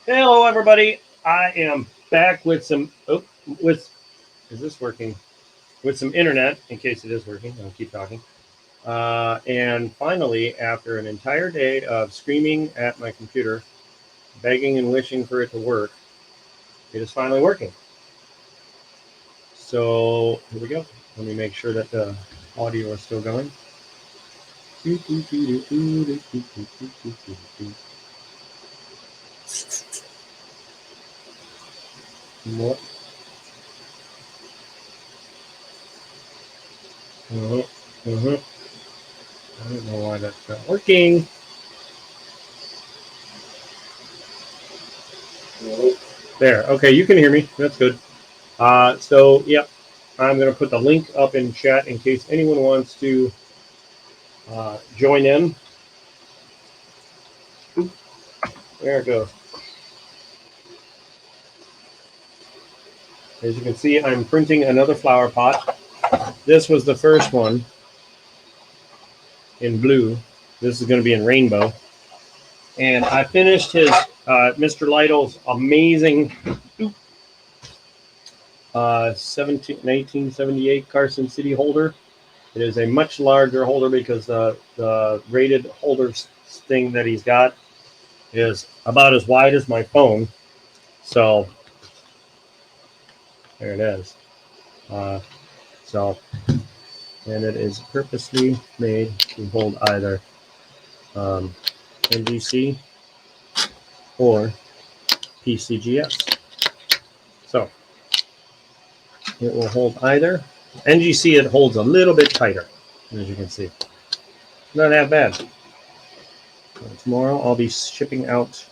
Hello, everybody. I am back with some. Oh, with is this working? With some internet, in case it is working. I'll keep talking. And finally, after an entire day of screaming at my computer, begging and wishing for it to work, it is finally working. So here we go. Let me make sure that the audio is still going. What? Uh-huh. I don't know why that's not working. There. Okay, you can hear me. That's good. Yep, I'm going to put the link up in chat in case anyone wants to join in. There it goes. As you can see, I'm printing another flower pot. This was the first one in blue. This is going to be in rainbow. And I finished his Mr. Lytle's amazing 1978 Carson City holder. It is a much larger holder because the rated holders thing that he's got is about as wide as my phone. So there it is. Uh, and it is purposely made to hold either NGC or PCGS. So it will hold either. NGC, it holds a little bit tighter, as you can see. Not that bad. So tomorrow I'll be shipping out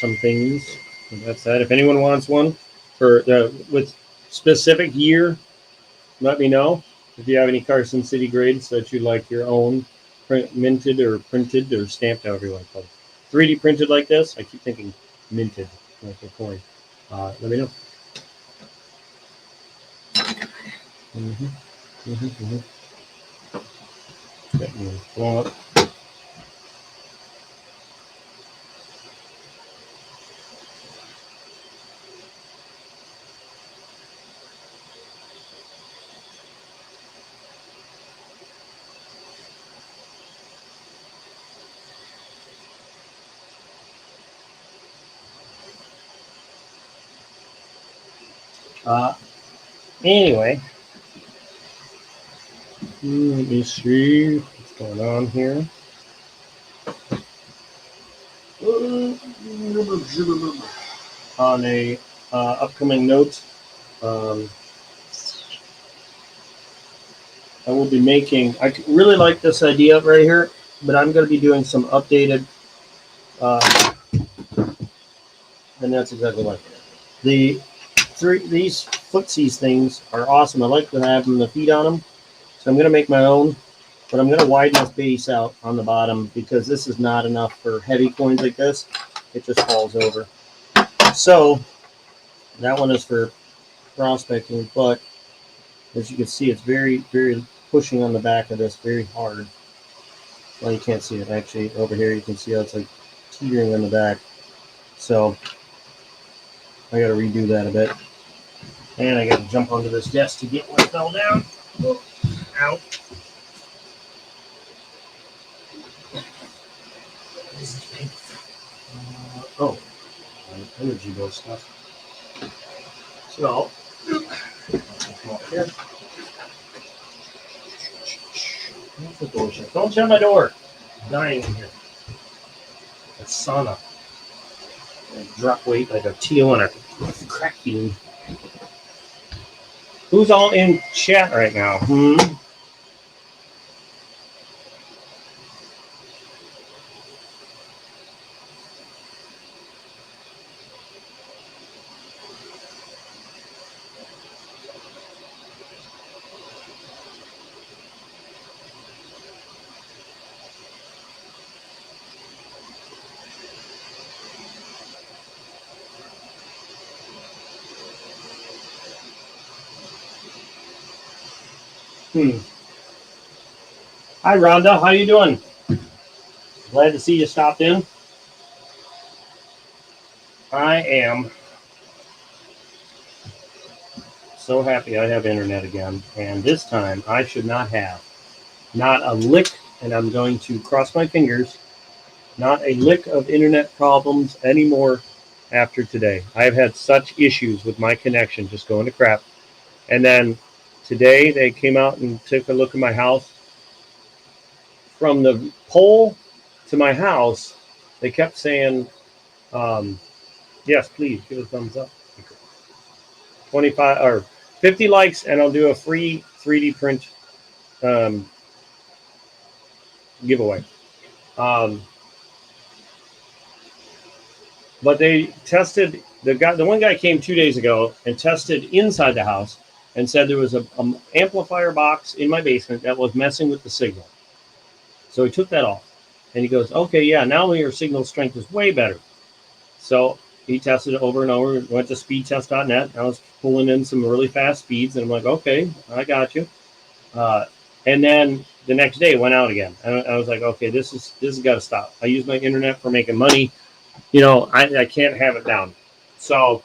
some things. And that's that. If anyone wants one for with specific year, let me know. If you have any Carson City grades that you like your own minted or printed or stamped, however you want to call it. 3D printed like this. I keep thinking minted, like a coin. Let me know. Let me blow up. Anyway, let me see what's going on here. On a upcoming note, I will be making. I really like this idea right here, but I'm going to be doing some updated, and that's exactly what the these footsies things are awesome. I like to have them the feet on them, so I'm going to make my own. But I'm going to widen this base out on the bottom because this is not enough for heavy coins like this. It just falls over. So that one is for prospecting, but as you can see, it's very, very pushing on the back of this very hard. Well, you can't see it actually over here. You can see how it's like teetering on the back. So I got to redo that a bit. And I got to jump onto this desk to get one fell down. Oh, ow. Oh, energy bill stuff. So, come up here. Don't shut my door. I'm dying in here. A sauna. I drop weight like a teal on a crack bean. Who's all in chat right now? Hi, Rhonda. How you doing? Glad to see you stopped in. I am so happy I have internet again, and this time I should not have not a lick, and I'm going to cross my fingers, not a lick of internet problems anymore after today. I've had such issues with my connection just going to crap. And then today they came out and took a look at my house. From the pole to my house, they kept saying, um, yes, please give a thumbs up. 25 or 50 likes, and I'll do a free 3D print um, giveaway. Um, but they tested the one guy came 2 days ago and tested inside the house and said there was a amplifier box in my basement that was messing with the signal. So he took that off, and he goes, "Okay, yeah, now your signal strength is way better." So he tested it over and over. Went to speedtest.net. I was pulling in some really fast speeds, and I'm like, "Okay, I got you." And then the next day it went out again. I was like, "Okay, this has got to stop." I use my internet for making money. I can't have it down. So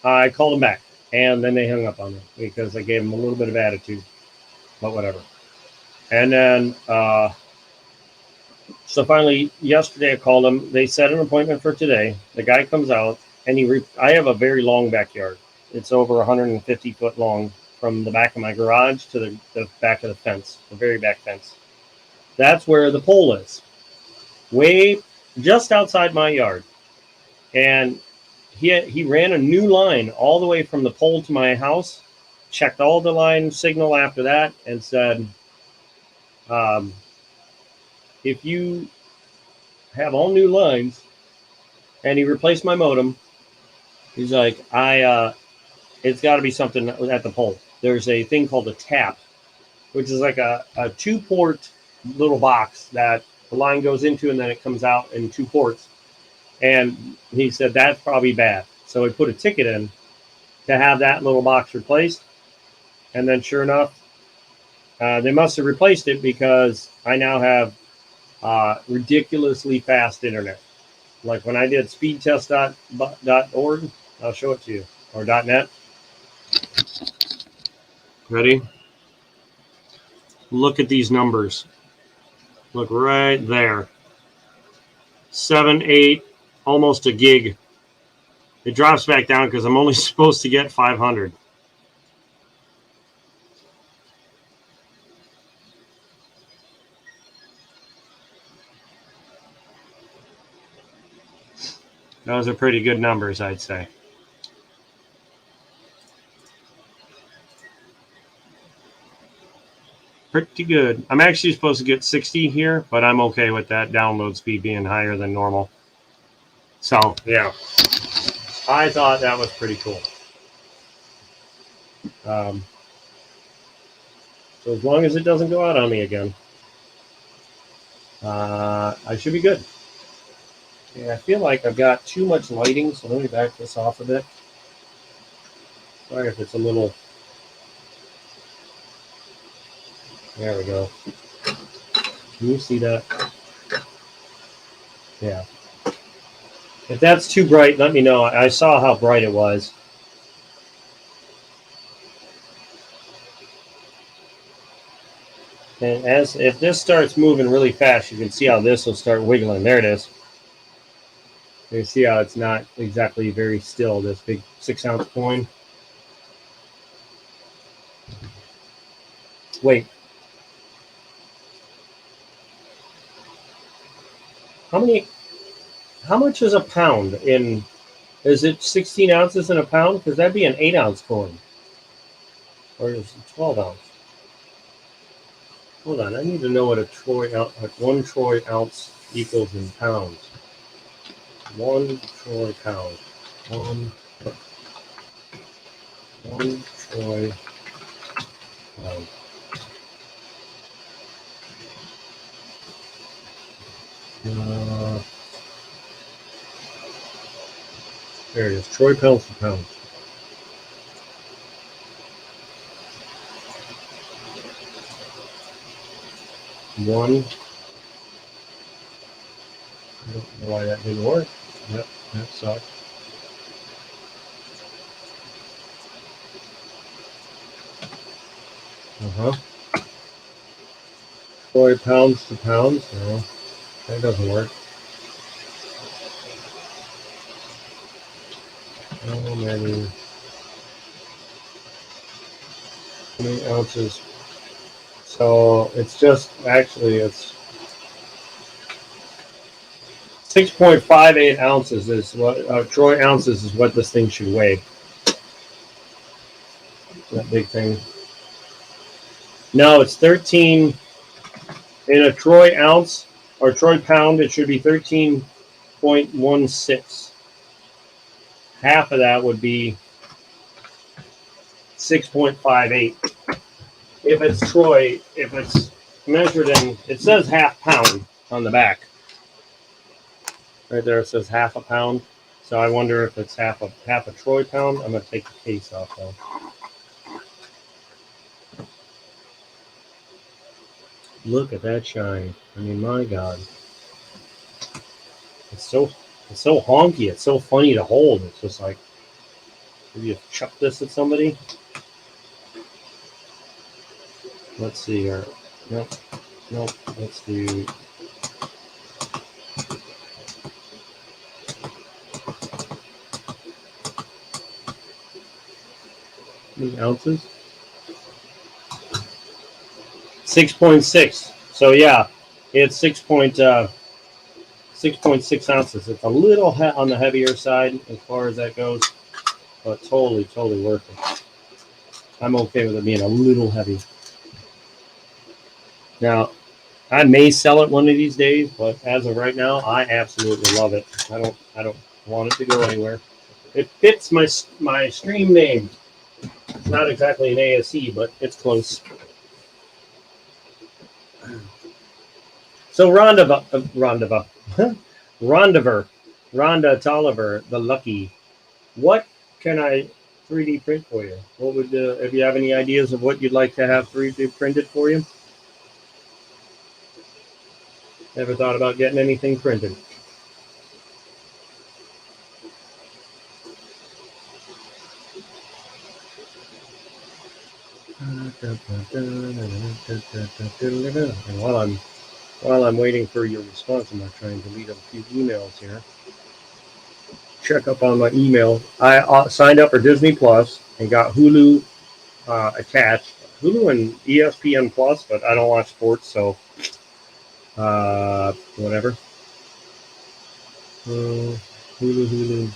I called them back, and then they hung up on me because I gave them a little bit of attitude, but whatever. And then, so finally, yesterday I called them. They set an appointment for today. The guy comes out, and I have a very long backyard. It's over 150 foot long from the back of my garage to the back of the fence, the very back fence. That's where the pole is, way just outside my yard. And he ran a new line all the way from the pole to my house, checked all the line signal after that, and said, um, if you have all new lines, and he replaced my modem. He's like, it's got to be something at the pole. There's a thing called a tap, which is like a 2-port little box that the line goes into, and then it comes out in 2 ports. And he said that's probably bad. So he put a ticket in to have that little box replaced. And then sure enough, they must have replaced it because I now have ridiculously fast internet. Like when I did speedtest.org, I'll show it to you, or .net. Ready? Look at these numbers. Look right there. 7, 8, almost a gig. It drops back down because I'm only supposed to get 500. Those are pretty good numbers, I'd say. Pretty good. I'm actually supposed to get 60 here, but I'm okay with that download speed being higher than normal. So, yeah. I thought that was pretty cool. So as long as it doesn't go out on me again, I should be good. Yeah, I feel like I've got too much lighting, so let me back this off a bit. Sorry if it's a little... There we go. Can you see that? Yeah. If that's too bright, let me know. I saw how bright it was. And if this starts moving really fast, you can see how this will start wiggling. There it is. You see how it's not exactly very still, this big 6-ounce coin. Wait. How much is a pound in, is it 16 ounces in a pound? Because that'd be an 8-ounce coin. Or is it 12 ounce? Hold on, I need to know what a troy ounce, like 1 troy ounce equals in pounds. 1 troy pound. One troy pound. There it is, troy pounds per pound. I don't know why that didn't work. Yep, that sucks. Troy pounds to pounds. No, that doesn't work. How many ounces? So it's just actually it's 6.58 ounces is what Troy ounces is what this thing should weigh. That big thing. No, it's 13 in a Troy ounce or Troy pound. It should be 13.16. Half of that would be 6.58. If it's Troy, if it's measured in, it says half pound on the back. Right there, it says half a pound. So I wonder if it's half a Troy pound. I'm gonna take the case off though. Look at that shine. I mean, my God. It's so honky. It's so funny to hold. It's just like, if you chuck this at somebody. Let's see here. Nope. Let's do. How many ounces? 6.6. So yeah, it's 6.6 ounces. It's a little on the heavier side as far as that goes, but totally worth it. I'm okay with it being a little heavy. Now, I may sell it one of these days, but as of right now, I absolutely love it. I don't want it to go anywhere. It fits my stream name. It's not exactly an ASE, but it's close. So Rhonda Tolliver, the lucky. What can I 3D print for you? What would if you have any ideas of what you'd like to have 3D printed for you? Ever thought about getting anything printed? And while I'm waiting for your response, I'm trying to delete a few emails here. Check up on my email. I signed up for Disney Plus and got Hulu attached. Hulu and ESPN Plus, but I don't watch sports, so whatever. Hulu.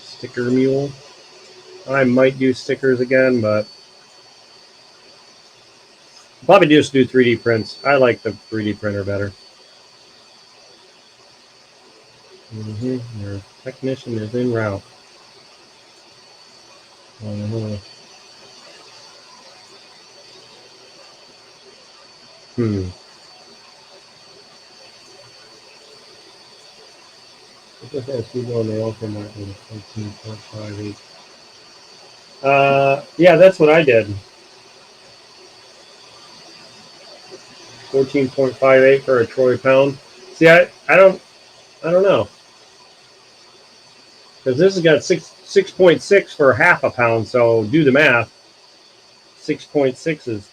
Sticker Mule. I might do stickers again, but probably just do 3D prints. I like the 3D printer better. Your technician is en route. Yeah, that's what I did. 14.58 for a Troy pound. See, I don't know. Because this has got 6.6 for half a pound, so do the math. 6.6 is,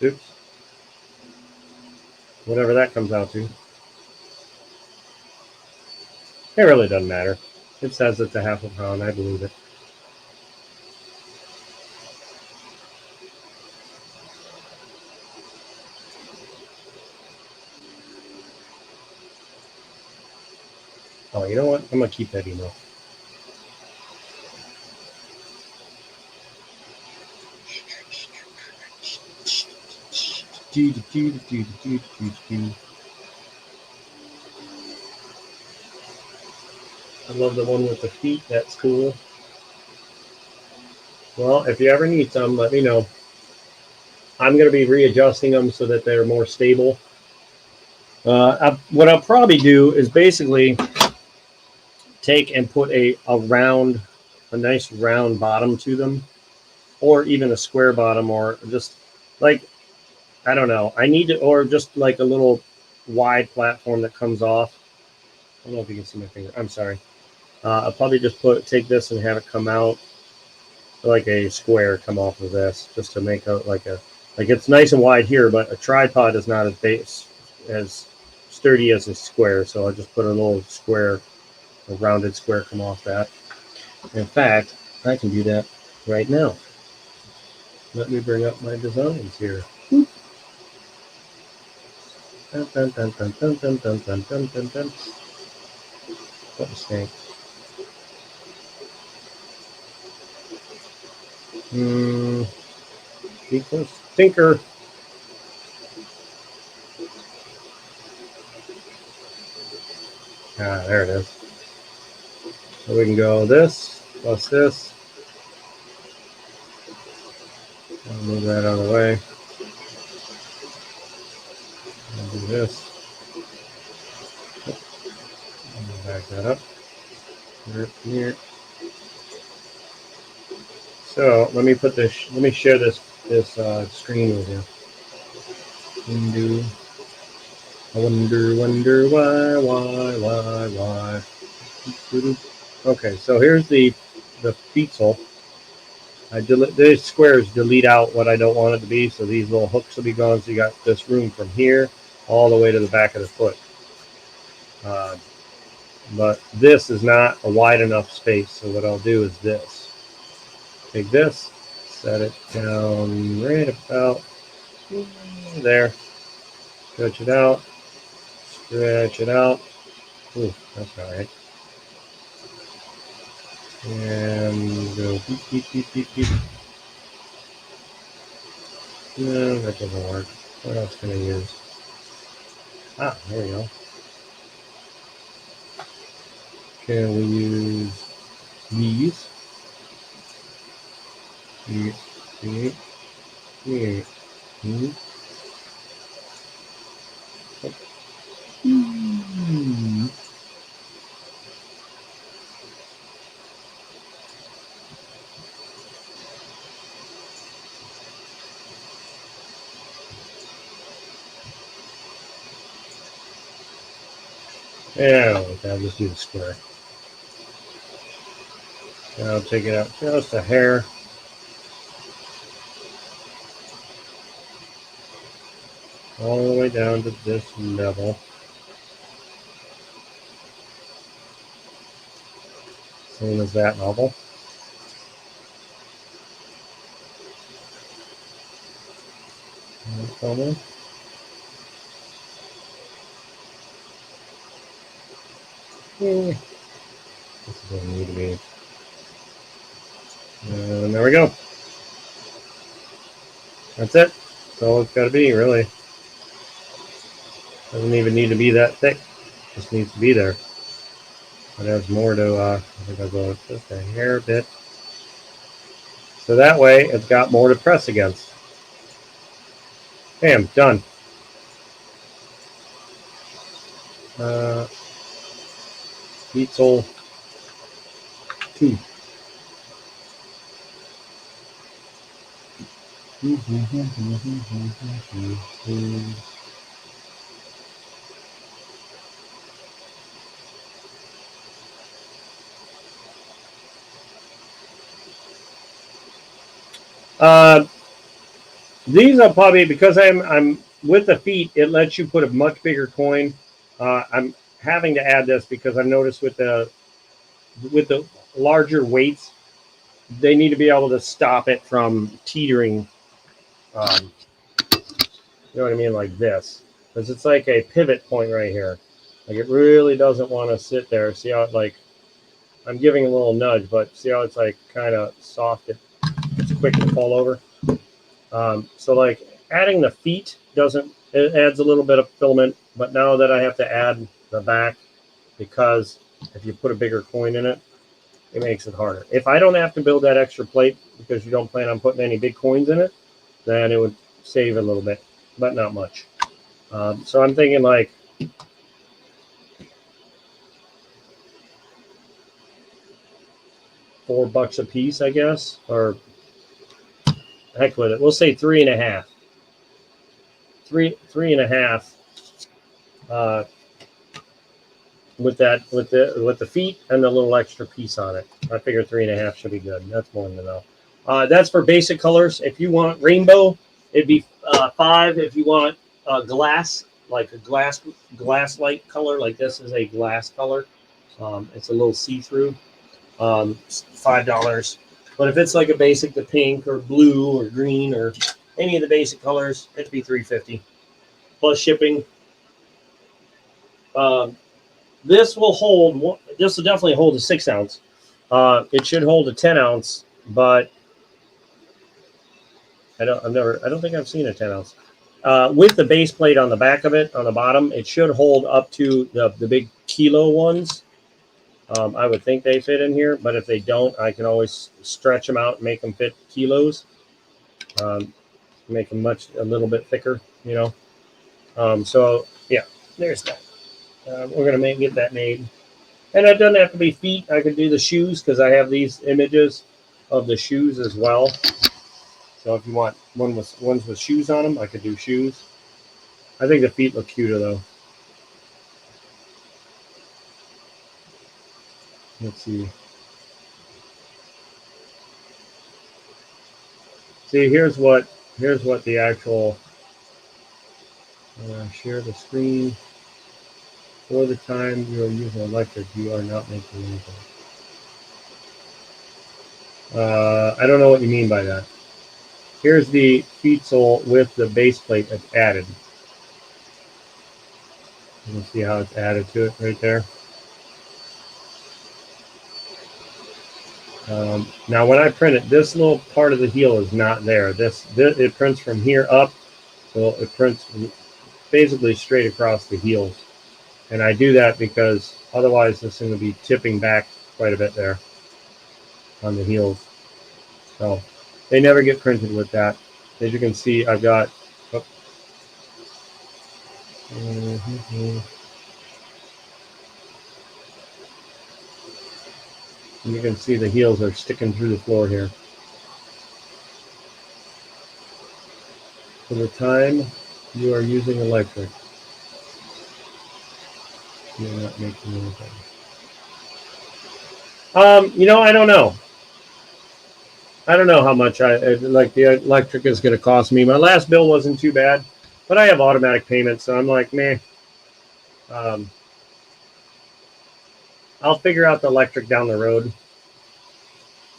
oops, whatever that comes out to. It really doesn't matter. It says it's a half a pound. I believe it. Oh, you know what? I'm going to keep that email. I love the one with the feet. That's cool. Well, if you ever need some, let me know. I'm going to be readjusting them so that they're more stable. What I'll probably do is basically take and put a nice round bottom to them, or even a square bottom, or just like I don't know. I need to, or just like a little wide platform that comes off. I don't know if you can see my finger. I'm sorry. I'll probably just take this and have it come out like a square come off of this, just to make out like it's nice and wide here, but a tripod is not as sturdy as a square. So I'll just put a little square, a rounded square come off that. In fact, I can do that right now. Let me bring up my designs here. Dun, dun, dun, dun, dun, dun, dun, dun, dun, dun, dun. What mistake? Equals Tinker. Ah, there it is. So we can go this plus this. I'll move that out of the way. I'll do this. I'll back that up. Here. So let me put this. Let me share this screen with you. Wonder why. Okay, so here's the pixel. These squares delete out what I don't want it to be, so these little hooks will be gone. So you got this room from here all the way to the back of the foot. But this is not a wide enough space, so what I'll do is this. Take this, set it down right about there. Stretch it out. Stretch it out. Ooh, that's all right. And go beep, beep, beep, beep, beep. No, that doesn't work. What else can I use? Ah, there we go. Can we use these? Yeah, I'll just do the square. I'll take it out just a hair. All the way down to this level. Same as that level. This is what I need to be. And there we go. That's it. That's all it's got to be, really. Doesn't even need to be that thick. Just needs to be there. But there's more to, I think I'll go just a hair bit. So that way, it's got more to press against. Bam, done. Beetle 2. These are probably, because I'm with the feet, it lets you put a much bigger coin. I'm having to add this because I've noticed with the larger weights, they need to be able to stop it from teetering. You know what I mean, like this, because it's like a pivot point right here. Like it really doesn't want to sit there. See how it, like, I'm giving a little nudge, but see how it's like kind of soft. It's quick to fall over. So like adding the feet it adds a little bit of filament, but now that I have to add the back, because if you put a bigger coin in it, it makes it harder. If I don't have to build that extra plate because you don't plan on putting any big coins in it, then it would save a little bit, but not much. So I'm thinking like $4 a piece, I guess, or heck with it. We'll say 3.5. three and a half with the feet and the little extra piece on it. I figure 3.5 should be good. That's more than enough. That's for basic colors. If you want rainbow, it'd be 5. If you want glass, like a glass light color, like this is a glass color. It's a little see-through. $5. But if it's like a basic, the pink or blue or green or any of the basic colors, it'd be $3.50 plus shipping. This will hold. This will definitely hold a 6 ounce. It should hold a 10 ounce, but I don't think I've seen a 10 ounce. With the base plate on the back of it, on the bottom, it should hold up to the big kilo ones. I would think they fit in here, but if they don't, I can always stretch them out and make them fit kilos. Make them a little bit thicker, you know. So yeah, there's that. We're gonna get that made, and it doesn't have to be feet. I could do the shoes because I have these images of the shoes as well. So if you want ones with shoes on them, I could do shoes. I think the feet look cuter though. Let's see. See, here's what the actual share the screen. For the time you are using electric, you are not making anything. I don't know what you mean by that. Here's the feet sole with the base plate that's added. You can see how it's added to it right there. Now when I print it, this little part of the heel is not there. It prints from here up, so it prints basically straight across the heels. And I do that because otherwise this thing will be tipping back quite a bit there on the heels. So they never get printed with that. As you can see, I've got you can see the heels are sticking through the floor here. For the time you are using electric, you're not making anything. You know, I don't know. I don't know how much like the electric is going to cost me. My last bill wasn't too bad, but I have automatic payments, so I'm like, meh. I'll figure out the electric down the road.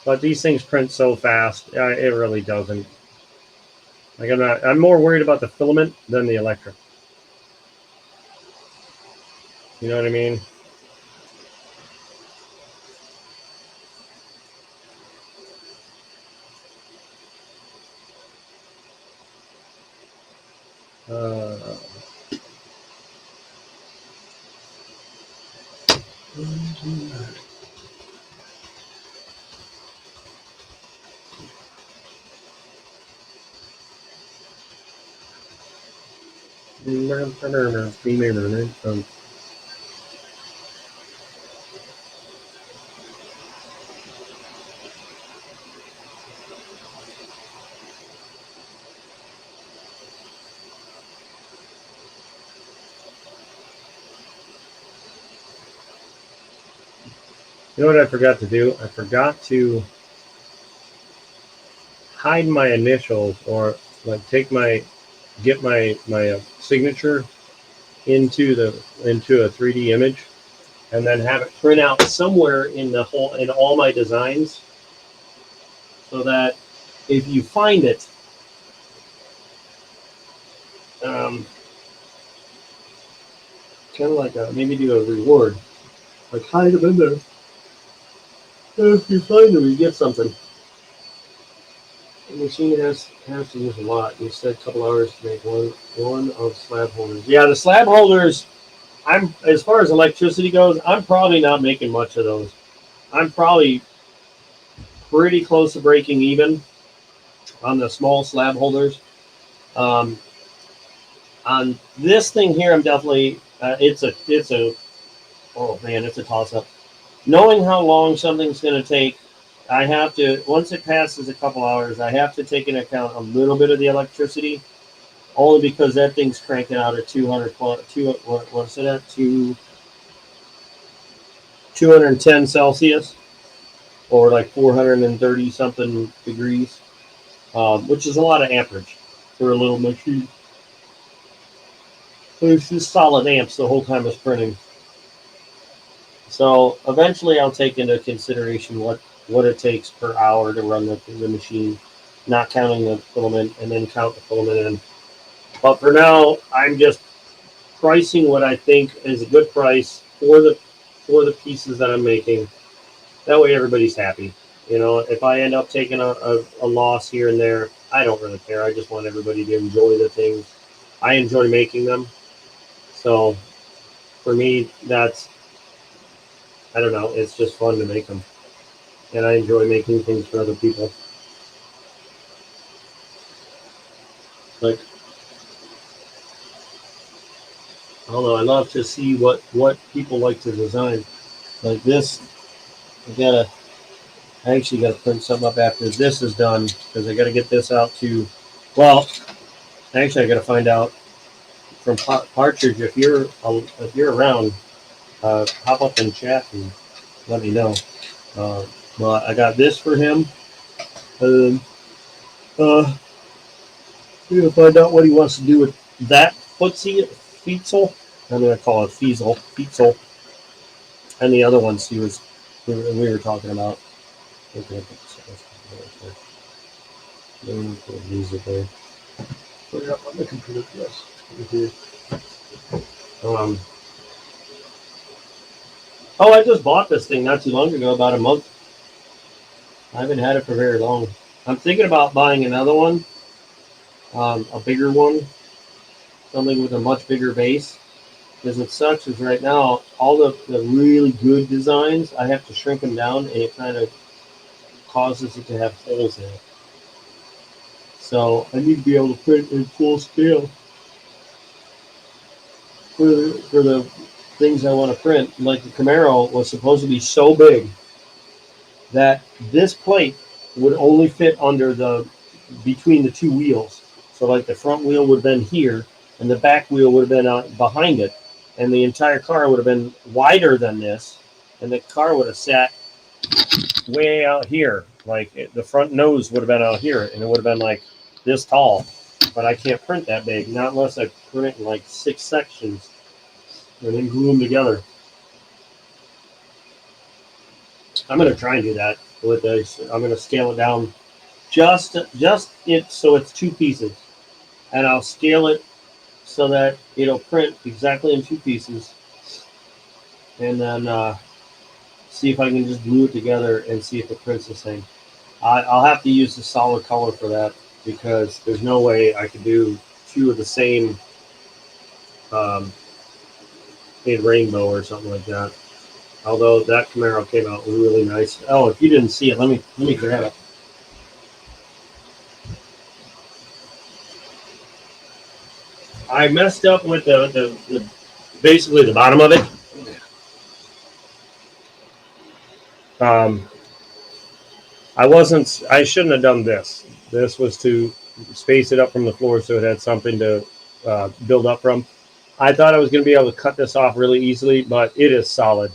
But these things print so fast, it really doesn't. Like I'm more worried about the filament than the electric. You know what I mean? You know what I forgot to do? I forgot to hide my initials, or like get my signature into a 3D image, and then have it print out somewhere in all my designs, so that if you find it, kind of like maybe do a reward, like hide them in there. If you find them, you get something. The machine has to use a lot. You said a couple hours to make one of slab holders. Yeah, the slab holders, as far as electricity goes, I'm probably not making much of those. I'm probably pretty close to breaking even on the small slab holders. On this thing here, I'm definitely it's a oh man, it's a toss up. Knowing how long something's going to take, I have to, once it passes a couple hours, I have to take into account a little bit of the electricity. only because that thing's cranking out at 200 plus, what's it at, 210 Celsius, or like 430 something degrees, which is a lot of amperage for a little machine. It's just solid amps the whole time it's printing. So eventually I'll take into consideration what it takes per hour to run the machine, not counting the filament, and then count the filament in. But for now, I'm just pricing what I think is a good price for the pieces that I'm making. That way everybody's happy. You know, if I end up taking a loss here and there, I don't really care. I just want everybody to enjoy the things. I enjoy making them. So for me, that's, I don't know, it's just fun to make them. And I enjoy making things for other people. Like, although I love to see what people like to design. Like this, I actually gotta print something up after this is done because I gotta get this out to. Well, actually, I gotta find out from Partridge if you're around. Hop up in chat and let me know. Uh, well, I got this for him. And we're gonna find out what he wants to do with that footsie feetle. I'm gonna call it feetle, and the other ones we were talking about. Okay, these are there. Put it up on the computer. Yes. Oh, I just bought this thing not too long ago, about a month. I haven't had it for very long. I'm thinking about buying another one, a bigger one, something with a much bigger base. Because it sucks is right now, all the really good designs, I have to shrink them down, and it kind of causes it to have holes in it. So I need to be able to print in full scale for the things I want to print. Like the Camaro was supposed to be so big that this plate would only fit under between the two wheels. So like the front wheel would have been here, and the back wheel would have been behind it, and the entire car would have been wider than this, and the car would have sat way out here. Like the front nose would have been out here, and it would have been like this tall. But I can't print that big, not unless I print it in like 6 sections and then glue them together. I'm going to try and do that with this. I'm going to scale it down just it so it's 2 pieces, and I'll scale it so that it'll print exactly in 2 pieces, and then see if I can just glue it together and see if it prints the same. I'll have to use the solid color for that because there's no way I could do 2 of the same in rainbow or something like that. Although that Camaro came out really nice. Oh, if you didn't see it, let me grab it. I messed up with the basically the bottom of it. I shouldn't have done this. This was to space it up from the floor so it had something to build up from. I thought I was going to be able to cut this off really easily, but it is solid.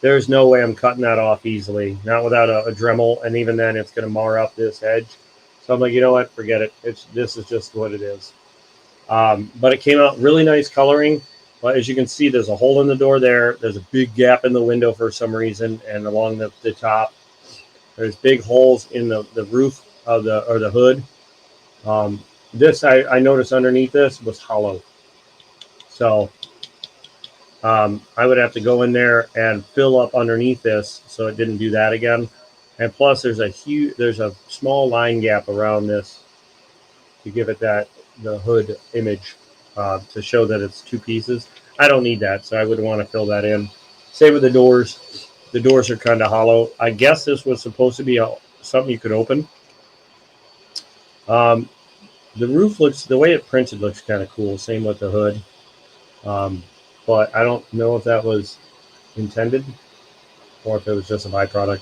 There's no way I'm cutting that off easily, not without a Dremel, and even then it's going to mar up this edge. So I'm like, you know what, forget it. This is just what it is. But it came out really nice coloring. But as you can see, there's a hole in the door there. There's a big gap in the window for some reason, and along the top. There's big holes in the roof of the hood. This I noticed underneath this was hollow. So I would have to go in there and fill up underneath this so it didn't do that again. And plus there's a small line gap around this to give it the hood image to show that it's 2 pieces. I don't need that, so I would want to fill that in. Same with the doors. The doors are kind of hollow. I guess this was supposed to be something you could open. The roof the way it printed looks kind of cool. Same with the hood. But I don't know if that was intended or if it was just a byproduct.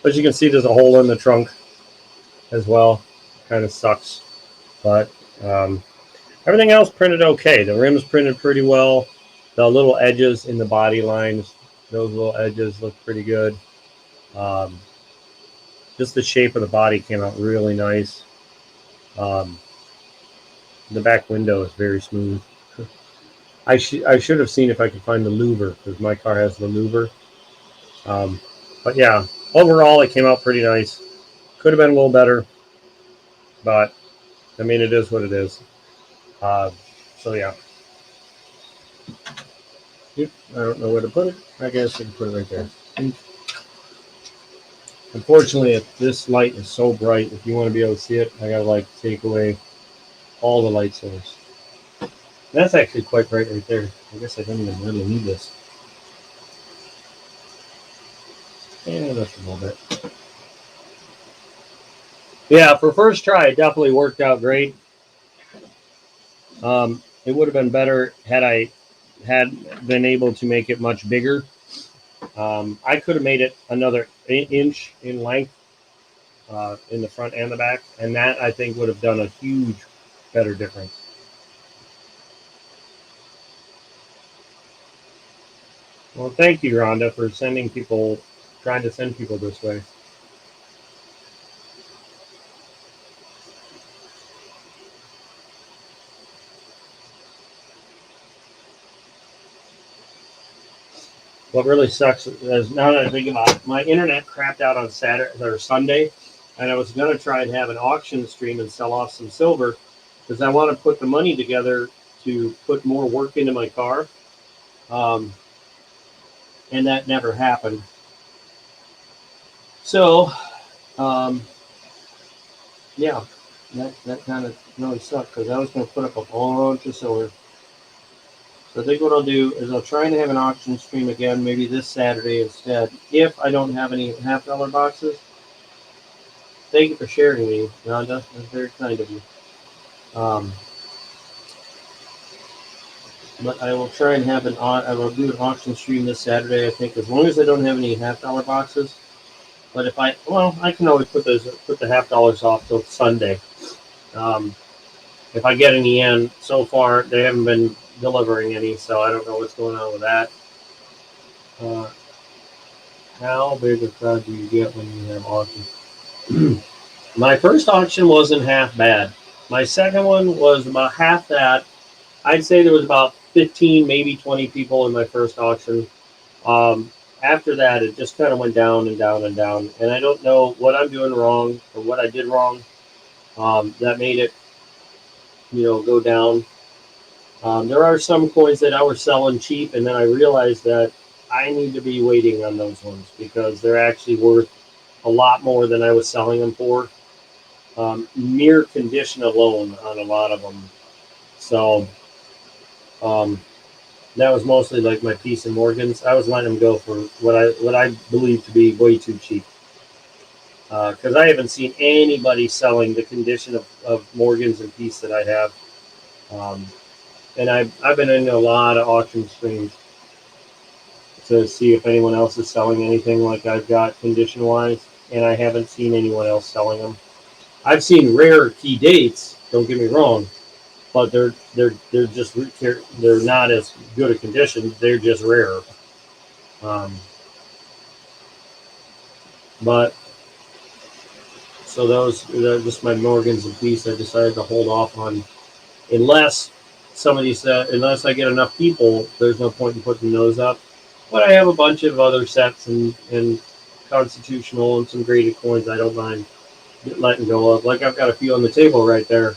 But you can see there's a hole in the trunk as well. Kind of sucks. But Everything else printed okay. The rims printed pretty well. The little edges in the body lines, those little edges look pretty good. Um, just the shape of the body came out really nice. Um, the back window is very smooth. I should have seen if I could find the louver because my car has the louver. But yeah, overall it came out pretty nice. Could have been a little better, but I mean it is what it is. Uh, so yeah. Yep, I don't know where to put it. I guess I can put it right there. Unfortunately, if this light is so bright, if you want to be able to see it, I gotta like take away all the light source. That's actually quite bright right there. I guess I don't even really need this. Yeah, that's a little bit. Yeah, for first try, it definitely worked out great. It would have been better had I had been able to make it much bigger. I could have made it another inch in length in the front and the back, and that I think would have done a huge better difference. Well, thank you, Rhonda, for trying to send people this way. What really sucks is now that I think about it, my internet crapped out on Saturday or Sunday, and I was going to try and have an auction stream and sell off some silver because I want to put the money together to put more work into my car, um, and that never happened. So, um, yeah, that kind of really sucked because I was going to put up a bunch of silver. So I think what I'll do is I'll try and have an auction stream again, maybe this Saturday instead, if I don't have any half-dollar boxes. Thank you for sharing me, Rhonda. That's very kind of you. Um, but I will try and I will do an auction stream this Saturday. I think as long as I don't have any half-dollar boxes. But I can always put the half-dollars off till Sunday. Um, if I get any in, so far they haven't been delivering any, so I don't know what's going on with that. Uh, how big a crowd do you get when you have auctions? My first auction wasn't half bad. My second one was about half that. I'd say there was about 15, maybe 20 people in my first auction. After that, it just kind of went down and down and down. And I don't know what I'm doing wrong or what I did wrong that made it, go down. There are some coins that I was selling cheap, and then I realized that I need to be waiting on those ones because they're actually worth a lot more than I was selling them for. Mere condition alone on a lot of them. So um, that was mostly like my Peace and Morgans. I was letting them go for what I believe to be way too cheap. Because I haven't seen anybody selling the condition of Morgans and Peace that I have. Um, and I've been in a lot of auction streams to see if anyone else is selling anything like I've got condition wise, and I haven't seen anyone else selling them. I've seen rare key dates. Don't get me wrong, but they're just they're not as good a condition. They're just rare. Um, but so just my Morgans and Peace. I decided to hold off on unless somebody said unless I get enough people. There's no point in putting those up. But I have a bunch of other sets and constitutional and some graded coins I don't mind letting go of. Like I've got a few on the table right there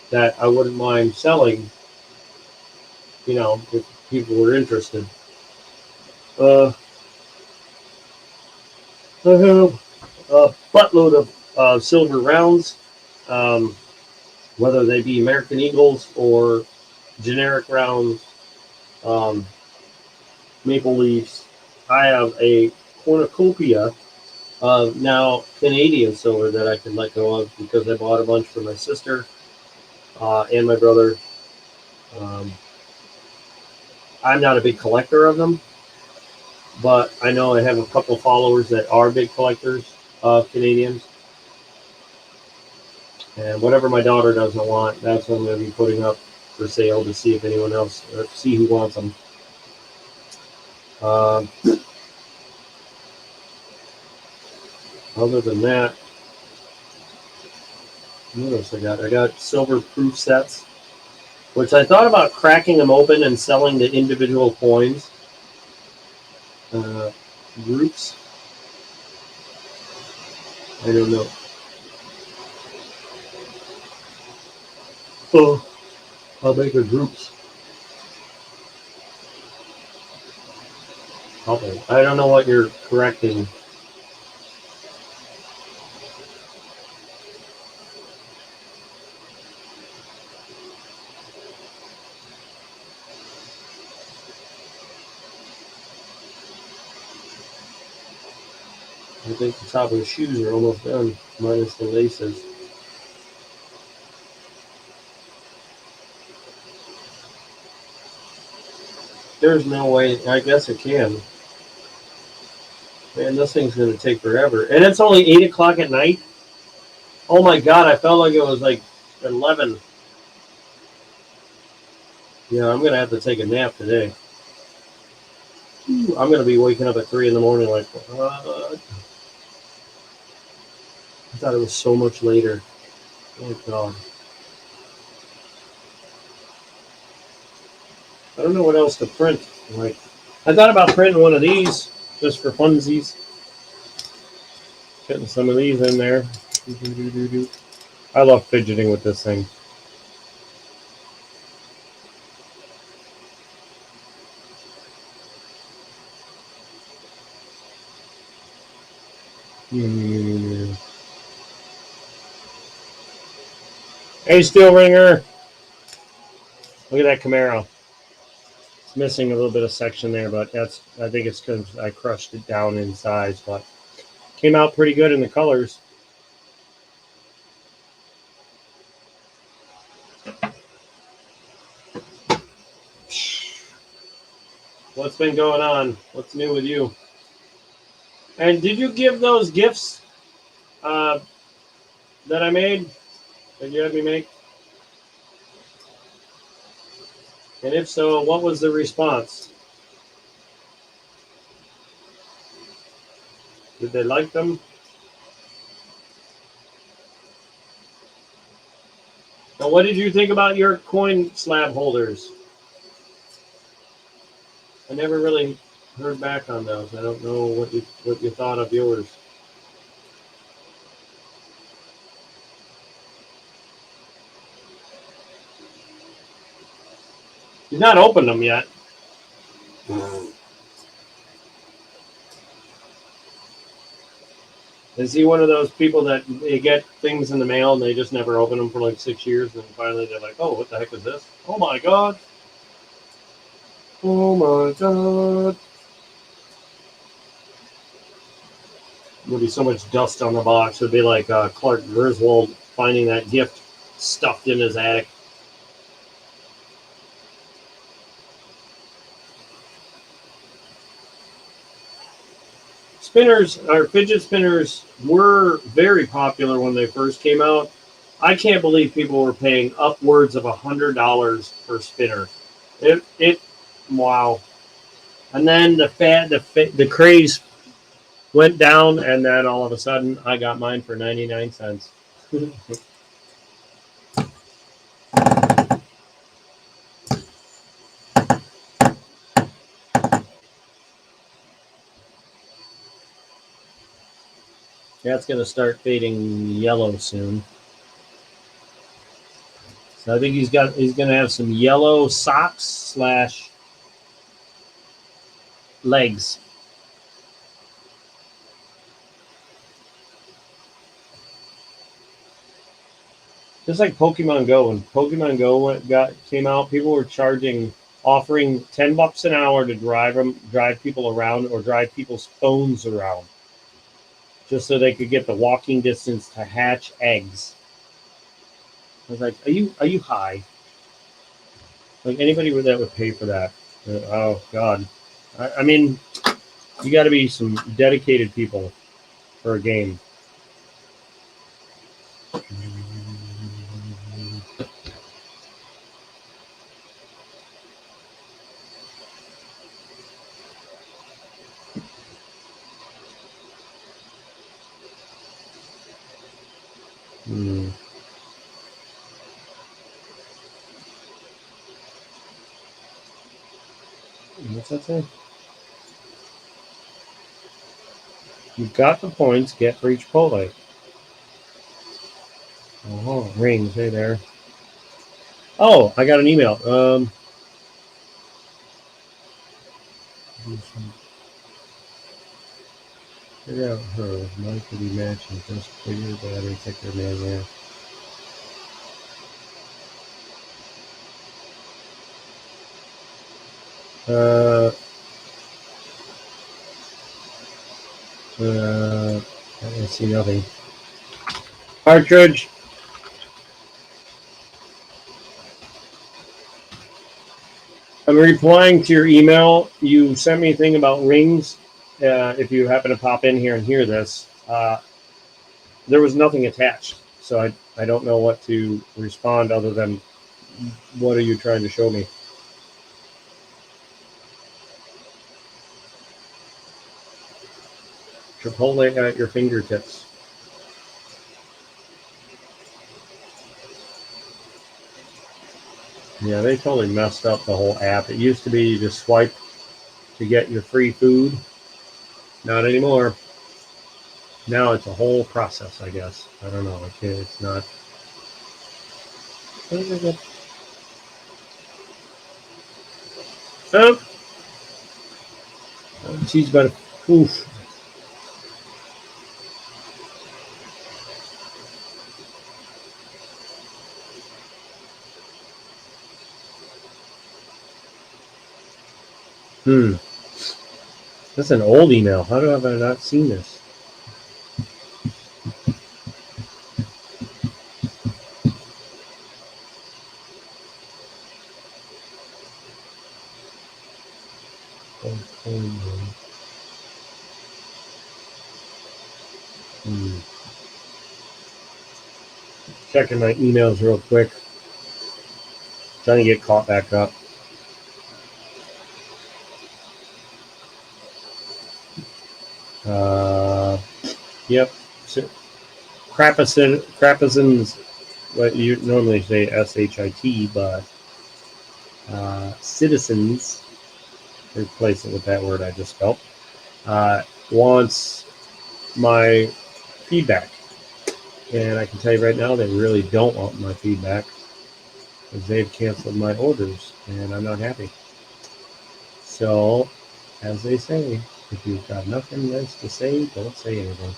that I wouldn't mind selling, if people were interested. Uh, I have a buttload of silver rounds, um, whether they be American Eagles or generic rounds, um, maple leaves. I have a cornucopia of now Canadian silver that I can let go of because I bought a bunch for my sister and my brother. Um, I'm not a big collector of them, but I know I have a couple followers that are big collectors of Canadians. And whatever my daughter doesn't want, that's what I'm going to be putting up for sale to see if anyone else, or see who wants them. Other than that, what else I got? I got silver proof sets, which I thought about cracking them open and selling the individual coins. Groups. I don't know. Oh, I'll make a groups. Okay. I don't know what you're correcting. I think the top of the shoes are almost done, minus the laces. There's no way. I guess it can. Man, this thing's going to take forever. And it's only 8 o'clock at night. Oh my God, I felt like it was like 11. Yeah, I'm going to have to take a nap today. I'm going to be waking up at 3 in the morning like, I thought it was so much later. Oh God. I don't know what else to print. Like, I thought about printing one of these just for funsies. Getting some of these in there. I love fidgeting with this thing. Hey, Steel Ringer. Look at that Camaro. It's missing a little bit of section there, but that's, I think it's because I crushed it down in size, but came out pretty good in the colors. What's been going on? What's new with you? And did you give those gifts that I made? That you had me make? And if so, what was the response? Did they like them? Now, what did you think about your coin slab holders? I never really heard back on those. I don't know what you thought of yours. You've not opened them yet. Is he one of those people that they get things in the mail and they just never open them for like 6 years, and finally they're like, "Oh, what the heck is this? Oh my God! Oh my God!" There'd be so much dust on the box. It'd be like Clark Griswold finding that gift stuffed in his attic. Spinners, or fidget spinners, were very popular when they first came out. I can't believe people were paying upwards of $100 per spinner. Wow. And then the craze went down, and then all of a sudden, I got mine for 99 cents. That's going to start fading yellow soon. So I think he's going to have some yellow socks / legs. Just like Pokemon Go. When Pokemon Go came out, people were offering $10 an hour to drive people around, or drive people's phones around, just so they could get the walking distance to hatch eggs. I was like, are you high? Like, anybody that would pay for that? Oh God! I mean, you got to be some dedicated people for a game. What's that say? You've got the points. Get for each Chipotle. Oh, rings. Hey there. Oh, I got an email. Figure out her. Mine could be matching. Just figure battery, check their man there. I see nothing. Partridge. I'm replying to your email. You sent me a thing about rings. If you happen to pop in here and hear this, there was nothing attached. So I don't know what to respond other than, what are you trying to show me? Chipotle at your fingertips. Yeah, they totally messed up the whole app. It used to be you just swipe to get your free food. Not anymore. Now it's a whole process, I guess. I don't know. It's not. Oh, she's about to. Oof. That's an old email. How have I not seen this? Checking my emails real quick. Trying to get caught back up. Yep. Crapazins, what you normally say SHIT, but citizens, replace it with that word I just spelled, wants my feedback. And I can tell you right now, they really don't want my feedback because they've canceled my orders and I'm not happy. So, as they say, if you've got nothing nice to say, don't say anything.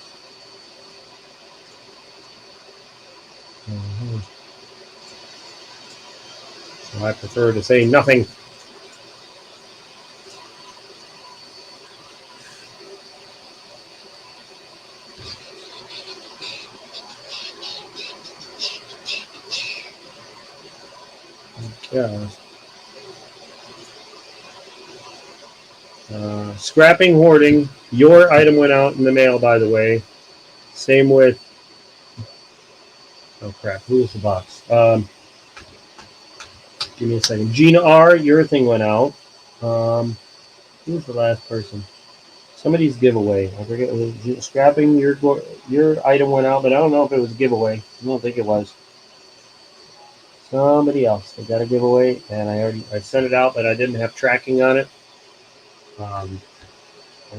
So I prefer to say nothing. Yeah. Scrapping, hoarding. Your item went out in the mail, by the way. Same with. Oh crap! Who was the box? Give me a second. Gina R. Your thing went out. Who was the last person? Somebody's giveaway. I forget. It was scrapping. Your item went out, but I don't know if it was a giveaway. I don't think it was. Somebody else. They got a giveaway, and I sent it out, but I didn't have tracking on it. I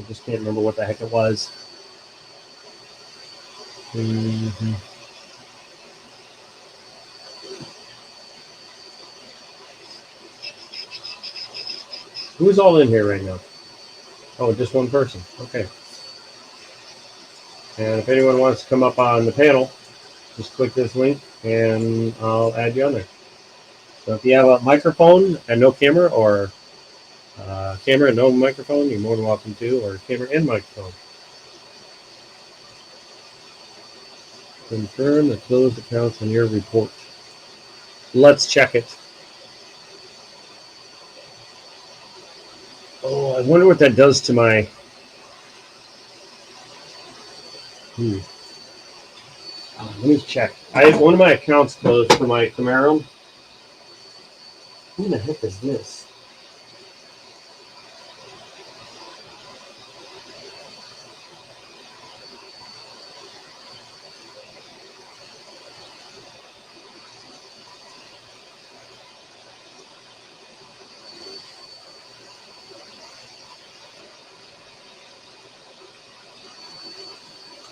just can't remember what the heck it was. Mm-hmm. Who's all in here right now? Oh, just one person. Okay. And if anyone wants to come up on the panel, just click this link and I'll add you on there. So if you have a microphone and no camera, or camera and no microphone, you're more than welcome to, or camera and microphone. Confirm the closed accounts on your report. Let's check it. Oh, I wonder what that does to my. Let me check. I have one of my accounts closed for my Camaro. Who the heck is this?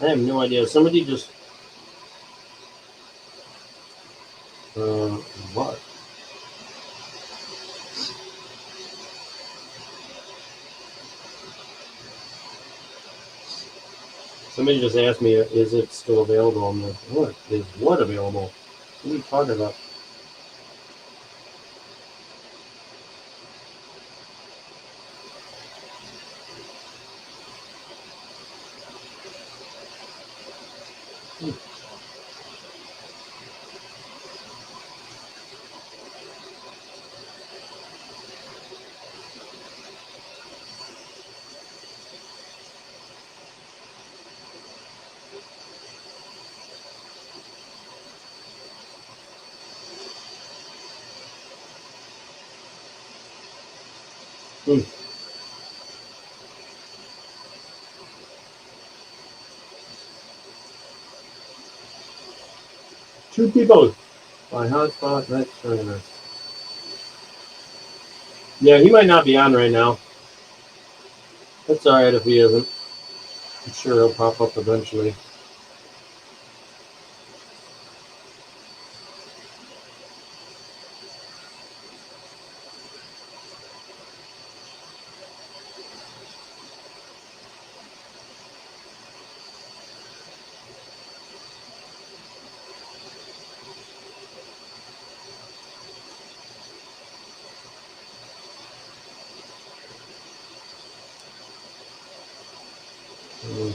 I have no idea. Somebody just what? Somebody just asked me, is it still available? I'm like, what is what available? What are you talking about? Hmm. Two people. My hotspot, that's very nice. Yeah, he might not be on right now. That's alright if he isn't. I'm sure he'll pop up eventually. Mm.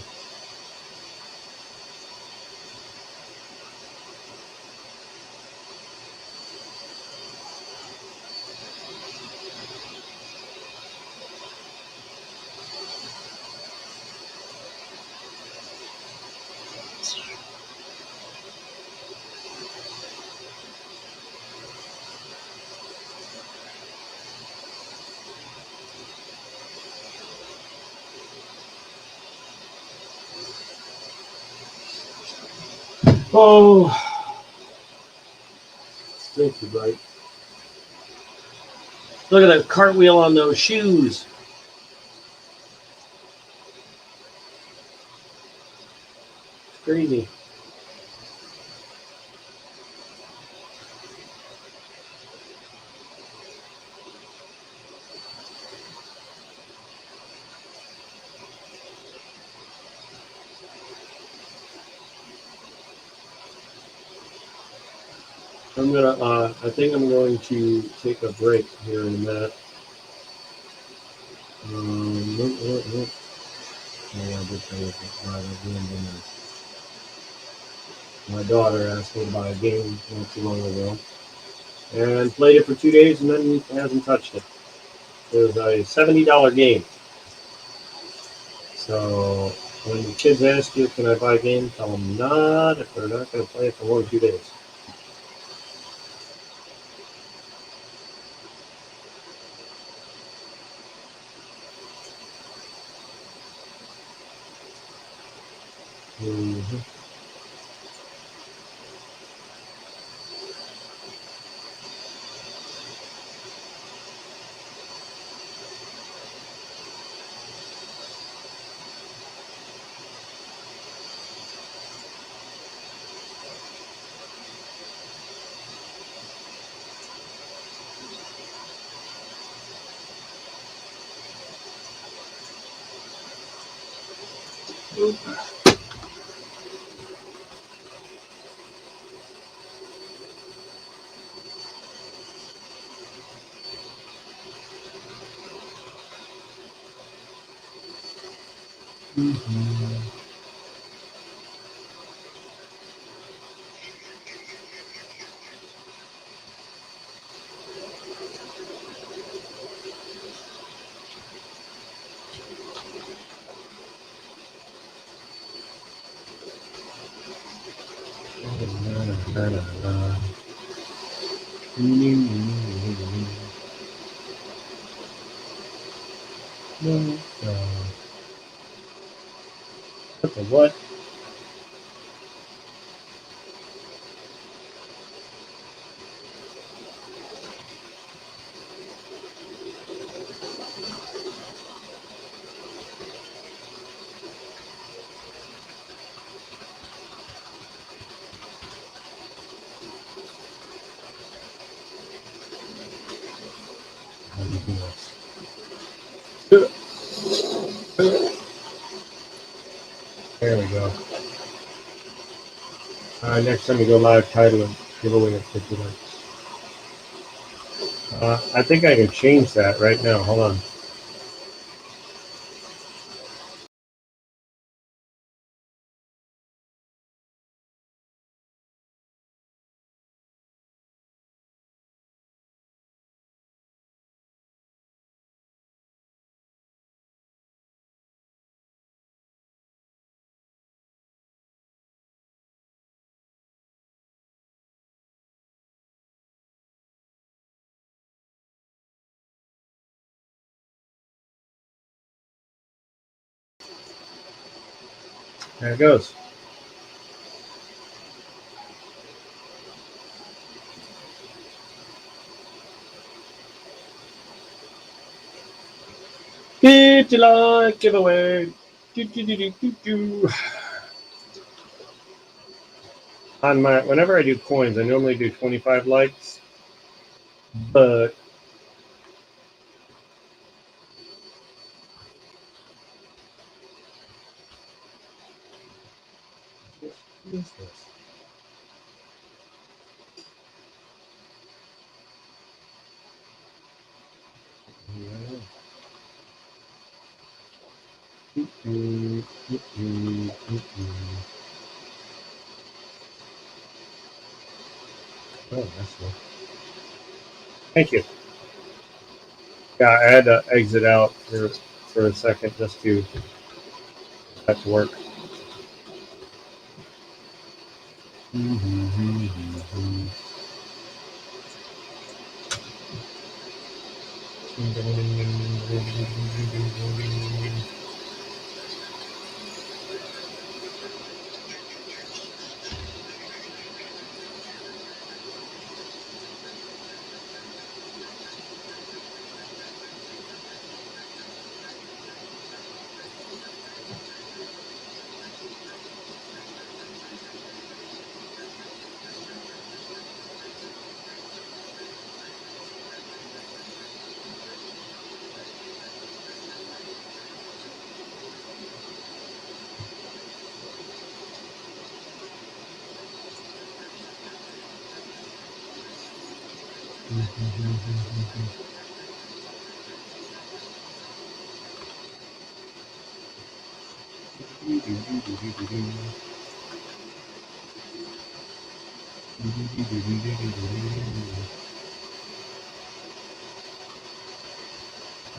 Oh, thank you, bright. Look at that cartwheel on those shoes. It's crazy. I think I'm going to take a break here in a minute. Nope. Yeah, my daughter asked me to buy a game not too long ago, and played it for 2 days, and then hasn't touched it. It was a $70 game. So when the kids ask you, "Can I buy a game?" Tell them not if they're not going to play it for more than 2 days. Mm-hmm. Mm-hmm. What the what? There we go. Next time you go live, title and give away a 50 likes. I think I can change that right now. Hold on. There it goes. Get your like giveaway. On my whenever I do coins, I normally do 25 likes, but what is this? Oh, that's one. Thank you. Yeah, I had to exit out for a second just to get that to work.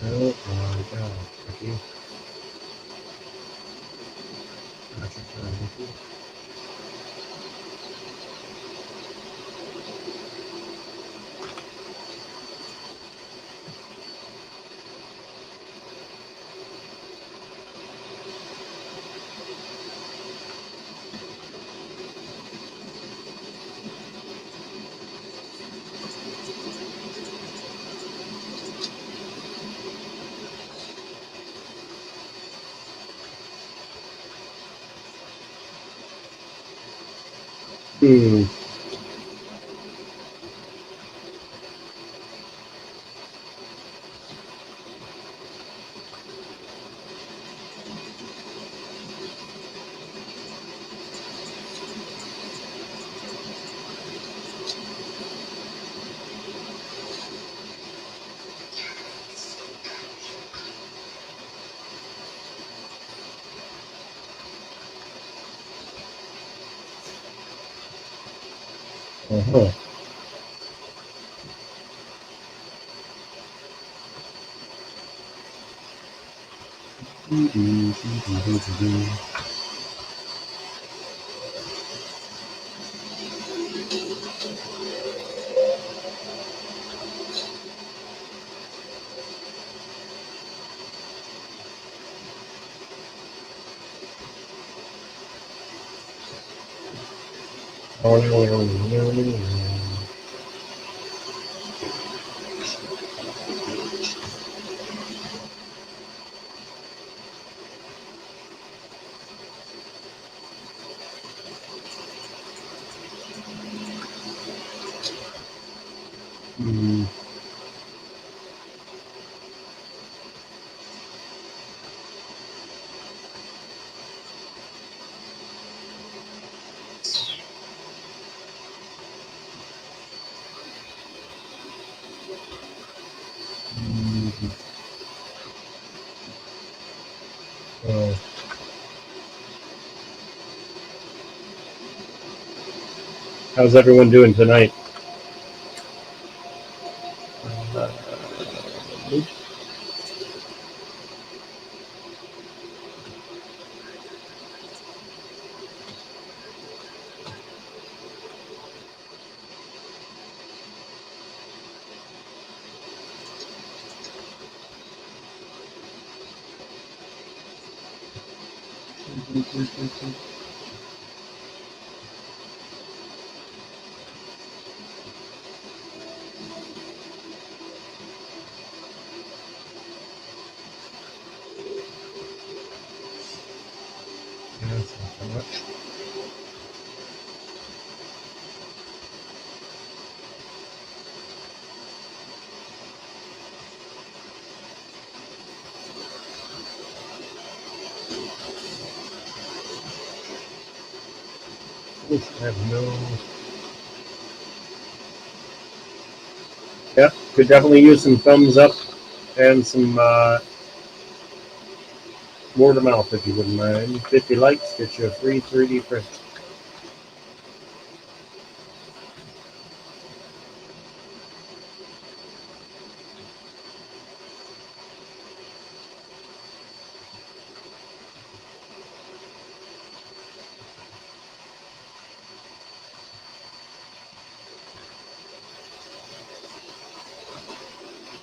Oh my god. Okay. Hmm. Uh-huh. Oh. How's everyone doing tonight? That's not so much. Oof, I have no. Yep, could definitely use some thumbs up and some word of mouth if you wouldn't mind. 50 likes gets you a free 3D print.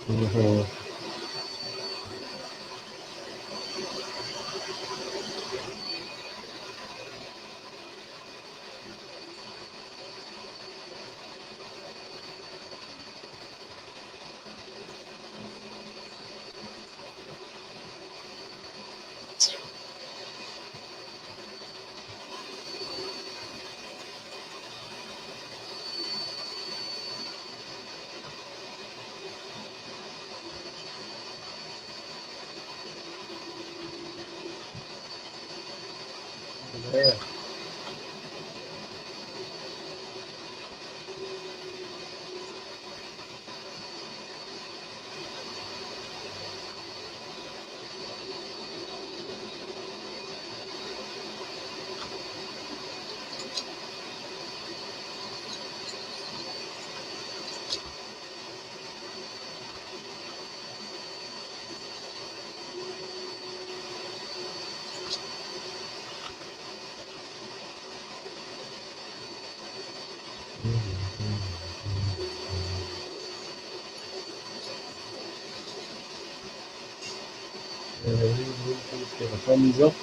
Mm-hmm. Yeah. Give a thumbs up.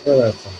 Oh, that's fine.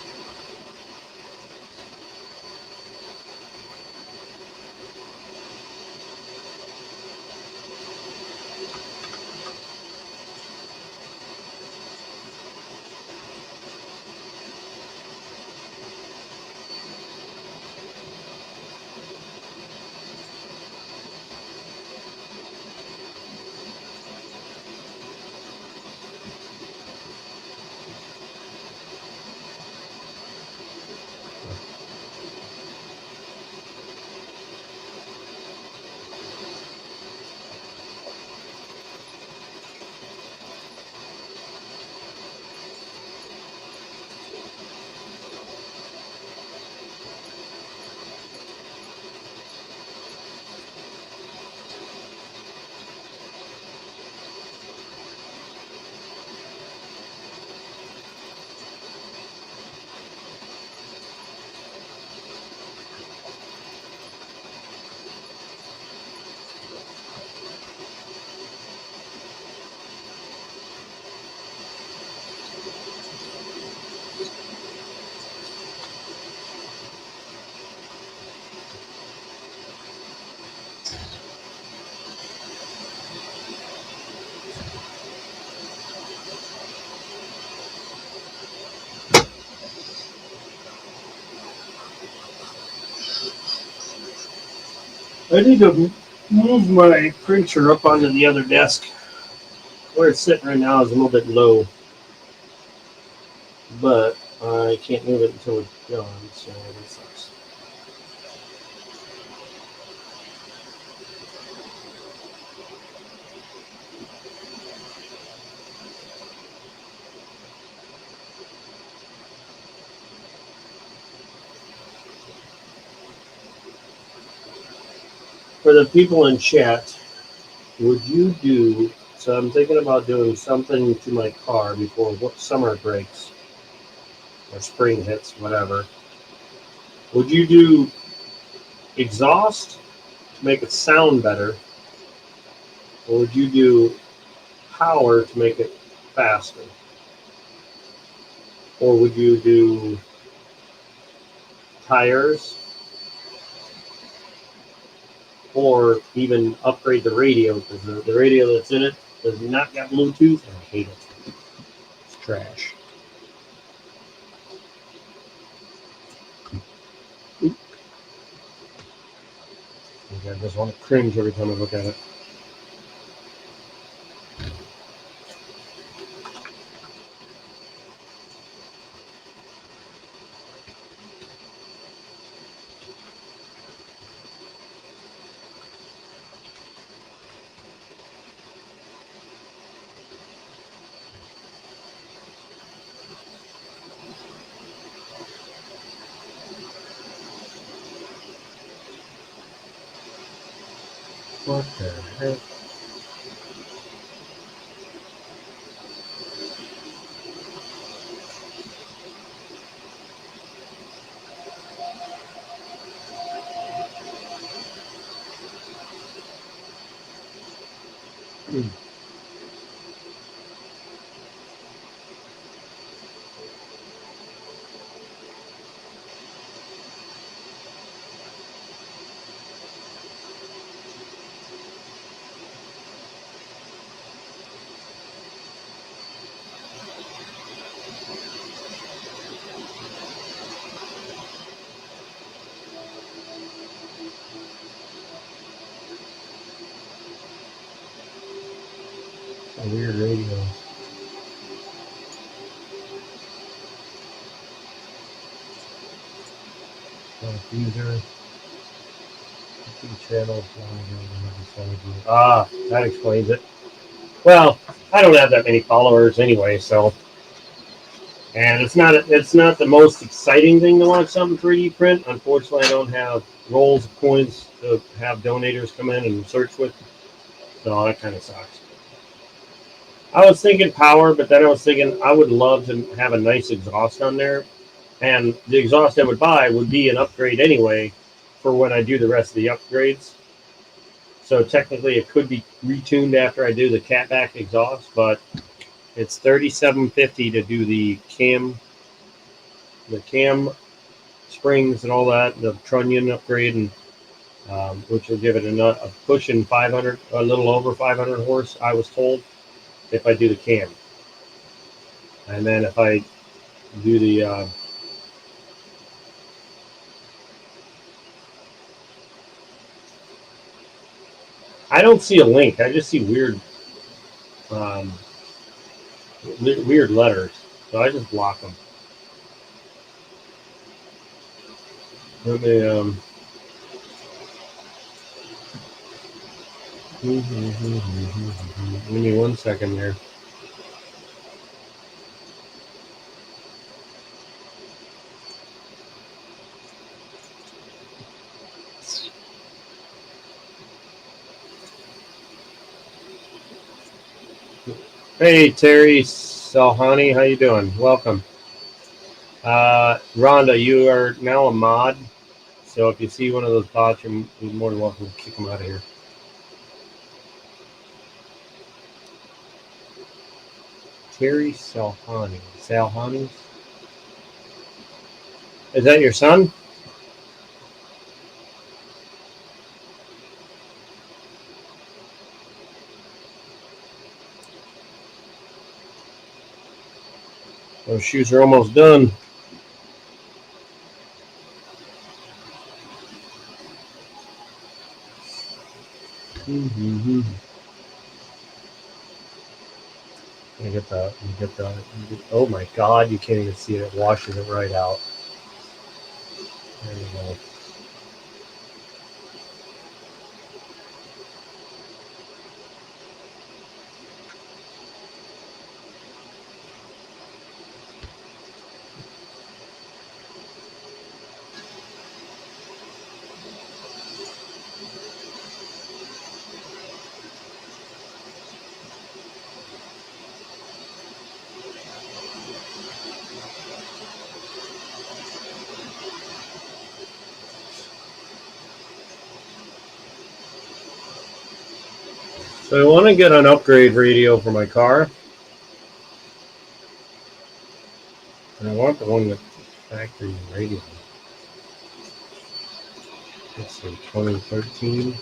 I need to move my printer up onto the other desk. Where it's sitting right now is a little bit low, but I can't move it until it's done, so that sucks. For the people in chat, would you do, so I'm thinking about doing something to my car before summer breaks or spring hits, whatever. Would you do exhaust to make it sound better, or would you do power to make it faster? Or would you do tires, or even upgrade the radio? Because the radio that's in it does not got Bluetooth, and I hate it. It's trash. I just want to cringe every time I look at it. What the heck? A weird radio. User. Channel. Ah, that explains it. Well, I don't have that many followers anyway, so. And it's not the most exciting thing to watch something 3D print. Unfortunately, I don't have rolls of coins to have donators come in and search with. So that kind of sucks. I was thinking power, but then I was thinking I would love to have a nice exhaust on there. And the exhaust I would buy would be an upgrade anyway for when I do the rest of the upgrades. So technically it could be retuned after I do the catback exhaust, but it's $37.50 to do the cam springs and all that, the trunnion upgrade, and which will give it a push in 500, a little over 500 horse, I was told, if I do the cam. And then if I do the I don't see a link. I just see weird letters, so I just block them. Let me give me 1 second there. Hey Terry Salhani, how you doing? Welcome. Rhonda, you are now a mod, so if you see one of those bots, you're more than welcome to kick them out of here. Terry Salhani. Salhani? Is that your son? Those shoes are almost done. You get the, oh my God, you can't even see it. It washes it right out. There you go. So I want to get an upgrade radio for my car. And I want the one with factory radio. Let's see, 2013.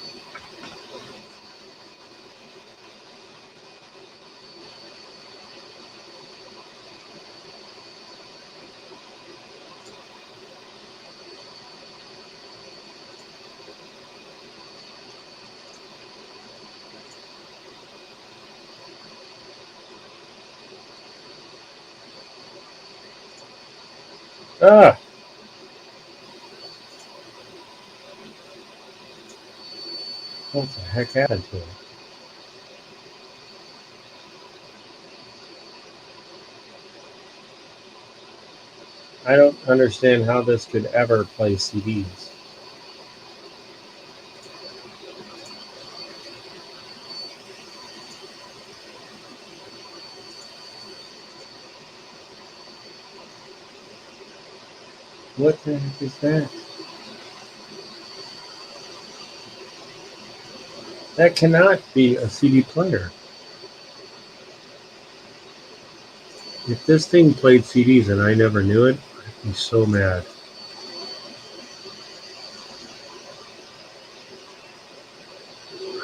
Ah! What the heck happened to it? I don't understand how this could ever play CDs. What the heck is that? That cannot be a CD player. If this thing played CDs and I never knew it, I'd be so mad.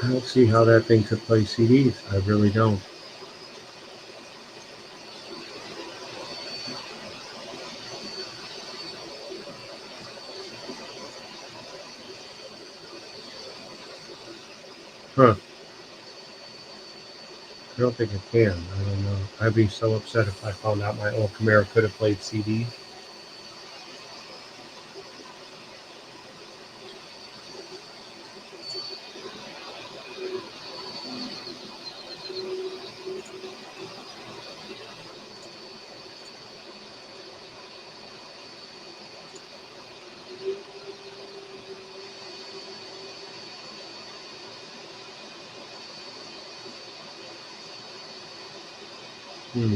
I don't see how that thing could play CDs. I really don't. Huh. I don't think it can. I don't know. I'd be so upset if I found out my old Camaro could have played CDs. Hmm.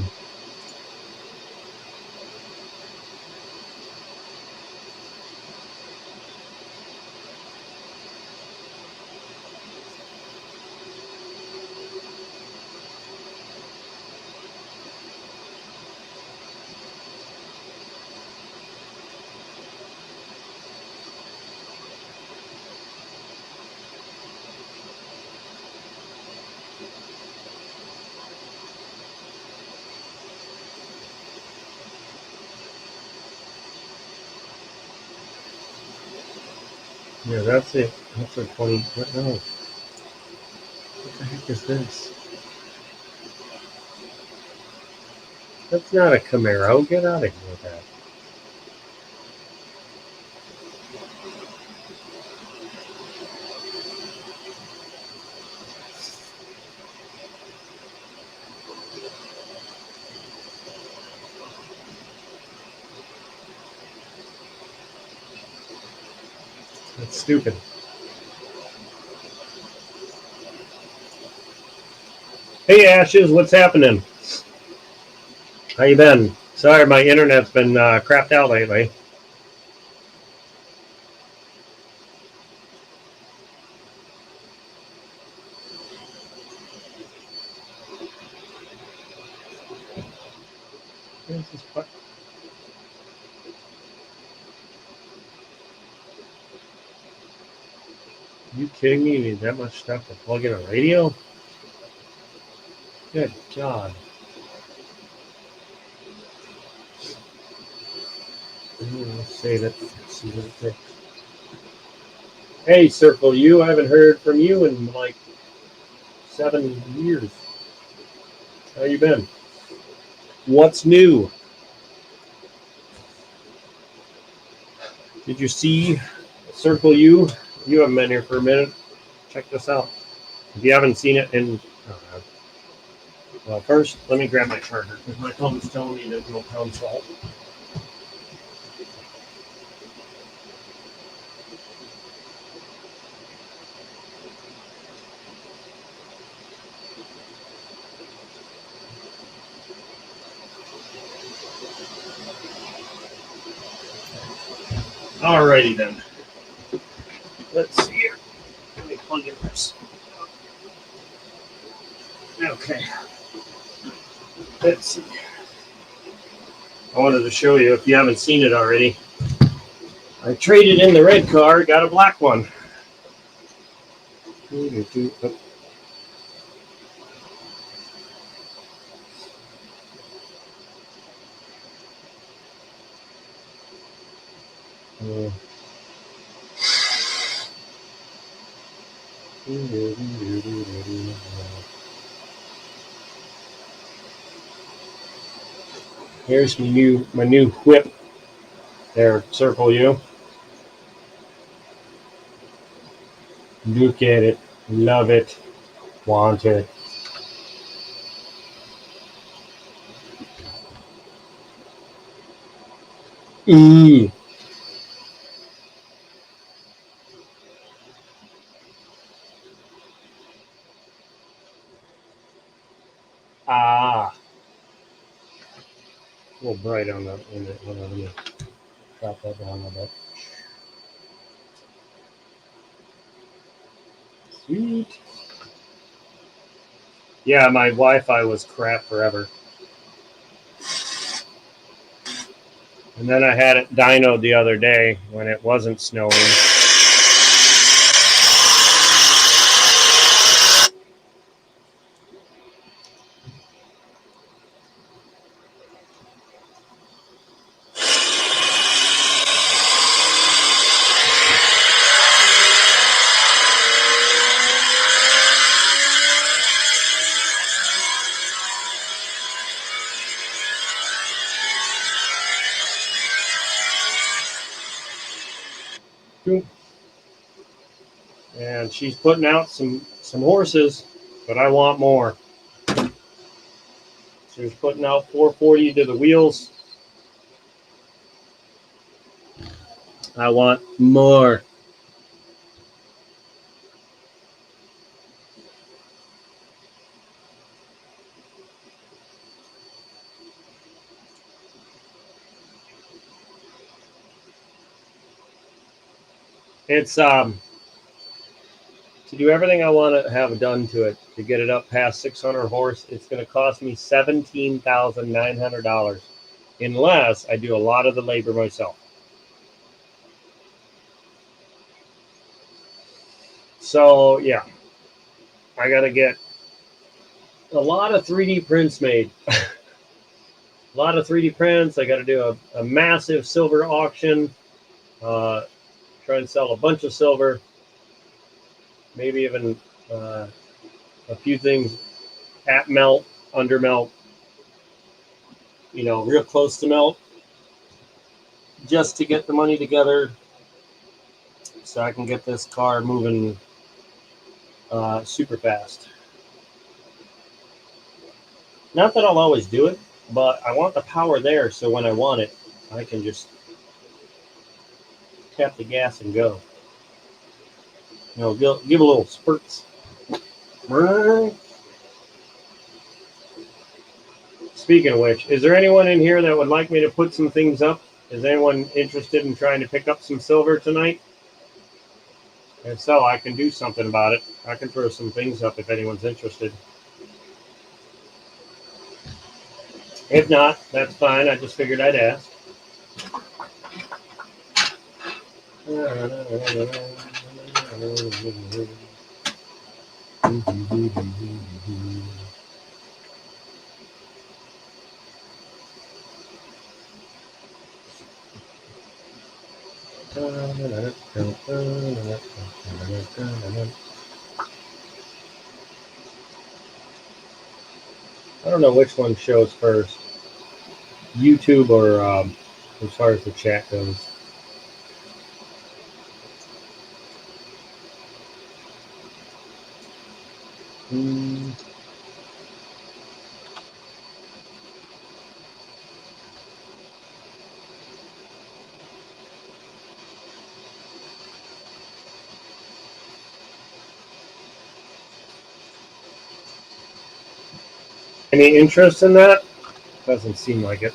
Yeah, that's it. That's a 20. What? No. What the heck is this? That's not a Camaro. Get out of here with that. That's stupid. Hey Ashes, what's happening? How you been? Sorry, my internet's been crapped out lately. Where's this button? Are you kidding me? You need that much stuff to plug in a radio? Good God. Let's save it. Let's see what it takes. Hey, Circle U, I haven't heard from you in like 7 years. How you been? What's new? Did you see Circle U? You haven't been here for a minute. Check this out. If you haven't seen it in... well, first, let me grab my charger because my phone's telling me there's no pound salt. Alrighty then. Let's see here. Let me plug in this. Okay. Let's see. I wanted to show you, if you haven't seen it already, I traded in the red car, got a black one. Here's my new whip. There, Circle U. Look at it, love it, want it. Ooh. Ah. A little bright on that. Let me drop that down a little bit. Sweet. Yeah, my Wi-Fi was crap forever. And then I had it dynoed the other day when it wasn't snowing. And she's putting out some horses, but I want more. She's putting out 440 to the wheels. I want more. It's to do everything I want to have done to it, to get it up past 600 horse, it's going to cost me $17,900 unless I do a lot of the labor myself. So yeah, I got to get a lot of 3D prints made. A lot of 3D prints. I got to do a massive silver auction. Try and sell a bunch of silver. Maybe even a few things at melt, under melt, real close to melt, just to get the money together so I can get this car moving super fast. Not that I'll always do it, but I want the power there so when I want it, I can just tap the gas and go. Give a little spurts. Speaking of which, is there anyone in here that would like me to put some things up? Is anyone interested in trying to pick up some silver tonight? If so, I can do something about it. I can throw some things up if anyone's interested. If not, that's fine. I just figured I'd ask. I don't know which one shows first, YouTube or as far as the chat goes. Any interest in that? Doesn't seem like it.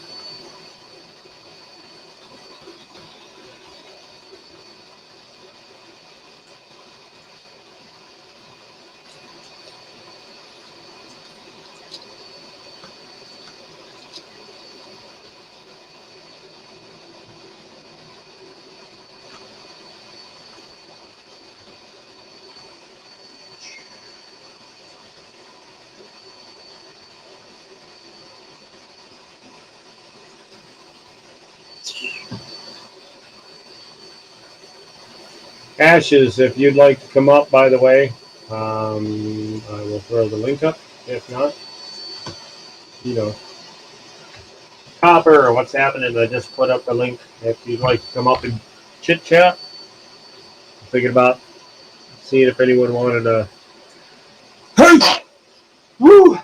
Ashes, if you'd like to come up, by the way, I will throw the link up. If not, you know, Copper, what's happening? I just put up the link. If you'd like to come up and chit chat, thinking about seeing if anyone wanted to. Woo!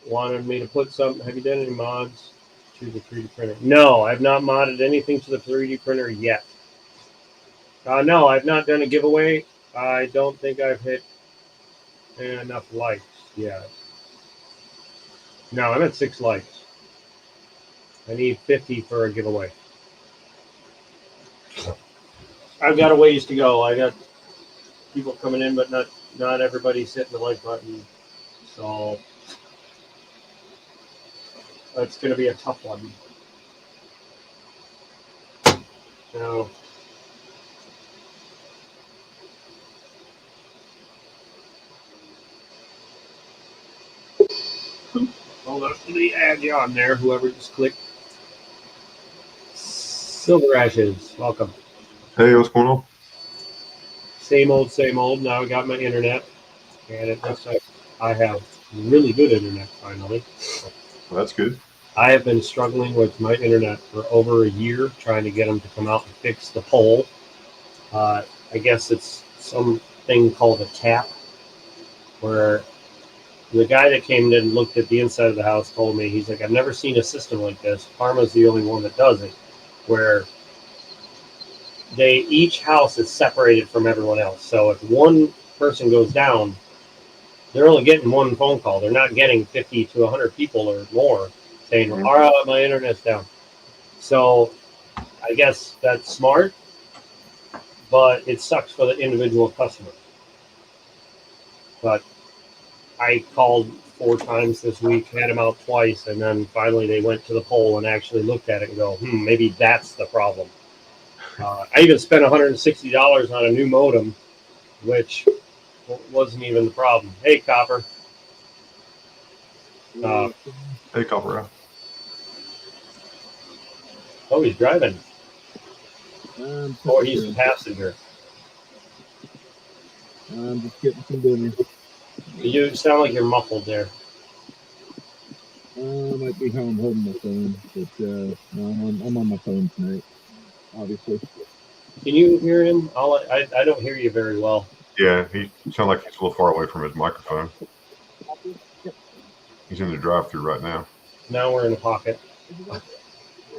Wanted me to put some. Have you done any mods to the 3D printer? No, I've not modded anything to the 3D printer yet. No, I've not done a giveaway. I don't think I've hit enough likes yet. No, I'm at 6 likes. I need 50 for a giveaway. I've got a ways to go. I got people coming in, but not everybody's hitting the like button. So that's going to be a tough one. Now, hold on, let me add you on there, whoever just clicked. Silver Ashes, welcome. Hey, what's going on? Same old, same old. Now I got my internet, and it looks like I have really good internet finally. Well, that's good. I have been struggling with my internet for over a year, trying to get them to come out and fix the pole. I guess it's something called a tap, where the guy that came in and looked at the inside of the house told me, he's like, I've never seen a system like this. Parma's the only one that does it, where each house is separated from everyone else. So if one person goes down, they're only getting one phone call. They're not getting 50 to 100 people or more saying, all right, my internet's down. So I guess that's smart, but it sucks for the individual customer. But I called 4 times this week, had them out twice, and then finally they went to the pole and actually looked at it and go, maybe that's the problem. I even spent $160 on a new modem, which wasn't even the problem. Hey, Copper. Hey, Copper. Oh, he's driving. Or he's a passenger. I'm just getting some dinner. You sound like you're muffled there. I might be home holding my phone, but no, I'm on my phone tonight, obviously. Can you hear him? I don't hear you very well. Yeah, he sounds like he's a little far away from his microphone. He's in the drive-thru right now. Now we're in a pocket.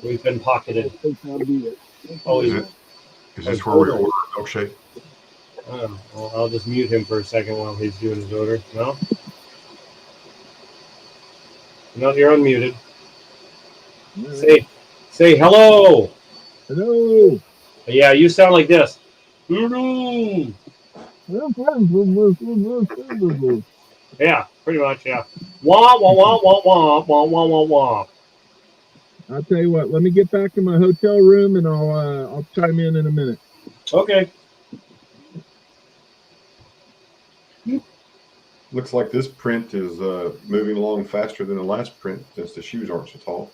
We've been pocketed. Oh, is this where we order a milkshake? Well, I'll just mute him for a second while he's doing his order. No? No, you're unmuted. Say hello. Hello. Yeah, you sound like this. Hello. Yeah, pretty much, yeah. Wah, wah, wah, wah, wah, wah, wah, wah, wah. I'll tell you what, let me get back to my hotel room and I'll chime in a minute. Okay. Looks like this print is moving along faster than the last print since the shoes aren't so tall.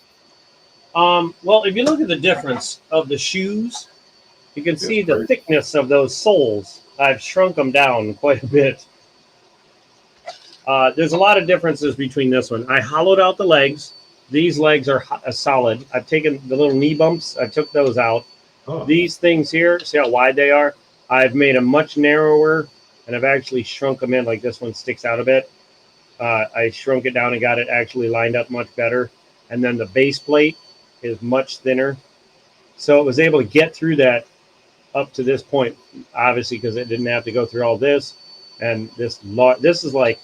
Well, if you look at the difference of the shoes, you can see the thickness of those soles. I've shrunk them down quite a bit. There's a lot of differences between this one. I hollowed out the legs. These legs are solid. I've taken the little knee bumps. I took those out. Oh. These things here, see how wide they are? I've made them much narrower, and I've actually shrunk them in. Like this one sticks out a bit. I shrunk it down and got it actually lined up much better. And then the base plate is much thinner. So it was able to get through that up to this point, obviously, because it didn't have to go through all this. And this is like,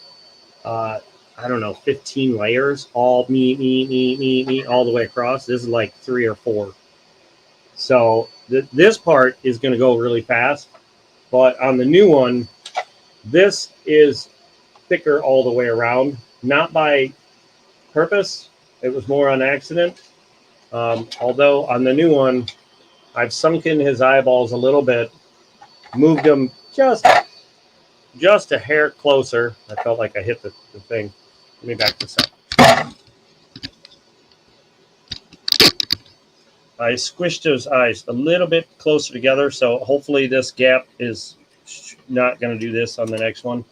I don't know, 15 layers, all me, all the way across. This is like 3 or 4. So this part is going to go really fast. But on the new one, this is thicker all the way around, not by purpose. It was more on accident. Although on the new one, I've sunken his eyeballs a little bit, moved them just a hair closer. I felt like I hit the thing. Let me back this up. I squished his eyes a little bit closer together, so hopefully this gap is not going to do this on the next one.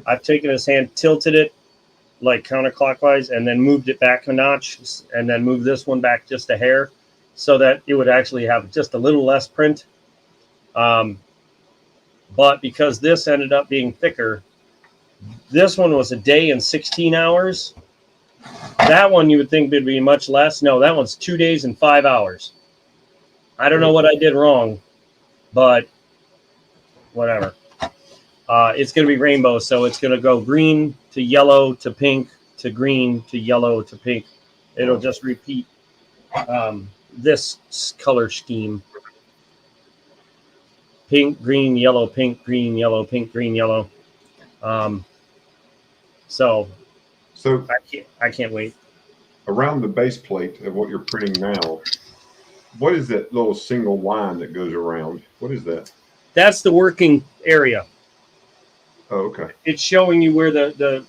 I've taken his hand, tilted it like counterclockwise, and then moved it back a notch, and then moved this one back just a hair so that it would actually have just a little less print. But because this ended up being thicker, this one was a day and 16 hours. That one you would think would be much less. No, that one's 2 days and 5 hours. I don't know what I did wrong, but whatever. It's going to be rainbow, so it's going to go green to yellow to pink to green to yellow to pink. It'll just repeat this color scheme. Pink, green, yellow, pink, green, yellow, pink, green, yellow. So I can't wait. Around the base plate of what you're printing now, what is that little single line that goes around? What is that? That's the working area. Oh, okay. It's showing you where the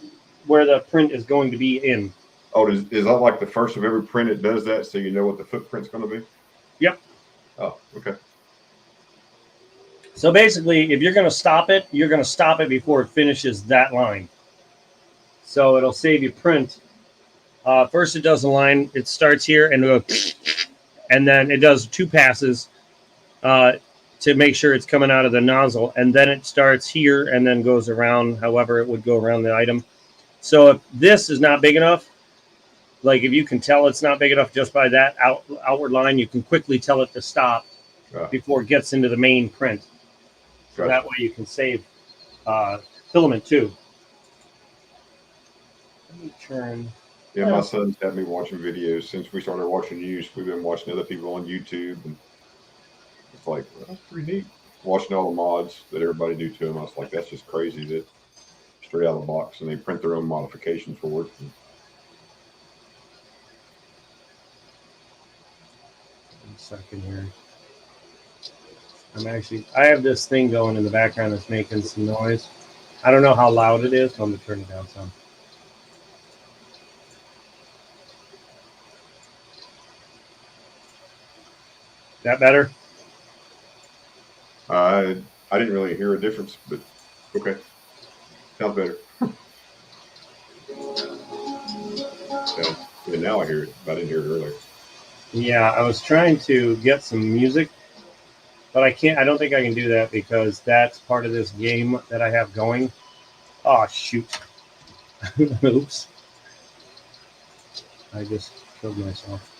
print is going to be in. Oh, is that like the first of every print it does that, so you know what the footprint's going to be? Yep. Oh, okay. So basically, if you're going to stop it, you're going to stop it before it finishes that line. So it'll save you print. First, it does a line. It starts here and goes, and then it does 2 passes to make sure it's coming out of the nozzle, and then it starts here and then goes around. However, it would go around the item. So if this is not big enough, like if you can tell it's not big enough just by that outward line, you can quickly tell it to stop before it gets into the main print. So that way you can save filament too. Let me turn. Yeah, my son's had me watching videos since we started watching news. We've been watching other people on YouTube, and it's like, well, that's pretty neat. Watching all the mods that everybody do to them, I was like, that's just crazy that straight out of the box, and they print their own modifications for it. And 1 second here. I have this thing going in the background that's making some noise. I don't know how loud it is, so I'm going to turn it down some. That better? I didn't really hear a difference, but okay. Sounds better. Yeah, now I hear it. I didn't hear it earlier. Yeah, I was trying to get some music, but I can't. I don't think I can do that because that's part of this game that I have going. Oh, shoot. Oops. I just killed myself.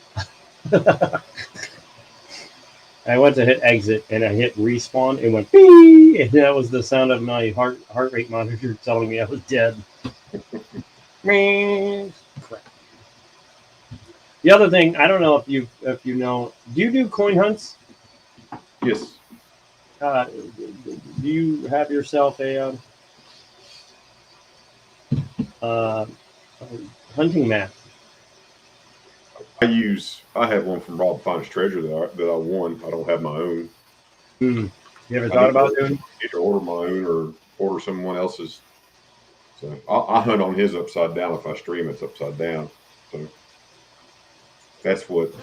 I went to hit exit and I hit respawn. It went beep, and that was the sound of my heart rate monitor telling me I was dead. Crap. The other thing, I don't know if you know, do you do coin hunts? Yes. Do you have yourself a hunting map? I have one from Rob Finest Treasure that I won. I don't have my own. You ever thought about doing? Either order my own or order someone else's. So I hunt on his upside down. If I stream, it's upside down. So that's what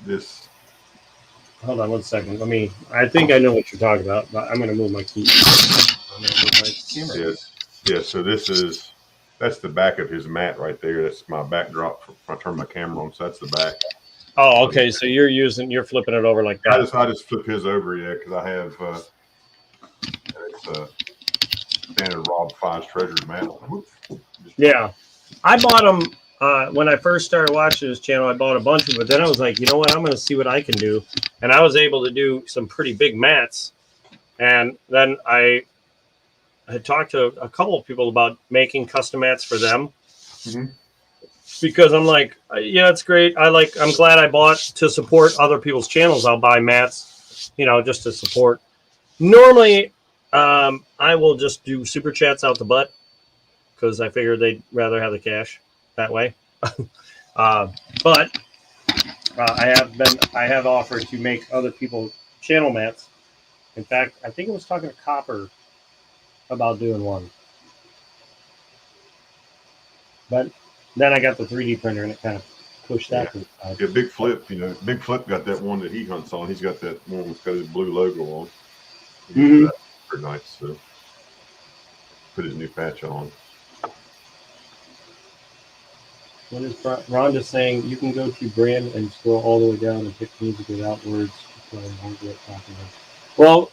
this. Hold on 1 second. I think I know what you're talking about, but I'm going to move my key. I'm going to move my camera. Yes. So this is That's the back of his mat right there. That's my backdrop. I turn my camera on, so that's the back. Oh, okay. So you're flipping it over like that. I just flip his over, yeah, because I have it's a standard Rob Fine's treasure mat. Yeah, I bought them when I first started watching this channel. I bought a bunch of them, but then I was like, you know what? I'm going to see what I can do, and I was able to do some pretty big mats. And then I had talked to a couple of people about making custom mats for them. Mm-hmm. Because I'm like, yeah, it's great. I'm glad I bought to support other people's channels. I'll buy mats, just to support. Normally, I will just do super chats out the butt because I figured they'd rather have the cash that way. But I have offered to make other people channel mats. In fact, I think I was talking to Copper about doing one. But then I got the 3D printer and it kind of pushed that. Yeah, Big Flip, Big Flip got that one that he hunts on. He's got that one that's got his blue logo on. Mm-hmm. That's pretty nice. So put his new patch on. What is Rhonda saying? You can go to brand and scroll all the way down and pick music without words. Well,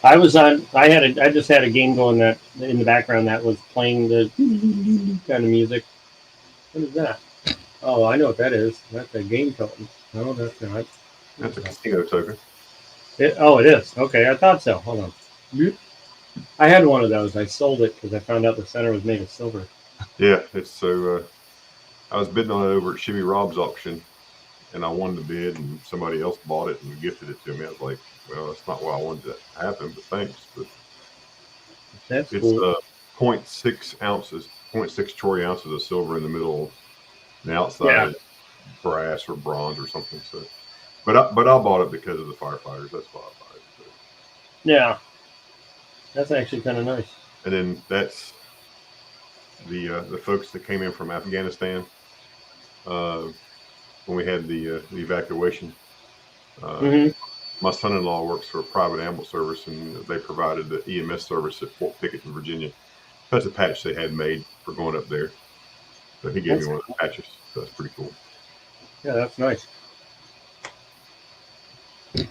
I just had a game going that in the background that was playing the kind of music. What is that? Oh, I know what that is. That's a game token. No, that's not. That's a casino token. It is. Okay, I thought so. Hold on. I had one of those. I sold it because I found out the center was made of silver. Yeah, it's so. I was bidding on it over at Shimmy Rob's auction, and I won the bid, and somebody else bought it and gifted it to me. I was like, well, that's not what I wanted to happen, but thanks. But that's it's cool. 0.6 ounces, 0.6 troy ounces of silver in the middle, and the outside is brass or bronze or something. So, but I bought it because of the firefighters. That's why I bought it. So. Yeah, that's actually kind of nice. And then that's the folks that came in from Afghanistan when we had the evacuation. My son-in-law works for a private ambulance service, and they provided the EMS service at Fort Pickett in Virginia. That's a patch they had made for going up there. So he gave me one of the patches. So that's pretty cool. Yeah, that's nice. But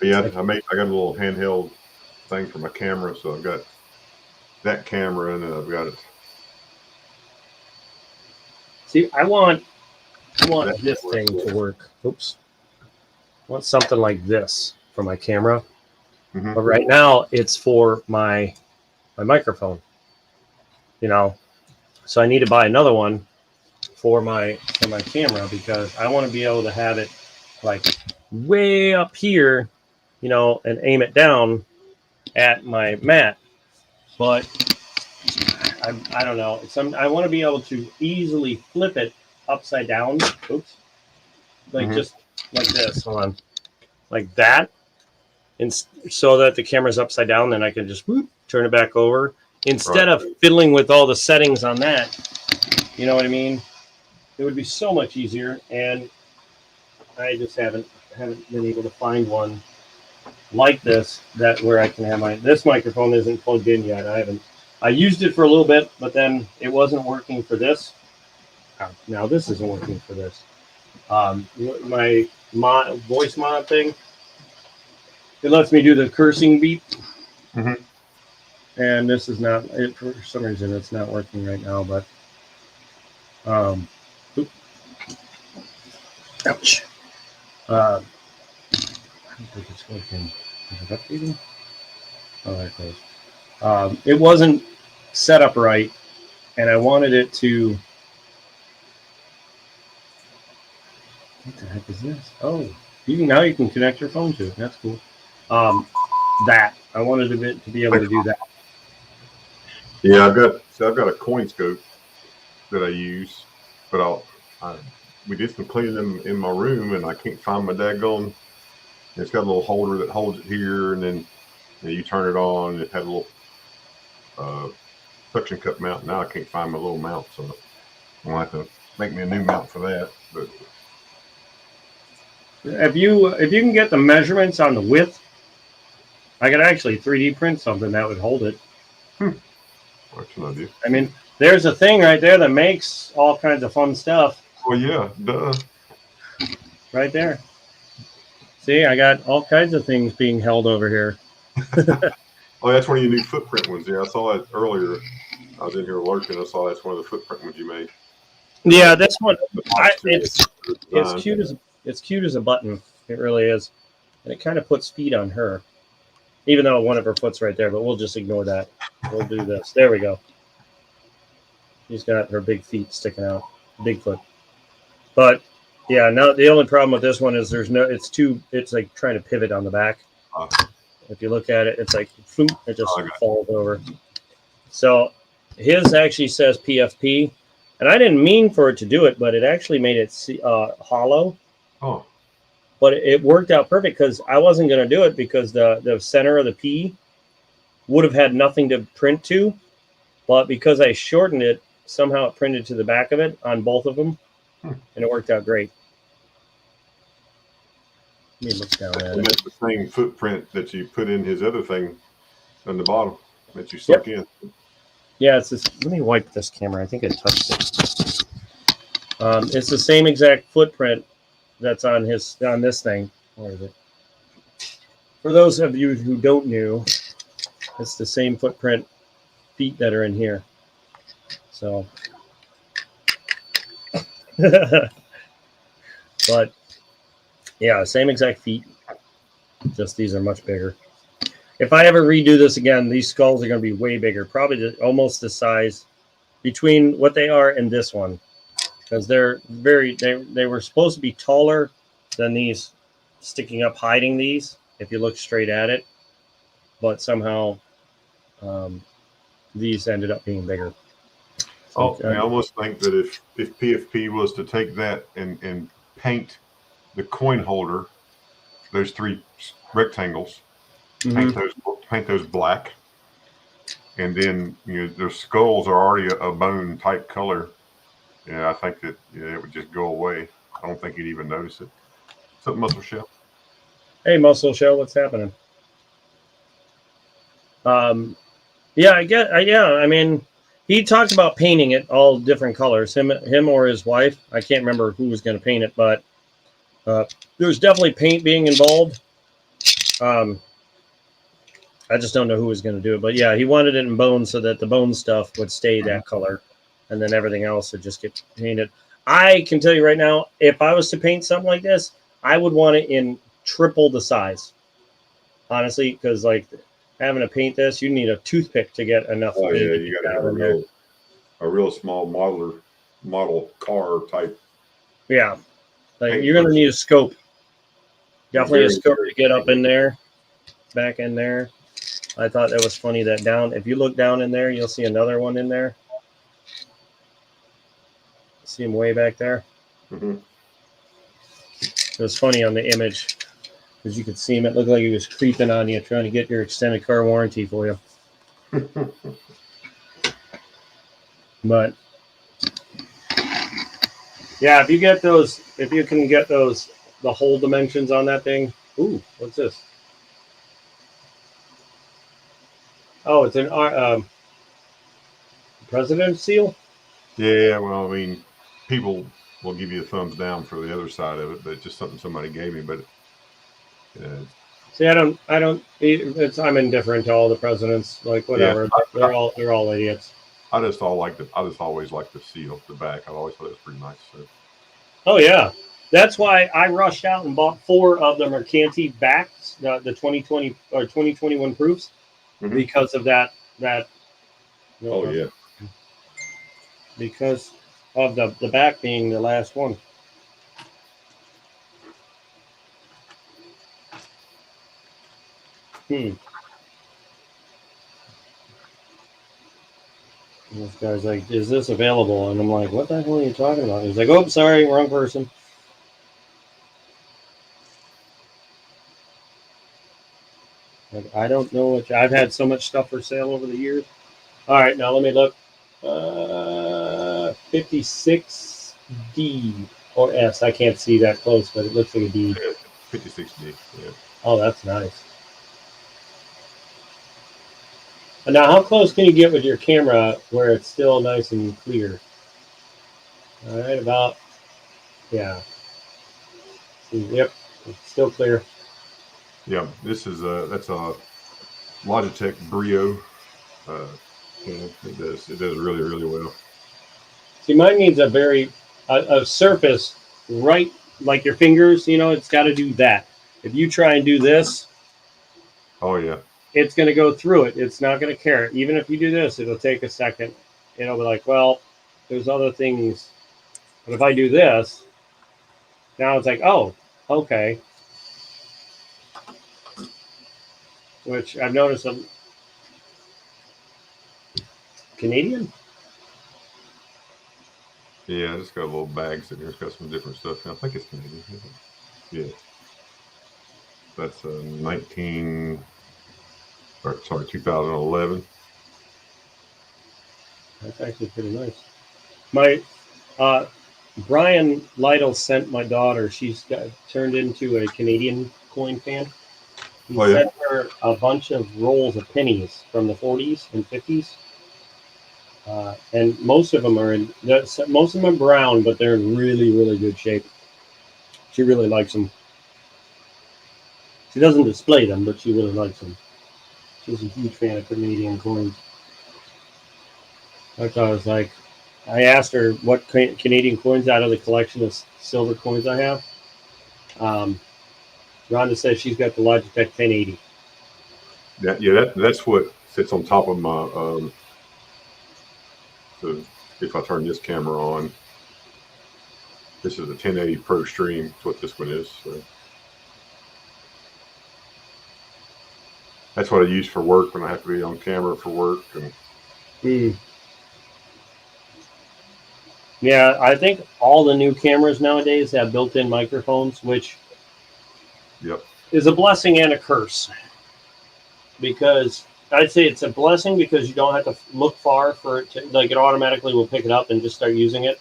yeah, I got a little handheld thing for my camera, so I've got that camera, and then I've got it. See, I want this thing to work. Oops. I want something like this for my camera. Mm-hmm. But right now it's for my microphone. So I need to buy another one for my camera because I want to be able to have it like way up here, and aim it down at my mat. But I don't know. I want to be able to easily flip it upside down. Oops. Just like this. Hold on. Like that. And so that the camera's upside down, then I can just turn it back over instead of fiddling with all the settings on that. You know what I mean? It would be so much easier, and I just haven't been able to find one like this where I can have this microphone isn't plugged in yet. I used it for a little bit, but then it wasn't working for this. Now this isn't working for this. My voice mod thing, it lets me do the cursing beep. Mm-hmm. And this is not it for some reason. It's not working right now, but ouch. I don't think it's working. Is it updating? Oh, there it goes. It wasn't set up right, and I wanted it to. What the heck is this? Oh, now you can connect your phone to it. That's cool. That I wanted to be able to do that. Yeah, I've got a coin scope that I use, but we did some cleaning in my room, and I can't find my daggone. It's got a little holder that holds it here, and then you turn it on, and it had a little suction cup mount. Now I can't find my little mount, so I'm gonna have to make me a new mount for that. But if you can get the measurements on the width, I could actually 3D print something that would hold it. That's an idea. I mean, there's a thing right there that makes all kinds of fun stuff. Well, yeah, duh. Right there. See, I got all kinds of things being held over here. Oh, that's one of your new footprint ones. Yeah, I saw that earlier. I was in here lurking. I saw that's one of the footprint ones you made. Yeah, this one, The box too, it's design. cute as a button. It really is, and it kind of puts feet on her, even though one of her foot's right there. But we'll just ignore that. We'll do this. There we go. She's got her big feet sticking out, Bigfoot. But yeah, no. The only problem with this one is there's no. It's like trying to pivot on the back. If you look at it, it's like it just falls over. So his actually says PFP, and I didn't mean for it to do it, but it actually made it hollow. Oh. But it worked out perfect because I wasn't going to do it because the center of the P would have had nothing to print to, but because I shortened it, somehow it printed to the back of it on both of them, and it worked out great. Let me look down at And it. that's the same footprint that you put in his other thing on the bottom that you stuck in. Yeah, it's this. Let me wipe this camera. I think I touched it. It's the same exact footprint that's on this thing. Where is it? For those of you who don't know, it's the same footprint feet that are in here. So, but yeah, same exact feet. Just these are much bigger. If I ever redo this again, these skulls are going to be way bigger, probably almost the size between what they are and this one, because they're they were supposed to be taller than these sticking up, hiding these if you look straight at it, but somehow these ended up being bigger. So, I almost think that if PFP was to take that and paint the coin holder, those three rectangles, paint those black, and then their skulls are already a bone type color. Yeah, I think that it would just go away. I don't think you'd even notice it. What's up, Muscle Shell? Hey, Muscle Shell, what's happening? Yeah, I mean, he talked about painting it all different colors. Him or his wife. I can't remember who was going to paint it, but there's definitely paint being involved. I just don't know who was going to do it, but yeah, he wanted it in bone so that the bone stuff would stay that color, and then everything else would just get painted. I can tell you right now, if I was to paint something like this, I would want it in triple the size. Honestly, because like having to paint this, you need a toothpick to get enough. Oh yeah, you got to have a real small model car type. Yeah, like you're gonna need a scope. Definitely a scope to get up in there, back in there. I thought that was funny that if you look down in there, you'll see another one in there. See him way back there. Mm-hmm. It was funny on the image because you could see him. It looked like he was creeping on you, trying to get your extended car warranty for you. But yeah, if you can get the whole dimensions on that thing. Ooh, what's this? Oh, it's an president seal. Yeah, well, I mean, people will give you a thumbs down for the other side of it, but it's just something somebody gave me. But see, I don't. I'm indifferent to all the presidents. Like whatever, yeah, they're all idiots. I just always like the seal, the back. I've always thought it was pretty nice. So. Oh yeah, that's why I rushed out and bought 4 of the Mercanti backs, the 2020 or 2021 proofs, because of that. Oh yeah. Because of the back being the last one. This guy's like, is this available? And I'm like, what the hell are you talking about? He's like, oh, sorry, wrong person. Like, I don't know what I've had so much stuff for sale over the years. All right, now let me look. 56D or S. I can't see that close, but it looks like a D. 56D. Yeah. Oh, that's nice. Now, how close can you get with your camera where it's still nice and clear? All right, about, yeah. Yep, it's still clear. Yeah, this is that's a Logitech Brio. It does really, really well. See, mine needs a surface right, like your fingers, it's got to do that. If you try and do this, Oh yeah, it's going to go through it. It's not going to care. Even if you do this, it'll take a second. It'll be like, well, there's other things. But if I do this, now it's like, oh, okay. Which I've noticed some Canadian. yeah. It's got little bags in here. It's got some different stuff. I think it's Canadian. Yeah, that's 2011. That's actually pretty nice. My Brian Lytle sent my daughter. She's got turned into a Canadian coin fan. He Oh, yeah? sent her a bunch of rolls of pennies from the 40s and 50s. And most of them most of them are brown, but they're in really, really good shape. She really likes them. She doesn't display them, but she really likes them. She's a huge fan of Canadian coins. I was like, I asked her what Canadian coins out of the collection of silver coins I have. Rhonda says she's got the Logitech 1080. That's what sits on top of my. So if I turn this camera on, this is a 1080 Pro Stream. That's what this one is. So that's what I use for work when I have to be on camera for work. And Yeah, I think all the new cameras nowadays have built-in microphones, which is a blessing and a curse. Because I'd say it's a blessing because you don't have to look far for it to, like, it automatically will pick it up and just start using it.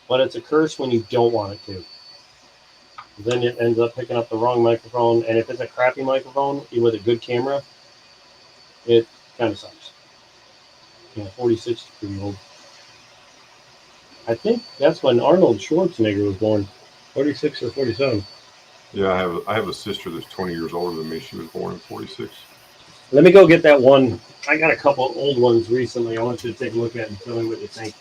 But it's a curse when you don't want it to. Then it ends up picking up the wrong microphone, and if it's a crappy microphone with a good camera, it kind of sucks. 46 is pretty old. I think that's when Arnold Schwarzenegger was born, 46 or 47. Yeah, I have a sister that's 20 years older than me. She was born in 46. Let me go get that one. I got a couple old ones recently. I want you to take a look at and tell me what you think.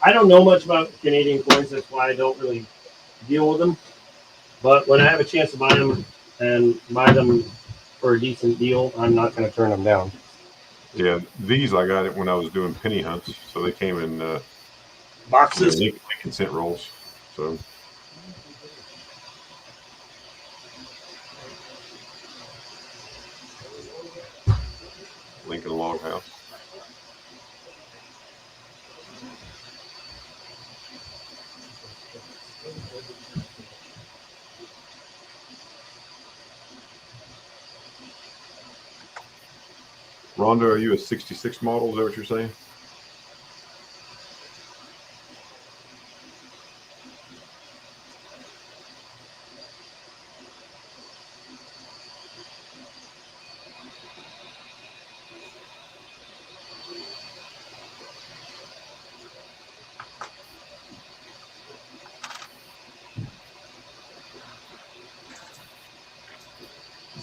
I don't know much about Canadian coins. That's why I don't really deal with them. But when I have a chance to buy them and buy them for a decent deal, I'm not going to turn them down. Yeah, these I got it when I was doing penny hunts. So they came in boxes. Lincoln cent rolls. So. Lincoln Log House. Rhonda, are you a 66 model? Is that what you're saying?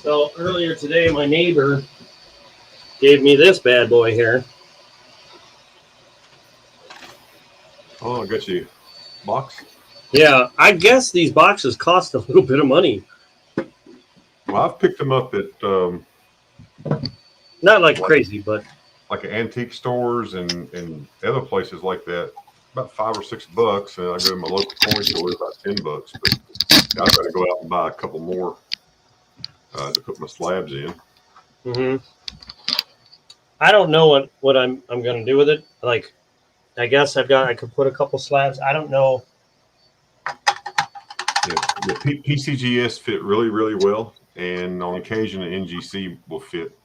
So earlier today, my neighbor gave me this bad boy here. Oh, I got you. Box? Yeah, I guess these boxes cost a little bit of money. Well, I've picked them up at not like crazy, but like antique stores and other places like that. About $5 or $6, and I go to my local coin store about $10. But I've got to go out and buy a couple more to put my slabs in. I don't know what I'm going to do with it. Like, I guess I could put a couple slabs. I don't know. Yeah, PCGS fit really, really well, and on occasion, an NGC will fit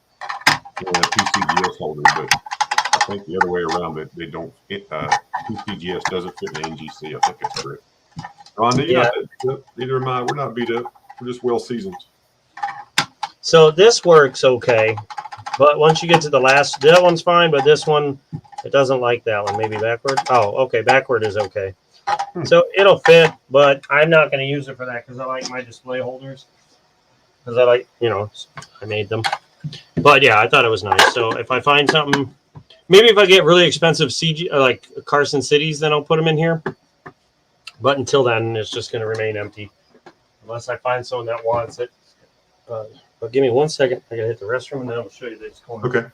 in a PCGS holder, but I think the other way around, they don't. PCGS doesn't fit in an NGC. I think that's correct. Rhonda, you're not beat up. Neither am I. We're not beat up. We're just well seasoned. So this works okay. But once you get to the last, that one's fine, but this one, it doesn't like that one. Maybe backward. Oh, okay. Backward is okay. So it'll fit, but I'm not going to use it for that because I like my display holders. Because I like, I made them. But yeah, I thought it was nice. So if I find something, maybe if I get really expensive CG, like Carson Cities, then I'll put them in here. But until then, it's just going to remain empty. Unless I find someone that wants it. But give me 1 second. I got to hit the restroom and then I'll show you this corner. Okay.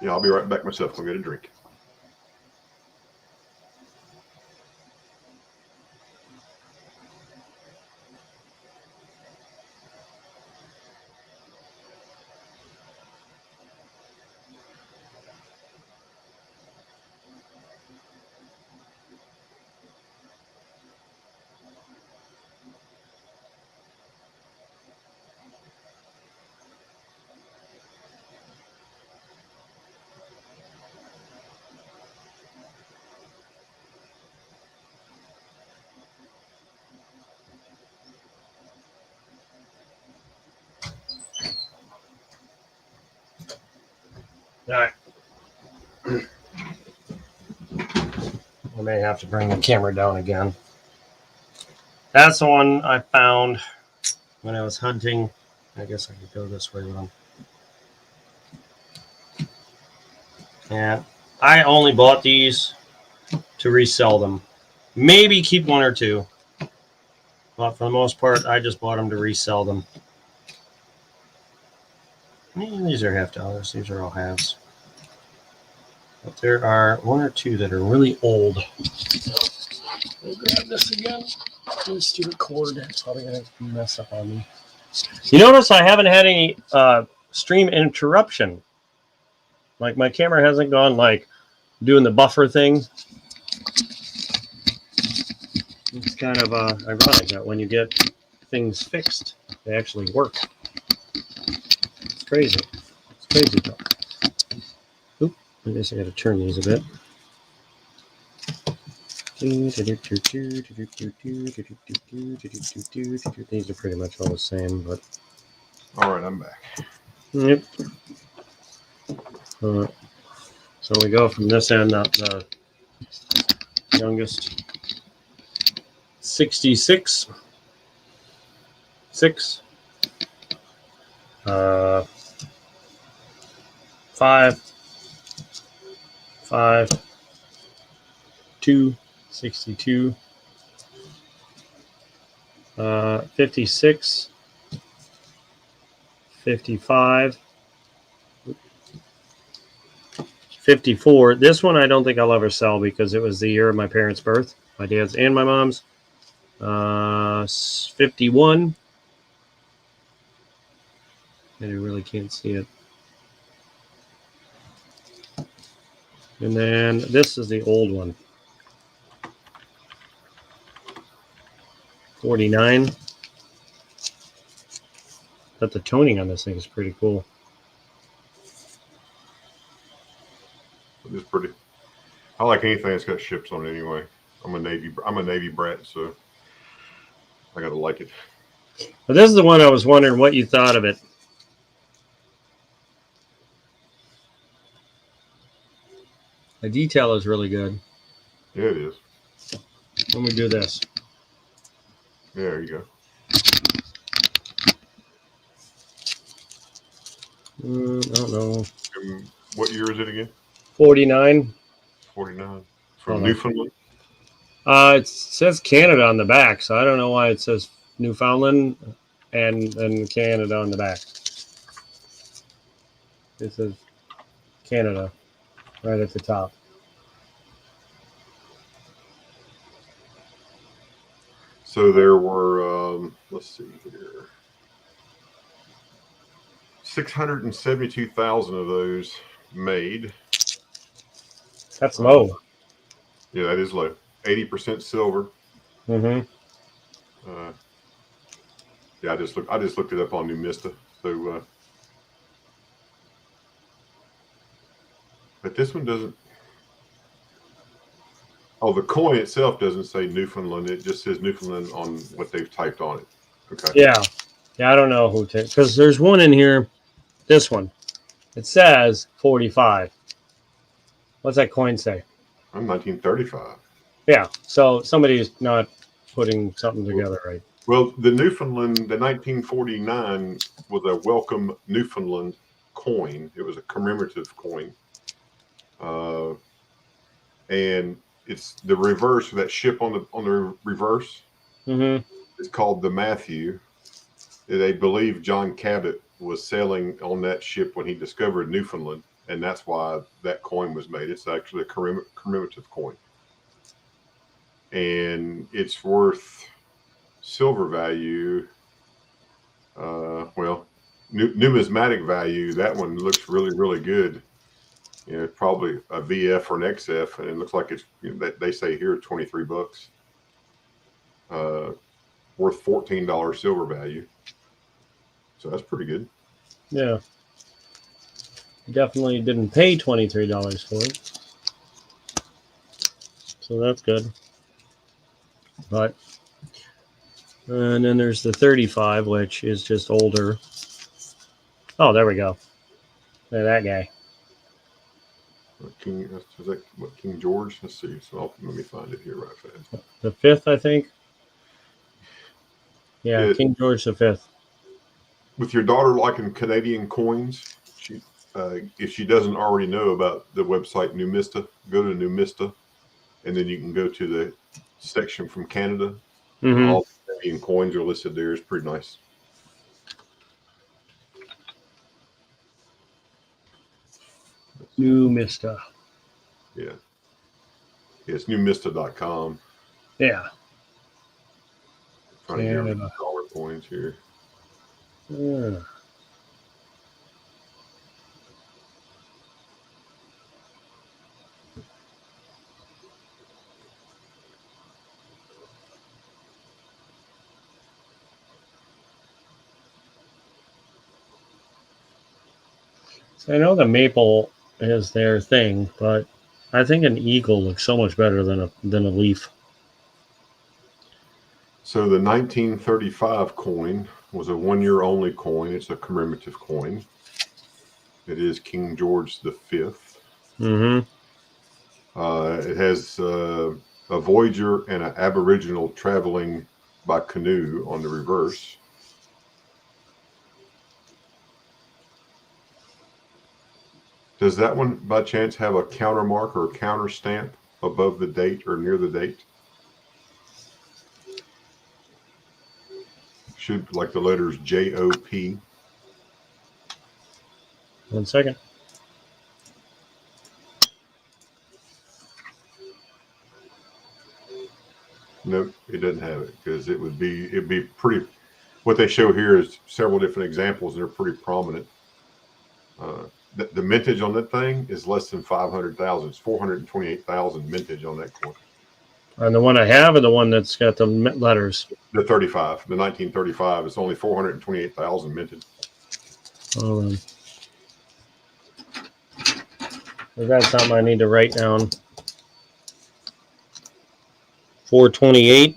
Yeah, I'll be right back myself. I'll get a drink. All right. I may have to bring the camera down again. That's the one I found when I was hunting. I guess I could go this way with them. And I only bought these to resell them. Maybe keep one or two. But for the most part, I just bought them to resell them. These are $50. These are all halves. But there are one or two that are really old. I'll grab this again. This stupid cord. It's probably going to mess up on me. You notice I haven't had any stream interruption. Like my camera hasn't gone like doing the buffer thing. It's kind of ironic that when you get things fixed, they actually work. It's crazy. It's crazy though. Oop, I guess I got to turn these a bit. These are pretty much all the same, but. All right, I'm back. Yep. So we go from this end up the youngest. 66. 6. 5. 5. 2. 62. 56. 55. 54. This one I don't think I'll ever sell because it was the year of my parents' birth, my dad's and my mom's. 51. And you really can't see it. And then this is the old one. 49. But the toning on this thing is pretty cool. It's pretty. I like anything that's got ships on it anyway. I'm a Navy brat, so I gotta like it. But this is the one I was wondering what you thought of it. The detail is really good. Yeah, it is. Let me do this. Yeah, there you go. I don't know. What year is it again? 49. 49. From Newfoundland? It says Canada on the back, so I don't know why it says Newfoundland and then Canada on the back. It says Canada right at the top. So there were, let's see here, 672,000 of those made. That's low. Yeah, that is low. 80% silver. Mm-hmm. Yeah, I just looked it up on Numista. So, but this one doesn't. Oh, the coin itself doesn't say Newfoundland. It just says Newfoundland on what they've typed on it. Okay. Yeah. Yeah, I don't know who to, because there's one in here. This one. It says 45. What's that coin say? I'm 1935. Yeah. So somebody's not putting something together right. Well, the Newfoundland, the 1949 was a welcome Newfoundland coin. It was a commemorative coin. And it's the reverse of that ship on the reverse. Mm-hmm. It's called the Matthew. They believe John Cabot was sailing on that ship when he discovered Newfoundland, and that's why that coin was made. It's actually a commemorative coin, and it's worth silver value. Well, numismatic value. That one looks really, really good. You know, probably a VF or an XF, and it looks like it's. You know, they say here $23. Worth $14 silver value. So that's pretty good. Yeah. Definitely didn't pay $23 for it. So that's good. But and then there's the 35, which is just older. Oh, there we go. Look at that guy. King, is that what, King George? Let's see. So let me find it here right fast. The 5th, I think. Yeah, Yeah. King George the 5th. With your daughter liking Canadian coins, if she doesn't already know about the website Numista, go to Numista, and then you can go to the section from Canada. Mm-hmm. All the Canadian coins are listed there. It's pretty nice. Numista. Yeah. It's numista.com. Yeah. Trying to get Canada. dollar coins here. Yeah. So I know the maple is their thing, but I think an eagle looks so much better than a leaf. So the 1935 coin was a 1 year only coin. It's a commemorative coin. It is King George V. Mm-hmm. It has a Voyager and an Aboriginal traveling by canoe on the reverse. Does that one by chance have a counter mark or a counter stamp above the date or near the date? Should like the letters JOP. 1 second. Nope, it doesn't have it because it'd be pretty. What they show here is several different examples, and they're pretty prominent. The mintage on that thing is less than 500,000. It's 428,000 mintage on that coin. And the one I have, or the one that's got the letters. The 35, the 1935, is only 428,000 minted. Is that something I need to write down? 428.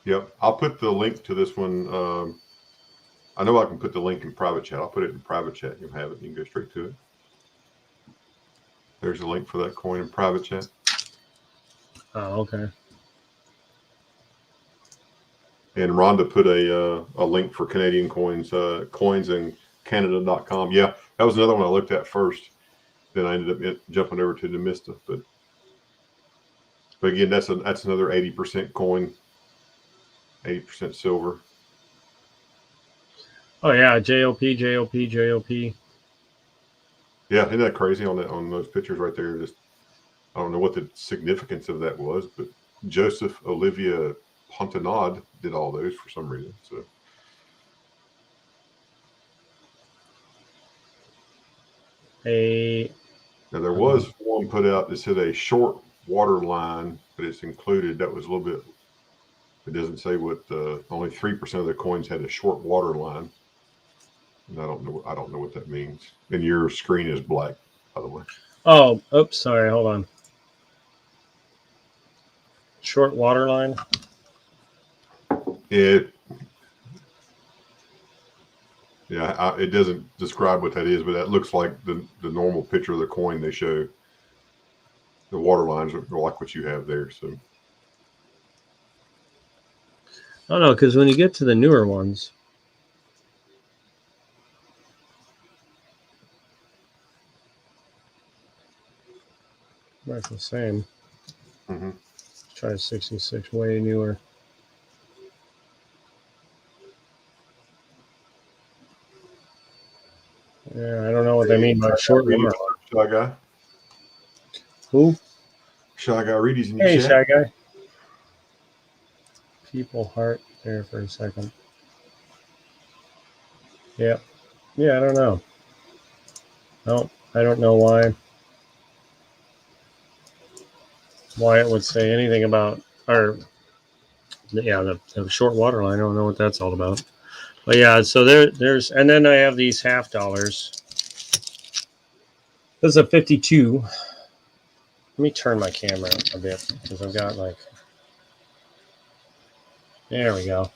Yep, I'll put the link to this one. I know I can put the link in private chat. I'll put it in private chat. You'll have it. You can go straight to it. There's a link for that coin in private chat. Oh, okay. And Rhonda put a link for Canadian coins, coins and Canada.com. Yeah, that was another one I looked at first. Then I ended up jumping over to Numista. But again, that's another 80% coin, 80% silver. Oh yeah, JOP, JOP, JOP. Yeah, isn't that crazy on those pictures right there? Just I don't know what the significance of that was, but Joseph Olivia Pontenod did all those for some reason. So now there was one put out that said a short water line, but it's included. That was a little bit. It doesn't say what. Only 3% of the coins had a short water line. And I don't know what that means. And your screen is black, by the way. Oh, oops, sorry. Hold on. Short water line. Yeah, it doesn't describe what that is, but that looks like the normal picture of the coin they show. The water lines are like what you have there. So I don't know, because when you get to the newer ones, that's the same. mm-hmm. Try 66, way newer. Yeah, I don't know what they mean by short water. Shy guy. Who? Shy guy Reedy's in your Hey, chat. Shy Guy. People heart there for a second. Yeah. Yeah, I don't know. No, I don't know why it would say anything about, or yeah, the short water line. I don't know what that's all about. But yeah, so there's, and then I have these $50. This is a 52. Let me turn my camera a bit because I've got like, there we go.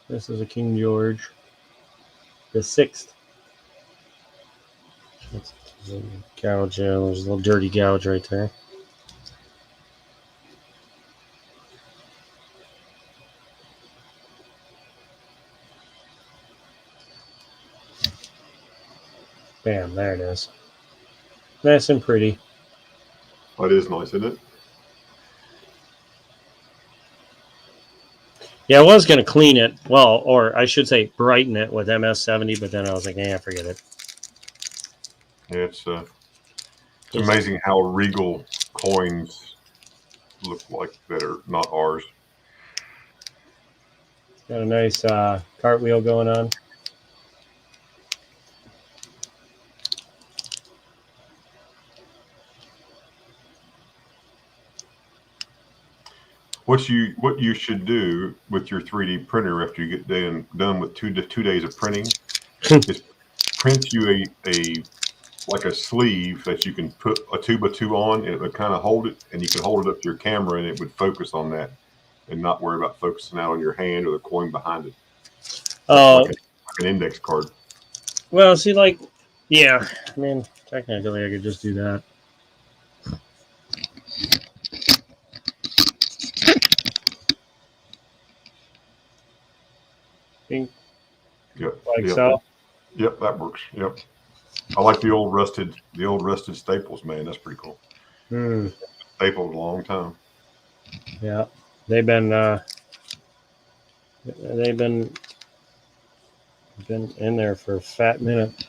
This is a King George the Sixth. That's a gouge. There's a little dirty gouge right there. Bam, there it is. Nice and pretty. Oh, it is nice, isn't it? Yeah, I was going to clean it. Well, or I should say brighten it with MS-70, but then I was like, forget it. Yeah, it's amazing how regal coins look like that are not ours. Got a nice cartwheel going on. What you should do with your 3D printer after you get done with two days of printing is print you a like a sleeve that you can put a 2x2 on, and it would kind of hold it, and you can hold it up to your camera, and it would focus on that, and not worry about focusing out on your hand or the coin behind it. Oh, like an index card. Well, see, like, yeah. I mean, technically, I could just do that. Yep. Like yep. so. Yep, that works. Yep. I like the old rusted staples, man. That's pretty cool. Stapled a long time. Yeah, they've been in there for a fat minute.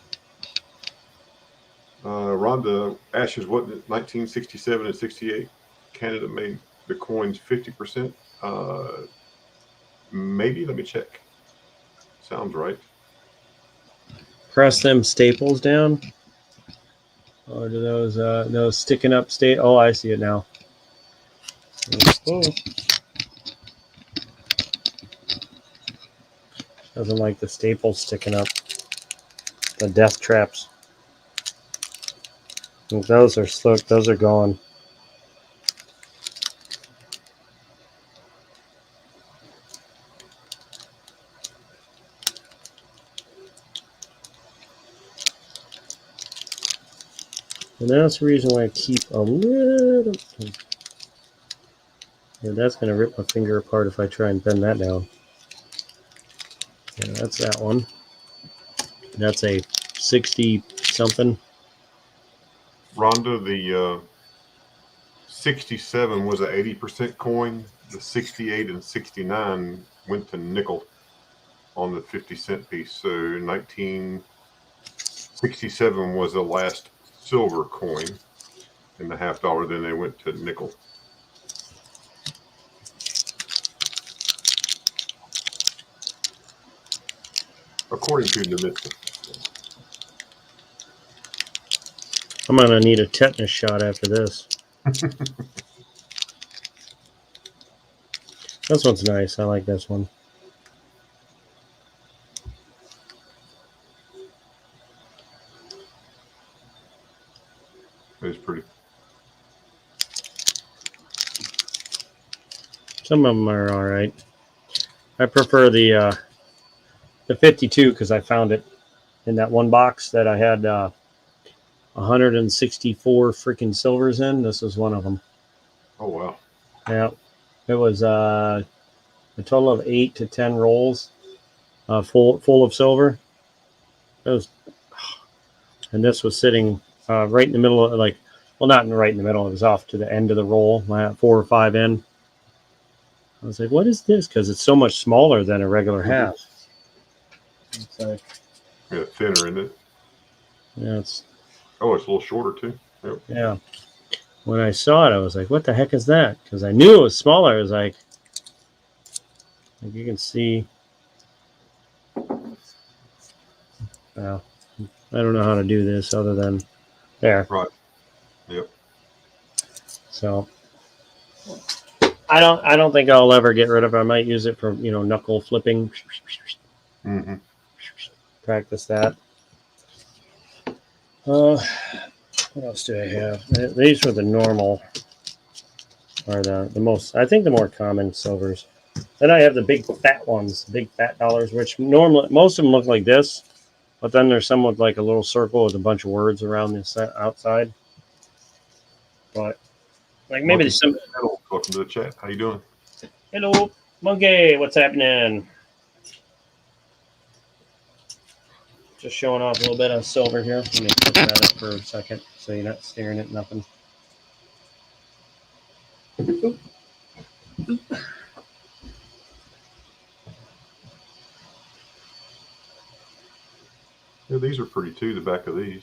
Rhonda Ashes, what 1967 and 68? Canada made the coins 50%. Maybe, let me check. Sounds right. Press them staples down. Or do those sticking up Oh, I see it now. Oh. Doesn't like the staples sticking up. The death traps. And those are slick. Those are gone. And that's the reason why I keep a little. Yeah, that's going to rip my finger apart if I try and bend that down. Yeah, that's that one. That's a 60 something. Rhonda, the 67 was an 80% coin. The 68 and 69 went to nickel on the 50-cent piece. So 1967 was the last silver coin in the $50. Then they went to nickel. According to Namiska. I'm going to need a tetanus shot after this. This one's nice. I like this one. It's pretty. Some of them are all right. I prefer the the 52 because I found it in that one box that I had 164 freaking silvers in. This was one of them. Oh wow. Yeah, it was a total of 8 to 10 rolls, full of silver. It was, and this was sitting right in the middle of well, not right in the middle. It was off to the end of the roll, 4 or 5 in. I was like, what is this? Because it's so much smaller than a regular half. It's like, Yeah, thinner, isn't it? yeah, it's Oh, it's a little shorter too. Yep. yeah. When I saw it, I was like, what the heck is that? Because I knew it was smaller. I was like you can see. Well, I don't know how to do this other than there. Right. Yep. So I don't think I'll ever get rid of it. I might use it for knuckle flipping. Mm-hmm. Practice that. What else do I have? These were the normal, or the most. I think the more common silvers. Then I have the big fat ones, big fat dollars, which normally most of them look like this, but then there's some with like a little circle with a bunch of words around the outside. But like maybe there's some. Welcome to the chat. How you doing? Hello, Monkey. What's happening? Just showing off a little bit of silver here. Let me put that up for a second so you're not staring at nothing. Oop. Oop. Yeah, these are pretty too. The back of these.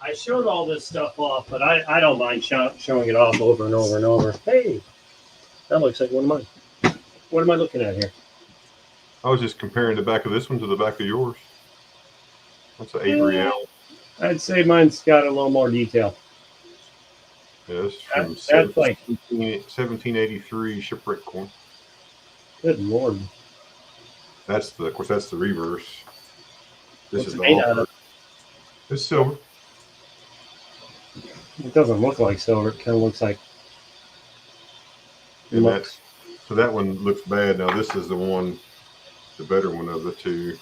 I showed all this stuff off, but I don't mind showing it off over and over and over. Hey, that looks like one of mine. What am I looking at here? I was just comparing the back of this one to the back of yours. That's an Avery L. I'd say mine's got a little more detail. Yes, from that's like 1783 shipwreck coin. Good Lord. Of course, that's the reverse. This is it made out of? It's silver. It doesn't look like silver. It kind of looks like. So that one looks bad. Now this is the one, the better one of the two.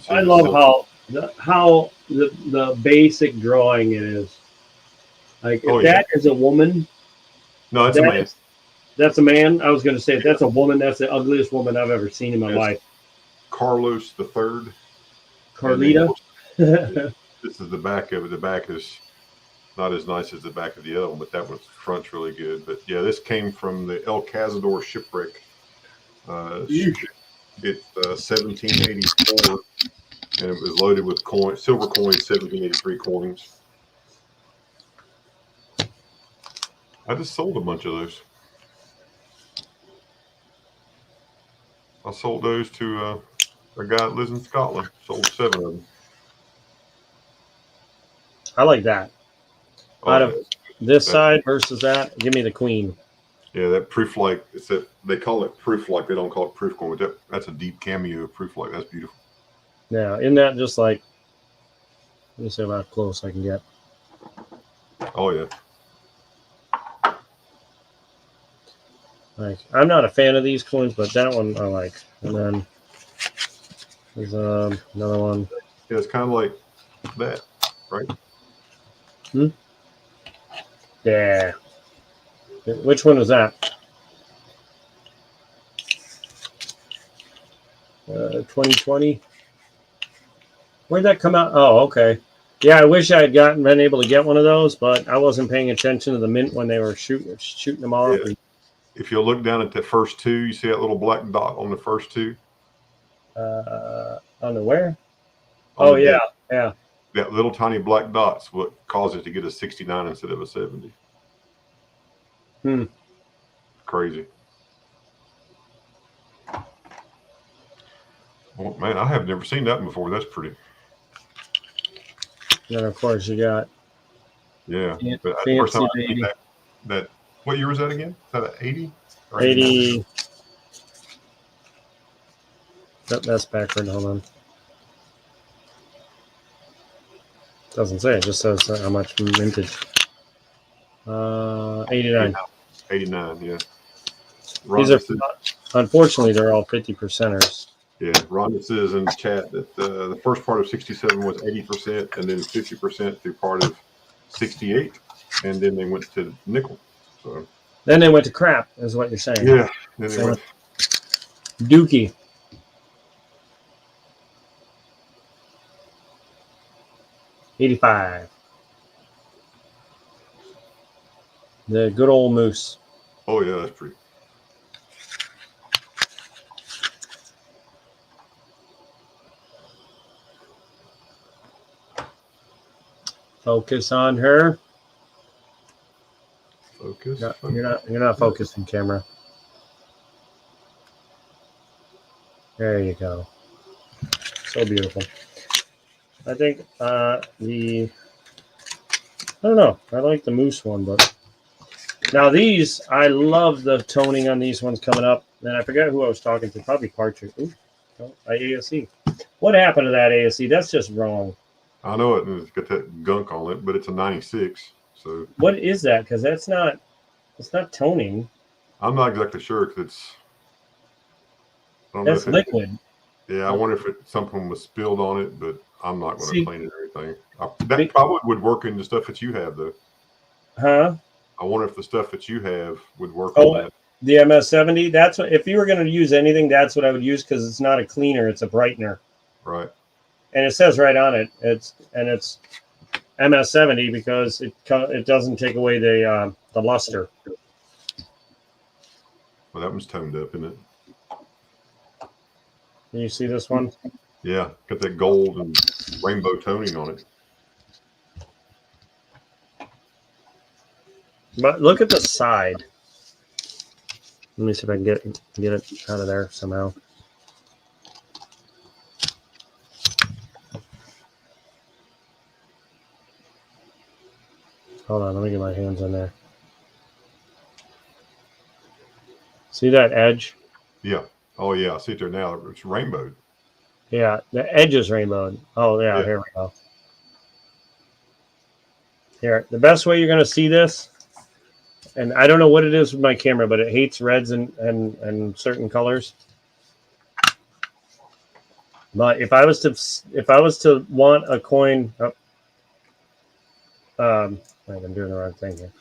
I love how the basic drawing it is. Like if that is a woman. No, that's a man. That's a man. I was going to say if that's a woman, that's the ugliest woman I've ever seen in my life. Carlos III. Carlita. This is the back of it. The back is not as nice as the back of the other one, but that one's front's really good. But yeah, this came from the El Cazador shipwreck. It's 1784, and it was loaded with silver coins, 1783 coins. I just sold a bunch of those. I sold those to a guy that lives in Scotland. Sold 7 of them. I like that. Out of this side versus that, give me the queen. Yeah, that proof like they call it proof like, they don't call it proof coin. That's a deep cameo of proof like. That's beautiful. Yeah, isn't that just like? Let me see how close I can get. Oh yeah. Like I'm not a fan of these coins, but that one I like. And then there's another one. Yeah, it's kind of like that, right? Yeah. Which one was that? 2020. Where'd that come out? Oh, okay. Yeah, I wish I had been able to get one of those, but I wasn't paying attention to the mint when they were shooting them off. Yeah. If you look down at the first two, you see that little black dot on the first two. On the where? Oh yeah, deck. yeah. That little tiny black dot's what caused it to get a 69 instead of a 70. Crazy. Oh, man, I have never seen that before. That's pretty. And then of course you got Yeah. Fan- But the first time Fancy I seen baby. that, what year was that again? Is that an 80? Or 80. That's backward. Hold on. Doesn't say. It just says how much vintage. 89. 89, yeah. These are, Rhonda says, unfortunately, they're all 50 percenters. yeah, Rhonda says in the chat that the first part of 67 was 80% and then 50% through part of 68. And then they went to nickel. So, Then they went to crap, is what you're saying. yeah. Then they So, went, Dookie. $85. The good old moose. oh, yeah, that's pretty. Focus on her. Focus. No, Focus. you're not focusing, camera. There you go. So beautiful. I think I don't know. I like the moose one, but now these, I love the toning on these ones coming up. And I forget who I was talking to. Probably Partridge. Ooh, no, ASE. What happened to that ASE? That's just wrong. I know it, and it's got that gunk on it, but it's a 96. So What is that? Because it's not toning. I'm not exactly sure because it's. I don't know That's if it. liquid. Yeah, I wonder if something was spilled on it, but I'm not going to See, clean it or anything. That probably would work in the stuff that you have, though. huh? I wonder if the stuff that you have would work Oh, on that. the MS70. That's what. If you were going to use anything, that's what I would use because it's not a cleaner; it's a brightener. Right. And it says right on it, it's MS70 because it doesn't take away the luster. Well, that one's toned up, isn't it? Can you see this one? Yeah, got that gold and rainbow toning on it. But look at the side. Let me see if I can get it out of there somehow. Hold on, let me get my hands on there. See that edge? Yeah. Oh, yeah. I see it there now. It's rainbowed. Yeah, the edge is rainbowed. Oh, yeah, here we go. Here, the best way you're going to see this, and I don't know what it is with my camera, but it hates reds and certain colors. But if I was to want a coin, I'm doing the wrong thing here.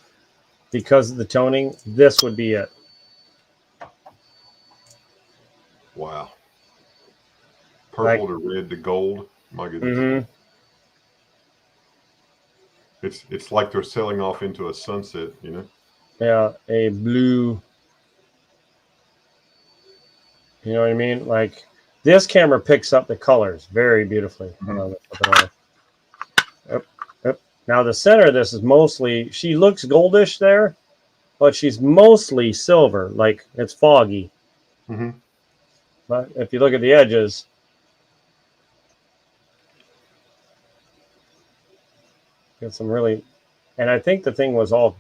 Because of the toning, this would be it. Wow. Purple to red to gold. My goodness. It's like they're sailing off into a sunset, you know? Yeah, a blue. You know what I mean? Like this camera picks up the colors very beautifully. Yep, yep. Now the center of this is mostly, she looks goldish there, but she's mostly silver. Like it's foggy. Mm-hmm. But if you look at the edges, get some really, and I think the thing was all,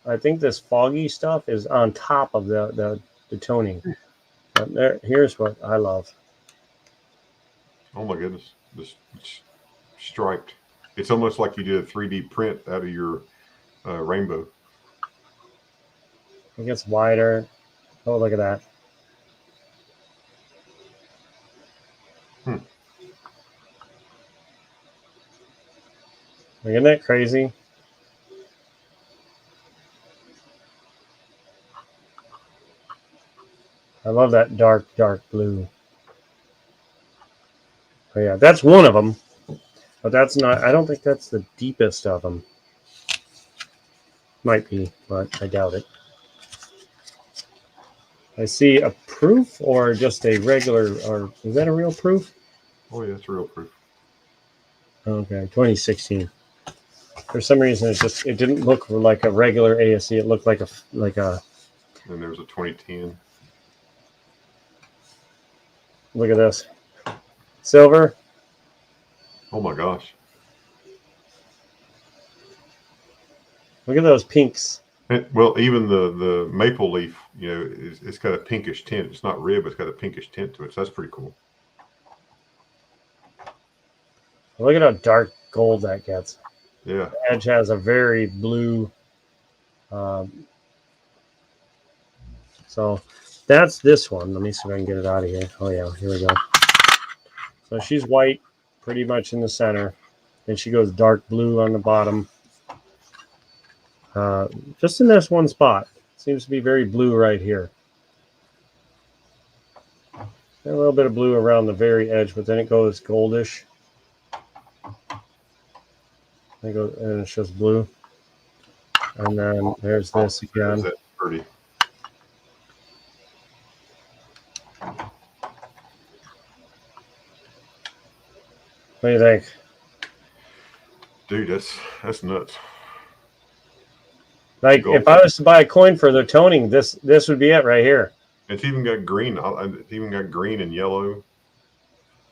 I think this foggy stuff is on top of the toning. But here's what I love. Oh my goodness. This striped. It's almost like you did a 3D print out of your rainbow. It gets wider. Oh, look at that. Isn't that crazy? I love that dark blue. Oh, yeah, that's one of them. But that's not, I don't think that's the deepest of them. Might be, but I doubt it. I see a proof or just a regular, or is that a real proof? Oh, yeah, it's real proof. Okay, 2016. For some reason, it didn't look like a regular ASC. It looked like a. And there's a 2010. Look at this, silver. Oh my gosh. Look at those pinks. Well, even the maple leaf, you know, it's got a pinkish tint. It's not red, but it's got a pinkish tint to it. So that's pretty cool. Look at how dark gold that gets. Yeah. The edge has a very blue. So that's this one. Let me see if I can get it out of here. Oh yeah, here we go. So she's white, pretty much in the center. Then she goes dark blue on the bottom. Just in this one spot. Seems to be very blue right here. And a little bit of blue around the very edge, but then it goes goldish. And it's just blue. And then there's this again. That's pretty. What do you think? Dude, that's nuts. Like Gold. if I was to buy a coin for the toning, this would be it right here. It's even got green. It's even got green and yellow.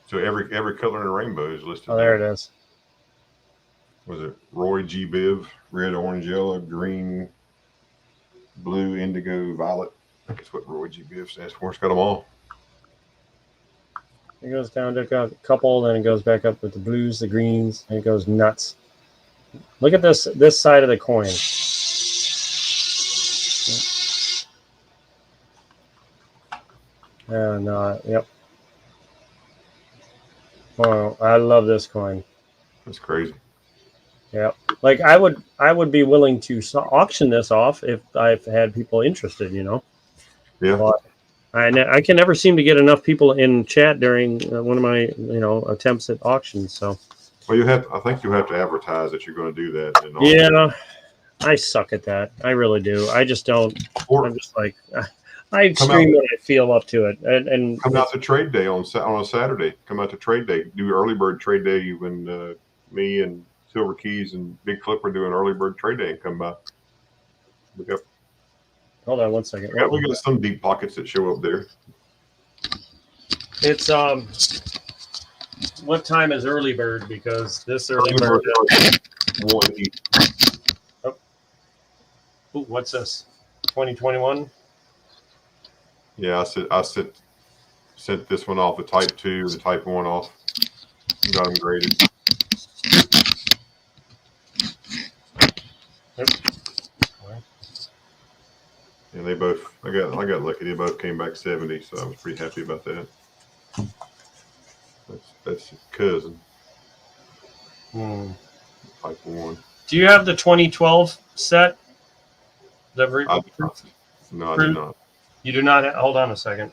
So every color in the rainbow is listed. Oh, there it is. Was it Roy G. Biv? Red, orange, yellow, green, blue, indigo, violet. I think it's what Roy G. Biv stands for. It's got them all. It goes down to a couple, then it goes back up with the blues, the greens, and it goes nuts. Look at this side of the coin. And yep. Oh, I love this coin. That's crazy. Yep. Like I would be willing to auction this off if I've had people interested, you know. Yeah. But I can never seem to get enough people in chat during one of my attempts at auctions. So. Well, I think you have to advertise that you're going to do that. And yeah, I suck at that. I really do. I just don't. I'm just like I stream when I feel up to it. And come out to trade day on a Saturday. Come out to trade day. Do early bird trade day when me and Silver Keys and Big Clipper do an early bird trade day and come by. Hold on one second. We got some deep pockets that show up there. It's what time is early bird? Because this early bird. Oh, what's this? 2021. Yeah, I sent this one off, the Type 2, the Type 1 off. Got them graded. Yep. And they both, I got lucky. They both came back 70, so I was pretty happy about that. That's his cousin. Type 1. Do you have the 2012 set? I did not. No, I did not. You do not. Hold on a second.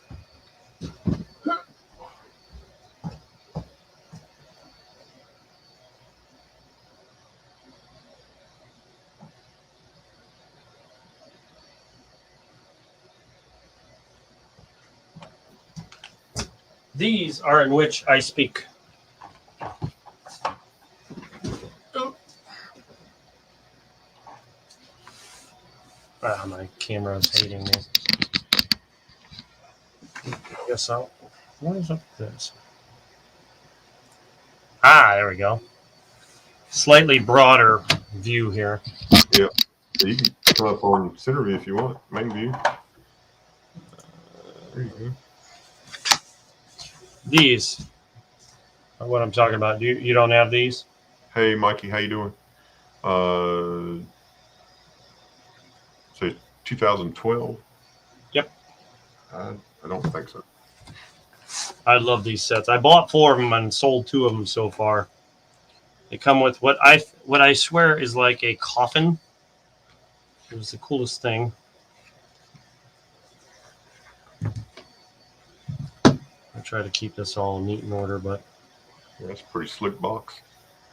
These are in which I speak. Ah, my camera's hating me. I guess so. What is up with this? Ah, there we go. Slightly broader view here. Yeah. You can come up on center view if you want. Main view. There you go. These are what I'm talking about. You don't have these? Hey, Mikey, how you doing? So 2012? Yep. I don't think so. I love these sets. I bought 4 of them and sold 2 of them so far. They come with what I swear is like a coffin. It was the coolest thing. I try to keep this all neat in order, but Yeah, that's a pretty slick box.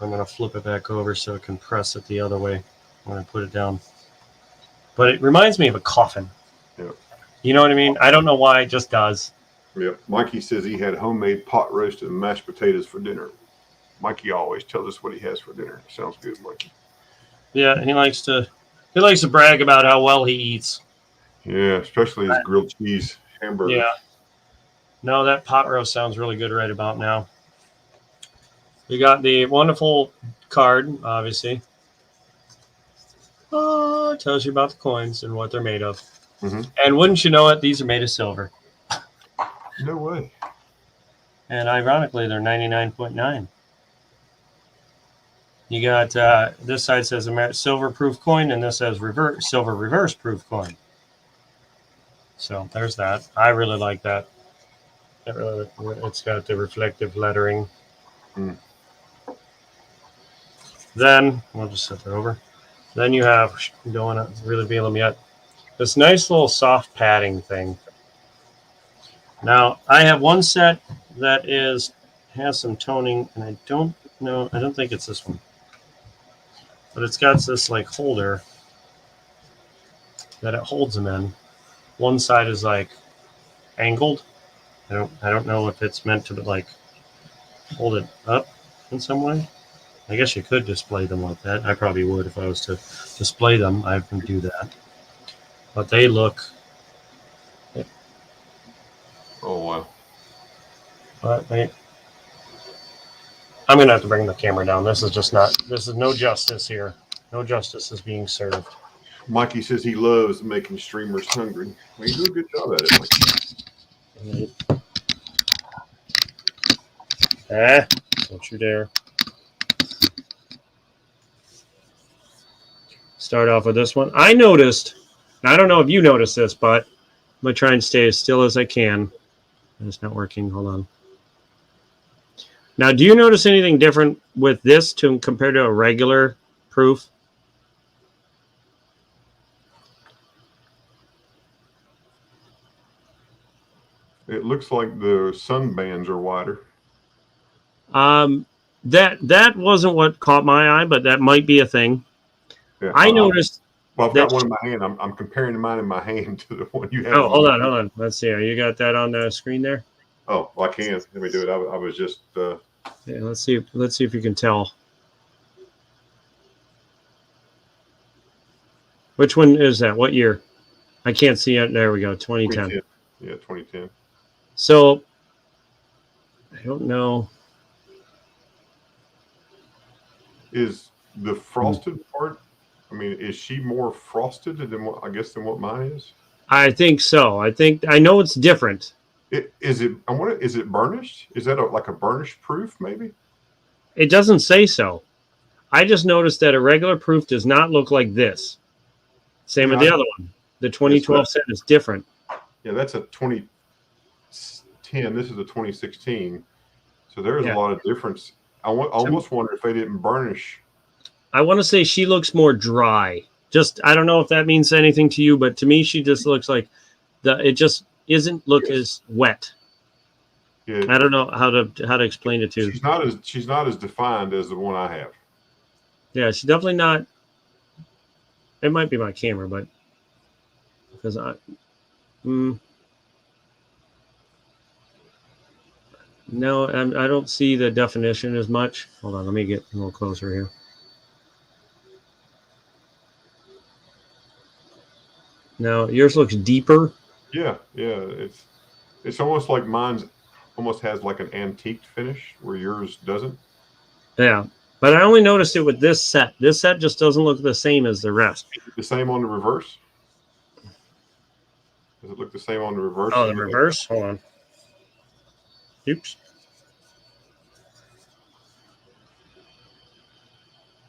I'm going to flip it back over so it can press it the other way when I put it down. But it reminds me of a coffin. Yeah. You know what I mean? I don't know why, it just does. Yeah. Mikey says he had homemade pot roast and mashed potatoes for dinner. Mikey always tells us what he has for dinner. Sounds good, Mikey. Yeah, he likes to brag about how well he eats. Yeah, especially his grilled cheese hamburger. Yeah. No, that pot roast sounds really good right about now. You got the wonderful card, obviously. Oh, it tells you about the coins and what they're made of. Mm-hmm. And wouldn't you know it, these are made of silver. No way. And ironically, they're 99.9. You got this side says silver proof coin, and this says silver reverse proof coin. So there's that. I really like that. It's got the reflective lettering. Mm. Then we'll just set that over. Then you have, don't want to really feel them yet, this nice little soft padding thing. Now I have one set that has some toning, and I don't think it's this one, but it's got this like holder that it holds them in. One side is like angled. I don't know if it's meant to like hold it up in some way. I guess you could display them like that. I probably would if I was to display them. I can do that. But they look. Oh wow. But I'm gonna have to bring the camera down. This is no justice here. No justice is being served. Mikey says he loves making streamers hungry. Well, you do a good job at it, Mikey. Don't you dare. Start off with this one. I noticed, I don't know if you noticed this, but I'm going to try and stay as still as I can. It's not working. Hold on. Now, do you notice anything different with this compared to a regular proof? It looks like the sun bands are wider. That wasn't what caught my eye, but that might be a thing. Yeah, I noticed. Well, I've got one in my hand. I'm comparing mine in my hand to the one you have. Oh, hold on. Let's see. You got that on the screen there? Oh, well, I can. Let me do it. I was just. Yeah, let's see if you can tell. Which one is that? What year? I can't see it. There we go. 2010. Yeah, 2010. So I don't know. Is the frosted part? I mean, is she more frosted than what mine is? I think so. I know it's different. Is it burnished? Is that like a burnished proof? Maybe. It doesn't say so. I just noticed that a regular proof does not look like this. Same with the other one. The 2012 set is different. Yeah, that's a 2010. This is a 2016. So there is a lot of difference. I almost wonder if they didn't burnish. I want to say she looks more dry. Just, I don't know if that means anything to you, but to me, she just looks like it just isn't look as wet. Yeah. I don't know how to explain it to you. She's not as defined as the one I have. Yeah, she's definitely not. It might be my camera, but because no, I don't see the definition as much. Hold on, let me get a little closer here. Now yours looks deeper. Yeah. It's almost like mine's almost has like an antique finish where yours doesn't. Yeah, but I only noticed it with this set. This set just doesn't look the same as the rest. The same on the reverse? Does it look the same on the reverse? Oh, the reverse? Hold on. Oops.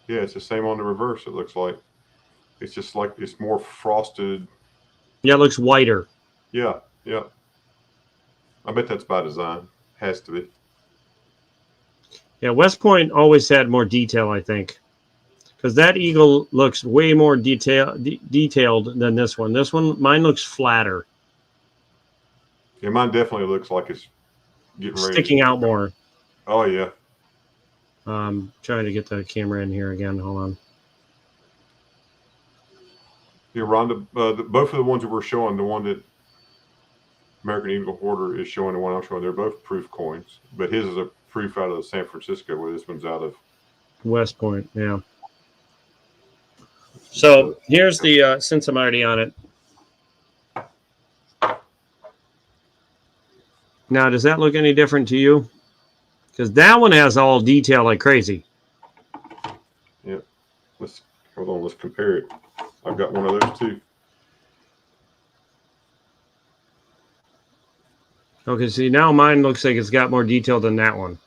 Yeah, it's the same on the reverse, it looks like. It's just like it's more frosted. Yeah, it looks whiter. Yeah. I bet that's by design. Has to be. Yeah, West Point always had more detail, I think. Because that eagle looks way more detailed than this one. Mine looks flatter. Yeah, mine definitely looks like it's getting ready. Sticking out more. Oh, yeah. Trying to get the camera in here again. Hold on. Yeah, Rhonda, both of the ones that we're showing, the one that American Eagle Hoarder is showing, the one I'm showing, they're both proof coins. But his is a proof out of San Francisco, where this one's out of West Point, yeah. So here's the, since I'm already on it. Now, does that look any different to you? Because that one has all detail like crazy. Yeah. Let's compare it. I've got one of those too. Okay, see, now mine looks like it's got more detail than that one.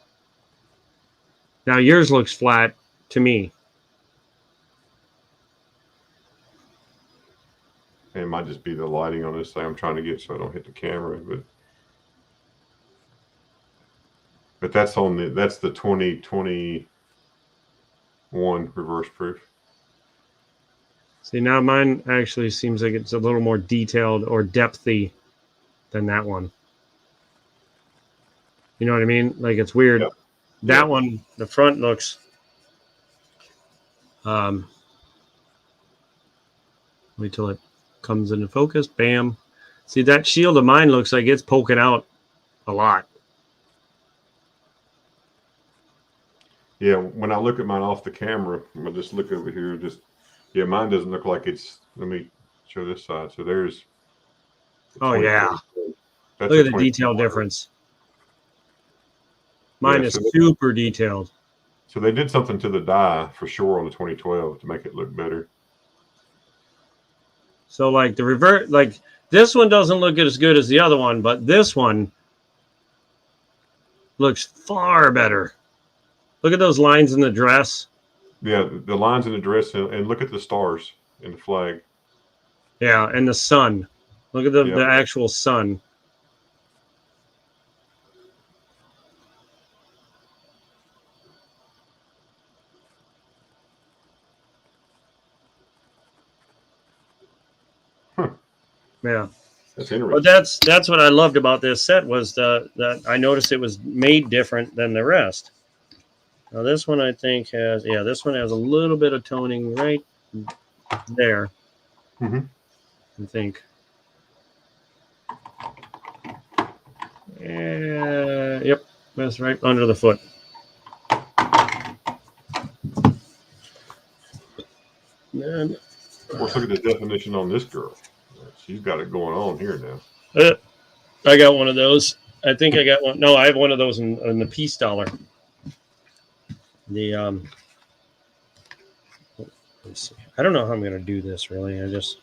Now yours looks flat to me. It might just be the lighting on this thing I'm trying to get so I don't hit the camera, but that's on that's the 2021 reverse proof. See, now mine actually seems like it's a little more detailed or depthy than that one. You know what I mean? Like, it's weird. Yep. That Yep. one, the front looks wait till it comes into focus. Bam. See, that shield of mine looks like it's poking out a lot. Yeah, when I look at mine off the camera, I'm gonna just look over here. Yeah, mine doesn't look like it's. Let me show this side. So there's. Oh, yeah. That's Look at the 20. detail difference. Mine Yeah, is so super detailed. So they did something to the die for sure on the 2012 to make it look better. So, like, the revert, like, this one doesn't look as good as the other one, but this one looks far better. Look at those lines in the dress. Yeah, the lines in the dress, and look at the stars in the flag. Yeah, and the sun. Look at the Yep. actual sun. Huh. Yeah. That's interesting. But that's what I loved about this set was that I noticed it was made different than the rest. Now this one I think has this one has a little bit of toning right there. Mm-hmm. I think. Yep, that's right under the foot. And, Of course, look at the definition on this girl. She's got it going on here now. I got one of those. I think I got one. No, I have one of those in the peace dollar. The let's see. I don't know how I'm going to do this really. I just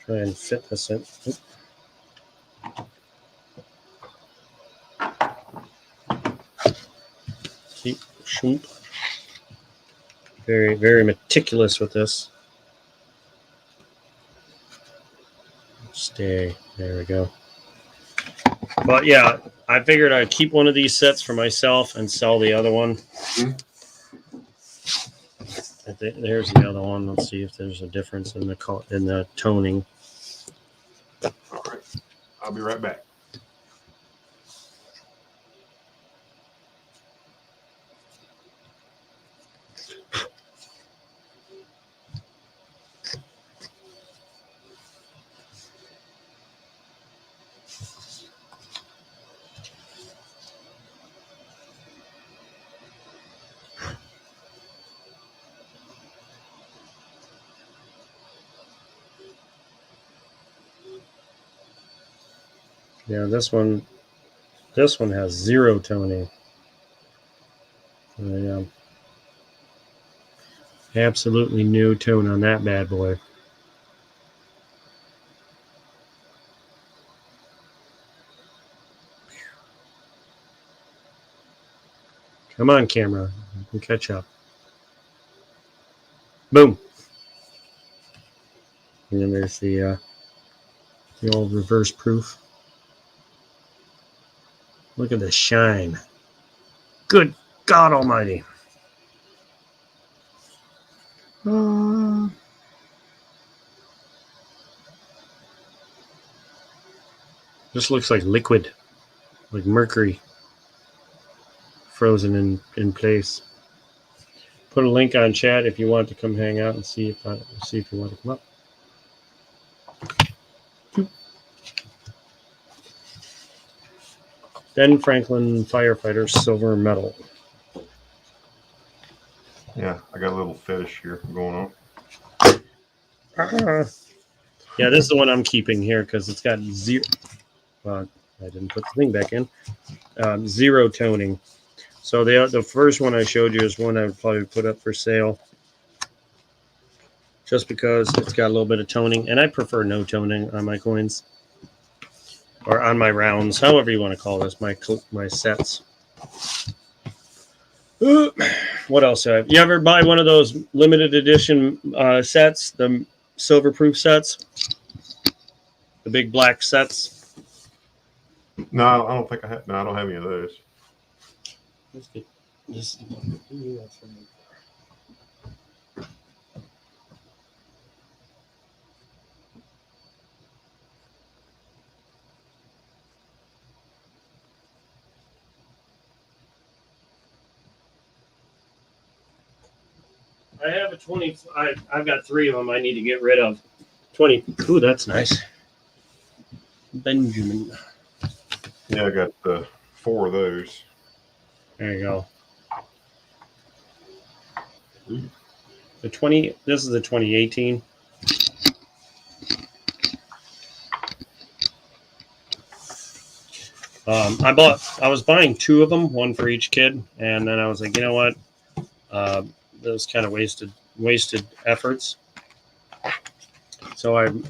try and fit this in. Keep shoot. Very, very meticulous with this. Stay. There we go. But yeah, I figured I'd keep one of these sets for myself and sell the other one. Mm-hmm. There's the other one. Let's see if there's a difference in the toning. All right, I'll be right back. Yeah, this one has zero toning. Yeah. Absolutely no tone on that bad boy. Come on, camera. You can catch up. Boom. And then there's the old reverse proof. Look at the shine. Good God Almighty. This looks like liquid, like mercury, frozen in place. Put a link on chat if you want to come hang out and see if you want to come up. Ben Franklin Firefighter Silver Medal. Yeah, I got a little fetish here going on. Yeah, this is the one I'm keeping here because it's got zero. I didn't put the thing back in. Zero toning. So the first one I showed you is one I would probably put up for sale. just because it's got a little bit of toning, and I prefer no toning on my coins or on my rounds, however you want to call this, my sets. What else do I have? You ever buy one of those limited edition sets, the silver proof sets, the big black sets? No, I don't think I have. No, I don't have any of those. Let's get this. I have a 20. I've got 3 of them I need to get rid of. 20. Ooh, that's nice. Benjamin. Yeah, I got 4 of those. There you go. The 20. This is the 2018. I was buying 2 of them, one for each kid, and then I was like, you know what? Those kind of wasted efforts. So I'm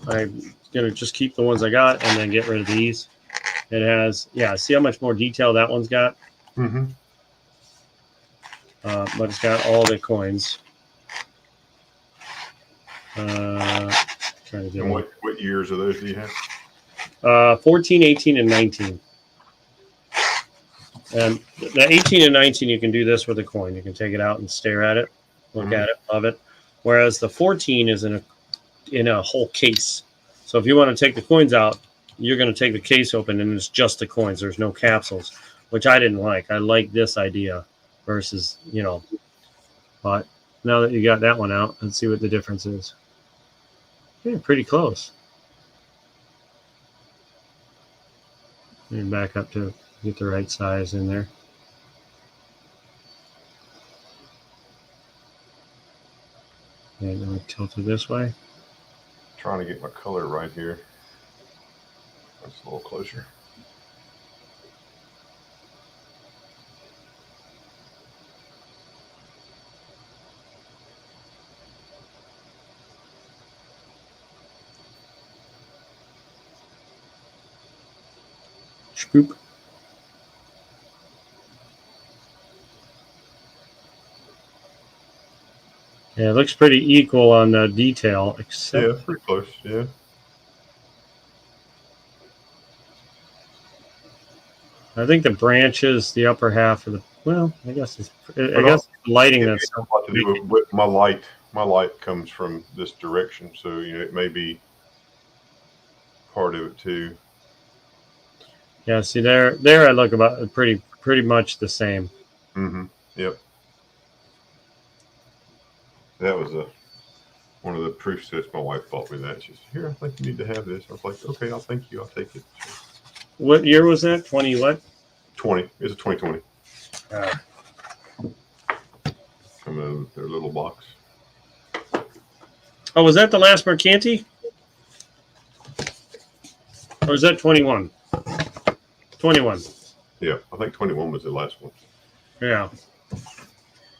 gonna just keep the ones I got and then get rid of these. It has, see how much more detail that one's got. Mm-hmm. But it's got all the coins. Trying to get And one. what years of those do you have? 14, 18, and 19. And the 18 and 19, you can do this with a coin. You can take it out and stare at it, look at it, love it. Whereas the 14 is in a whole case. So if you want to take the coins out, you're going to take the case open and it's just the coins. There's no capsules, which I didn't like. I like this idea versus, but now that you got that one out, let's see what the difference is. Yeah, pretty close. And back up to get the right size in there. And then we tilt it this way. Trying to get my color right here. That's a little closer. Scoop. Yeah, it looks pretty equal on the detail, except pretty close. Yeah. I think the branches, the upper half of the I guess the lighting that's a lot to do with my light. My light comes from this direction, so it may be part of it too. Yeah, see there I look about pretty much the same. Mm-hmm. Yep. That was one of the proof sets. My wife bought me that. She said, "Here, I think you need to have this." I was like, "Okay, I'll thank you. I'll take it." What year was that? 20 what? 20. It's a 2020. Come in their little box. Oh, was that the last Mercanti? Or is that 21? 21. Yeah, I think 21 was the last one. Yeah.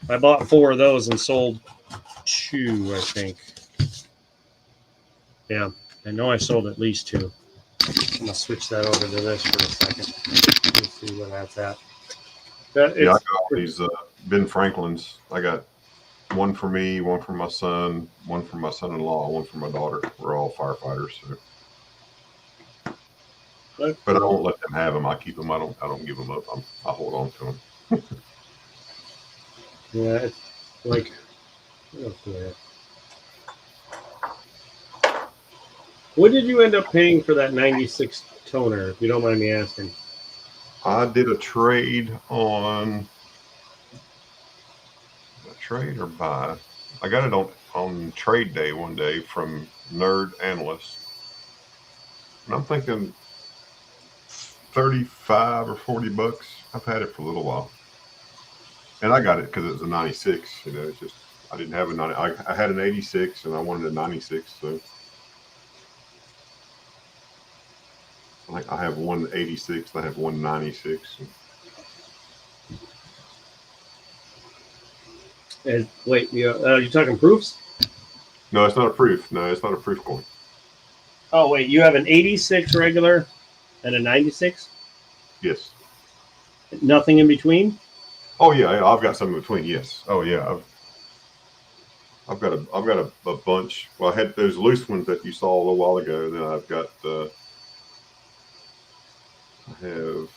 I bought 4 of those and sold 2, I think. Yeah, I know I sold at least 2. I'm going to switch that over to this for a second. Let's see where that's at. I got all these Ben Franklin's. I got one for me, one for my son, one for my son-in-law, one for my daughter. We're all firefighters. So. But I won't let them have them. I keep them. I don't give them up. I hold on to them. Yeah, it's like. What did you end up paying for that 96 toner, if you don't mind me asking? I did a trade on trade or buy. I got it on trade day one day from Nerd Analyst. And I'm thinking 35 or 40 bucks. I've had it for a little while. And I got it because it was a 96. It's just, I didn't have a 90. I had an 86 and I wanted a 96. So like I have one 86, I have one 96. And wait, you're talking proofs? No, it's not a proof. No, it's not a proof coin. Oh wait, you have an 86 regular and a 96. Yes. Nothing in between. Oh yeah, I've got some in between. Yes. Oh yeah, I've got a bunch. Well, I had those loose ones that you saw a little while ago. Then I've got I have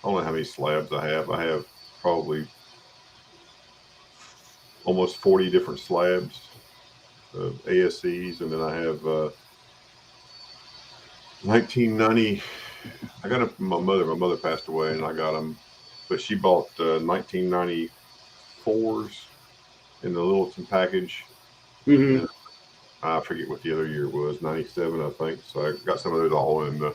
I don't know how many slabs I have. I have probably almost 40 different slabs of ASCs, and then I have 1990. I got them from my mother. My mother passed away, and I got them, but she bought 1994s in the Littleton package. Mm-hmm. I forget what the other year was, 97, I think. So I got some of those all in the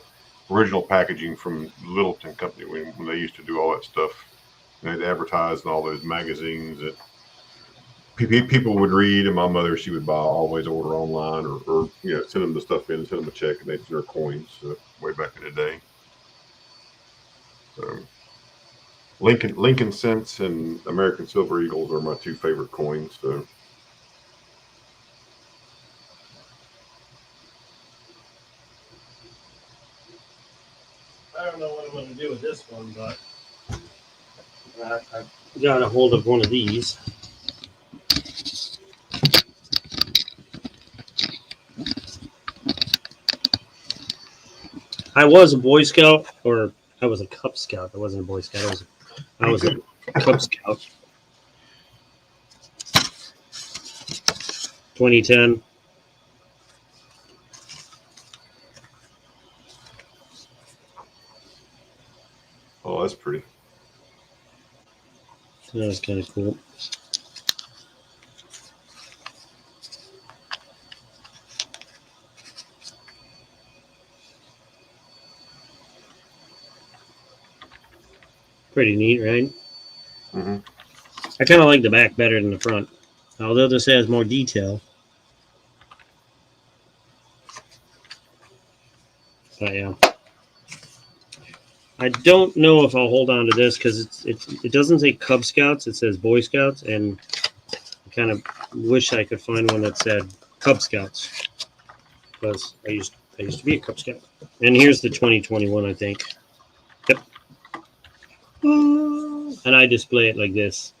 original packaging from Littleton Company when they used to do all that stuff. They'd advertise in all those magazines that people would read, and my mother, she would always order online or send them the stuff in and send them a check, and they'd send her coins way back in the day. So Lincoln Cents and American Silver Eagles are my two favorite coins. So I don't know what I'm going to do with this one, but I got a hold of one of these. I was a Boy Scout, or I was a Cub Scout. I wasn't a Boy Scout. I was a Cub Scout. 2010. oh, that's pretty. That was kind of cool. Pretty neat, right? Mm-hmm. I kind of like the back better than the front, although this has more detail. But yeah, I don't know if I'll hold on to this because it doesn't say Cub Scouts; it says Boy Scouts, and I kind of wish I could find one that said Cub Scouts because I used to be a Cub Scout. And here's the 2021, I think. Yep. And I display it like this.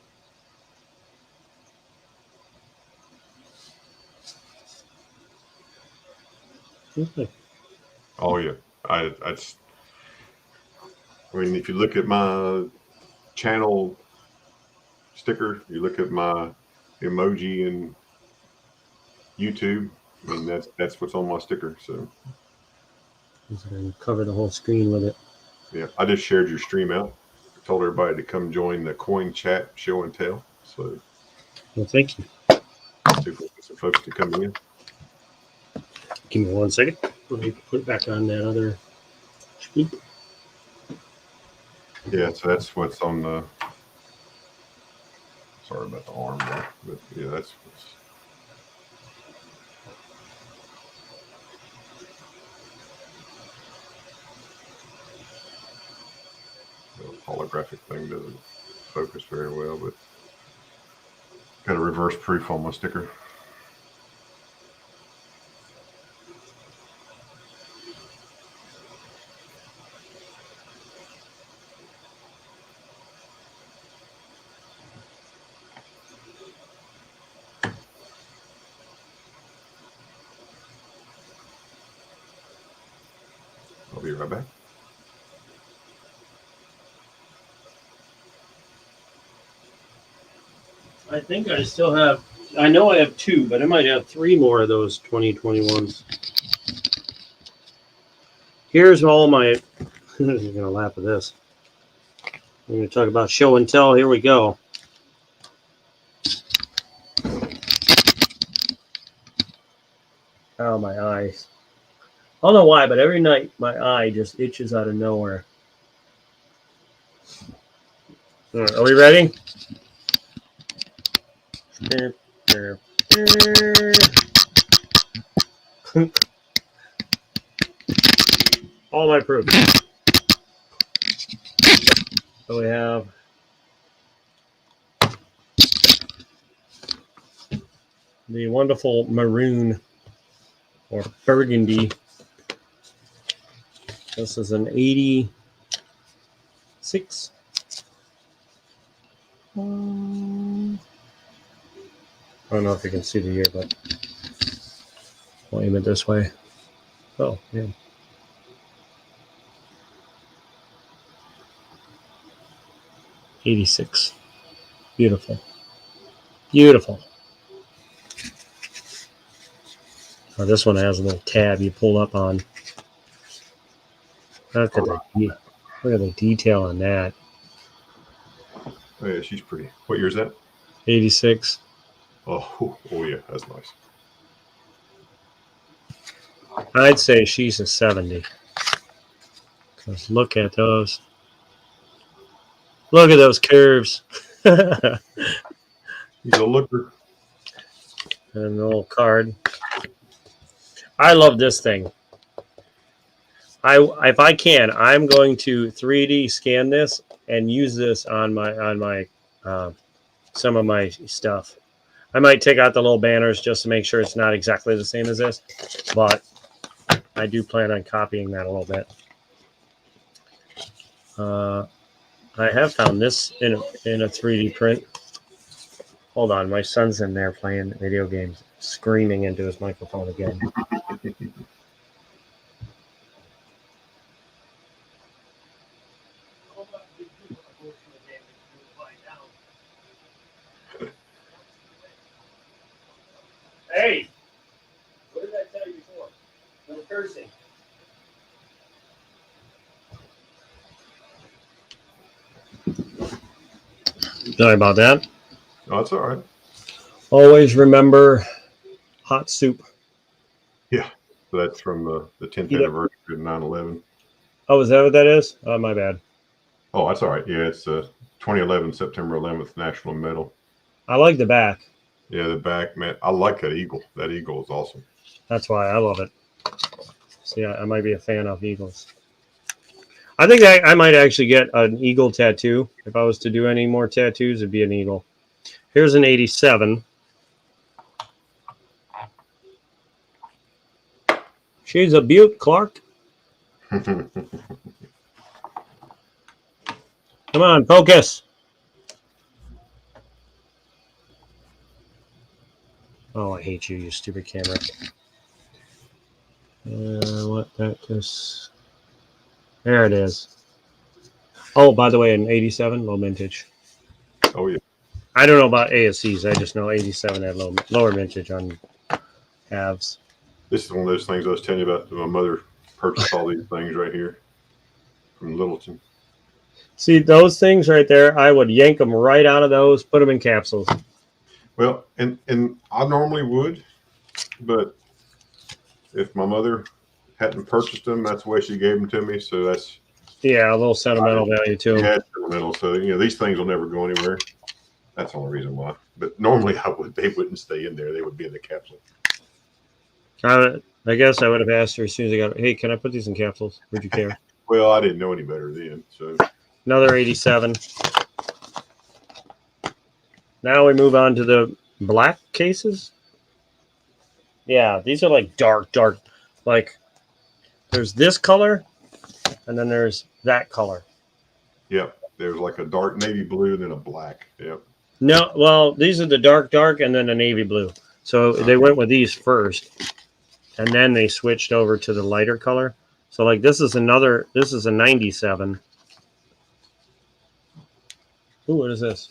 Okay. Oh yeah, I mean, if you look at my channel sticker, you look at my emoji in YouTube. I mean, that's what's on my sticker. So Cover the whole screen with it. yeah, I just shared your stream out. I told everybody to come join the coin chat show and tell. So Well, thank you. see if we get some folks to come in. Give me 1 second. Let me put it back on that other screen. Yeah, so that's what's on the. Sorry about the arm there, but yeah, that's what's. The holographic thing doesn't focus very well, but got a reverse proof on my sticker. I'll be right back. I think I still have. I know I have 2, but I might have 3 more of those 2021s. Here's all my. You're gonna laugh at this. We're gonna talk about show and tell. Here we go. Oh, my eyes. I don't know why, but every night my eye just itches out of nowhere. All right, are we ready? All my proof. So we have the wonderful maroon or burgundy. This is an 86. I don't know if you can see the year, but I'll aim it this way. Oh, yeah. '86. Beautiful. Beautiful. Oh, this one has a little tab you pull up on. Look at the detail on that. Oh, yeah, she's pretty. What year is that? 86. Oh, yeah, that's nice. I'd say she's a 70. Because look at those. Look at those curves. And He's a looker. a little card. I love this thing. If I can, I'm going to 3D scan this and use this on my some of my stuff. I might take out the little banners just to make sure it's not exactly the same as this, but I do plan on copying that a little bit. I have found this in a 3D print. Hold on, my son's in there playing video games, screaming into his microphone again. Hey, what did I tell you before? No cursing. Sorry about that. Oh, that's all right. Always remember hot soup. Yeah, so that's from the 10th Yeah. anniversary of 9/11. Oh, is that what that is? Oh, my bad. Oh, that's all right. Yeah, it's 2011 September 11th National Medal. I like the back. Yeah, the back, man. I like that eagle. That eagle is awesome. That's why I love it. See, I might be a fan of eagles. I think I might actually get an eagle tattoo. If I was to do any more tattoos, it'd be an eagle. Here's an 87. She's a beaut, Clark. Come on, focus. Oh, I hate you, you stupid camera. What that just... There it is. Oh, by the way, an 87, low mintage. Oh, yeah. I don't know about ASCs. I just know 87 had lower mintage on halves. This is one of those things I was telling you about. My mother purchased all these things right here from Littleton. See, those things right there, I would yank them right out of those, put them in capsules. Well, and I normally would, but if my mother hadn't purchased them, that's the way she gave them to me. So that's... Yeah, a little sentimental value to them. Yeah, it's sentimental. So, these things will never go anywhere. That's the only reason why. But normally they wouldn't stay in there. They would be in the capsule. I guess I would have asked her as soon as I got it. Hey, can I put these in capsules? Would you care? Well, I didn't know any better then. So Another 87. Now we move on to the black cases. Yeah, these are like dark. Like there's this color, and then there's that color. Yep. There's like a dark navy blue and then a black. Yep. No, well, these are the dark, and then the navy blue. So they went with these first, and then they switched over to the lighter color. So like this is a 97. Ooh, what is this?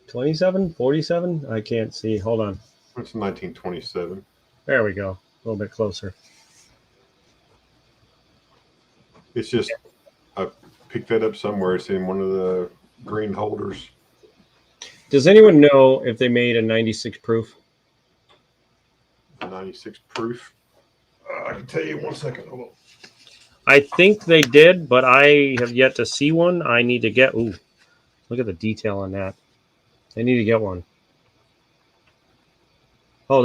27, 47? I can't see. Hold on. It's 1927. There we go. A little bit closer. It's just, I picked that up somewhere. It's in one of the green holders. Does anyone know if they made a 96 proof? 96 proof. I can tell you in 1 second. Hold on. I think they did, but I have yet to see one. I need to get... Ooh, look at the detail on that. I need to get one. Oh,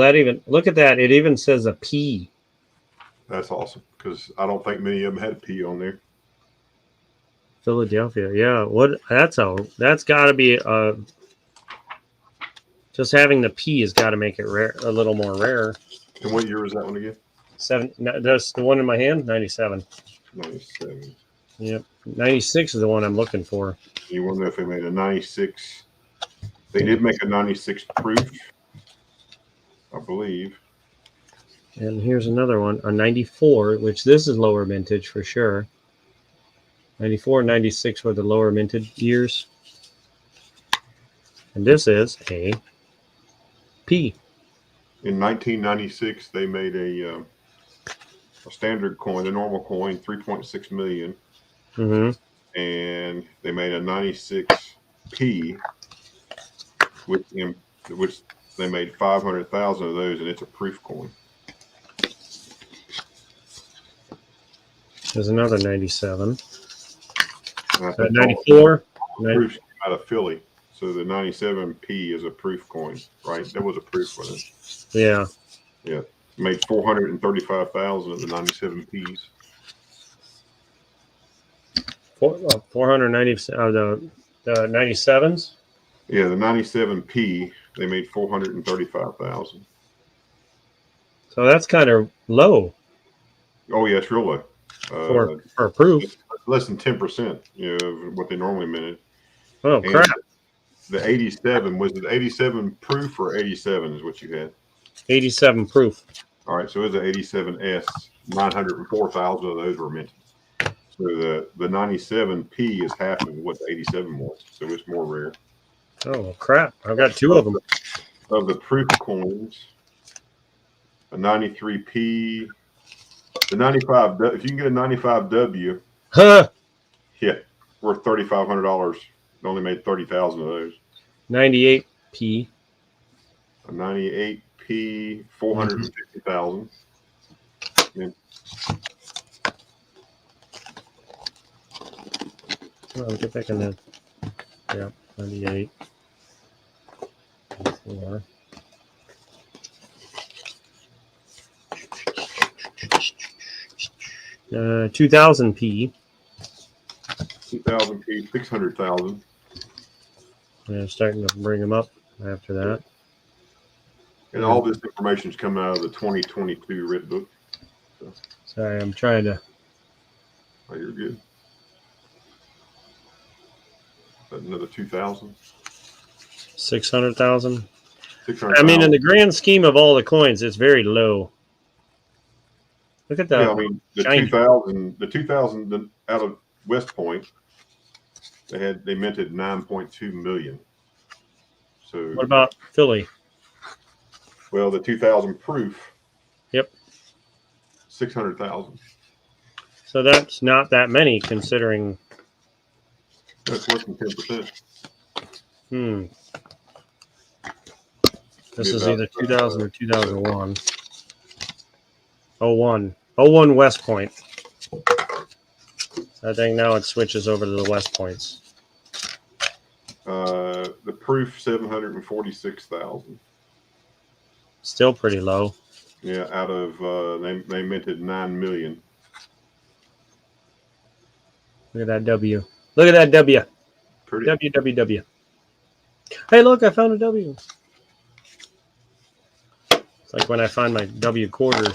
look at that. It even says a P. That's awesome because I don't think many of them had a P on there. Philadelphia. Yeah. That's got to be a Just having the P has got to make it rare, a little more rare. And what year was that one again? That's the one in my hand. 97. 97. Yep. 96 is the one I'm looking for. You wonder if they made a 96. They did make a 96 proof, I believe. And here's another one, a 94, which this is lower mintage for sure. 94 and 96 were the lower minted years. And this is a P. In 1996, they made a standard coin, the normal coin, 3.6 million. Mm-hmm. And they made a 96P, which they made 500,000 of those, and it's a proof coin. There's another 97. So 94. Proofs out of Philly. So the 97P is a proof coin, right? That was a proof one. Yeah. Yeah. Made 435,000 of the 97Ps. 490 the 97s. Yeah, the 97P, they made 435,000. So that's kind of low. Oh yeah, it's real low. For proof. Less than 10%, you know, of what they normally minted. Oh And crap! the 87 was it 87 proof or 87 is what you had? 87 proof. All right, so it was an 87S. 904,000 of those were minted. So the 97P is half of what the 87 was, so it's more rare. Oh crap! I've got two of them. Of the proof coins, a 93P, the 95. If you can get a 95W, Huh! yeah, worth $3,500. Only made 30,000 of those. 98P. A 98P, 450,000. Yeah. Oh, get back in there. Yeah, 98. 4. Uh, 2000P. 2000P, 600,000. Yeah, starting to bring them up after that. And all this information is coming out of the 2022 Red Book. So, Sorry, I'm trying to. oh, you're good. Another 2,000. 600,000. 600,000. I mean, in the grand scheme of all the coins, it's very low. Look at that. Yeah, I mean the 2000 out of West Point, they minted 9.2 million. So What about Philly? well, the 2000 proof. Yep. 600,000. So that's not that many considering. That's less than 10%. This is either 2000 or 2001. 01 West Point. I think now it switches over to the West Points. The proof 746,000. Still pretty low. Yeah, out of they minted 9 million. Look at that W. Look at that W. Pretty. WWW. Hey, look, I found a W. It's like when I find my W quarters.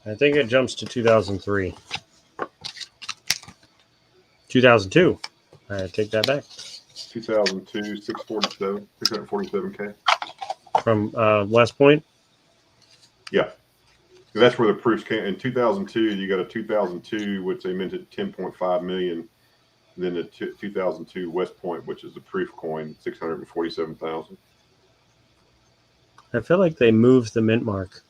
I think it jumps to 2003. 2002. I take that back. 2002, 647K. From West Point? Yeah. That's where the proofs came. In 2002, you got a 2002, which they minted 10.5 million. Then the 2002 West Point, which is the proof coin, 647,000. I feel like they moved the mint mark.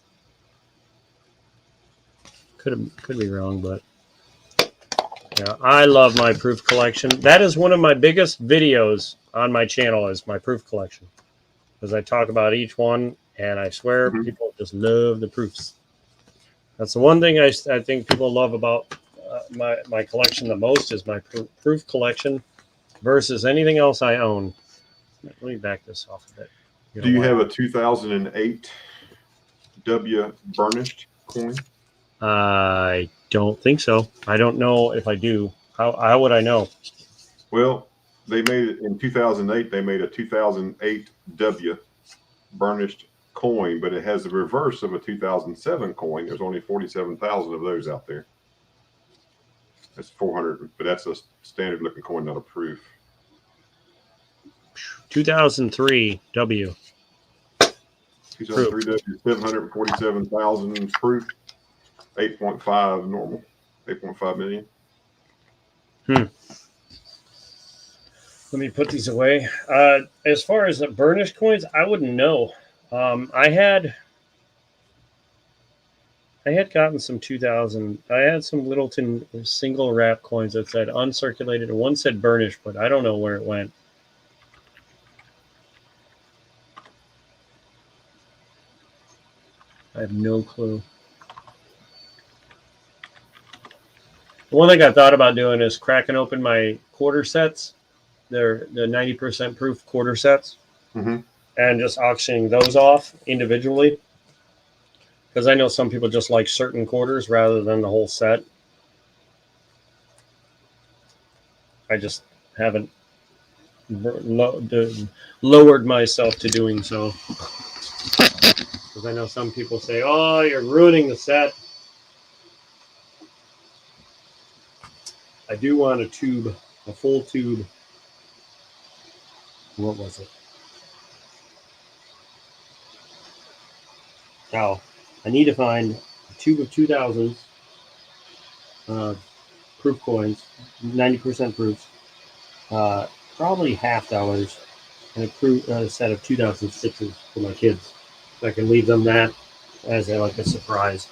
Could be wrong, but yeah, I love my proof collection. That is one of my biggest videos on my channel is my proof collection, because I talk about each one, and I swear people just love the proofs. That's the one thing I think people love about my collection the most is my proof collection versus anything else I own. Let me back this off a bit. Do you have a 2008 W burnished coin? I don't think so. I don't know if I do. How would I know? Well, they made it in 2008. They made a 2008 W burnished coin, but it has the reverse of a 2007 coin. There's only 47,000 of those out there. That's 400, but that's a standard looking coin, not a proof. 2003 W. 2003 W, 747,000 proof, 8.5 normal, 8.5 million. Let me put these away. As far as the burnished coins, I wouldn't know. I had gotten some 2000. I had some Littleton single wrap coins that said uncirculated, and one said burnished, but I don't know where it went. I have no clue. The one thing I thought about doing is cracking open my quarter sets. They're the 90% proof quarter sets, and just auctioning those off individually. Because I know some people just like certain quarters rather than the whole set. I just haven't lowered myself to doing so. Because I know some people say, "Oh, you're ruining the set." I do want a tube, a full tube. What was it? Oh, I need to find a tube of 2000s proof coins, 90% proofs, probably $50, and a set of 2006s for my kids. So I can leave them that as like a surprise.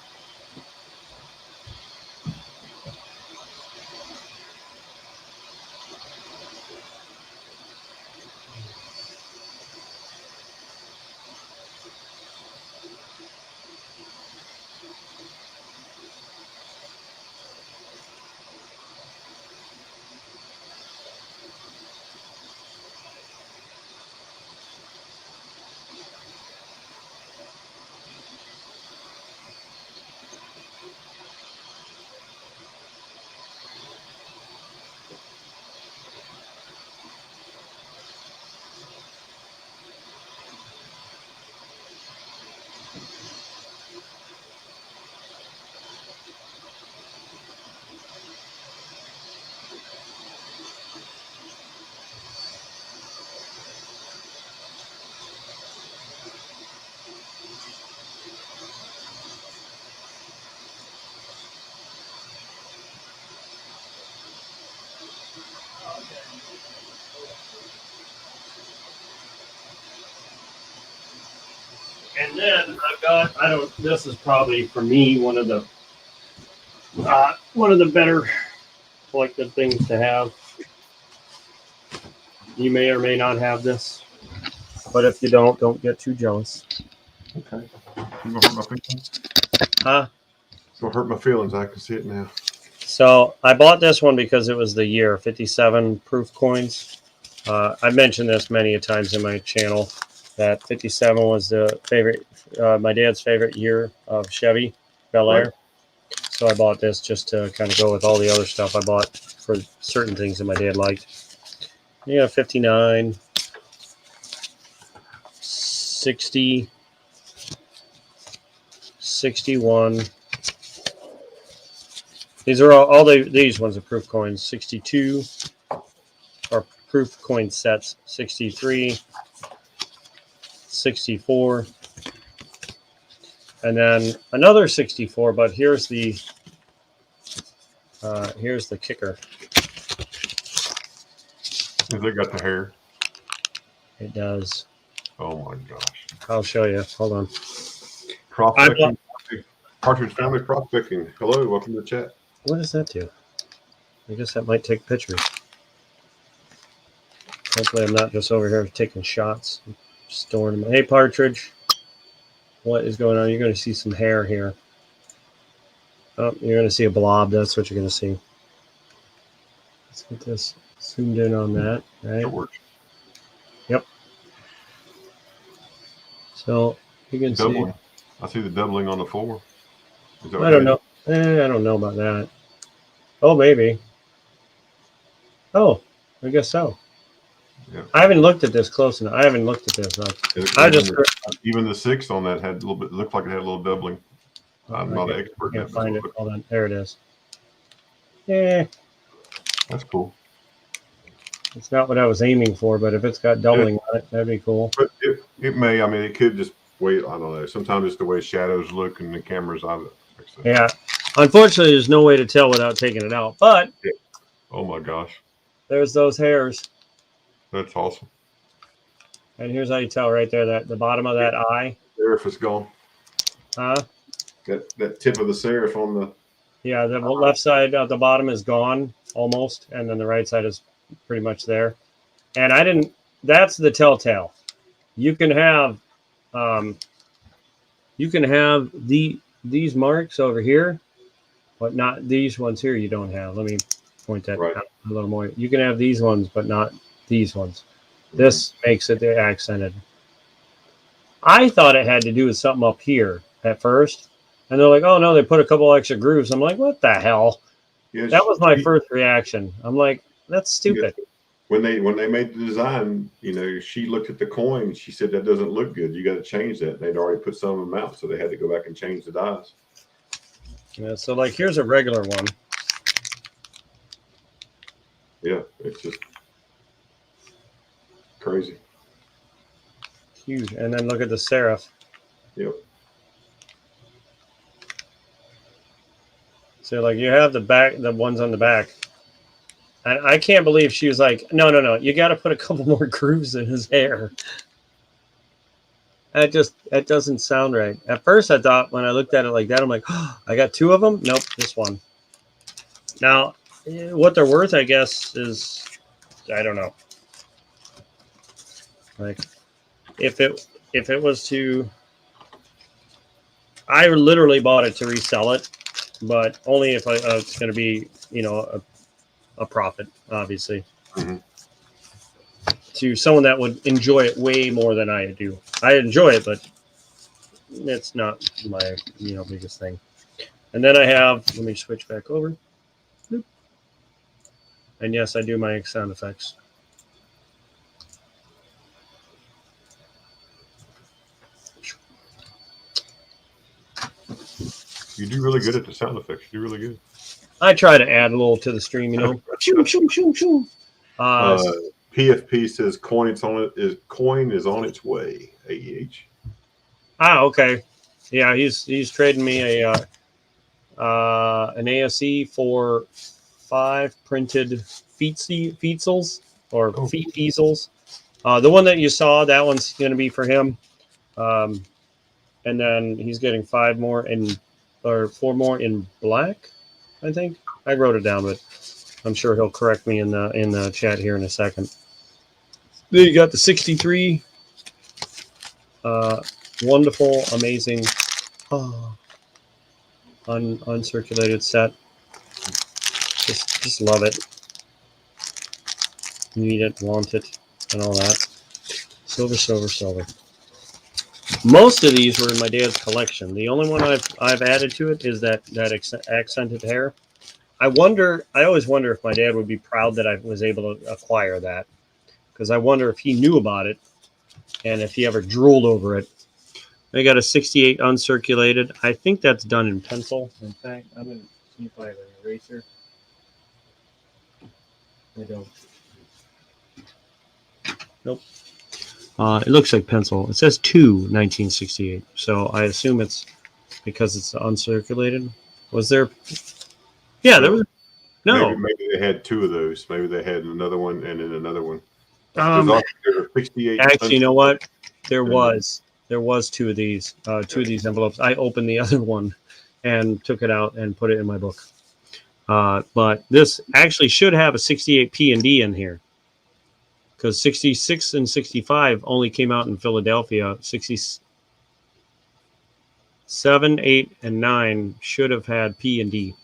And then I've got, this is probably for me one of the better collected things to have. You may or may not have this, but if you don't get too jealous. Okay. You gonna hurt my feelings? Huh? It's gonna hurt my feelings. I can see it now. So I bought this one because it was the year 57 proof coins. I've mentioned this many a times in my channel that 57 was the favorite, my dad's favorite year of Chevy Bel Air. Right. So I bought this just to kind of go with all the other stuff I bought for certain things that my dad liked. Yeah, 59, 60, 61. These are all these ones are proof coins. 62 are proof coin sets. 63, 64, and then another 64. But here's the kicker. Has it got the hair? It does. Oh my gosh! I'll show you. Hold on. Prospecting. Partridge Family Prospecting. Hello, welcome to the chat. What does that do? I guess that might take pictures. Hopefully I'm not just over here taking shots. Storing them. Hey, Partridge. What is going on? You're going to see some hair here. Oh, you're going to see a blob. That's what you're going to see. Let's get this zoomed in on that. Right? It works. Yep. So you can doubling. see. I see the doubling on the 4. I don't know. I don't know about that. Oh, maybe. Oh, I guess so. Yeah. I haven't looked at this close enough. I haven't looked at this. Even the 6 on that had a little bit. Looked like it had a little doubling. I'm not an expert in Can't that. find it. Hold on. There it is. Yeah, That's cool. it's not what I was aiming for, but if it's got doubling on it, that'd be cool. But it may. I mean, it could just wait. I don't know. Sometimes it's the way shadows look and the cameras on it. Yeah. Unfortunately, there's no way to tell without taking it out. But oh my gosh, there's those hairs. that's awesome. And here's how you tell right there that the bottom of that eye. Serif is gone. Huh? That tip of the serif on the. Yeah, the left side of the bottom is gone almost, and then the right side is pretty much there. And I didn't. That's the telltale. You can have, these marks over here, but not these ones here. You don't have. Let me point that out a little more. You can have these ones, but not these ones. This makes it accented. I thought it had to do with something up here at first. And they're like, oh, no, they put a couple extra grooves. I'm like, what the hell? Yeah, that was my first reaction. I'm like, that's stupid. Yeah. When they made the design, she looked at the coin. She said, that doesn't look good. You got to change that. They'd already put some of them out, so they had to go back and change the dies. Yeah, so, like, here's a regular one. Yeah, it's just crazy. Huge. And then look at the serif. Yep. So, like, you have the ones on the back. And I can't believe she was like, no. You got to put a couple more grooves in his hair. That doesn't sound right. At first, I thought when I looked at it like that, I'm like, oh, I got 2 of them. Nope, just 1. Now, what they're worth, I guess, is, I don't know. Like, if it was to, I literally bought it to resell it, but only if it's going to be, a profit, obviously. Mm-hmm. To someone that would enjoy it way more than I do. I enjoy it, but it's not my biggest thing. And then I have, let me switch back over. And yes, I do my sound effects. You do really good at the sound effects. You do really good. I try to add a little to the stream, Shoom, shoom, shoom, shoom. PFP says coin is on its way. AEH. Okay. Yeah, he's trading me an ASE for 5 printed feetsels or feet easels. The one that you saw, that one's going to be for him. And then he's getting 4 more in black. I think I wrote it down, but I'm sure he'll correct me in the chat here in a second. Then you got the 63, wonderful, amazing, uncirculated set. Just love it. Need it, want it, and all that. Silver. Most of these were in my dad's collection. The only one I've added to it is that accented hair. I always wonder if my dad would be proud that I was able to acquire that, because I wonder if he knew about it and if he ever drooled over it. I got a 68 uncirculated. I think that's done in pencil. In fact, I'm going to see if I have an eraser. I don't. Nope. It looks like pencil. It says 1968. So I assume it's because it's uncirculated. Was there? Yeah, there was. No. Maybe they had 2 of those. Maybe they had another one and then another one. There were 68. Actually, you know what? There was 2 of these. 2 of these envelopes. I opened the other one and took it out and put it in my book. But this actually should have a 68 P&D in here, because 66 and 65 only came out in Philadelphia. 67, 8, and 9 should have had P&D.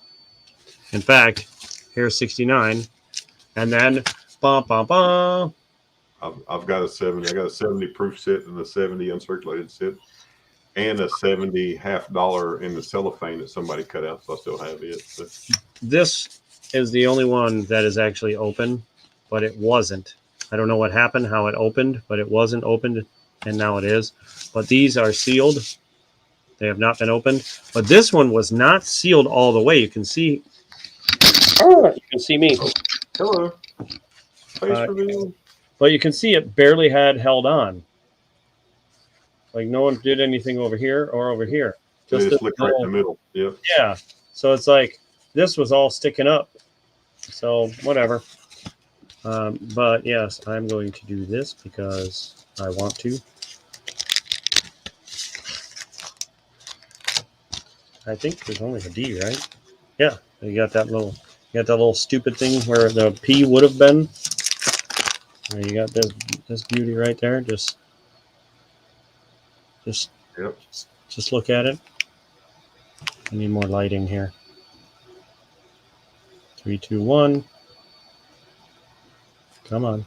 In fact, here's 69, and then I've got a 70. I got a 70 proof set and a 70 uncirculated set, and a 70 $50 in the cellophane that somebody cut out, so I still have it. So. This is the only one that is actually open, but it wasn't. I don't know what happened, how it opened, but it wasn't opened, and now it is. But these are sealed. They have not been opened. But this one was not sealed all the way. You can see. You can see me. Hello. Face reveal. But you can see it barely had held on. Like no one did anything over here or over here. Just slick right in the middle. Yep. Yeah. So it's like this was all sticking up. So whatever. But yes, I'm going to do this because I want to. I think there's only a D, right? Yeah. You got that little stupid thing where the P would have been. And you got this beauty right there. Just look at it. I need more lighting here. 3, 2, 1. Come on.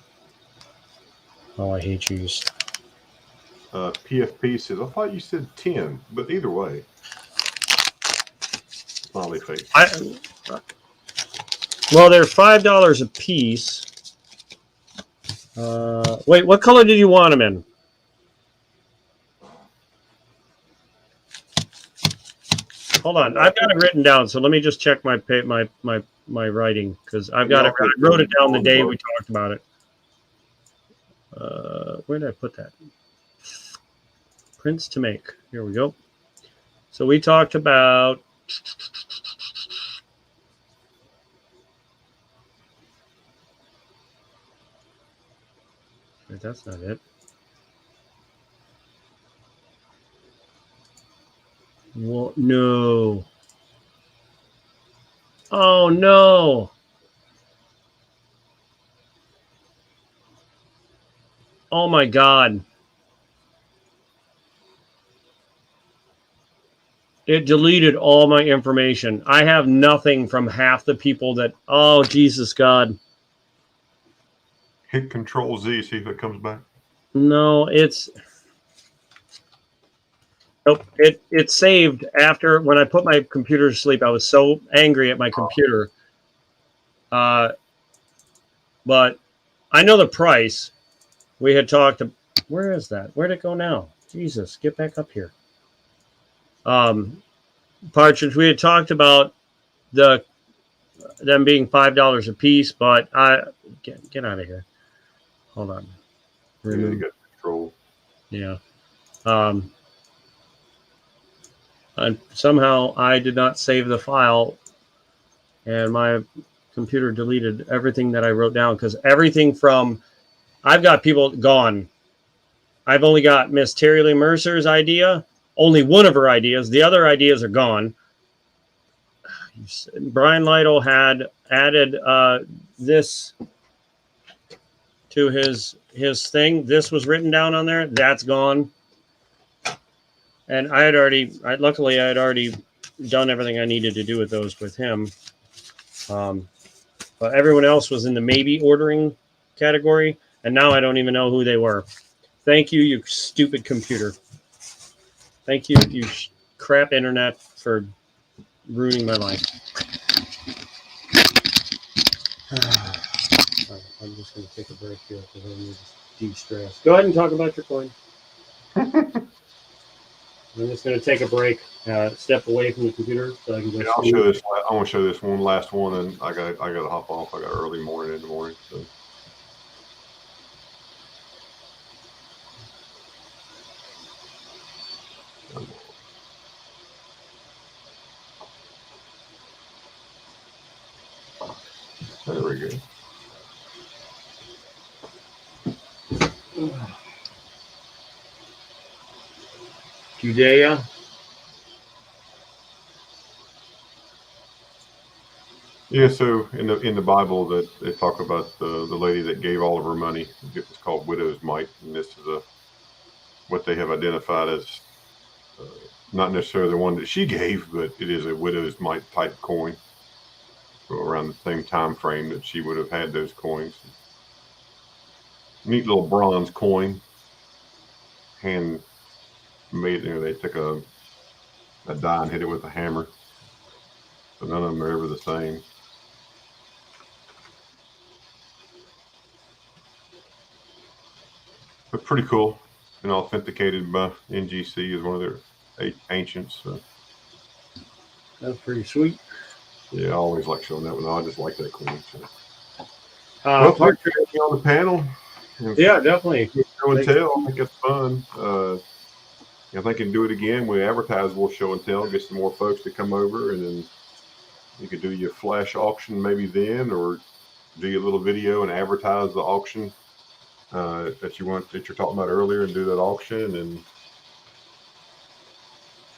Oh, I hate yous. PFP says, I thought you said 10, but either way. Smiley face. Well, they're $5 a piece. Wait, what color did you want them in? Hold on, I've got it written down, so let me just check my writing because I've got it. I wrote it down the day we talked about it. Where did I put that? Prints to make. Here we go. So we talked about. Wait, that's not it. What? No. Oh no. Oh my God. It deleted all my information. I have nothing from half the people that. Oh, Jesus God. Hit Control Z, see if it comes back. No, it's. Nope. It saved after when I put my computer to sleep. I was so angry at my computer. But I know the price. We had talked. Where is that? Where'd it go now? Jesus, get back up here. Partridge. We had talked about them being $5 a piece, but get out of here. Hold on. Remove. Yeah, you got control. Yeah. And somehow I did not save the file, and my computer deleted everything that I wrote down because everything from I've got people gone. I've only got Miss Terry Lee Mercer's idea, only one of her ideas. The other ideas are gone. Brian Lytle had added this to his thing. This was written down on there. That's gone. And luckily I had already done everything I needed to do with those with him. But everyone else was in the maybe ordering category, and now I don't even know who they were. Thank you, you stupid computer. Thank you, you crap internet, for ruining my life. I'm just going to take a break here because I need to de-stress. Go ahead and talk about your coin. I'm just going to take a break, step away from the computer so I can just. I'll show this. I want to show this one last one, and I got to hop off. I got early morning in the morning. So. There we go. Judea. Yeah, so in the Bible that they talk about the lady that gave all of her money. It was called widow's mite, and this is what they have identified as not necessarily the one that she gave, but it is a widow's mite type coin. So around the same time frame that she would have had those coins. Neat little bronze coin, hand made. They took a die and hit it with a hammer. So none of them are ever the same. but pretty cool and authenticated by NGC as one of their ancients. So. That's pretty sweet. Yeah, I always like showing that one. I just like that coin. So. Well, Thanks for having me on the panel. Yeah, definitely. Show and tell. I think it's fun. I think we can do it again. We advertise more show and tell, get some more folks to come over, and then you could do your flash auction maybe then, or do your little video and advertise the auction that you're talking about earlier, and do that auction,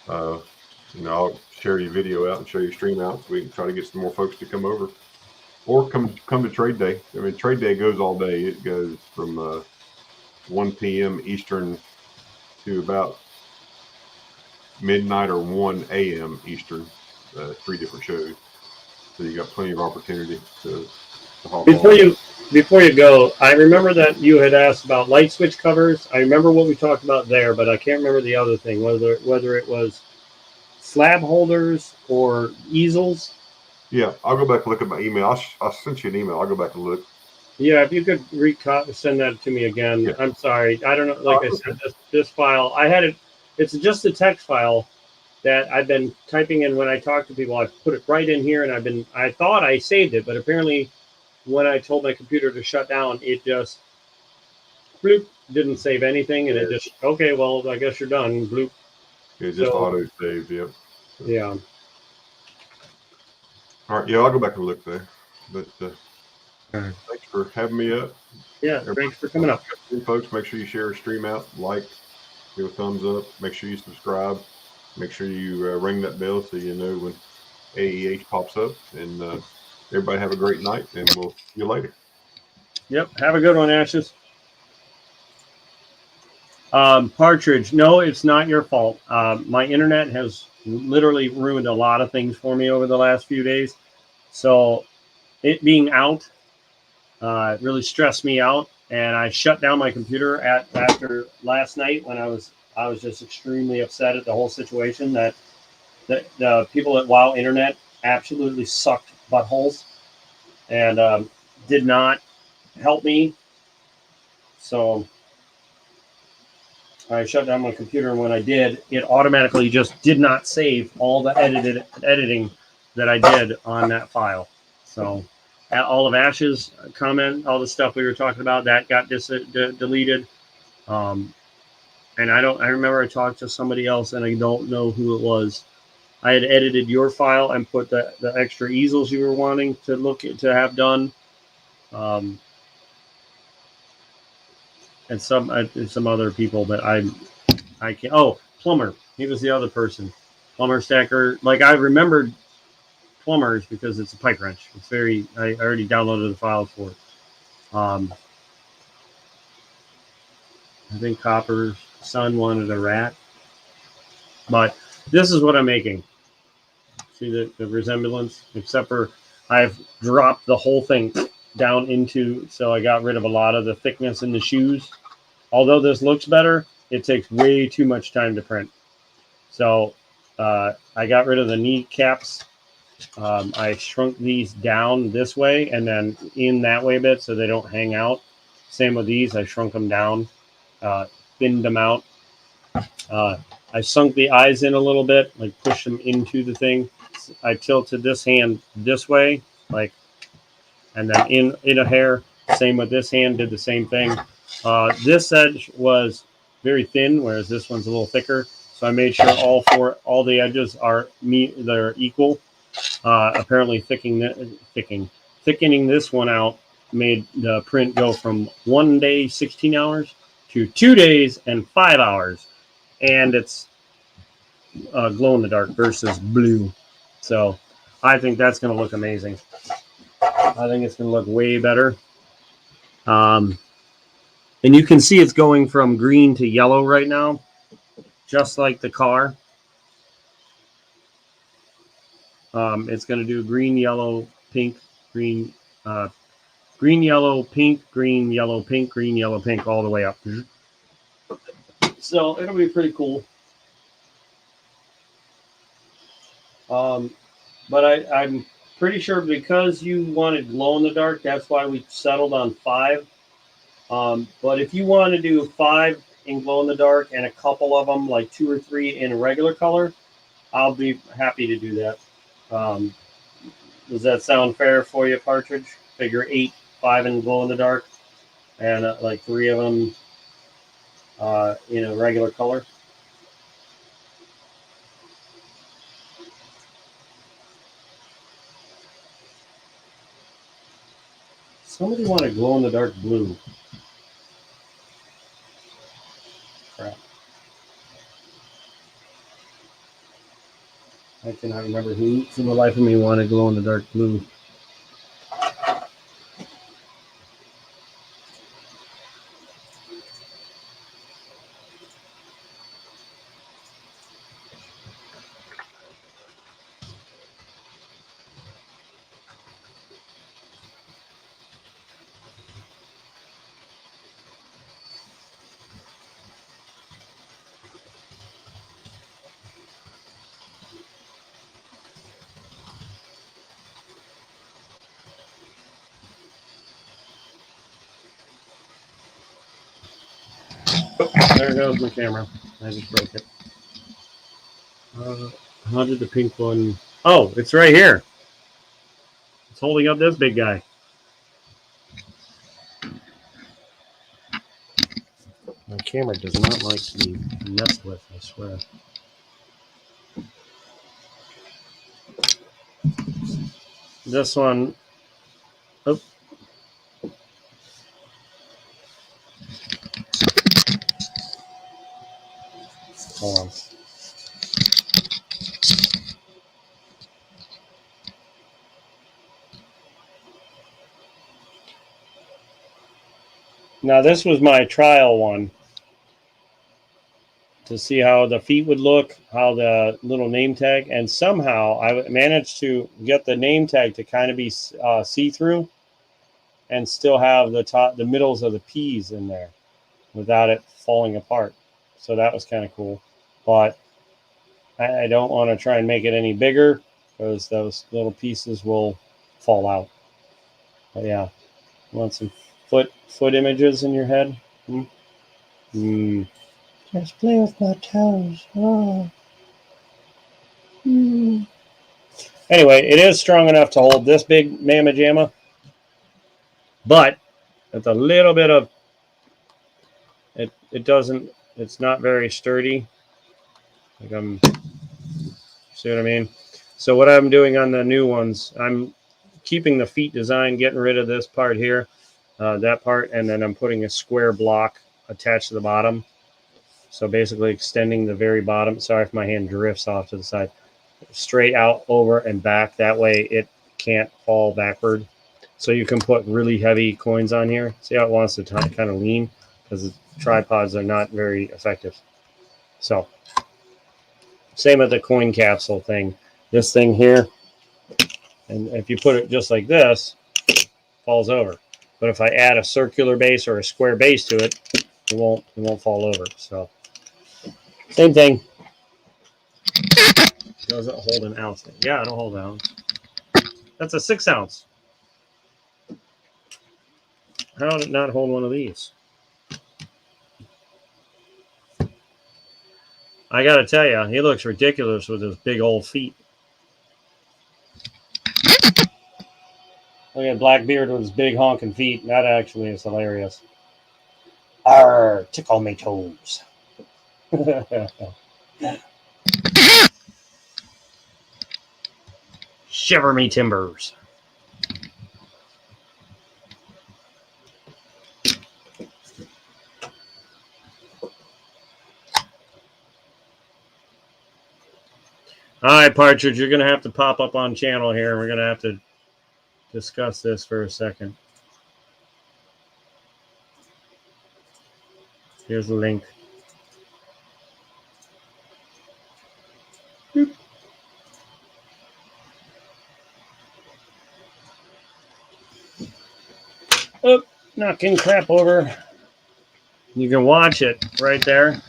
and I'll share your video out and show your stream out so we can try to get some more folks to come over, or come to trade day. I mean, trade day goes all day. It goes from 1 p.m. Eastern to about midnight or 1 a.m. Eastern, 3 different shows. So you got plenty of opportunity to hop on. Before you go, I remember that you had asked about light switch covers. I remember what we talked about there, but I can't remember the other thing, whether it was slab holders or easels. Yeah, I'll go back and look at my email. I sent you an email. I'll go back and look. Yeah, if you could send that to me again. Yeah. I'm sorry. I don't know. Like I said, this file, I had it. It's just a text file that I've been typing in when I talk to people. I put it right in here, and I thought I saved it, but apparently when I told my computer to shut down, it just bloop, didn't save anything, and it just, okay, well, I guess you're done. Bloop. It just auto saved, yep. Yeah. All right, yeah, I'll go back and look there. But thanks for having me up. Yeah, thanks for coming up. Folks, make sure you share a stream out, like, give a thumbs up, make sure you subscribe, make sure you ring that bell so you know when AEH pops up, and everybody have a great night, and we'll see you later. Yep, have a good one, Ashes. Partridge, no, it's not your fault. My internet has literally ruined a lot of things for me over the last few days. So it being out really stressed me out, and I shut down my computer after last night when I was just extremely upset at the whole situation. That the people at WoW Internet absolutely sucked buttholes and did not help me. So I shut down my computer, and when I did, it automatically just did not save all the editing that I did on that file. So all of Ash's comment, all the stuff we were talking about, that got deleted. And I remember I talked to somebody else, and I don't know who it was. I had edited your file and put the extra easels you were wanting to have done. And some other people that I can't. Oh, Plumber. He was the other person. Plumber Stacker. Like, I remembered Plumbers because it's a pipe wrench. It's very. I already downloaded the files for it. I think Copper's son wanted a rat, but this is what I'm making. See the resemblance, except for I've dropped the whole thing down into, so I got rid of a lot of the thickness in the shoes. Although this looks better, it takes way too much time to print. So I got rid of the knee caps. I shrunk these down this way and then in that way a bit so they don't hang out. Same with these. I shrunk them down, thinned them out. I sunk the eyes in a little bit, like pushed them into the thing. I tilted this hand this way, like, and then in a hair. Same with this hand, did the same thing. This edge was very thin, whereas this one's a little thicker. So I made sure all the edges they're equal. Apparently thickening this one out made the print go from 1 day, 16 hours to 2 days and 5 hours. And it's glow in the dark versus blue. So I think that's going to look amazing. I think it's going to look way better. And you can see it's going from green to yellow right now, just like the car. It's going to do green, yellow, pink, green, green, yellow, pink, green, yellow, pink, green, yellow, pink, all the way up. So it'll be pretty cool. But I'm pretty sure because you wanted glow in the dark, that's why we settled on 5. But if you want to do 5 in glow in the dark and a couple of them, like 2 or 3 in regular color, I'll be happy to do that. Does that sound fair for you, Partridge? Figure 8, 5 in glow in the dark, and like 3 of them in a regular color. Somebody want a glow in the dark blue. Crap. I cannot remember who from the life of me wanted glow in the dark blue. There goes my camera. I just broke it. How did the pink one? Oh, it's right here. It's holding up this big guy. My camera does not like to be messed with, I swear. This one. Oh. Hold on. Now this was my trial one to see how the feet would look, how the little name tag, and somehow I managed to get the name tag to kind of be see-through and still have the middles of the P's in there without it falling apart. So that was kind of cool. But I don't want to try and make it any bigger because those little pieces will fall out. But yeah, you want some foot images in your head? Just play with my toes. Oh. Anyway, it is strong enough to hold this big mamma jamma, but it's a little bit of it. It doesn't. It's not very sturdy. Like see what I mean? So what I'm doing on the new ones, I'm keeping the feet design, getting rid of this part here, that part, and then I'm putting a square block attached to the bottom. So basically extending the very bottom. Sorry if my hand drifts off to the side. Straight out, over, and back. That way it can't fall backward. So you can put really heavy coins on here. See how it wants to kind of lean? Because the tripods are not very effective. So, same with the coin capsule thing. This thing here, and if you put it just like this, it falls over. But if I add a circular base or a square base to it, it won't fall over. So, same thing. Does it hold an ounce? Yeah, it'll hold an ounce. That's a 6 ounce. How did it not hold one of these? I gotta tell you, he looks ridiculous with his big old feet. Look at Blackbeard with his big honking feet. That actually is hilarious. Arr, tickle me toes. Shiver me timbers. All right, Partridge, you're going to have to pop up on channel here, and we're going to have to discuss this for a second. Here's the link. Boop. Oh, knocking crap over. You can watch it right there.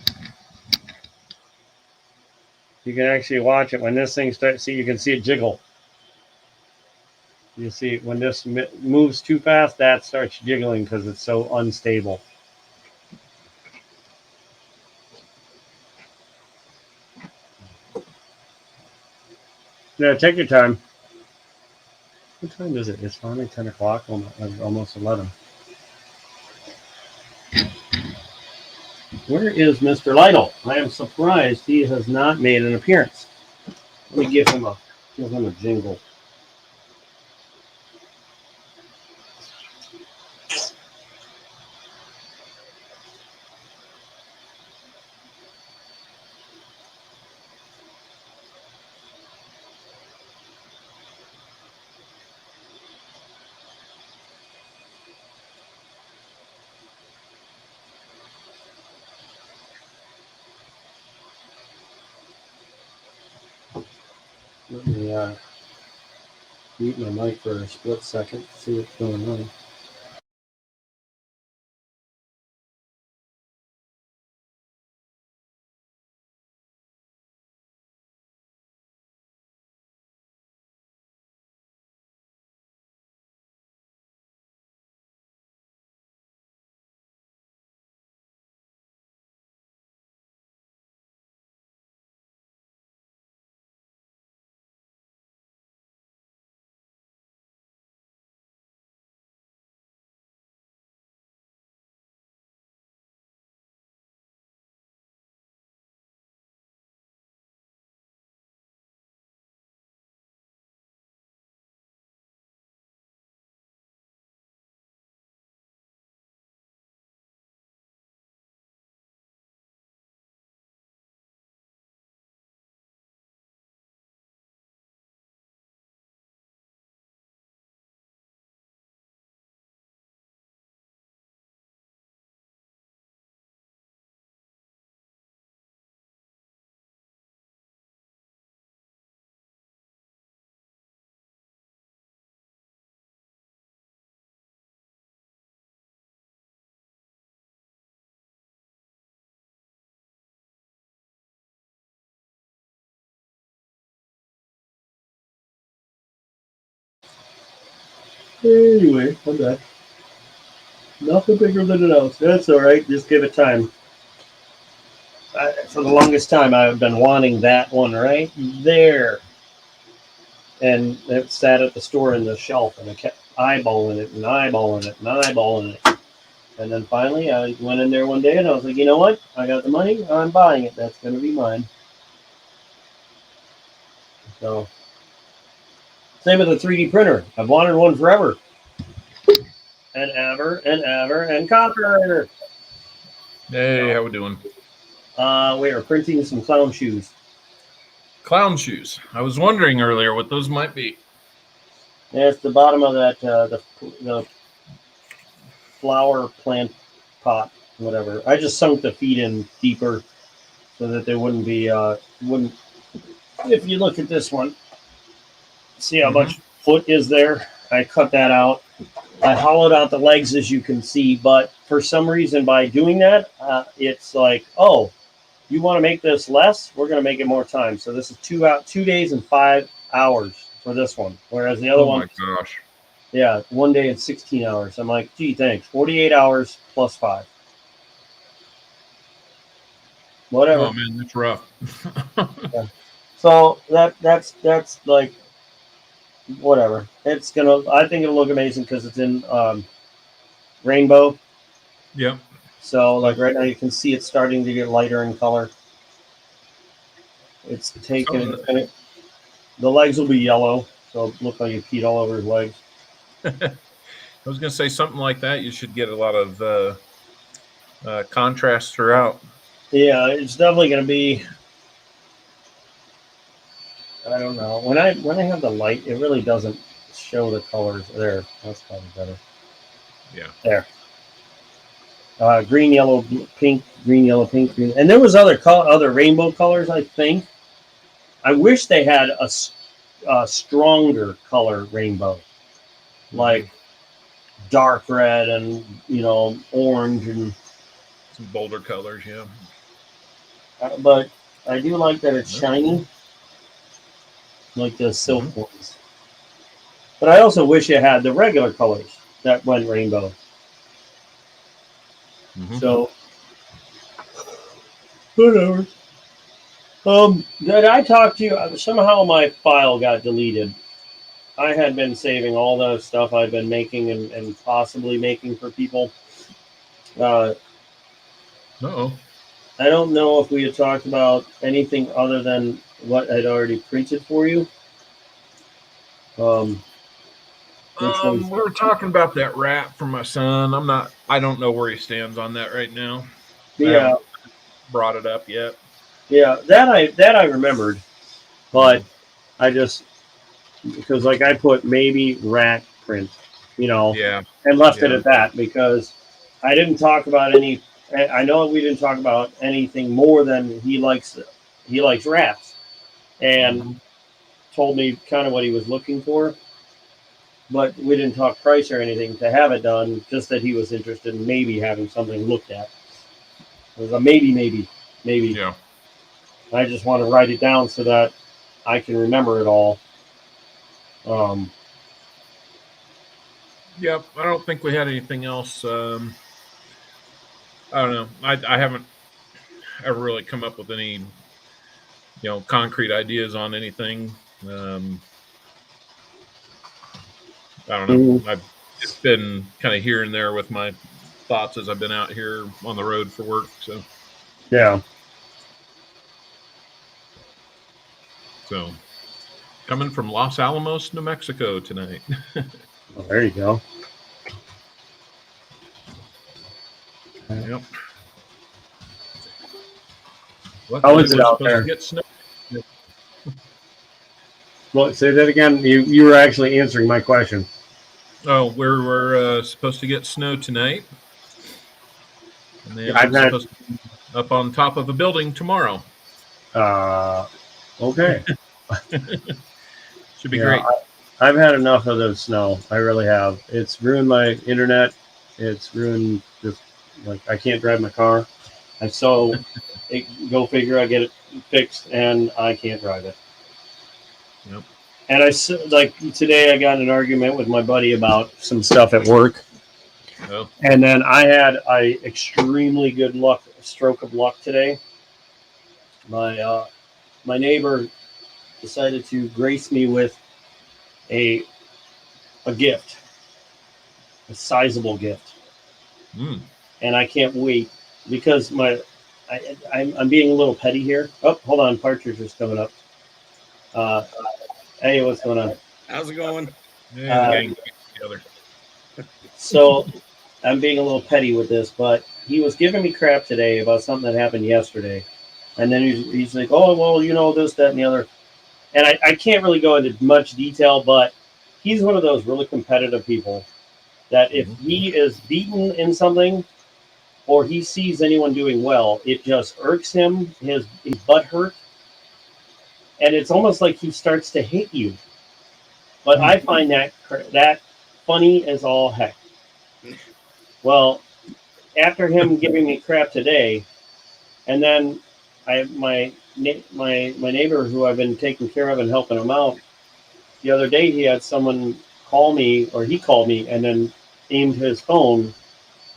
You can actually watch it when this thing starts. See, you can see it jiggle. You see, when this moves too fast, that starts jiggling because it's so unstable. Yeah, take your time. What time is it? It's finally 10 o'clock, almost 11. Where is Mr. Lytle? I am surprised he has not made an appearance. Let me give him a jingle. Let me mute my mic for a split second to see what's going on. Anyway, I'm back. Nothing bigger than an ounce. That's all right. Just give it time. For the longest time, I've been wanting that one right there. And it sat at the store in the shelf, and I kept eyeballing it and eyeballing it and eyeballing it. And then finally, I went in there one day, and I was like, you know what? I got the money. I'm buying it. That's going to be mine. So, same with the 3D printer. I've wanted one forever. And ever and ever and copper. Hey, how we doing? We are printing some clown shoes. Clown shoes. I was wondering earlier what those might be. Yeah, it's the bottom of that the flower plant pot, whatever. I just sunk the feet in deeper so that they wouldn't be wouldn't. If you look at this one, see how much foot is there? I cut that out. I hollowed out the legs, as you can see, but for some reason, by doing that, it's like, oh, you want to make this less? We're going to make it more time. So this is 2 days and 5 hours for this one, whereas the other one, oh my gosh, yeah, 1 day and 16 hours. I'm like, gee, thanks. 48 hours plus 5. Whatever. oh man, that's rough. Yeah. So that's like whatever. It's gonna. I think it'll look amazing because it's in rainbow. Yep. So like right now you can see it's starting to get lighter in color. It's taking. The legs will be yellow, so it'll look like you peed all over his legs. I was gonna say something like that. You should get a lot of contrast throughout. Yeah, it's definitely gonna be. I don't know. When I have the light, it really doesn't show the colors. There, that's probably better. Yeah. There. Green, yellow, pink, green, yellow, pink, green, and there was other rainbow colors. I think. I wish they had a stronger color rainbow, like dark red and orange and some bolder colors. Yeah. But I do like that it's shiny, like the silk ones. But I also wish it had the regular colors that went rainbow. Mhm. So, whatever. Did I talk to you? Somehow my file got deleted. I had been saving all the stuff I'd been making and possibly making for people. Uh-oh. I don't know if we had talked about anything other than what I'd already printed for you. Which was, We were talking about that rat for my son. I don't know where he stands on that right now. I yeah, haven't brought it up yet. yeah, that I remembered, but I just because like I put maybe rat print, Yeah. and left it Yeah. at that because I didn't talk about any. I know we didn't talk about anything more than he likes rats, and Mhm. told me kind of what he was looking for. But we didn't talk price or anything to have it done. Just that he was interested in maybe having something looked at. It was a maybe. Yeah. I just want to write it down so that I can remember it all. Um, Yep. I don't think we had anything else. I don't know. I haven't ever really come up with any, concrete ideas on anything. I don't mhm. know. I've just been kind of here and there with my thoughts as I've been out here on the road for work. Yeah. So coming from Los Alamos, New Mexico tonight. Well, there you go. Yep. How Luckily, is it we're out supposed to there? get snow. Well, say that again. You were actually answering my question. Oh, we're supposed to get snow tonight, and then I've it's had supposed to be up on top of a building tomorrow. okay. Should be Yeah, great. I've had enough of the snow. I really have. It's ruined my internet. It's ruined just like I can't drive my car. I so go figure. I get it fixed and I can't drive it. Yep. And like today I got in an argument with my buddy about some stuff at work, Oh. and then I had a extremely good stroke of luck today. My neighbor decided to grace me with a a gift, a sizable gift, Mm. and I can't wait because I'm being a little petty here. Oh, hold on, Partridge is coming up. Uh, hey, what's going on? How's it going? Yeah, the Uh, gang together. so I'm being a little petty with this, but he was giving me crap today about something that happened yesterday, and then he's like, "Oh, well, this, that, and the other," and I can't really go into much detail, but he's one of those really competitive people that if Mhm. he is beaten in something or he sees anyone doing well, it just irks him. His butt hurt, and it's almost like he starts to hate you. But I find that funny as all heck. Well, after him giving me crap today, and then my neighbor who I've been taking care of and helping him out. The other day he had someone call me, or he called me, and then aimed his phone.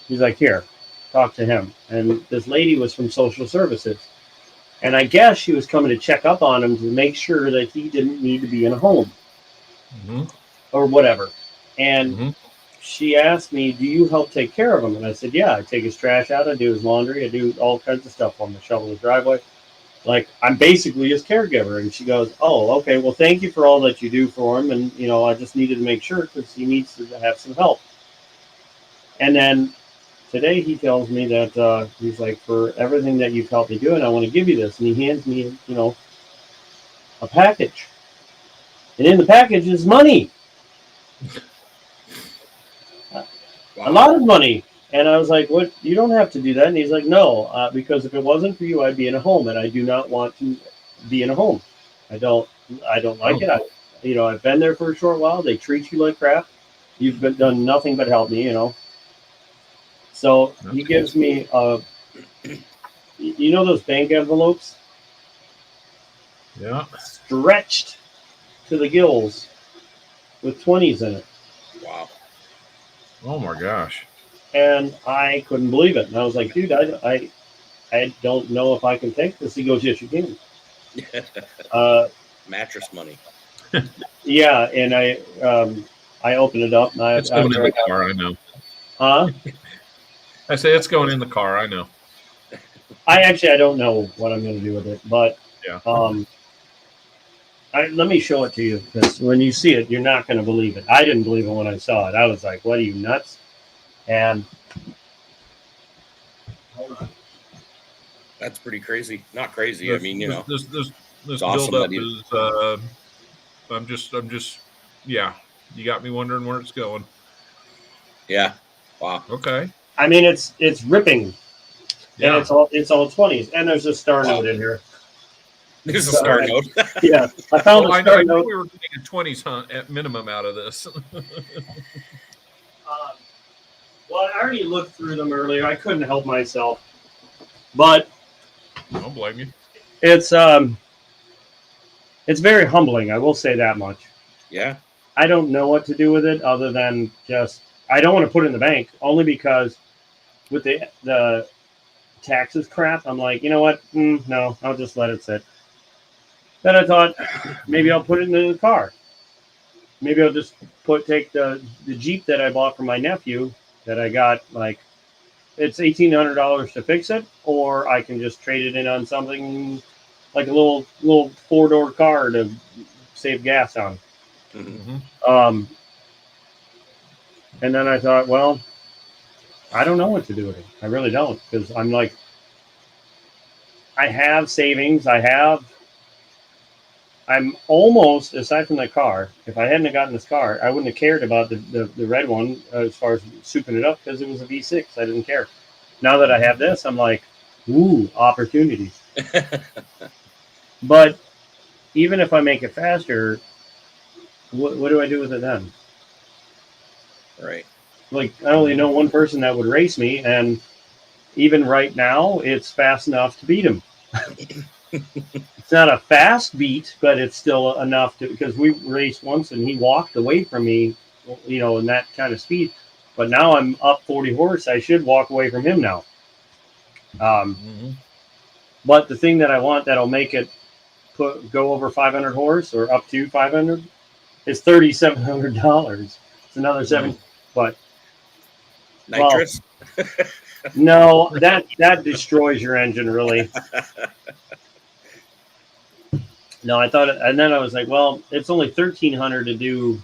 He's like, "Here, talk to him." And this lady was from social services. And I guess she was coming to check up on him to make sure that he didn't need to be in a home Mm-hmm. or whatever. And Mm-hmm. she asked me, "Do you help take care of him?" And I said, "Yeah, I take his trash out, I do his laundry, I do all kinds of stuff for him, I shovel his driveway. Like, I'm basically his caregiver." And she goes, "Oh, okay, well, thank you for all that you do for him. And, I just needed to make sure because he needs to have some help." And then today he tells me that he's like, "For everything that you've helped me do, and I want to give you this." And he hands me, a package. And in the package is money, a lot of money. And I was like, "What? You don't have to do that." And he's like, "No, because if it wasn't for you, I'd be in a home, and I do not want to be in a home. I don't, I don't like it. I've been there for a short while. They treat you like crap. You've done nothing but help me. So he gives me, those bank envelopes Yeah. stretched to the gills with 20s in it. Wow. Oh my gosh. And I couldn't believe it. And I was like, dude, I don't know if I can take this. He goes, yes, you can. Mattress money. Yeah, and I opened it up. And It's going in the car, I know. Huh? I say it's going in the car, I know. I don't know what I'm going to do with it, but Yeah. let me show it to you, because when you see it, you're not going to believe it. I didn't believe it when I saw it. I was like, what are you, nuts? And hold on. That's pretty crazy. Not crazy. I mean, you know, this awesome build up that is I'm just yeah, you got me wondering where it's going. yeah. Wow. Okay. I mean, it's ripping, Yeah. and it's all 20s, and there's a star note in here. There's a star note. Yeah, I found Well, a I star know note. we were getting a 20s hunt at minimum out of this. Well, I already looked through them earlier. I couldn't help myself, but Don't blame you. it's very humbling. I will say that much. Yeah. I don't know what to do with it other than just I don't want to put it in the bank, only because with the taxes crap, I'm like, you know what? No, I'll just let it sit. Then I thought maybe I'll put it in the car. Maybe I'll just take the Jeep that I bought for my nephew that I got, like, it's $1,800 to fix it, or I can just trade it in on something like a little 4-door car to save gas on. Mm-hmm. And then I thought, well, I don't know what to do with it. I really don't, because I'm like, I have savings. I'm almost, aside from the car, if I hadn't gotten this car, I wouldn't have cared about the red one as far as souping it up, because it was a V6. I didn't care. Now that I have this, I'm like, ooh, opportunities. But even if I make it faster, what do I do with it then? Right. Like, I only know one person that would race me, and even right now, it's fast enough to beat him. It's not a fast beat, but it's still enough to, because we raced once and he walked away from me, you know, in that kind of speed. But now I'm up 40 horse. I should walk away from him now. But the thing that I want that'll make it go over 500 horse or up to 500 is $3,700. It's another seven, but Nitrous. Well, no, that destroys your engine, really. No, I thought, and then I was like, well, it's only $1,300 to do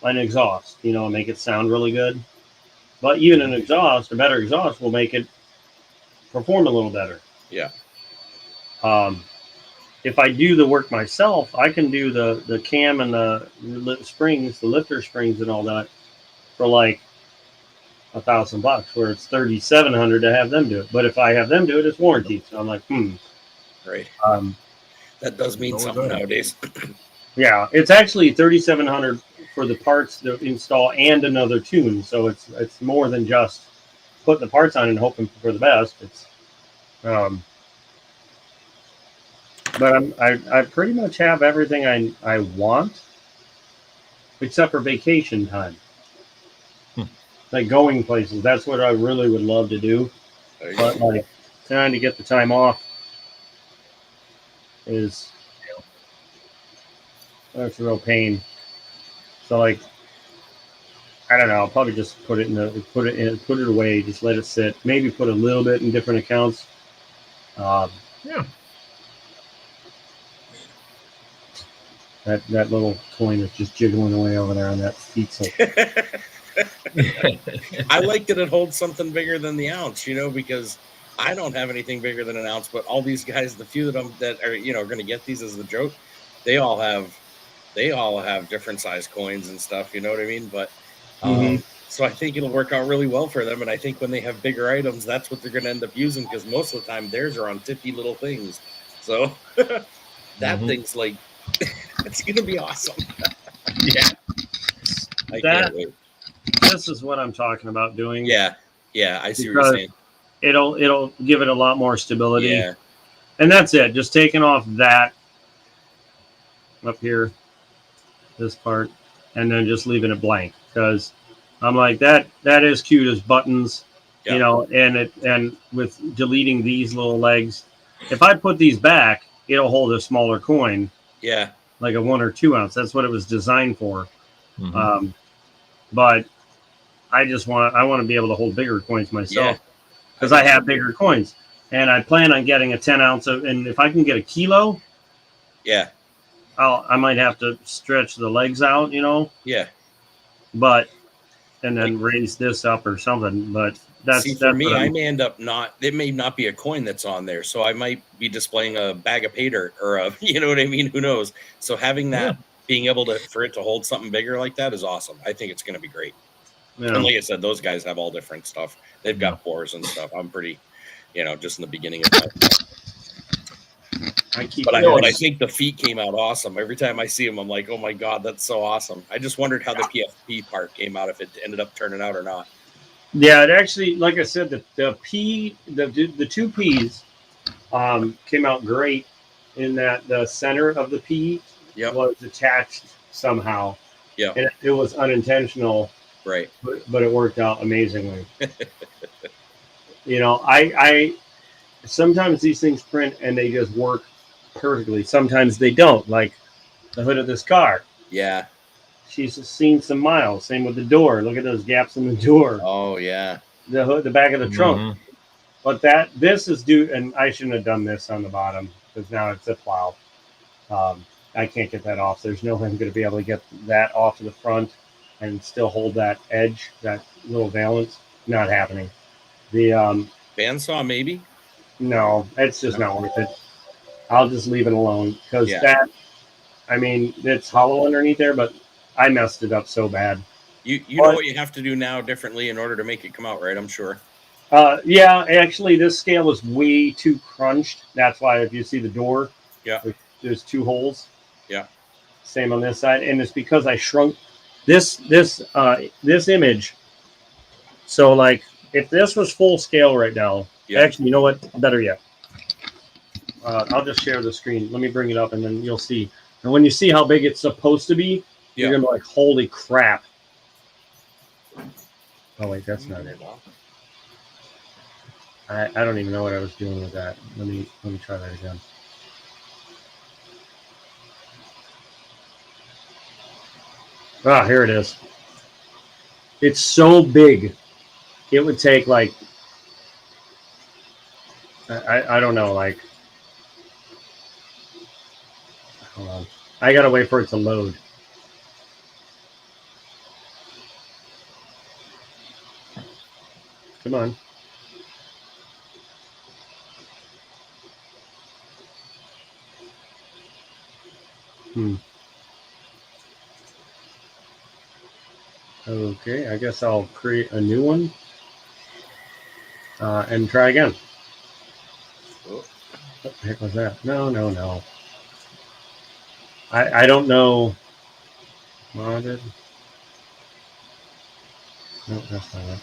an exhaust, you know, and make it sound really good. But even an exhaust, a better exhaust, will make it perform a little better. Yeah. If I do the work myself, I can do the cam and the springs, the lifter springs, and all that for like $1,000, where it's $3,700 to have them do it. But if I have them do it, it's warranted. So I'm like, Right. That does mean something nowadays. Yeah, it's actually $3,700 for the parts to install and another tune. So it's more than just putting the parts on and hoping for the best. It's but I pretty much have everything I want, except for vacation time. Like going places. That's what I really would love to do. But like trying to get the time off is that's a real pain. So like I don't know, I'll probably just put it away, just let it sit. Maybe put a little bit in different accounts. Yeah. That little coin is just jiggling away over there on that seat. I like that it holds something bigger than the ounce, you know, because I don't have anything bigger than an ounce, but all these guys, the few that are, you know, going to get these as the joke, they all have different size coins and stuff, you know what I mean? But so I think it'll work out really well for them. And I think when they have bigger items, that's what they're going to end up using, because most of the time theirs are on 50 little things. So that thing's like, it's going to be awesome. Yeah. I can't wait. This is what I'm talking about doing. Yeah, I see what you're saying. It'll give it a lot more stability. Yeah. And that's it. Just taking off that up here, this part, and then just leaving it blank because I'm like that is cute as buttons, Yeah. you know, and with deleting these little legs, if I put these back, it'll hold a smaller coin, Yeah. like a 1 or 2 ounce. That's what it was designed for. Mhm. But I want to be able to hold bigger coins myself because I think so have too. bigger coins, and I plan on getting a 10 ounce of, and if I can get a kilo, Yeah. I might have to stretch the legs out, you know, Yeah. but and Like, then raise this up or something. But see, for that's me, what I I'm, may end up not. It may not be a coin that's on there, so I might be displaying a bag of pay dirt or a, you know what I mean? Who knows? So having that, being able to for it to hold something bigger like that is awesome. I think it's going to be great. you And know, like I said, those guys have all different stuff. They've Yeah. got pores and stuff. I'm pretty, just in the beginning of my. I keep. But Yeah, I think the feet came out awesome. Every time I see them, I'm like, oh my god, that's so awesome. I just wondered how the PFP part came out, if it ended up turning out or not. Yeah, it actually, like I said, the two P's came out great in that the center of the P Yep. was attached somehow. Yeah. And it was unintentional, Right. but it worked out amazingly. You know, I sometimes these things print and they just work perfectly. Sometimes they don't. Like the hood of this car. Yeah. She's seen some miles. Same with the door. Look at those gaps in the door. Oh yeah. The hood, the back of the trunk. Mhm. But this is due, and I shouldn't have done this on the bottom because now it's a plow. I can't get that off. There's no way I'm going to be able to get that off to the front and still hold that edge, that little valance. Not happening. The Bandsaw maybe. no, it's just not worth it. I'll just leave it alone because Yeah. I mean, it's hollow underneath there, but I messed it up so bad. You know what you have to do now differently in order to make it come out right, I'm sure. Yeah, actually, this scale is way too crunched. That's why if you see the door, Yeah. there's 2 holes. Yeah. Same on this side, and it's because I shrunk this image. So, like, if this was full scale right now, Yeah. actually, you know what? Better yet, I'll just share the screen. Let me bring it up, and then you'll see. And when you see how big it's supposed to be, you're Yeah. gonna be like, "Holy crap!" Oh wait, that's not it. I don't even know what I was doing with that. Let me try that again. Ah, here it is. It's so big. It would take like I don't know, like hold on. I gotta wait for it to load. Come on. Okay, I guess I'll create a new one and try again. Oh. What the heck was that? No. I don't know. Modded. No, that's not it.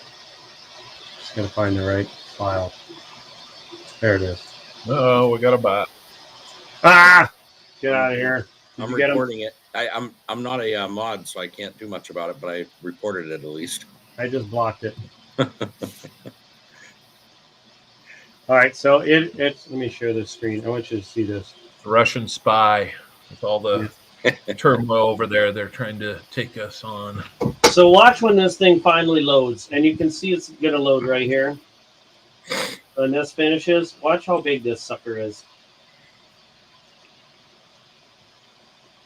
Just gotta find the right file. There it is. Oh, we got a bot. Ah! Get out of here. Did I'm you get 'em? reporting it. I'm not a mod, so I can't do much about it, but I reported it at least. I just blocked it. All right, so it's. Let me share this screen. I want you to see this. Russian spy with all the turmoil over there. They're trying to take us on. So watch when this thing finally loads, and you can see it's gonna load right here. When this finishes, watch how big this sucker is.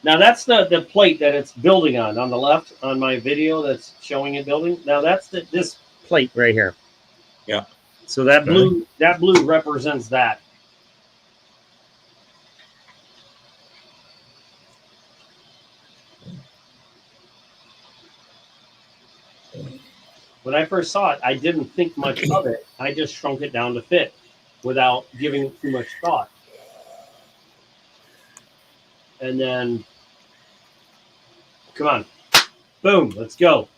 Now that's the plate that it's building on the left on my video that's showing it building. Now that's this plate right here. Yeah. So that blue represents that. When I first saw it, I didn't think much of it. I just shrunk it down to fit without giving it too much thought. And then, come on, boom, let's go.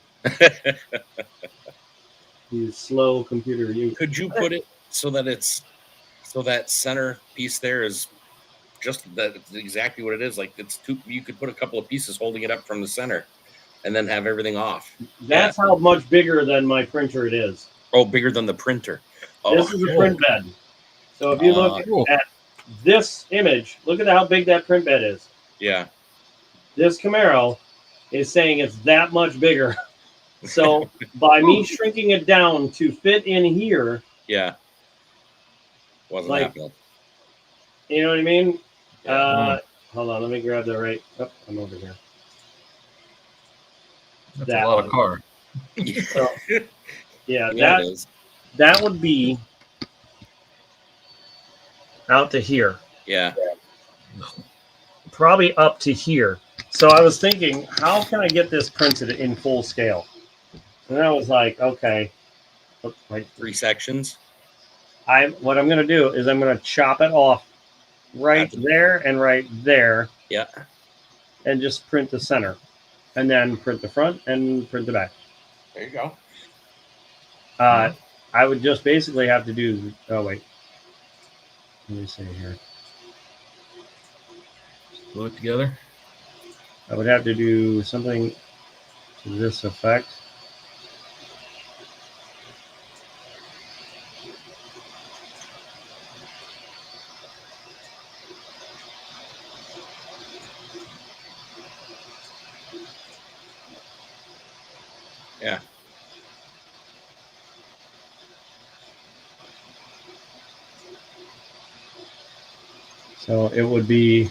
You slow computer, you. Could you put it so that that center piece there is just that's exactly what it is. Like it's two. You could put a couple of pieces holding it up from the center, and then have everything off. That's how much bigger than my printer it is. Oh, bigger than the printer. Oh, This is a print bed. So if you look Cool. at this image, look at how big that print bed is. yeah. This Camaro is saying it's that much bigger. So by me shrinking it down to fit in here, Yeah. Wasn't Like- happening. you know what I mean? Yeah. Hold on, let me grab the right. Oh, I'm over here. That's that a lot one. of car. So, yeah, Yeah, it is. that would be out to here, Yeah. probably up to here. So I was thinking, how can I get this printed in full scale? And I was like, okay, right. 3 sections. What I'm going to do is I'm going to chop it off right there and right there, Yeah. and just print the center, and then print the front and print the back. There you go. I would just basically have to do. Oh wait, let me see here. Glue it together. I would have to do something to this effect. Yeah. So it would be.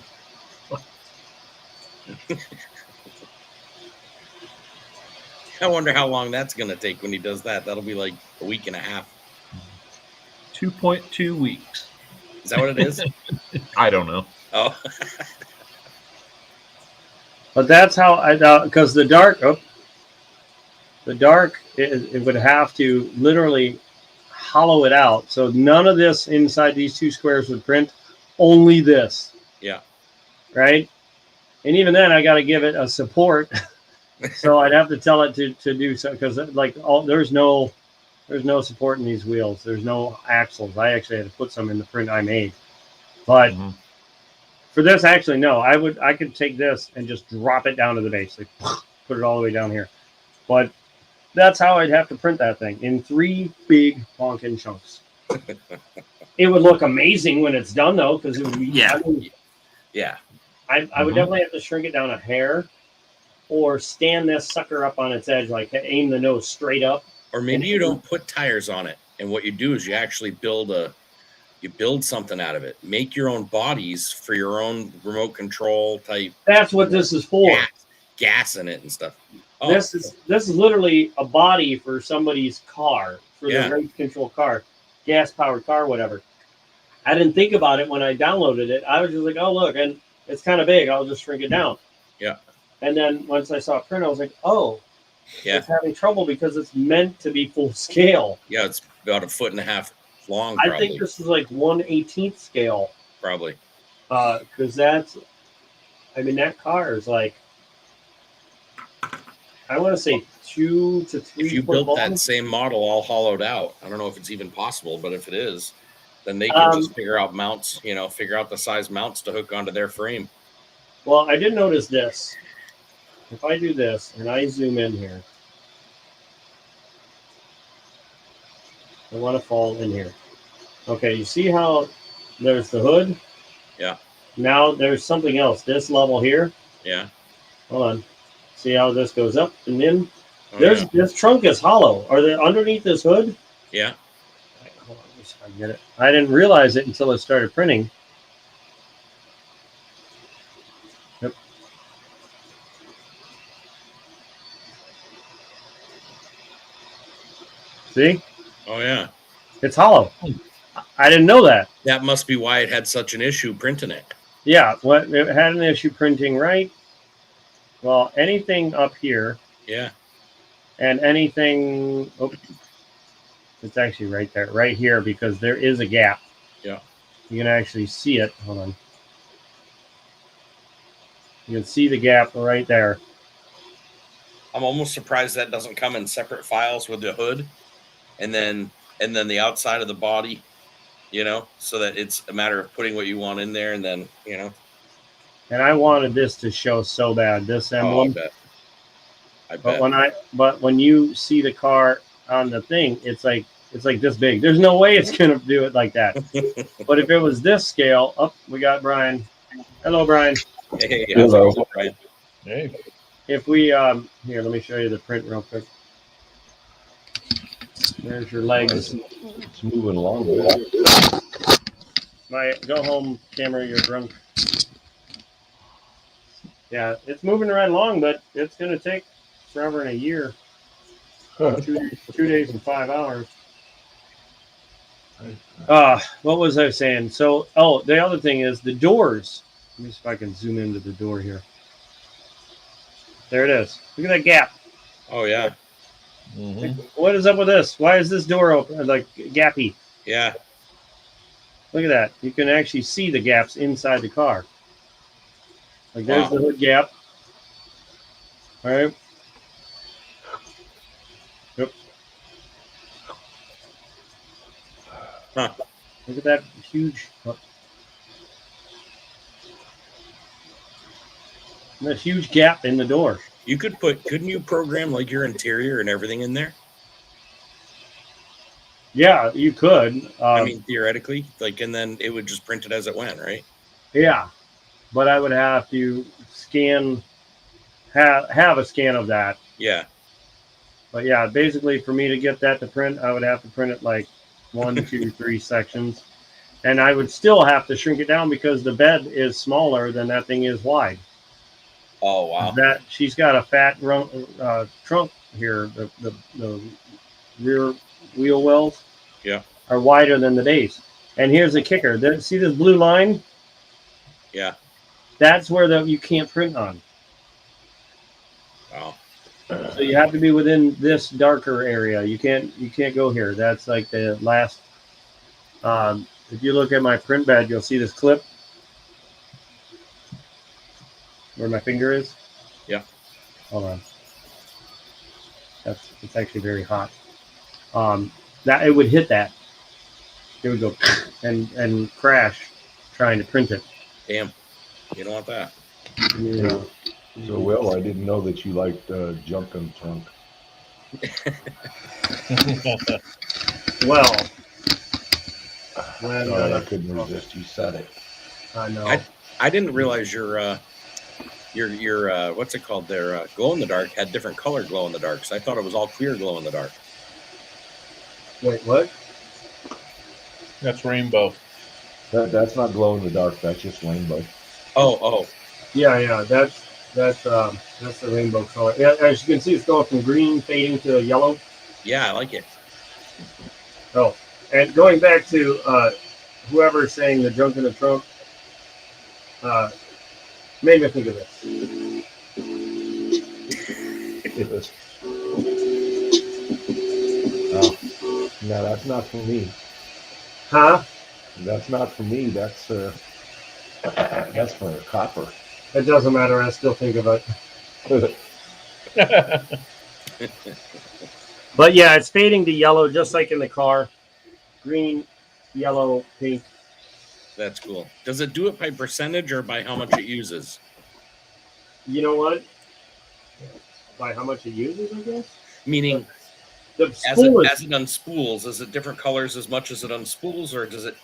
I wonder how long that's going to take when he does that. That'll be like a week and a half. 2.2 weeks. Is that what it is? I don't know. Oh, But that's how I because the dark. Oh, the dark it would have to literally hollow it out. So none of this inside these 2 squares would print. Only this. yeah. Right? And even then, I got to give it a support. So I'd have to tell it to do so because like there's no support in these wheels. There's no axles. I actually had to put some in the print I made. But for this, actually, no. I could take this and just drop it down to the base, like put it all the way down here. But that's how I'd have to print that thing in 3 big honking chunks. It would look amazing when it's done, though, because it would be. Yeah. I mean, Yeah. I would definitely have to shrink it down a hair, or stand this sucker up on its edge, like aim the nose straight up. Or maybe you don't put tires on it, and what you do is you actually build something out of it. Make your own bodies for your own remote control type. That's what this is for. Gas in it and stuff. Oh, This is literally a body for somebody's car, for Yeah. the race control car, gas powered car, whatever. I didn't think about it when I downloaded it. I was just like, oh look, and it's kind of big. I'll just shrink it down. Yeah. And then once I saw it print, I was like, oh, Yeah. it's having trouble because it's meant to be full scale. yeah, it's about 1.5 feet long. I Probably. think this is like 1/18 scale. Probably. Because that car is like, I want to say 2 to 3 If you foot built long. that same model all hollowed out, I don't know if it's even possible, but if it is, then they can just figure out mounts, figure out the size mounts to hook onto their frame. Well, I did notice this. If I do this and I zoom in here, I want to fall in here. Okay, you see how there's the hood? Yeah. Now there's something else. This level here. Yeah. Hold on. See how this goes up and in? Oh, There's yeah. this trunk is hollow. Are they underneath this hood? Yeah. Hold on, let me see if I can get it. I didn't realize it until I started printing. Yep. See? Oh yeah. It's hollow. I didn't know that. That must be why it had such an issue printing it. Yeah, what it had an issue printing, right? Well, anything up here Yeah. and anything. Oh, it's actually right there, right here, because there is a gap. Yeah. You can actually see it. Hold on. You can see the gap right there. I'm almost surprised that doesn't come in separate files with the hood, and then the outside of the body, you know, so that it's a matter of putting what you want in there, and then, you know. And I wanted this to show so bad, this Oh, I emblem. bet. I But bet. when you see the car on the thing, it's like this big. There's no way it's gonna do it like that. But if it was this scale, oh, we got Brian. Hello, Brian. Hey, how's it Hello. going, Brian? Hey, If we here, let me show you the print real quick. There's your legs. It's moving along good. My go home camera, you're drunk. Yeah, it's moving right along, but it's gonna take forever and a year. 2 days and 5 hours. What was I saying? So, the other thing is the doors. Let me see if I can zoom into the door here. There it is. Look at that gap. Oh yeah, mhm. What is up with this? Why is this door open, like gappy? yeah. Look at that. You can actually see the gaps inside the car. Like there's Wow. the hood gap. All right. Yep. Huh. Look at that huge. That huge gap in the door. You couldn't you program like your interior and everything in there? Yeah, you could. I mean, theoretically, like, and then it would just print it as it went, right? Yeah, but I would have to have a scan of that. Yeah. But yeah, basically for me to get that to print, I would have to print it like 1, 2, 3 sections. And I would still have to shrink it down because the bed is smaller than that thing is wide. Oh wow. That she's got a fat trunk here. The rear wheel wells are wider than the base. And here's the kicker. See this blue line? Yeah. That's where you can't print on. Wow. So you have to be within this darker area. You can't go here. That's like the last. If you look at my print bed, you'll see this clip where my finger is. Yeah. Hold on. It's actually very hot. That it would hit that. It would go and crash trying to print it. Damn. You don't want that. Yeah. So, Will, I didn't know that you liked junk in the trunk. Well, Sorry, I couldn't resist. You said it. I know. I didn't realize your what's it called there, glow in the dark had different color glow in the dark. So I thought it was all clear glow in the dark. Wait, what? That's rainbow. That's not glow in the dark. That's just rainbow. Oh. Yeah. That's the rainbow color. Yeah, as you can see, it's going from green fading to yellow. Yeah, I like it. Oh, and going back to whoever's saying the junk in the trunk, made me think of this. Oh, no, that's not for me. Huh? That's not for me. That's for copper. It doesn't matter. I still think of it. But yeah, it's fading to yellow, just like in the car. Green, yellow, pink. That's cool. Does it do it by percentage or by how much it uses? You know what? By how much it uses, I guess. Meaning, The as spool it is, unspools, is it different colors as much as it unspools, or does it?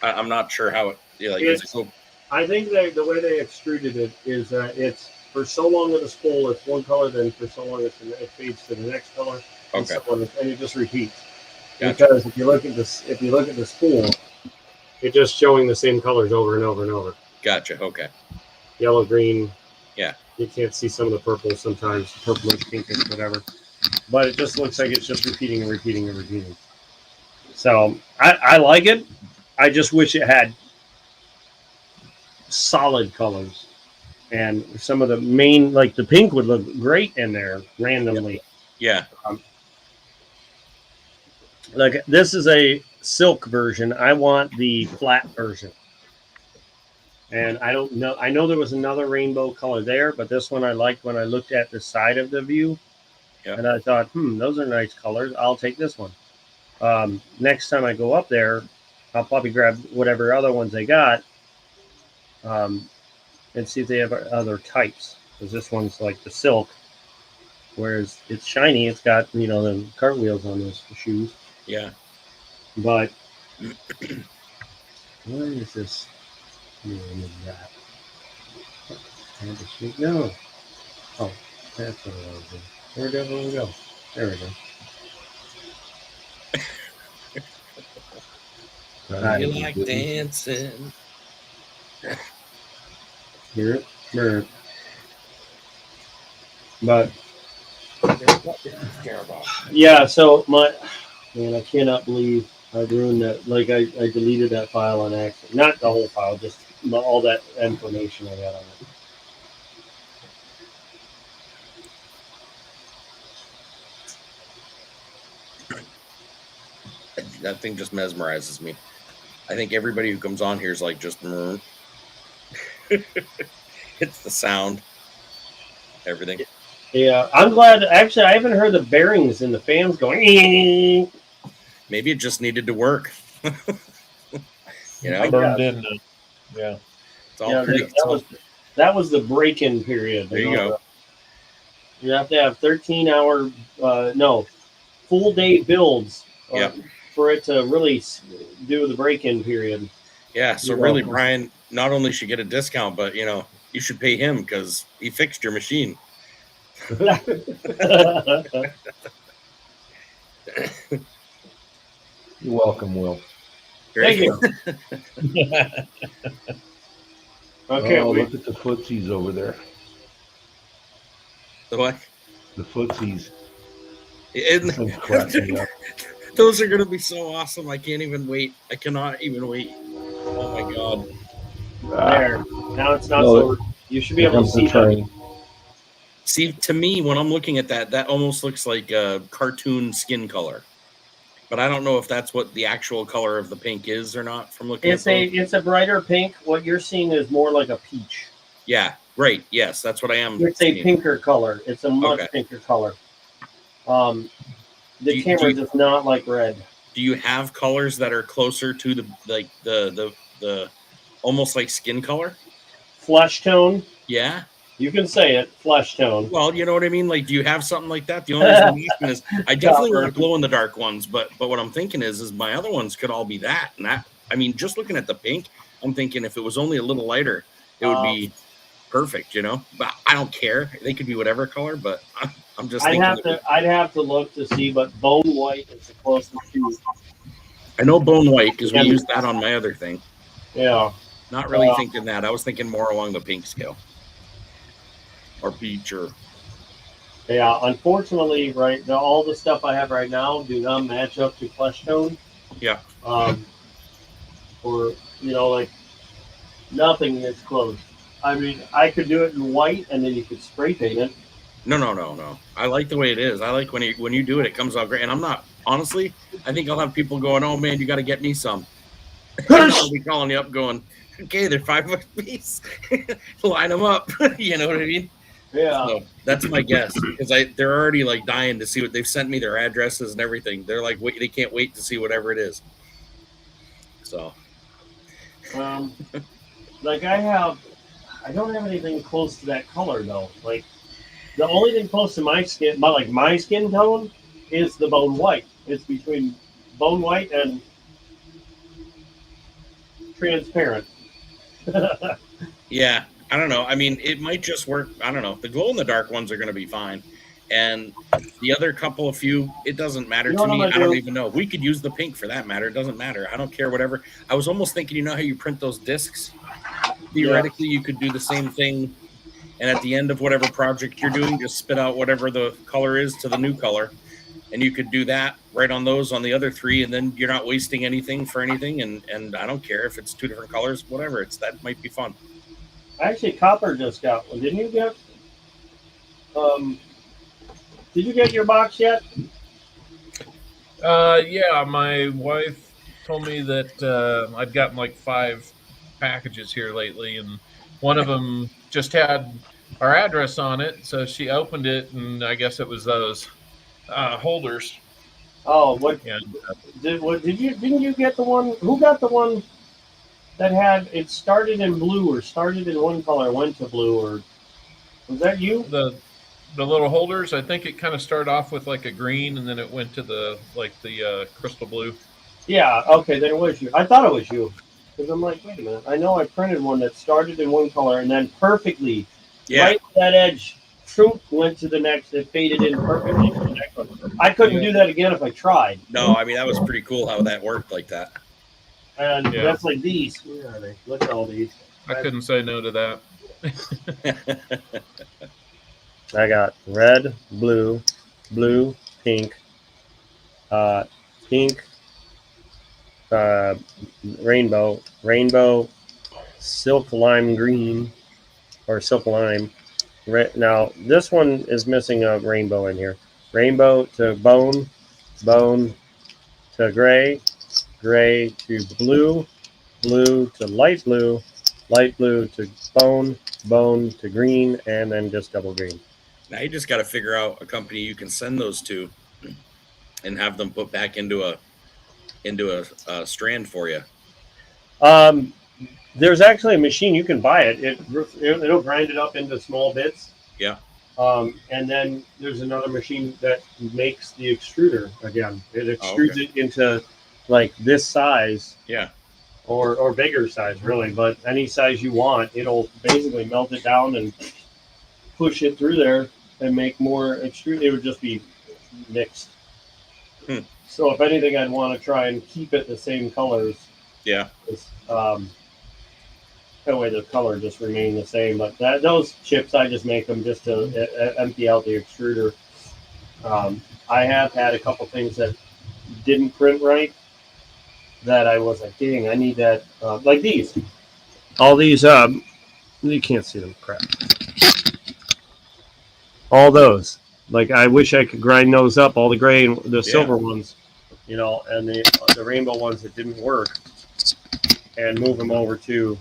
I'm not sure how it. Yeah, like It's- does it go, I think the way they extruded it is that it's for so long of the spool, it's one color, then for so long it fades to the next color, and okay. so on, and it just repeats. Gotcha. Because if you look at the spool, it's just showing the same colors over and over and over. Gotcha. Okay. Yellow, green. Yeah. You can't see some of the purple sometimes, purplish, pinkish, whatever. But it just looks like it's just repeating and repeating and repeating. So I like it. I just wish it had solid colors. And some of the main, like the pink would look great in there randomly. Yeah. Like this is a silk version. I want the flat version. And I don't know. I know there was another rainbow color there, but this one I liked when I looked at the side of the view. Yep. And I thought, those are nice colors. I'll take this one. Next time I go up there, I'll probably grab whatever other ones they got, and see if they have other types. Because this one's like the silk, whereas it's shiny. It's got the cartwheels on those shoes. Yeah. But where is this? That. No. Oh, that's what I was doing. Where did everyone go? There we go. You like dancing. Here, but yeah. So I cannot believe I ruined that. Like I deleted that file on accident. Not the whole file, just all that information I got on it. That thing just mesmerizes me. I think everybody who comes on here is like just it's the sound, everything. Yeah, I'm glad. Actually, I haven't heard the bearings in the fans going. Maybe it just needed to work. I burned in. Yeah. It's all pretty. That was the break-in period. There you go. You have to have 13-hour, full day builds. Yep. For it to really do the break-in period. Yeah. So really, Brian not only should get a discount, but you should pay him because he fixed your machine. You're welcome, Will. Thank you. Okay. Look at the footsies over there. The what? The footsies. Those are going to be so awesome. I can't even wait. I cannot even wait. Oh, my God. There. Now it's not so... You should be able to see that. See, to me, when I'm looking at that almost looks like a cartoon skin color. But I don't know if that's what the actual color of the pink is or not from looking at it. It's a brighter pink. What you're seeing is more like a peach. Yeah, right. Yes, that's what I am. It's a pinker color. It's a much pinker color. The camera does not like red. Do you have colors that are closer to the almost like skin color? Flesh tone? Yeah. You can say it, flesh tone. Well, you know what I mean? Like, do you have something like that? The only reason I'm asking is I definitely want glow in the dark ones, but what I'm thinking is my other ones could all be that. And that, I mean, just looking at the pink, I'm thinking if it was only a little lighter, it would be perfect, But I don't care. They could be whatever color, but I'm just thinking. I'd have to look to see, but bone white is the closest to. I know bone white because we used that on my other thing. Yeah. Not really thinking that. I was thinking more along the pink scale. Or peach or. Yeah, unfortunately, right, all the stuff I have right now do not match up to flesh tone. Yeah. Or, like, nothing is close. I mean, I could do it in white, and then you could spray paint it. No. I like the way it is. I like when you do it, it comes out great. And I'm not, honestly, I think I'll have people going, oh, man, you got to get me some. I'll be calling you up going, okay, they're $5 a piece. Line them up. You know what I mean? Yeah. So that's my guess because they're already like dying to see what they've sent me their addresses and everything. They're like, wait, they can't wait to see whatever it is. So, like I don't have anything close to that color though. Like the only thing close to my skin, my skin tone, is the bone white. It's between bone white and transparent. Yeah. I don't know. I mean, it might just work. I don't know. The glow in the dark ones are going to be fine. And the other few, it doesn't matter to me. I don't even know. We could use the pink for that matter. It doesn't matter. I don't care, whatever. I was almost thinking, how you print those discs? Theoretically, you could do the same thing. And at the end of whatever project you're doing, just spit out whatever the color is to the new color. And you could do that right on those on the other three. And then you're not wasting anything for anything. And I don't care if it's two different colors, whatever. That might be fun. Actually, Copper just got one. Didn't you get? Did you get your box yet? Yeah, my wife told me that I'd gotten like 5 packages here lately, and one of them just had our address on it. So she opened it, and I guess it was those holders. Oh, what And did you? Didn't you get the one? Who got the one that had it started in blue or started in one color, went to blue, or was that you? the little holders, I think it kind of started off with like a green, and then it went to the crystal blue. Yeah. Okay, then it was you. I thought it was you because I'm like, wait a minute. I know I printed one that started in one color and then perfectly Yeah. right to that edge. Troop went to the next. It faded in perfectly to the next one. I couldn't do that again if I tried. No, I mean that was pretty cool how that worked like that. And Yeah. that's like these. Where are they? Look at all these. I couldn't say no to that. I got red, blue, blue, pink, pink, rainbow, rainbow, silk lime green, or silk lime. Now this one is missing a rainbow in here. Rainbow to bone, bone to gray, gray to blue, blue to light blue to bone, bone to green, and then just double green. Now you just got to figure out a company you can send those to, and have them put back into a strand for you. There's actually a machine you can buy it. It'll grind it up into small bits. Yeah. And then there's another machine that makes the extruder again. It extrudes it into like this size. Yeah. Or bigger size, really, but any size you want, it'll basically melt it down and push it through there and make more extrude. It would just be mixed. So if anything, I'd want to try and keep it the same colors. Yeah. That way the color just remain the same. But those chips, I just make them just to empty out the extruder. I have had a couple things that didn't print right. That I was like, dang, I need that. Like these. All these, you can't see them, crap. All those. Like, I wish I could grind those up, all the gray and the silver ones, and the rainbow ones that didn't work, and move them over to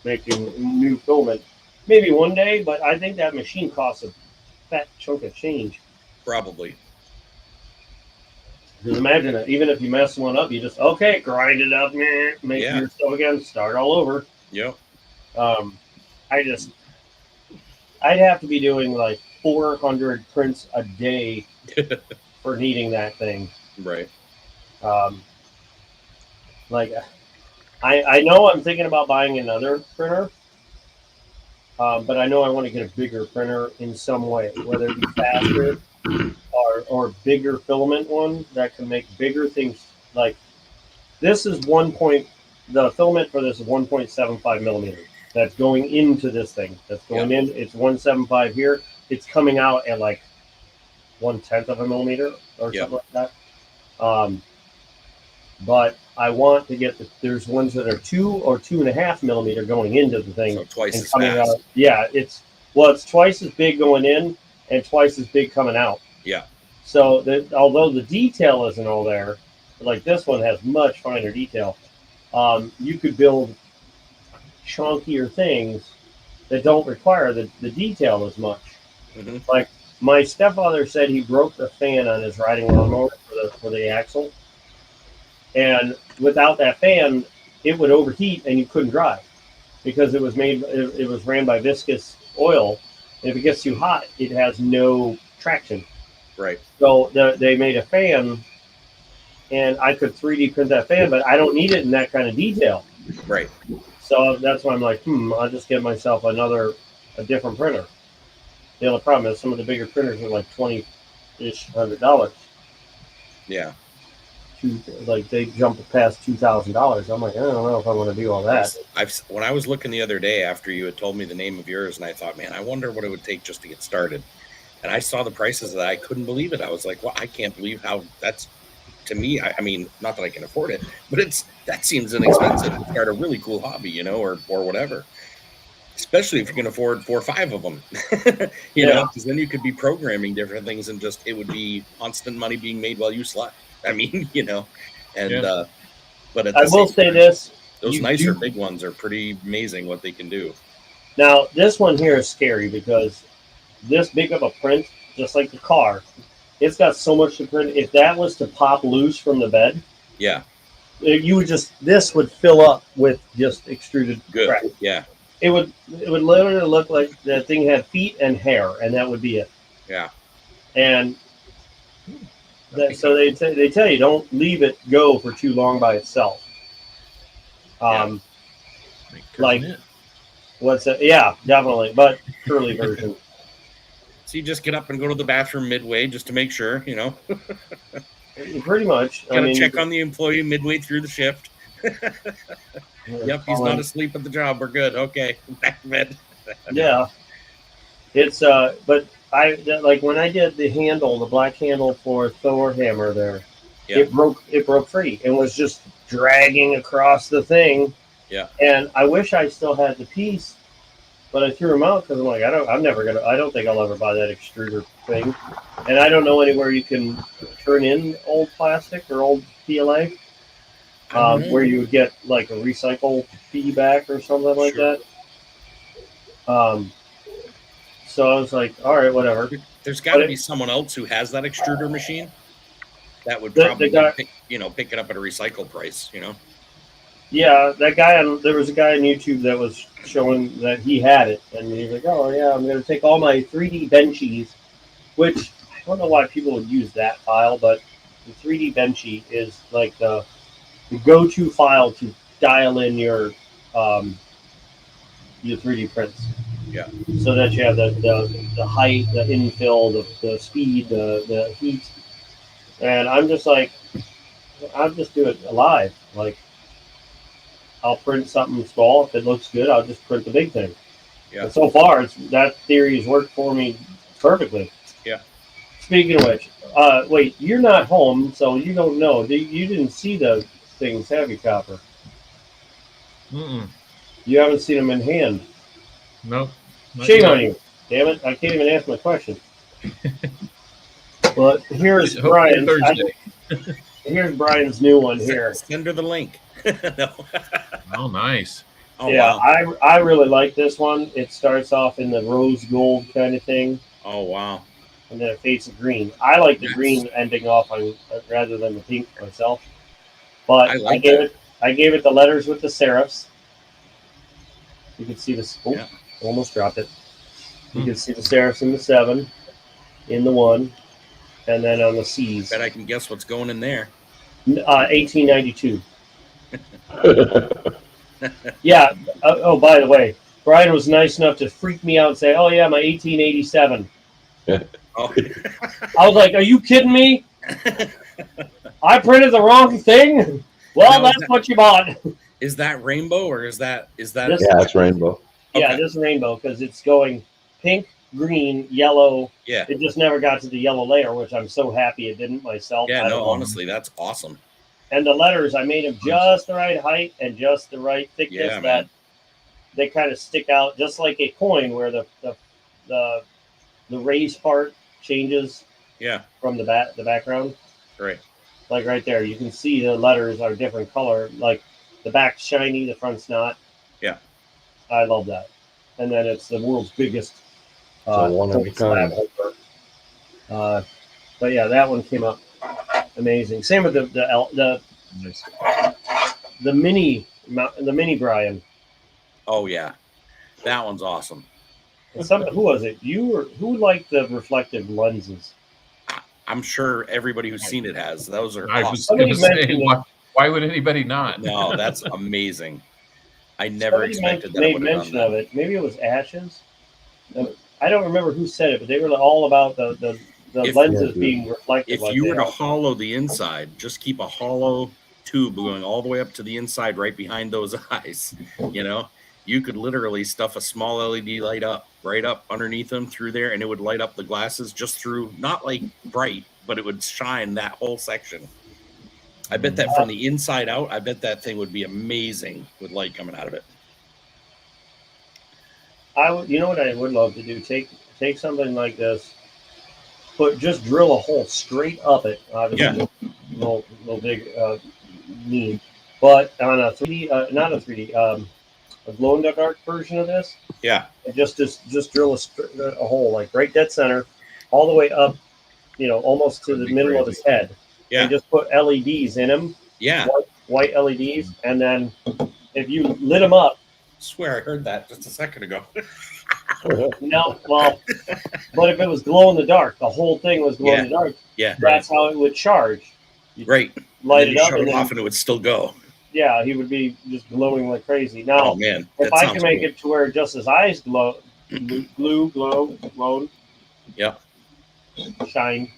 making new filament. Maybe one day, but I think that machine costs a fat chunk of change. Probably. Because imagine it, even if you mess one up, you just, grind it up, make your stuff again, start all over. Yep. I'd have to be doing like 400 prints a day for needing that thing. Right. I know I'm thinking about buying another printer, but I know I want to get a bigger printer in some way, whether it be faster or bigger filament one that can make bigger things. Like this is the filament for this is 1.75 millimeter. That's going into this thing. That's going in. It's 1.75 here. It's coming out at like 1/10 of a millimeter or something like that. But I want to get there's ones that are 2 or 2.5 millimeter going into the thing. So twice and as coming fast. out. Yeah, it's twice as big going in and twice as big coming out. Yeah. So although the detail isn't all there, like this one has much finer detail, you could build chunkier things that don't require the detail as much. Mm-hmm. Like my stepfather said he broke the fan on his riding lawnmower for the axle. And without that fan, it would overheat and you couldn't drive because it was ran by viscous oil. And if it gets too hot, it has no traction. Right. So they made a fan, and I could 3D print that fan, but I don't need it in that kind of detail. Right. So that's why I'm like, I'll just get myself a different printer. The only problem is some of the bigger printers are like $2,000. Yeah. Like they jump past $2,000. I'm like, I don't know if I want to do all that. When I was looking the other day after you had told me the name of yours, and I thought, man, I wonder what it would take just to get started. And I saw the prices of that. I couldn't believe it. I was like, well, I can't believe how that's, to me, I mean, not that I can afford it, but that seems inexpensive to start a really cool hobby, or whatever. Especially if you can afford 4 or 5 of them, know, because then you could be programming different things and it would be constant money being made while you slept. I mean, but I will say this. Those nicer big ones are pretty amazing what they can do. Now, this one here is scary because this big of a print, just like the car, it's got so much to print. If that was to pop loose from the bed, Yeah. you would this would fill up with just extruded Good. crap. Yeah. It would literally look like that thing had feet and hair, and that would be it. Yeah. And That'd be so cool. they tell you don't leave it go for too long by itself. Yeah. Make like- it. What's it? Yeah, definitely, but curly version. So you just get up and go to the bathroom midway just to make sure, you know. Pretty much. Gotta check on the employee midway through the shift. Yep, he's not asleep at the job. We're good. Okay, back to bed. Yeah, it's but I like when I did the handle, the black handle for Thor hammer there. Yeah. It broke free and was just dragging across the thing. Yeah. And I wish I still had the piece, but I threw them out because I'm like, I don't think I'll ever buy that extruder thing, and I don't know anywhere you can turn in old plastic or old PLA, where you would get like a recycle fee back or something like Sure. that. So I was like, all right, whatever. There's got to But be someone else who has that extruder machine that would The probably guy- pick it up at a recycle price. You know. Yeah, there was a guy on YouTube that was showing that he had it, and he's like, "Oh yeah, I'm going to take all my 3D Benchy," which I don't know why people would use that file, but the 3D Benchy is like the go-to file to dial in your 3D prints. Yeah. So that you have the height, the infill, the speed, the heat, and I'm just like, I'll just do it live, like. I'll print something small. If it looks good, I'll just print the big thing. Yeah. And so far, that theory has worked for me perfectly. Yeah. Speaking of which, wait, you're not home, so you don't know. You didn't see the things, have you, Copper? Mm-mm. You haven't seen them in hand. Nope. Not Shame yet. on you. Damn it, I can't even ask my question. But here's Hopefully Brian's. Thursday. Here's Brian's new one here. Send her the link. No. Oh, nice. Oh Yeah, wow. I really like this one. It starts off in the rose gold kind of thing, Oh wow. and then it fades to green. I like the Nice. green ending off on rather than the pink myself. But I like I gave it the letters with the serifs. You can see this. Oh, Yeah. almost dropped it. You can see the serifs in the 7, in the 1, and then on the C's. Bet I can guess what's going in there. 1892. Yeah. Oh, by the way, Brian was nice enough to freak me out and say, "Oh yeah, my 1887." Oh. I was like, "Are you kidding me? I printed the wrong thing." Well, No, that's what you bought. Is that rainbow or is that This- Yeah, it's rainbow. Yeah, Okay. this is rainbow because it's going pink, green, yellow. Yeah. It just never got to the yellow layer, which I'm so happy it didn't myself. Yeah, I no, don't know. honestly, that's awesome. And the letters, I made them just the right height and just the right thickness Yeah, that man. they kind of stick out, just like a coin where the raised part changes Yeah, from the background. great. Like right there, you can see the letters are different color. Like the back's shiny, the front's not. Yeah. I love that. And then it's the world's biggest a one of a slab kind. holder. But yeah, that one came up amazing. Same with the mini Brian. Oh yeah, that one's awesome. And who was it? Who liked the reflective lenses? I'm sure everybody who's seen it has. Those are I awesome. was Somebody going to say, mentioned why would anybody not? No, that's amazing. I never Somebody expected that. I made would have mention done of it. Maybe it was Ashes. I don't remember who said it, but they were all about the If- lenses being reflective. If like you they were to are. hollow the inside, just keep a hollow tube going all the way up to the inside, right behind those eyes. You know, you could literally stuff a small LED light up right up underneath them through there, and it would light up the glasses just through, not like bright, but it would shine that whole section. I bet that from the inside out, I bet that thing would be amazing with light coming out of it. You know what I would love to do? Take something like this, just drill a hole straight up it. Obviously, no big need, but on a 3D, not a 3D, a glow in the dark version of this, Yeah. and just drill a hole like right dead center, all the way up almost to the That'd be middle of crazy. his head. Yeah. And just put LEDs in him, Yeah. white LEDs, and then if you lit them up, I swear I heard that just a second ago. no, well, but if it was glow in the dark, the whole thing was glow in the dark. Yeah. That's how it would charge. You'd Right. light And then it you up, shut and it then off, and it would still go. yeah, he would be just glowing like crazy. Now, Oh man, if that I sounds can make cool. it to where just his eyes glowed, Yeah. shine,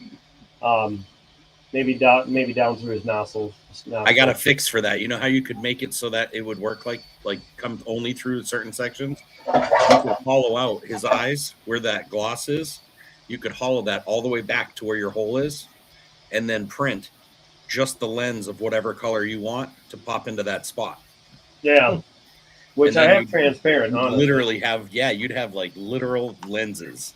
maybe down through his nostrils. I got a fix for that. You know how you could make it so that it would work like come only through certain sections? You could hollow out his eyes where that gloss is. You could hollow that all the way back to where your hole is, and then print just the lens of whatever color you want to pop into that spot. Yeah, which And I then have transparent. You'd Honestly, literally have you'd have like literal lenses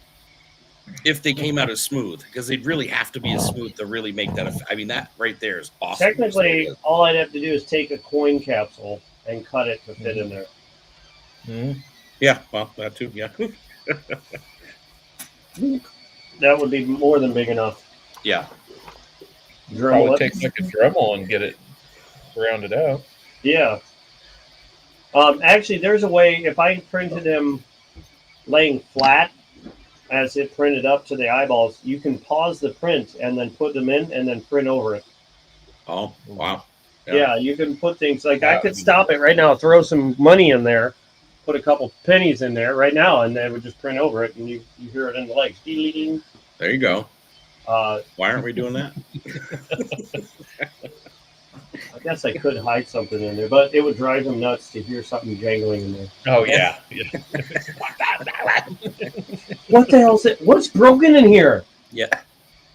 if they came out as smooth, because they'd really have to be as smooth to really make that. I mean, that right there is awesome. technically, all I'd have to do is take a coin capsule and cut it to fit in there. Mhm. Yeah, well, that too. Yeah, That would be more than big enough. yeah. Dremel Probably it. take like a Dremel and get it rounded out. Yeah. Actually, there's a way. If I printed him laying flat, as it printed up to the eyeballs, you can pause the print and then put them in and then print over it. Oh, wow. Yeah, you can put things like I That could would be stop it right now, throw some money in there, put a couple pennies in there right now, and then it would just print over it, and you hear it in the legs. Ding. There you go. Why aren't we doing that? I guess I could hide something in there, but it would drive him nuts to hear something jangling in there. Oh yeah. What the hell is it? What's broken in here? Yeah.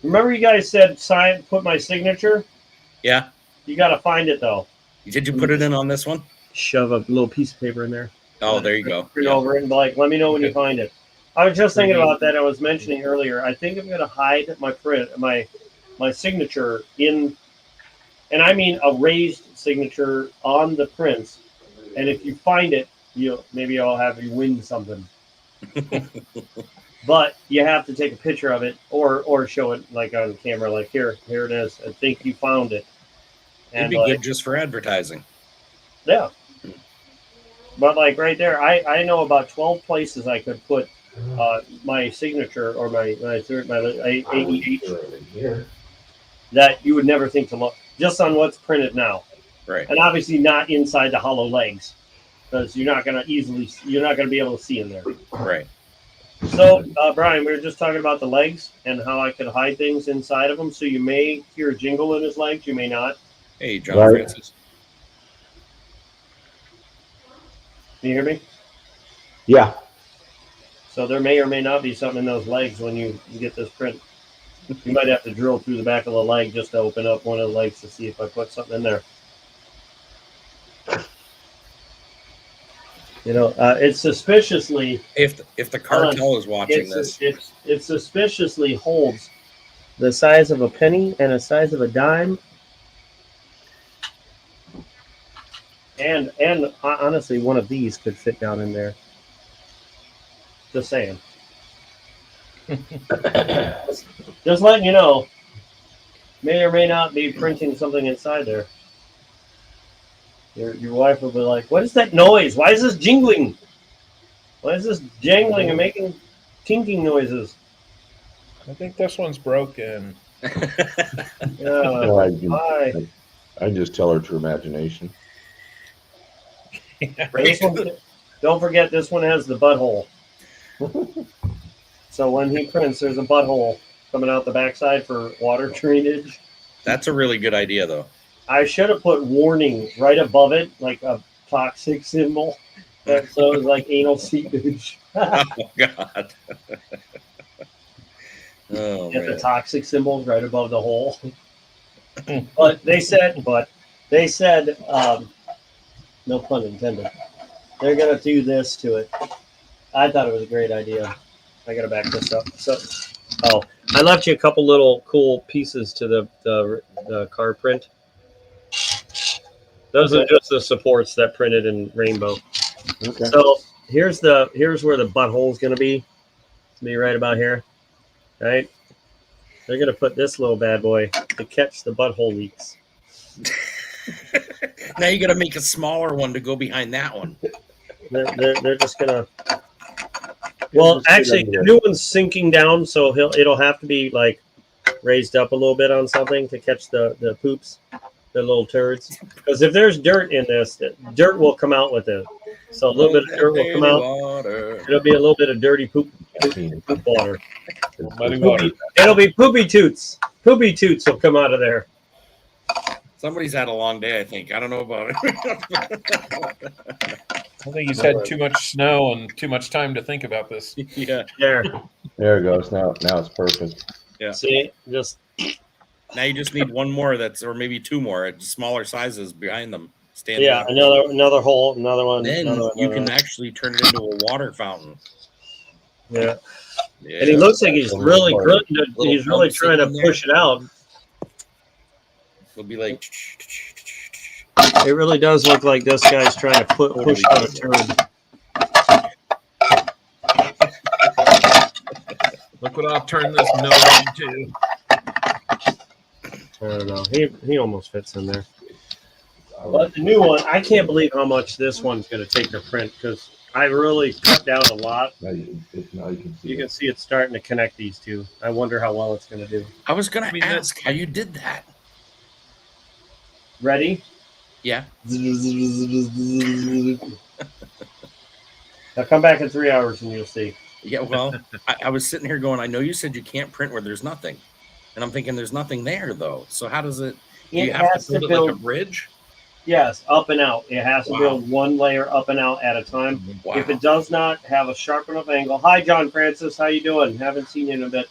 Remember you guys said put my signature? Yeah. You got to find it, though. Did you put it in on this one? Shove a little piece of paper in there. Oh, there you go. Print over it and be like, let me know when you find it. I was just thinking about that. I was mentioning earlier. I think I'm going to hide my print, my signature in, and I mean a raised signature on the prints. And if you find it, maybe I'll have you win something. But you have to take a picture of it or show it like on camera, like here it is. I think you found it. It'd be good just for advertising. Yeah. But like right there, I know about 12 places I could put my signature or my AEH that you would never think to look, just on what's printed now. Right. And obviously not inside the hollow legs, because you're not going to be able to see in there. Right. So, Brian, we were just talking about the legs and how I could hide things inside of them. So you may hear a jingle in his legs, you may not. Hey, John Right. Francis. Can you hear me? Yeah. So there may or may not be something in those legs when you get this print. You might have to drill through the back of the leg just to open up one of the legs to see if I put something in there. It's suspiciously. If the cartel is watching this, it suspiciously holds the size of a penny and the size of a dime, and honestly, one of these could fit down in there. Just saying. Just letting you know. May or may not be printing something inside there. Your wife will be like, "What is that noise? Why is this jingling? Why is this jangling and making tinking noises?" I think this one's broken. Well, Hi. I just tell her to imagination. This one, don't forget, this one has the butthole. So when he prints, there's a butthole coming out the backside for water drainage. that's a really good idea, though. I should have put warning right above it, like a toxic symbol. So it was like anal seepage. Oh God. Oh Get the man. toxic symbols right above the hole. But they said, no pun intended, they're going to do this to it. I thought it was a great idea. I got to back this up. So, I left you a couple little cool pieces to the card print. Those are just the supports that printed in rainbow. Okay. So here's where the butthole is going to be. It's going to be right about here, right? They're gonna put this little bad boy to catch the butthole leaks. Now you got to make a smaller one to go behind that one. They're just gonna. Well, actually, the new one's sinking down, so it'll have to be like raised up a little bit on something to catch the poops, the little turds. Because if there's dirt in this, dirt will come out with it. So a little bit of dirt will come out. Water. It'll be a little bit of dirty poop water. Muddy water. It'll be poopy toots. Poopy toots will come out of there. Somebody's had a long day, I think. I don't know about it. I think he's had too much snow and too much time to think about this. Yeah. There. There it goes. Now it's perfect. Yeah. See, just Now you just need one more or maybe two more at smaller sizes behind them. yeah, another hole, another one. Then another you one. can actually turn it into a water fountain. Yeah. Yeah. And he looks like he's really good. He's Little really pumps trying to in there. push it out. It'll be like. It really does look like this guy's trying to push out a turd. Look what I'll turn this mill into. I don't know. He almost fits in there. But the new one, I can't believe how much this one's going to take to print because I really cut down a lot. Now you can see. You can see it's starting to connect these two. I wonder how well it's going to do. I was going I mean, to ask how you did that. Ready? Yeah. Now come back in 3 hours and you'll see. Yeah. Well, I was sitting here going, I know you said you can't print where there's nothing. And I'm thinking there's nothing there, though. So how does it? Do you have has to build it like a bridge? Yes, up and out. It has to Wow. build one layer up and out at a time. Wow. If it does not have a sharp enough angle. Hi, John Francis. How you doing? Haven't seen you in a bit.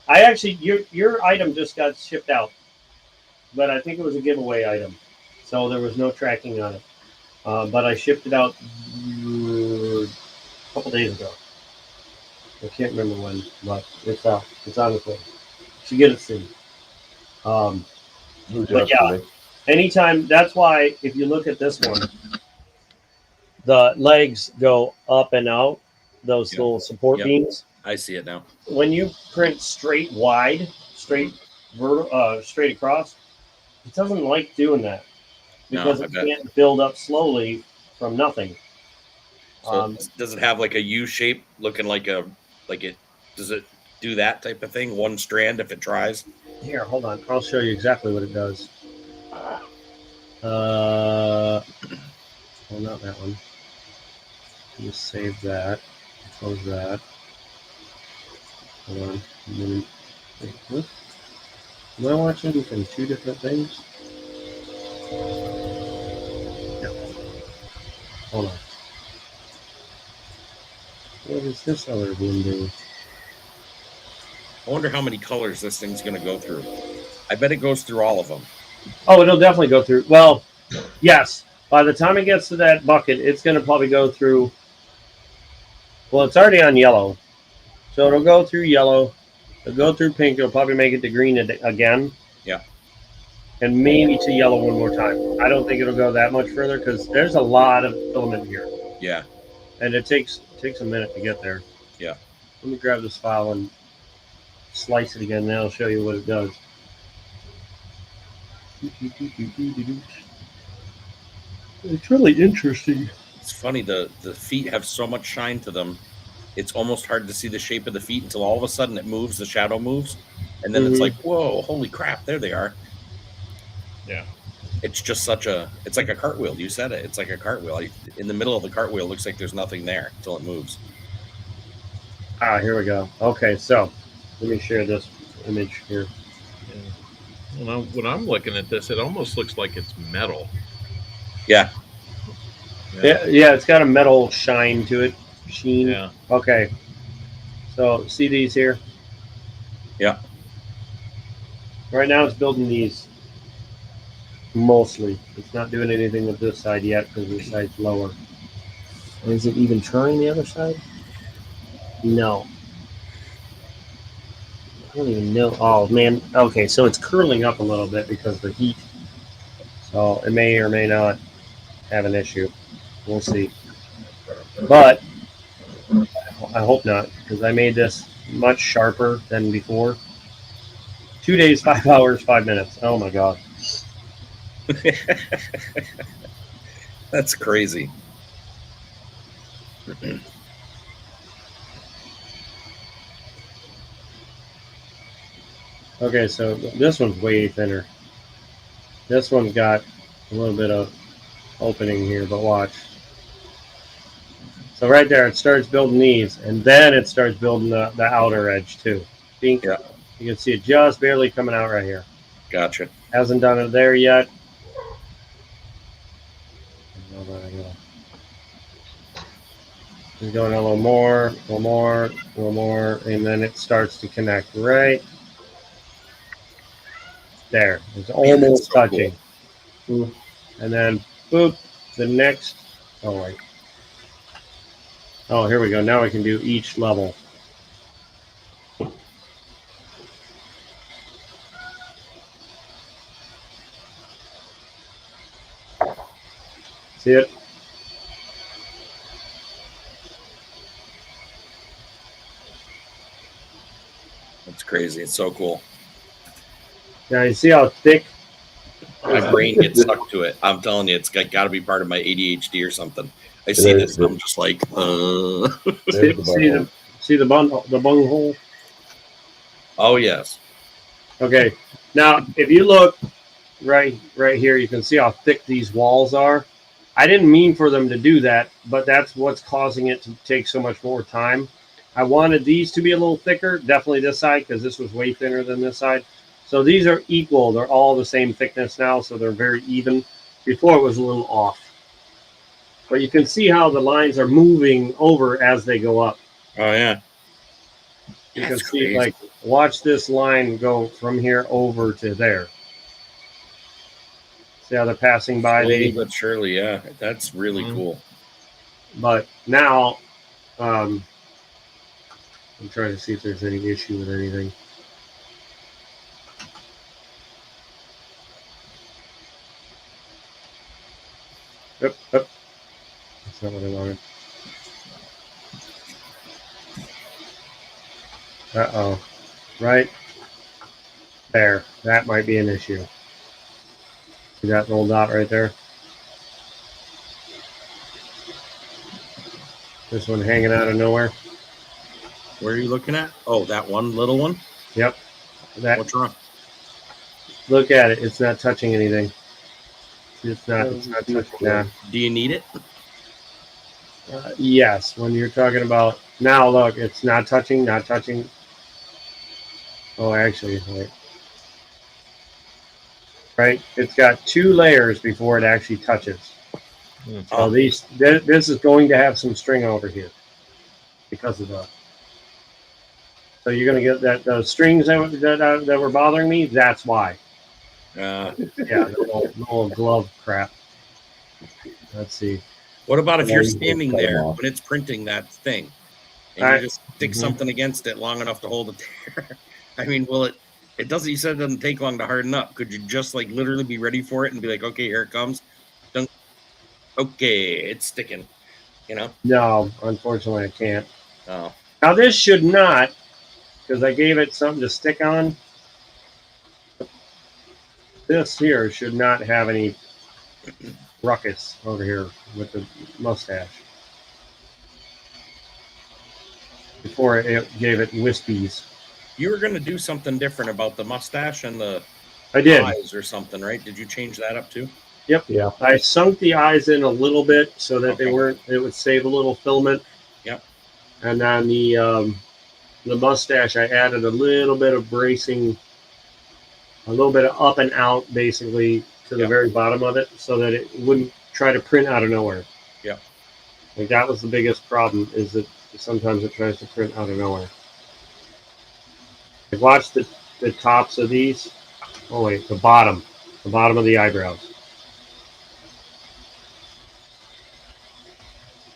I actually, your item just got shipped out, but I think it was a giveaway item, so there was no tracking on it. But I shipped it out a couple days ago. I can't remember when, but it's out. It's on its way. You should get it soon. But yeah. Anytime, that's why if you look at this one, the legs go up and out, those Yep. little support Yep. beams. I see it now. When you print straight wide, straight across, it doesn't like doing that because No, I it bet. can't build up slowly from nothing. So does it have like a U shape looking like does it do that type of thing? One strand if it tries? Here, hold on. I'll show you exactly what it does. Well, not that one. Just save that. Close that. Hold on. What? Am I watching from two different things? No. Hold on. What is this other window? I wonder how many colors this thing's going to go through. I bet it goes through all of them. Oh, it'll definitely go through. Well, yes. By the time it gets to that bucket, it's going to probably go through. Well, it's already on yellow. So it'll go through yellow. It'll go through pink. It'll probably make it to green again. Yeah. And maybe to yellow one more time. I don't think it'll go that much further because there's a lot of filament here. Yeah. And it takes a minute to get there. Yeah. Let me grab this file and slice it again. Now I'll show you what it does. It's really interesting. It's funny. The feet have so much shine to them. It's almost hard to see the shape of the feet until all of a sudden it moves, the shadow moves. And then it's like, whoa, holy crap, there they are. Yeah. It's just it's like a cartwheel. You said it. It's like a cartwheel. In the middle of the cartwheel, it looks like there's nothing there until it moves. Ah, here we go. Okay, so let me share this image here. Well, when I'm looking at this, it almost looks like it's metal. Yeah. Yeah, it's got a metal shine to it. Sheen. Yeah. Okay. So see these here? Yeah. Right now it's building these mostly. It's not doing anything with this side yet because this side's lower. Is it even trying the other side? No. I don't even know. Oh, man. Okay, so it's curling up a little bit because of the heat. So it may or may not have an issue. We'll see. But I hope not because I made this much sharper than before. 2 days, 5 hours, 5 minutes. Oh my god. That's crazy. Okay, so this one's way thinner. This one's got a little bit of opening here, but watch. So right there, it starts building these, and then it starts building the outer edge too. Pink. Yeah. You can see it just barely coming out right here. Gotcha. Hasn't done it there yet. Just going a little more, and then it starts to connect right there. It's almost so touching. cool. And then, boop, the next. Oh, wait. Oh, here we go. Now we can do each level. See it? That's crazy. It's so cool. Now you see how thick. My brain gets stuck to it. I'm telling you, it's got to be part of my ADHD or something. I see this, and I'm just like, See the bung hole? Oh yes. Okay. Now, if you look right here, you can see how thick these walls are. I didn't mean for them to do that, but that's what's causing it to take so much more time. I wanted these to be a little thicker, definitely this side, because this was way thinner than this side. So these are equal. They're all the same thickness now, so they're very even. Before it was a little off. But you can see how the lines are moving over as they go up. Oh yeah. You That's can see, crazy. like, watch this line go from here over to there. See how they're passing by Slowly these? but surely, yeah. That's really Mhm. cool. But now, I'm trying to see if there's any issue with anything. Yep. That's not what I wanted. Uh-oh. Right there. That might be an issue. See that little dot right there? This one hanging out of nowhere. Where are you looking at? Oh, that one little one? Yep. That. What's wrong? Look at it. It's not touching anything. It's not touching that. Do you need it? Yes. When you're talking about now, look, it's not touching. Oh, actually, wait. Right. It's got 2 layers before it actually touches. So this is going to have some string over here because of that. So you're going to get that those strings that were bothering me. That's why. Yeah, the little glove crap. Let's see. What about if Yeah, you're you can standing cut 'em there off. when it's printing that thing, and you just stick Mhm. something against it long enough to hold it there? I mean, will it? It doesn't. You said it doesn't take long to harden up. Could you just like literally be ready for it and be like, okay, here it comes. Dunk. Okay, it's sticking. You know? No, unfortunately, I can't. Oh, Now this should not, because I gave it something to stick on. This here should not have any ruckus over here with the mustache. Before it gave it wispies. you were gonna do something different about the mustache and the I did. eyes or something, right? Did you change that up too? Yep. Yeah. I sunk the eyes in a little bit so that they Okay. weren't. It would save a little filament. Yep. And on the mustache, I added a little bit of bracing, a little bit of up and out, basically to the Yep. very bottom of it, so that it wouldn't try to print out of nowhere. Yep. Like that was the biggest problem, is that sometimes it tries to print out of nowhere. Like watch the tops of these. Oh wait, the bottom of the eyebrows.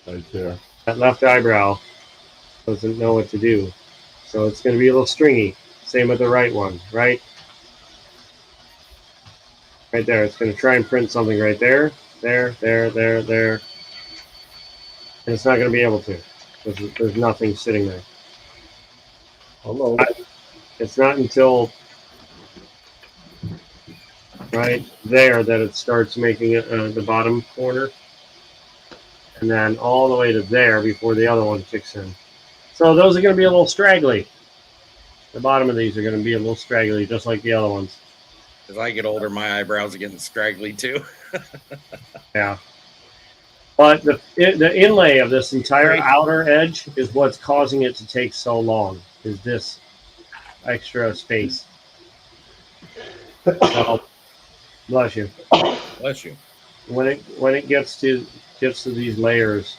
Right there. That left eyebrow doesn't know what to do, so it's going to be a little stringy. Same with the right one, right there. It's going to try and print something right there, there, and it's not going to be able to because there's nothing sitting there. Hello. It's not until right there that it starts making it the bottom corner, and then all the way to there before the other one kicks in. So those are going to be a little straggly. The bottom of these are going to be a little straggly, just like the other ones. As I get older, my eyebrows are getting straggly too. Yeah. But the inlay of this entire Right. outer edge is what's causing it to take so long, is this extra space. So, bless you. Bless you. When it gets to these layers,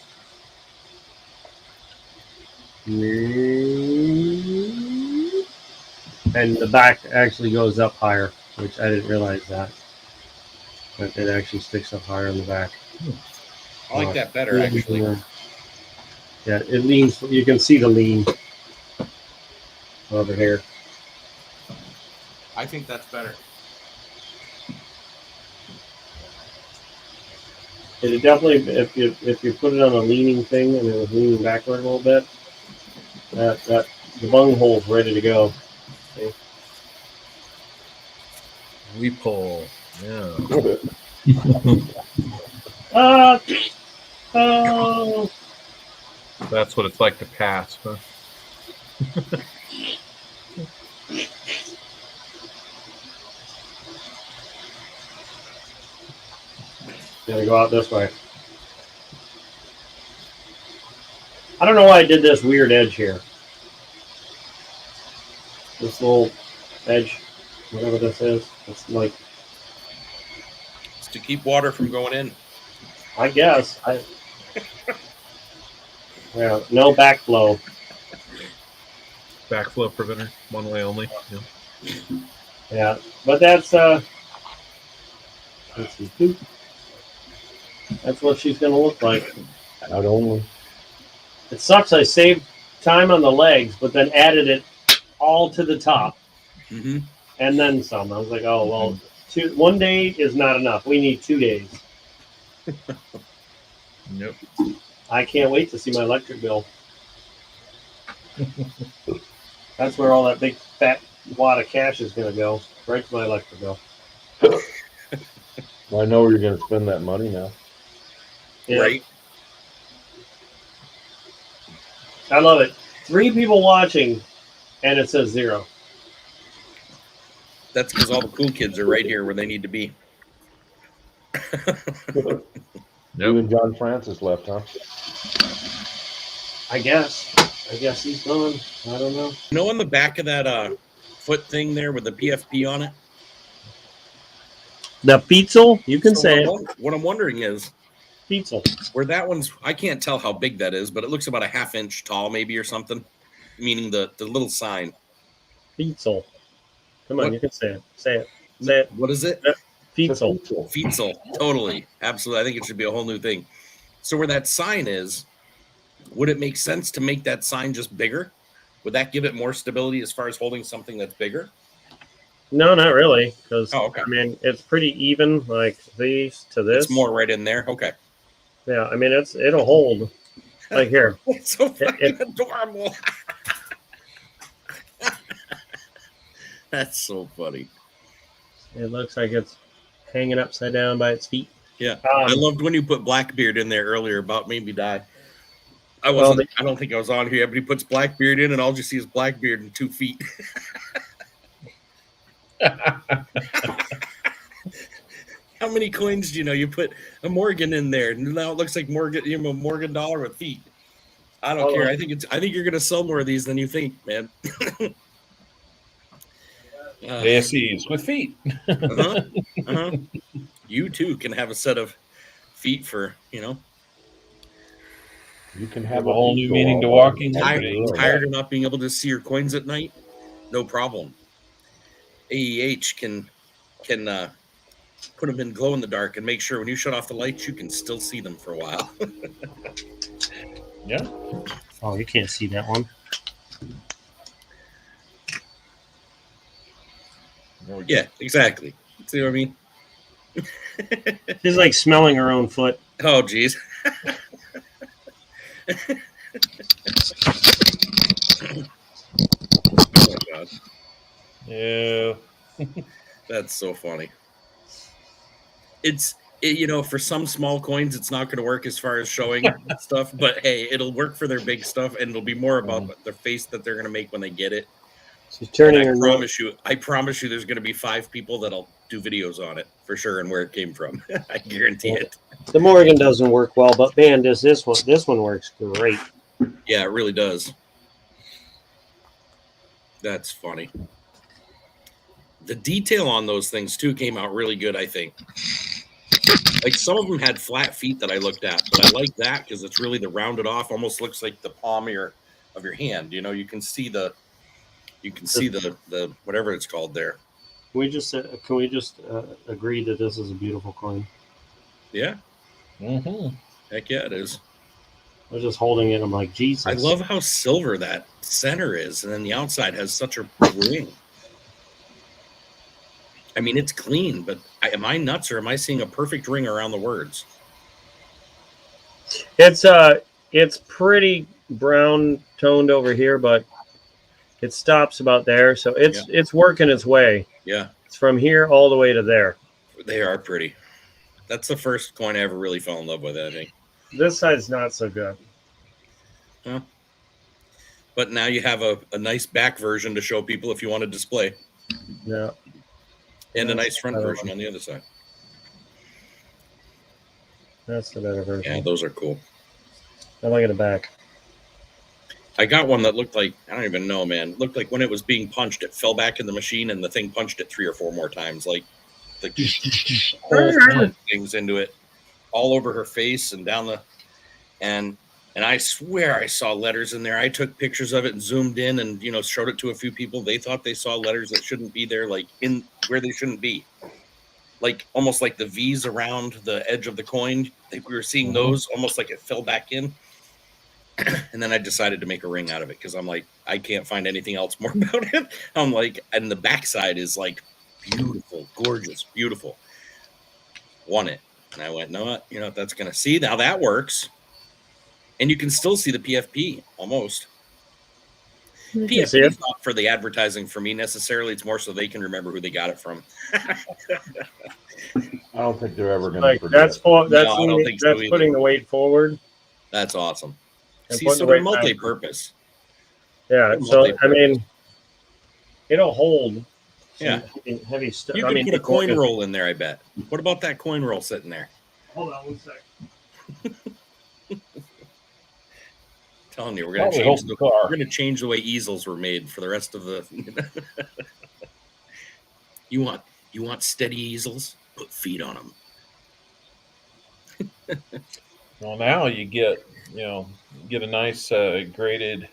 and the back actually goes up higher, which I didn't realize that. But it actually sticks up higher in the back. I like that better, actually. Yeah, it leans. You can see the lean over here. I think that's better. It definitely, if you put it on a leaning thing and it was leaning backward a little bit, that the bung hole's ready to go. See? We pull. Yeah. Oh. That's what it's like to pass, huh? Gotta go out this way. I don't know why I did this weird edge here. This little edge, whatever this is. It's like, It's to keep water from going in. I guess. Yeah, no backflow. Backflow preventer, one way only. Yeah. Yeah, but that's let's see. That's what she's gonna look like. Not only. It sucks. I saved time on the legs, but then added it all to the top, Mm-hmm. and then some. I was like, oh well, 1 day is not enough. We need 2 days. Nope. I can't wait to see my electric bill. That's where all that big fat wad of cash is gonna go. Right to my electric bill. I know where you're going to spend that money now. Yeah. Right. I love it. 3 people watching, and it says 0. That's because all the cool kids are right here where they need to be. You and John Francis left, huh? I guess he's gone. I don't know. You know, on the back of that foot thing there with the PFP on it? The Pizzel, you can So say it. what I'm wondering is, Pizzel. where that one's, I can't tell how big that is, but it looks about a ½ inch tall, maybe, or something. Meaning the little sign. Pizzel. Come on, What? you can say it. Say it. Say it. What is it? Pizzel. Feetzel. Totally. Absolutely. I think it should be a whole new thing. So where that sign is, would it make sense to make that sign just bigger? Would that give it more stability as far as holding something that's bigger? No, not really, because Oh, okay. I mean it's pretty even, like these to this. It's more right in there. Okay. Yeah, I mean it'll hold. Like here. It's so fucking adorable. That's so funny. It looks like it's hanging upside down by its feet. Yeah. I loved when you put Blackbeard in there earlier about made me die. I wasn't. I don't think I was on here, but he puts Blackbeard in, and all you see is Blackbeard and 2 feet. How many coins do you know? You put a Morgan in there, and now it looks like Morgan. You know, a Morgan dollar with feet. I don't care. I think you're gonna sell more of these than you think, man. ASCs with feet. You too can have a set of feet for, you know. You can Have a whole new meaning to walking. Tired of not being able to see your coins at night? No problem. AEH can put them in glow in the dark and make sure when you shut off the lights, you can still see them for a while. Yeah. Oh, you can't see that one. Yeah, exactly. See what I mean? She's like smelling her own foot. Oh, geez. Oh, my God. Yeah. That's so funny. For some small coins, it's not going to work as far as showing stuff. But hey, it'll work for their big stuff, and it'll be more about the face that they're going to make when they get it. She's turning And her I promise you, there's going to be 5 people that'll do videos on it for sure and where it came from. I guarantee it. The Morgan doesn't work well, but man, does this one? This one works great. Yeah, it really does. That's funny. The detail on those things too came out really good, I think. Like some of them had flat feet that I looked at, but I like that because it's really the rounded off, almost looks like the palm of your hand. You can see the whatever it's called there. Can we just agree that this is a beautiful coin? Yeah. Mm-hmm. Heck yeah, it is. I was just holding it. I'm like, Jesus. I love how silver that center is, and then the outside has such a ring. I mean, it's clean, but am I nuts or am I seeing a perfect ring around the words? It's pretty brown toned over here, but it stops about there, so it's working its way. Yeah, it's from here all the way to there. They are pretty. That's the first coin I ever really fell in love with, I think. This side's not so good. Huh. But now you have a nice back version to show people if you want to display. Yeah. And a nice front version on the other side. That's the better version. Yeah, those are cool. I like the back. I got one that looked like, I don't even know, man. Looked like when it was being punched, it fell back in the machine and the thing punched it 3 or 4 more times. Like the whole things into it, all over her face and down the, and I swear I saw letters in there. I took pictures of it and zoomed in and, showed it to a few people. They thought they saw letters that shouldn't be there, like in where they shouldn't be. Like almost like the V's around the edge of the coin. We were seeing those almost like it fell back in. And then I decided to make a ring out of it because I'm like, I can't find anything else more about it. I'm like, and the backside is like beautiful, gorgeous, beautiful. Won it. And I went, no, what? That's going to see. Now that works. And you can still see the PFP almost. PFP is not for the advertising for me necessarily. It's more so they can remember who they got it from. I don't think they're ever going to forget. That's putting the weight forward. That's awesome. And see, so they're multi-purpose. Yeah, so I mean, it'll hold. Heavy stuff. You can put a coin roll in there, I bet. What about that coin roll sitting there? Hold on 1 second. Telling you, we're gonna change the way easels were made for the rest of the. You want steady easels? Put feet on them. Well, now you get a nice graded,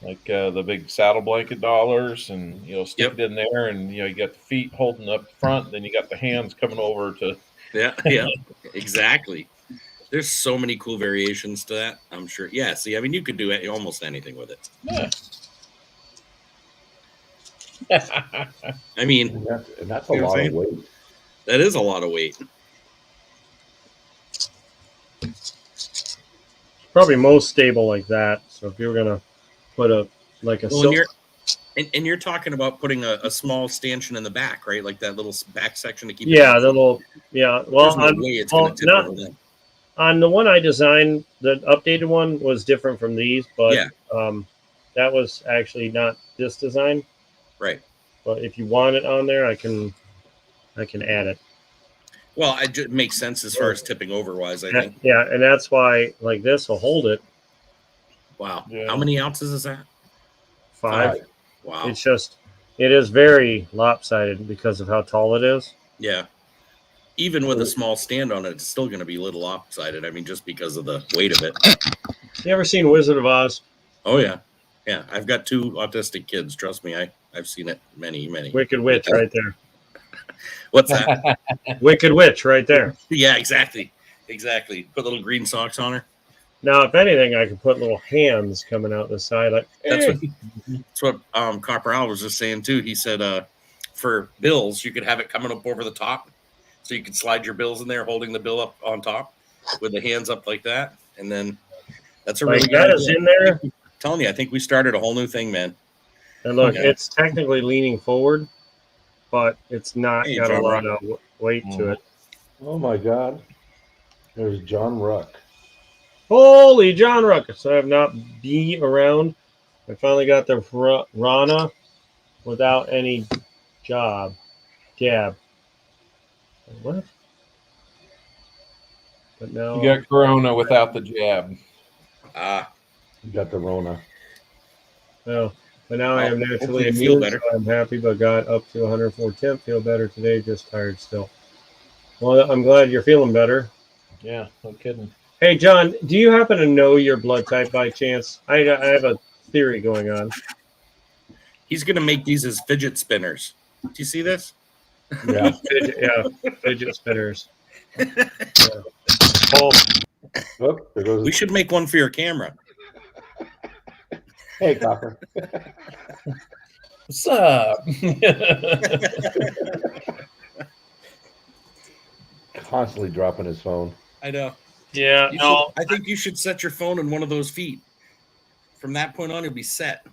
like the big saddle blanket dollars, and stick it in there, and you got the feet holding up front, then you got the hands coming over to. Yeah, exactly. There's so many cool variations to that, I'm sure. Yeah, see, I mean, you could do almost anything with it. Yeah. I mean, and that's a lot of weight. That is a lot of weight. Probably most stable like that. So if you were gonna put and you're talking about putting a small stanchion in the back, right? Like that little back section to keep. Well, on the one I designed, the updated one was different from these, but that was actually not this design. Right. But if you want it on there, I can add it. Well, it makes sense as far as tipping over wise, I think. Yeah, and that's why like this will hold it. Wow. Yeah. How many ounces is that? 5. Wow. It is very lopsided because of how tall it is. Yeah. Even with a small stand on it, it's still going to be a little lopsided. I mean, just because of the weight of it. You ever seen Wizard of Oz? Oh, yeah. Yeah, I've got 2 autistic kids. Trust me, I've seen it many. Wicked Witch right there. What's that? Wicked Witch right there. Yeah, exactly. Put little green socks on her. Now, if anything, I could put little hands coming out the side. Like, That's what Copper Al was just saying, too. He said for bills, you could have it coming up over the top. So you could slide your bills in there, holding the bill up on top with the hands up like that. And then that's a really good is in there. I'm telling you, I think we started a whole new thing, man. And look, it's technically leaning forward, but it's not got a lot of weight to it. Oh my God. There's John Ruck. Holy John Ruckus. I have not been around. I finally got the Rana without any jab. What? But now You got Corona without the jab. Ah, You got the Rona. oh, but now I Well, am naturally hopefully you feel immune, so better. I'm happy. But got up to 104 temp. Feel better today. Just tired still. Well, I'm glad you're feeling better. Yeah, no kidding. Hey, John, do you happen to know your blood type by chance? I have a theory going on. he's gonna make these as fidget spinners. Do you see this? Yeah. Fidget spinners. Oh, there goes. We should make one for your camera. Hey, Copper. What's up? Constantly dropping his phone. I know. Yeah, I think you should set your phone in one of those feet. From that point on, you'll be set.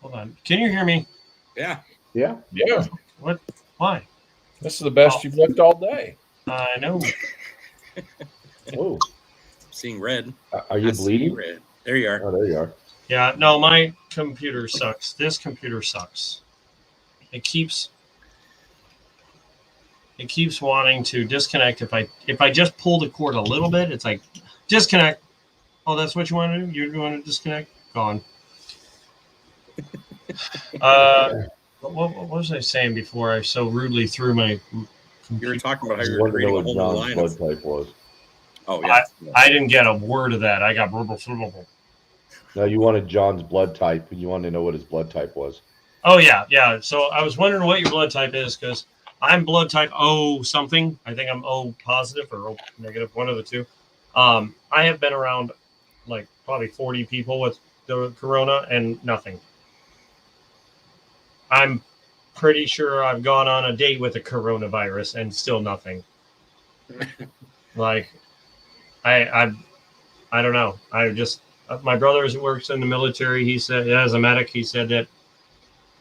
hold on. Can you hear me? Yeah. Yeah. Yeah, What? Why? this is the best you've looked all day. I know. Oh, Seeing red. are you I see bleeding? red. There you are. Oh, there you are. Yeah, no, my computer sucks. This computer sucks. It keeps wanting to disconnect. If I just pull the cord a little bit, it's like disconnect. Oh, that's what you want to do? You want to disconnect? Gone. What was I saying before I so rudely threw my You were computer? talking about how I you're wanted to know creating a what whole new John's line of. blood type was. Oh yeah. I didn't get a word of that. I got verbal. No, you wanted John's blood type, and you wanted to know what his blood type was. Oh yeah. So I was wondering what your blood type is because I'm blood type O something. I think I'm O positive or O negative, one of the two. I have been around like probably 40 people with the corona and nothing. I'm pretty sure I've gone on a date with the coronavirus and still nothing. Like I don't know. I just my brother works in the military. He said as a medic, he said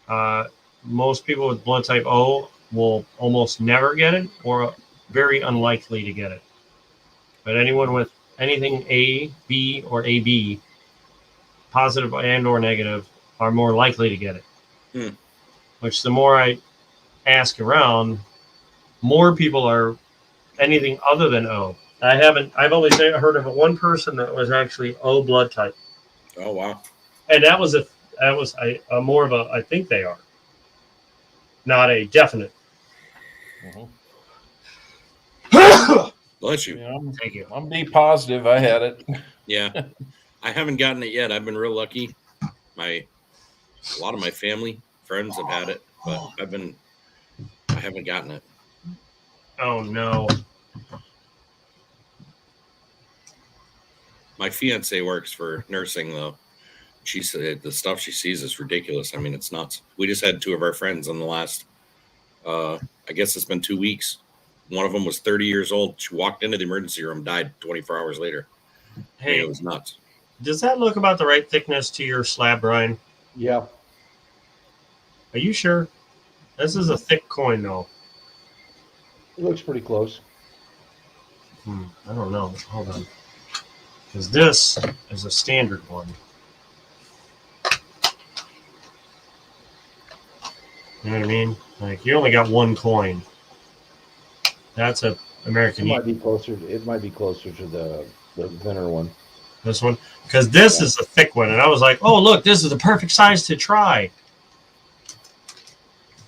that most people with blood type O will almost never get it or very unlikely to get it. But anyone with anything A, B, or AB, positive and or negative, are more likely to get it. Which the more I ask around, more people are anything other than O. I've only heard of one person that was actually O blood type. Oh wow. And that was a more of a I think they are. Not a definite. Bless you. Yeah, Thank you. I'm B positive. I had it. Yeah. I haven't gotten it yet. I've been real lucky. A lot of my family, friends have had it, but I haven't gotten it. Oh no. My fiance works for nursing though. She said the stuff she sees is ridiculous. I mean, it's nuts. We just had two of our friends in the last I guess it's been 2 weeks. One of them was 30 years old. She walked into the emergency room, died 24 hours later. Hey, it was nuts. Does that look about the right thickness to your slab, Brian? Yeah. Are you sure? This is a thick coin, though. It looks pretty close. I don't know. Hold on. Because this is a standard one. You know what I mean? Like, you only got one coin. That's a American It Eagle. might be closer to the thinner one. This one. Because this is a thick one. And I was like, oh, look, this is the perfect size to try.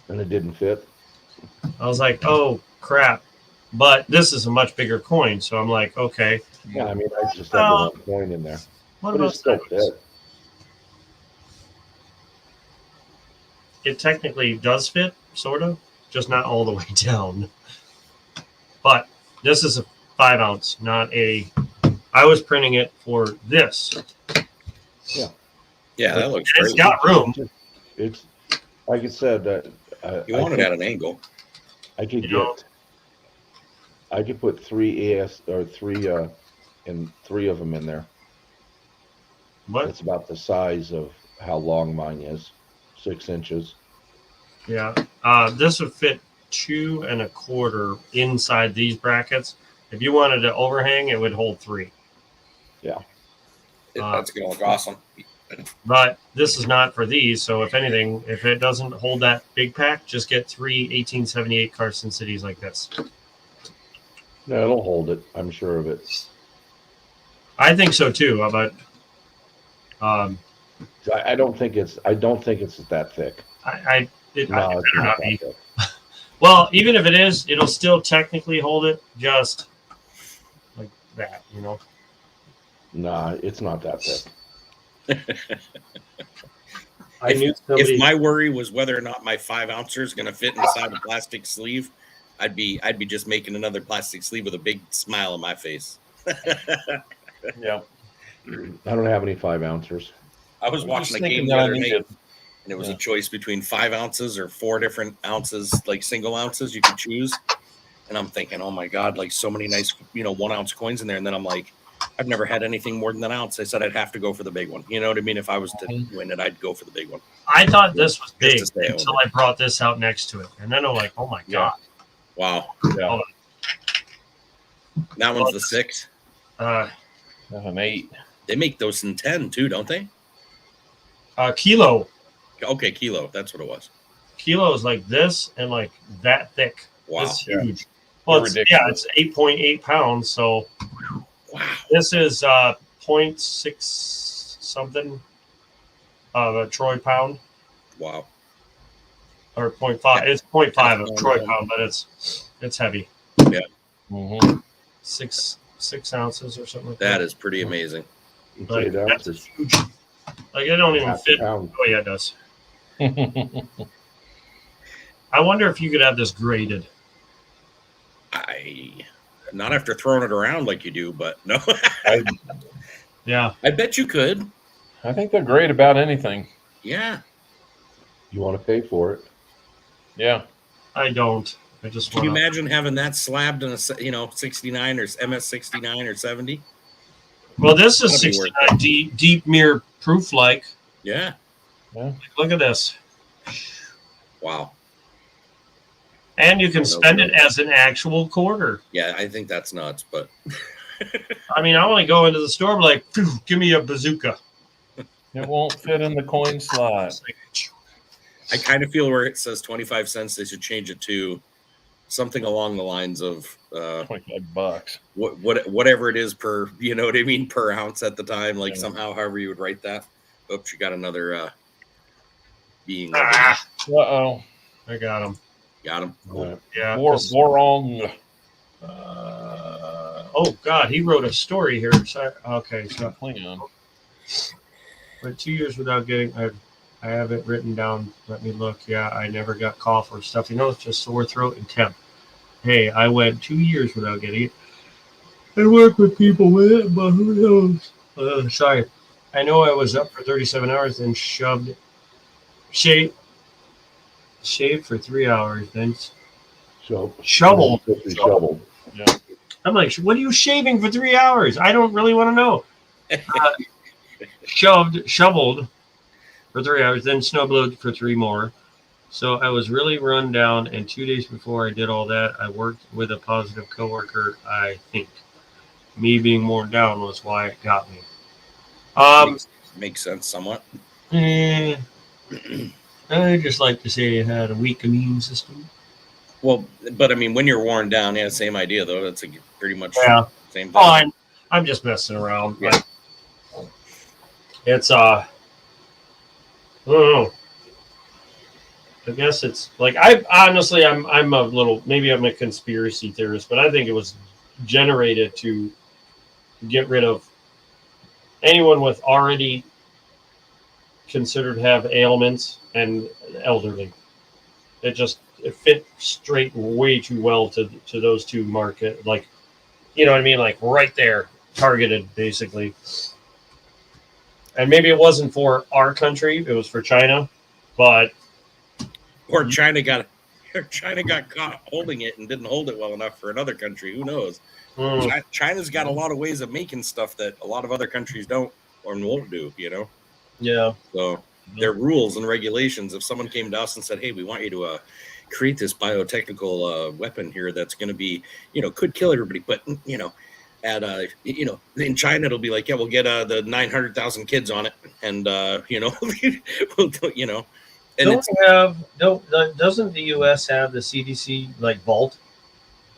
And it didn't fit. I was like, oh, crap. But this is a much bigger coin. So I'm like, okay. Yeah, I mean, I just have the one coin in there. What But about it's still sideways? fit. It technically does fit, sort of, just not all the way down. But this is a 5 ounce, not a. I was printing it for this. Yeah, that looks And it's great. got room. It's like I said. You want it at an angle. I could You know? get. I could put 3 AS or 3 and 3 of them in there. What? It's about the size of how long mine is, 6 inches. Yeah. This would fit 2 1/4 inside these brackets. If you wanted to overhang, it would hold 3. That's gonna look awesome. But this is not for these. So if anything, if it doesn't hold that big pack, just get 3 1878 Carson Cities like this. No, it'll hold it. I'm sure of it. I think so too. But I don't think it's that thick. I it No, it's better not not that be. thick. Well, even if it is, it'll still technically hold it just like that, you know. Nah, it's not that thick. I knew somebody. If my worry was whether or not my 5 ouncer is going to fit inside a plastic sleeve, I'd be just making another plastic sleeve with a big smile on my face. Yeah. I don't have any 5 ouncers. I was I'm watching just a game thinking the that I other need night, to- and it was Yeah. a choice between 5 ounces or 4 different ounces, like single ounces you could choose. And I'm thinking, oh my God, like so many nice, 1 ounce coins in there. And then I'm like, I've never had anything more than an ounce. I said I'd have to go for the big one. You know what I mean? If I was to win it, I'd go for the big one. I thought this was big Just to stay until on I brought this out next to it, and then I'm like, oh my Yeah. god. Wow. Yeah. That one's the 6. Uh, An 8. They make those in 10 too, don't they? Kilo. Okay, kilo. That's what it was. Kilo is like this and like that thick. Wow. It's Yeah. huge. Well, it's, yeah, Ridiculous. it's 8.8 pounds. So Wow. this is 0.6 something of a Troy pound Wow. or 0.5. It's 0.5 of Troy pound, but it's heavy. Mm-hmm. 6 ounces or something like That that. is pretty amazing. It's Like, 8 that's ounces. huge. Like it don't even Half a fit. pound. Oh yeah, it does. I wonder if you could have this graded. Not after throwing it around like you do, but no. Yeah. I bet you could. I think they're great about anything. Yeah. You want to pay for it? Yeah. I don't. I just Can you want to. imagine having that slabbed in a 69 or MS 69 or 70? Well, this is That'd be worth 69 deep mirror proof. Like, Yeah. look at this. Wow. And you can spend it as an actual quarter. Yeah, I think that's nuts, but I mean, I want to go into the store and be like, "Phew, give me a bazooka." It won't fit in the coin slot. It's like, I kind of feel where it says 25 cents, they should change it to something along the lines of $25. whatever it is per, you know what I mean, per ounce at the time, like Yeah. somehow, however you would write that. Oops, you got another being. ah, Uh-oh. I got him. Got him. Right. Yeah. War on. Oh God, he wrote a story here. So, okay, so Klingon. went 2 years without getting. I have it written down. Let me look. Yeah, I never got cough or stuffy nose, just sore throat and temp. Hey, I went 2 years without getting it. I work with people with it, but who knows? Sorry. I know I was up for 37 hours and shaved for 3 hours, then shoveled. Shoveled. I'm like, what are you shaving for 3 hours? I don't really want to know. Shoveled for 3 hours, then snowblowed for 3 more. So I was really run down, and 2 days before I did all that, I worked with a positive coworker, I think. Me being worn down was why it got me. Makes sense somewhat. I just like to say I had a weak immune system. Well, but I mean, when you're worn down, yeah, same idea though. That's pretty much Yeah. same thing. Oh, I'm just messing around. Yeah. It's I don't know. I guess it's like I'm a little, maybe I'm a conspiracy theorist, but I think it was generated to get rid of anyone with already considered have ailments and elderly. It fit straight way too well to those two market, like, you know what I mean, like right there, targeted basically. And maybe it wasn't for our country; it was for China, but Or China got caught holding it and didn't hold it well enough for another country. Who knows? China's got a lot of ways of making stuff that a lot of other countries don't or won't do. You know. yeah. So their rules and regulations. If someone came to us and said, "Hey, we want you to create this biotechnical weapon here that's going to be, could kill everybody, but at in China it'll be like, yeah, we'll get the 900,000 kids on it, and we'll, and Doesn't the U.S. have the CDC like vault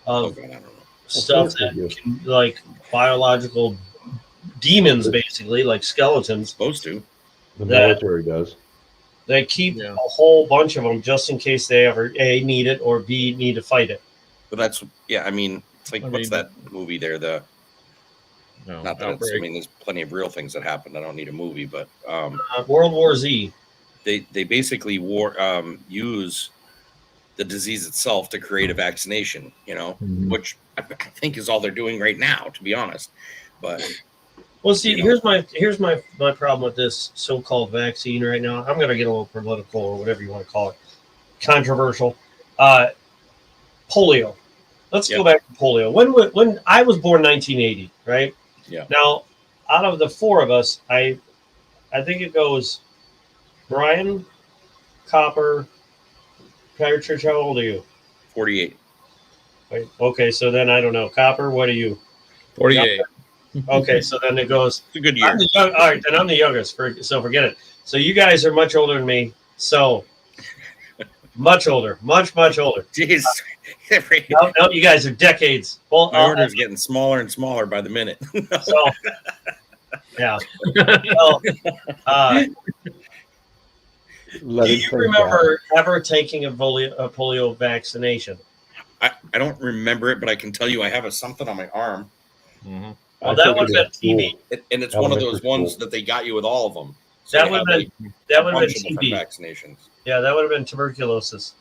oh of God, I don't know. stuff course they do. that can, like biological demons, basically like skeletons? Supposed to. The That- military does. They keep Yeah. a whole bunch of them just in case they ever A, need it, or B, need to fight it. But that's, I mean, it's like, I what's mean- that movie there? The No, not that it's, I outbreak. mean, there's plenty of real things that happened. I don't need a movie, but World War Z. they basically use the disease itself to create a vaccination, Mhm. which I think is all they're doing right now, to be honest. But Well, see, here's my problem with this so-called vaccine right now. I'm going to get a little political or whatever you want to call it, controversial. Polio. Let's go back to polio. When I was born 1980, right? Yeah. Now, out of the four of us, I think it goes Brian, Copper, Partridge. How old are you? 48. Wait, okay, so then I don't know. Copper, what are you? 48. Okay, so then it goes. It's a good year. All right, then I'm the youngest. So forget it. So you guys are much older than me. So much older, much older. Jeez. No, you guys are decades. Well, My order's getting smaller and smaller by the minute. so yeah. Well, Let do it you sink remember ever taking a polio vaccination? I don't remember it, but I can tell you I have something on my arm. Mhm. down. Well, I that took would it have in been TB. school. And it's one of those Elementary ones school. that they got you with all of them. So That they would have, have like, been a TB. bunch of different vaccinations. Yeah, that would have been tuberculosis.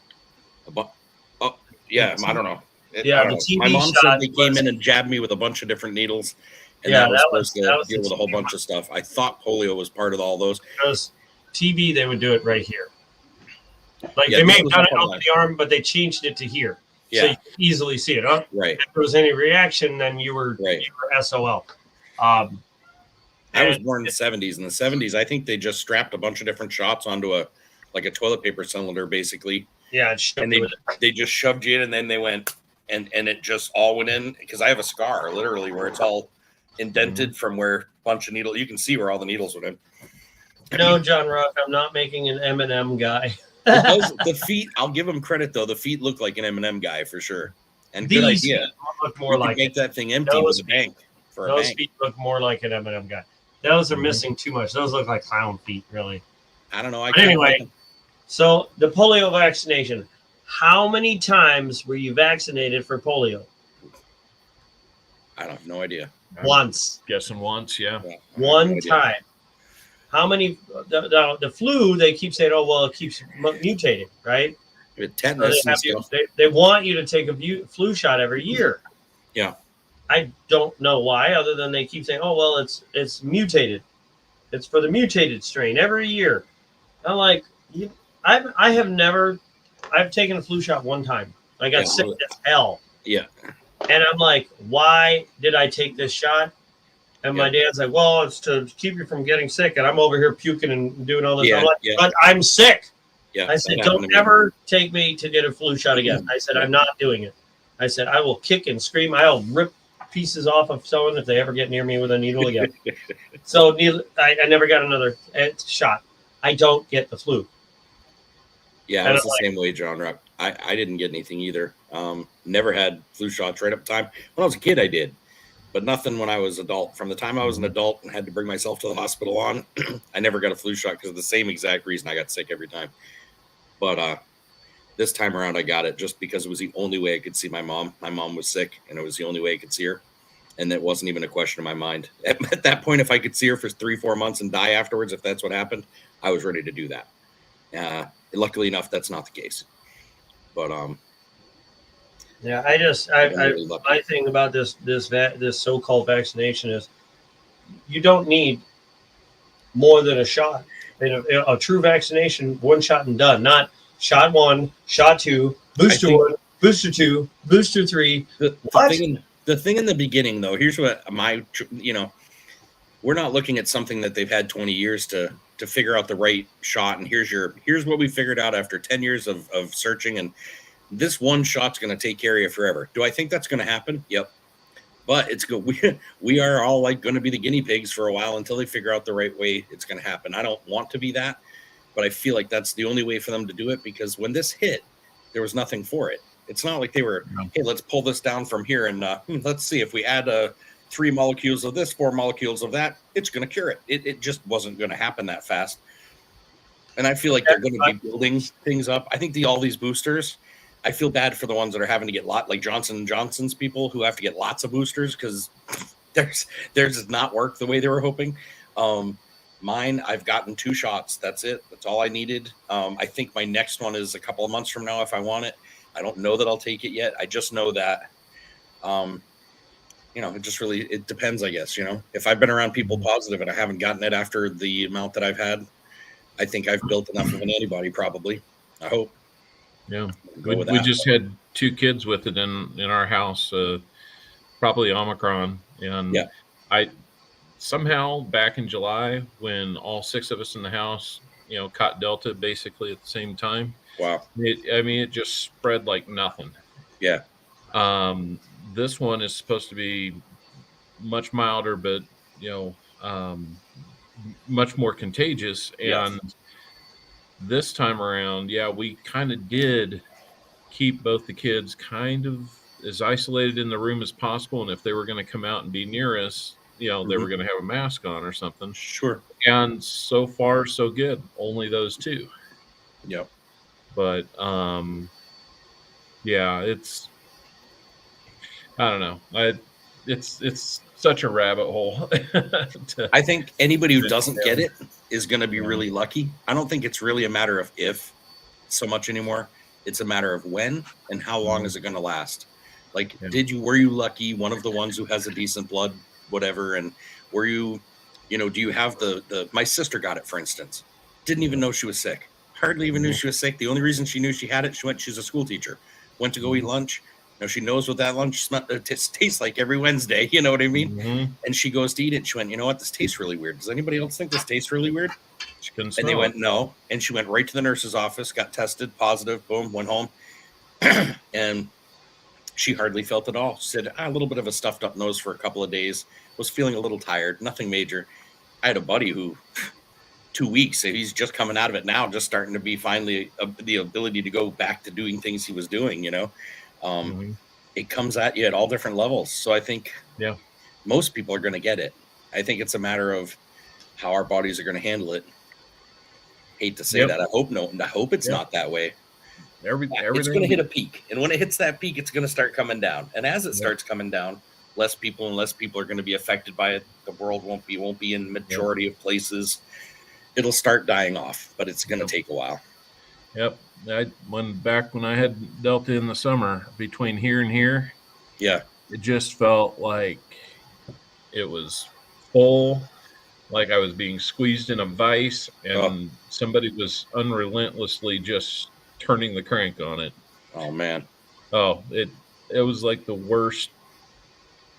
Yeah, I don't know. Yeah, I don't the know. TB My mom shot said they came was- in and jabbed me with a bunch of different needles, and Yeah, that was that was- supposed that to was deal the with a whole TB bunch of stuff. I thought polio was part of all those. Because TB, they would do it right here. Like Yeah, they may this have was done up it on over the arm, but they changed it to here, so Yeah, you could easily see it. Huh? right. If there was any reaction, then you were Right. SOL. I was and- born in the 70s. In the 70s, I think they just strapped a bunch of different shots onto a toilet paper cylinder, basically, Yeah, it shoved and it with it. they just shoved you in, and then they went and it just all went in, because I have a scar literally where it's all indented from where a bunch of needles. You can see where all the needles went in. No, John Rock, I'm not making an M&M guy. The feet, I'll give them credit though. The feet look like an M&M guy for sure, and good These idea. look We more could like make it. that thing empty Those with a bank for a Those bank. feet look more like an M&M guy. Those are Mhm. missing too much. Those look like clown feet, really. I don't know. But anyway, so the polio vaccination. How many times were you vaccinated for polio? I don't have no idea. I'm Once. guessing once, yeah. Yeah, I have One no idea. time. How many? The flu, they keep saying, oh, well, it keeps mutating, right? With So tetanus and stuff. they want you to take a flu shot every year. Yeah. I don't know why, other than they keep saying, oh, well, it's mutated. It's for the mutated strain every year. I'm like, I have never, I've taken a flu shot one time. I got Yeah, sick well, as hell. Yeah. And I'm like, why did I take this shot? And my dad's like, well, it's to keep you from getting sick. And I'm over here puking and doing all this. Yeah, I'm like, yeah. but I'm sick. Yeah. I said, that happened don't to me. ever take me to get a flu shot again. I said, I'm not doing it. I said, I will kick and scream. I'll rip pieces off of someone if they ever get near me with a needle again. So I never got another shot. I don't get the flu. Yeah, And I was I'm the same way, John Rock. I didn't get anything either. Never had flu shots right up time. When I was a kid, I did, but nothing when I was adult. From the time I was an adult and had to bring myself to the hospital on, I never got a flu shot because of the same exact reason I got sick every time. But this time around, I got it just because it was the only way I could see my mom. My mom was sick, and it was the only way I could see her. And that wasn't even a question in my mind. At that point, if I could see her for 3-4 months and die afterwards, if that's what happened, I was ready to do that. Luckily enough, that's not the case. But Yeah, my thing about this so-called vaccination is you don't need more than a shot. A true vaccination, one shot and done, not shot one, shot two, booster one, booster two, booster three. the thing in the beginning, though, here's what we're not looking at something that they've had 20 years to figure out the right shot. And here's what we figured out after 10 years of searching. And this one shot's going to take care of you forever. Do I think that's going to happen? Yep. But it's good. We are all like going to be the guinea pigs for a while until they figure out the right way it's going to happen. I don't want to be that, but I feel like that's the only way for them to do it, because when this hit, there was nothing for it. It's not like they were, hey, let's pull this down from here and let's see if we add 3 molecules of this, 4 molecules of that, it's going to cure it. It just wasn't going to happen that fast. And I feel like they're going to be building things up. I think all these boosters, I feel bad for the ones that are having to get like Johnson & Johnson's people who have to get lots of boosters because theirs does not work the way they were hoping. Mine, I've gotten 2 shots. That's it. That's all I needed. I think my next one is a couple of months from now if I want it. I don't know that I'll take it yet. I just know that, it depends, I guess. If I've been around people positive and I haven't gotten it after the amount that I've had, I think I've built enough of an antibody, probably. I hope. Yeah. We just had 2 kids with it in our house, probably Omicron. And I somehow back in July, when all 6 of us in the house, caught Delta basically at the same time. Wow. It just spread like nothing. Yeah. This one is supposed to be much milder, but, much more contagious. And this time around, we kind of did keep both the kids kind of as isolated in the room as possible. And if they were going to come out and be near us, they were going to have a mask on or something. Sure. And so far, so good. Only those 2. Yep. But, it's, I don't know. It's such a rabbit hole. I think anybody who doesn't get it is going to be really lucky. I don't think it's really a matter of if so much anymore. It's a matter of when and how long is it going to last. Like, were you lucky, one of the ones who has a decent blood, whatever, and were you, do you have my sister got it, for instance, didn't even know she was sick. Hardly even knew she was sick. The only reason she knew she had it, she's a school teacher, went to go eat lunch. She knows what that lunch tastes like every Wednesday. You know what I mean? Mm-hmm. And she goes to eat it. She went, you know what? This tastes really weird. Does anybody else think this tastes really weird? And they went, no. And she went right to the nurse's office, got tested positive, boom, went home. And she hardly felt it all. She said, a little bit of a stuffed up nose for a couple of days, was feeling a little tired, nothing major. I had a buddy who 2 weeks, he's just coming out of it now, just starting to be finally the ability to go back to doing things he was doing, It comes at you at all different levels. So I think most people are going to get it. I think it's a matter of how our bodies are going to handle it. Hate to say that. I hope it's not that way. It's going to hit a peak. And when it hits that peak, it's going to start coming down. And as it starts coming down, less people are going to be affected by it. The world won't be in majority of places. It'll start dying off, but it's going to take a while. Yep. When I had Delta in the summer, between here and here, it just felt like it was full, like I was being squeezed in a vice, and somebody was unrelentlessly just turning the crank on it. Oh man. Oh, it was like the worst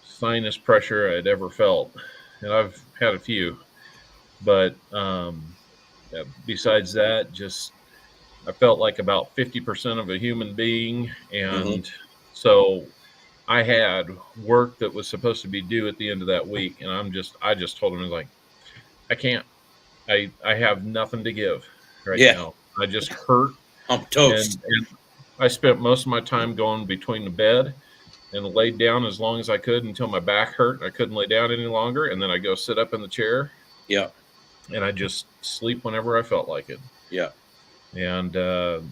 sinus pressure I'd ever felt, and I've had a few, but besides that, just I felt like about 50% of a human being. And so I had work that was supposed to be due at the end of that week. And I just told him, I was like, I can't, I have nothing to give right now. I just hurt. I'm toast. And I spent most of my time going between the bed and laid down as long as I could until my back hurt. I couldn't lay down any longer. And then I go sit up in the chair. Yeah. And I just sleep whenever I felt like it. Yeah. And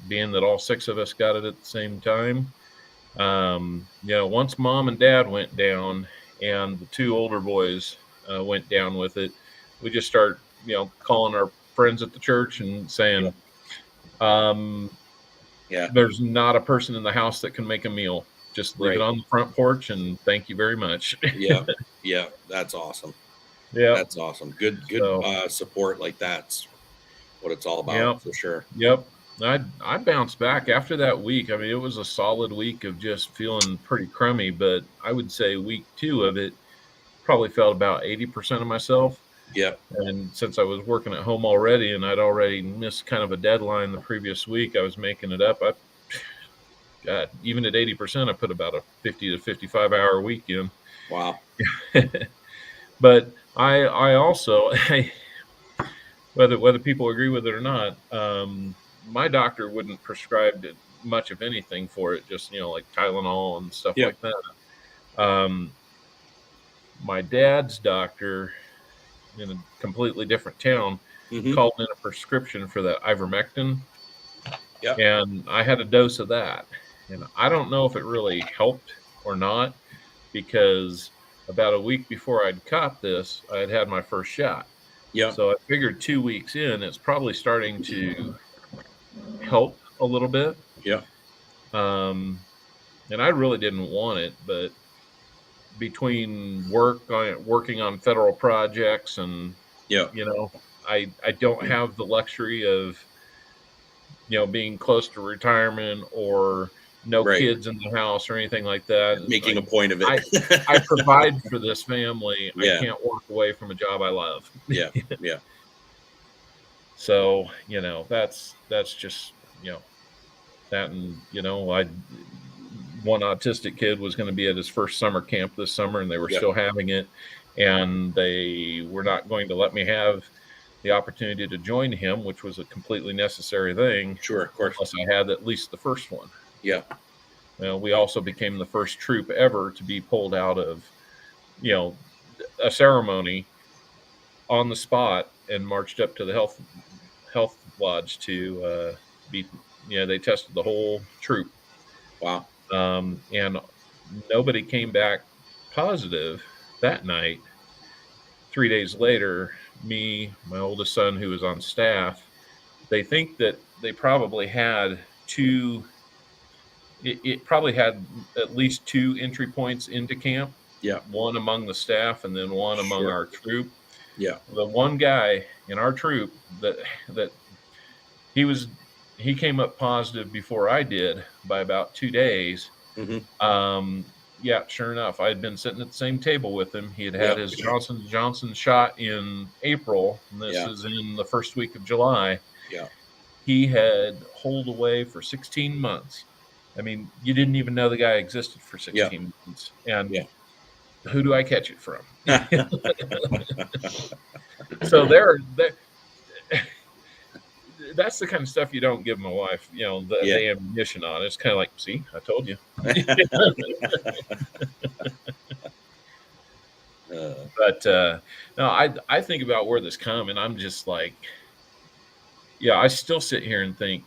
being that all 6 of us got it at the same time, once Mom and Dad went down and the 2 older boys went down with it, we just start, calling our friends at the church and saying, there's not a person in the house that can make a meal. Just leave it on the front porch and thank you very much. Yeah, that's awesome. Yeah, that's awesome. Good support like that's what it's all about for sure. Yep. I bounced back after that week. I mean, it was a solid week of just feeling pretty crummy, but I would say week 2 of it probably felt about 80% of myself. Yep. And since I was working at home already and I'd already missed kind of a deadline the previous week, I was making it up. God, even at 80%, I put about a 50 to 55 hour week in. Wow. But I also, whether people agree with it or not, my doctor wouldn't prescribe much of anything for it, just, like Tylenol and stuff Yeah. like that. My dad's doctor in a completely different town Mhm. called in a prescription for that ivermectin. Yep. And I had a dose of that. And I don't know if it really helped or not, because about a week before I'd caught this, I had my first shot. Yeah. So I figured 2 weeks in, it's probably starting to help a little bit. Yeah. And I really didn't want it, but between working on federal projects and, Yeah. I don't have the luxury of, being close to retirement or no Right. kids in the house or anything like that. It's Making like, a point of it. I provide for this family. Yeah. I can't walk away from a job I love. Yeah. Yeah. So, that's just, that. And, one autistic kid was going to be at his first summer camp this summer, and they were Yeah. still having it. And they were not going to let me have the opportunity to join him, which was a completely necessary thing. Sure, of course. Unless I had at least the first one. Yeah. Well, we also became the first troop ever to be pulled out of, a ceremony on the spot and marched up to the health lodge to be. They tested the whole troop. Wow. And nobody came back positive that night. 3 days later, me, my oldest son, who was on staff, they think that they probably had it probably had at least 2 entry points into camp. Yeah. One among the staff and then one among Sure. our troop. Yeah. The one guy in our troop that he came up positive before I did by about 2 days. Mm-hmm. Yeah, sure enough, I had been sitting at the same table with him. He had had his Johnson & Johnson shot in April, and this is in the first week of July. Yeah. He had holed away for 16 months. I mean, you didn't even know the guy existed for 16 months. And who do I catch it from? So that's the kind of stuff you don't give my wife, the ammunition on. It's kind of like, see, I told you. But no, I think about where this come, and I'm just like, I still sit here and think,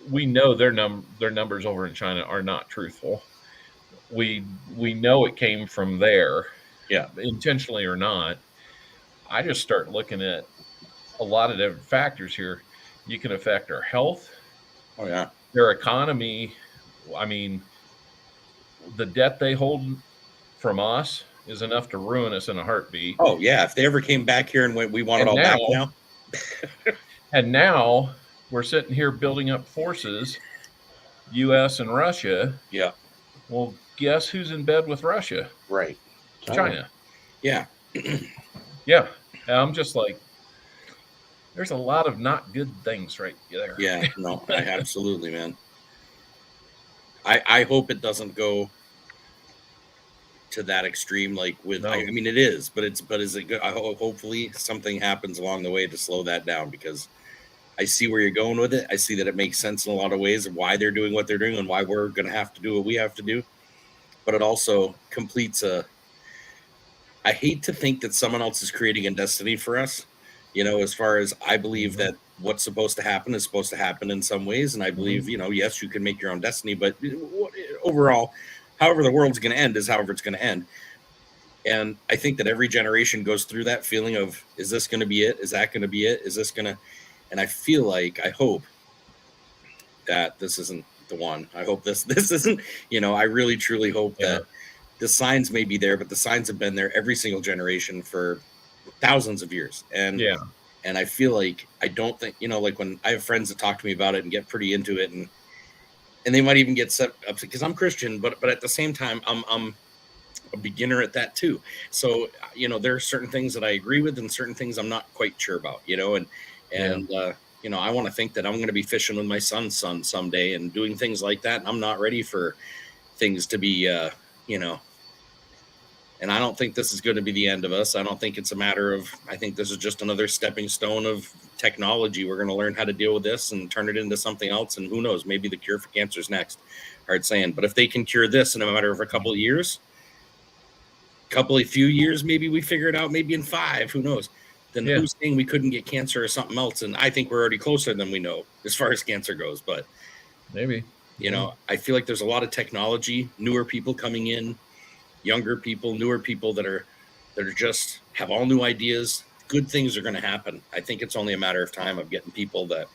we know their numbers over in China are not truthful. We know it came from there, intentionally or not. I just start looking at a lot of different factors here. You can affect our health. Oh yeah. Their economy. I mean, the debt they hold from us is enough to ruin us in a heartbeat. Oh yeah. If they ever came back here and went, we want it all back now. And now we're sitting here building up forces, U.S. and Russia. Yeah. Well, guess who's in bed with Russia? Right. China. Yeah. Yeah. And I'm just like, there's a lot of not good things right there. Yeah, no, absolutely, man. I hope it doesn't go to that extreme, like with. No. I mean, it is, but is it good? Hopefully, something happens along the way to slow that down, because I see where you're going with it. I see that it makes sense in a lot of ways of why they're doing what they're doing and why we're going to have to do what we have to do. But it also completes I hate to think that someone else is creating a destiny for us. As far as I believe that what's supposed to happen is supposed to happen in some ways. And I believe, yes, you can make your own destiny, but overall, however the world's going to end is however it's going to end. And I think that every generation goes through that feeling of, is this going to be it? Is that going to be it? Is this going to, and I feel like, I hope that this isn't the one. I hope this isn't, I really, truly hope that the signs may be there, but the signs have been there every single generation for thousands of years. And and I feel like, I don't think, like when I have friends that talk to me about it and get pretty into it, and they might even get set up because I'm Christian, but at the same time, I'm a beginner at that too. So, there are certain things that I agree with and certain things I'm not quite sure about, and I want to think that I'm going to be fishing with my son's son someday and doing things like that. And I'm not ready for things to be, and I don't think this is going to be the end of us. I don't think it's a matter of, I think this is just another stepping stone of technology. We're going to learn how to deal with this and turn it into something else. And who knows, maybe the cure for cancer is next. Hard saying. But if they can cure this in a matter of a couple of years, few years, maybe we figure it out, maybe in 5, who knows? Then who's saying we couldn't get cancer or something else? And I think we're already closer than we know as far as cancer goes. But maybe, I feel like there's a lot of technology, newer people coming in, younger people, newer people that are just have all new ideas. Good things are going to happen. I think it's only a matter of time of getting people to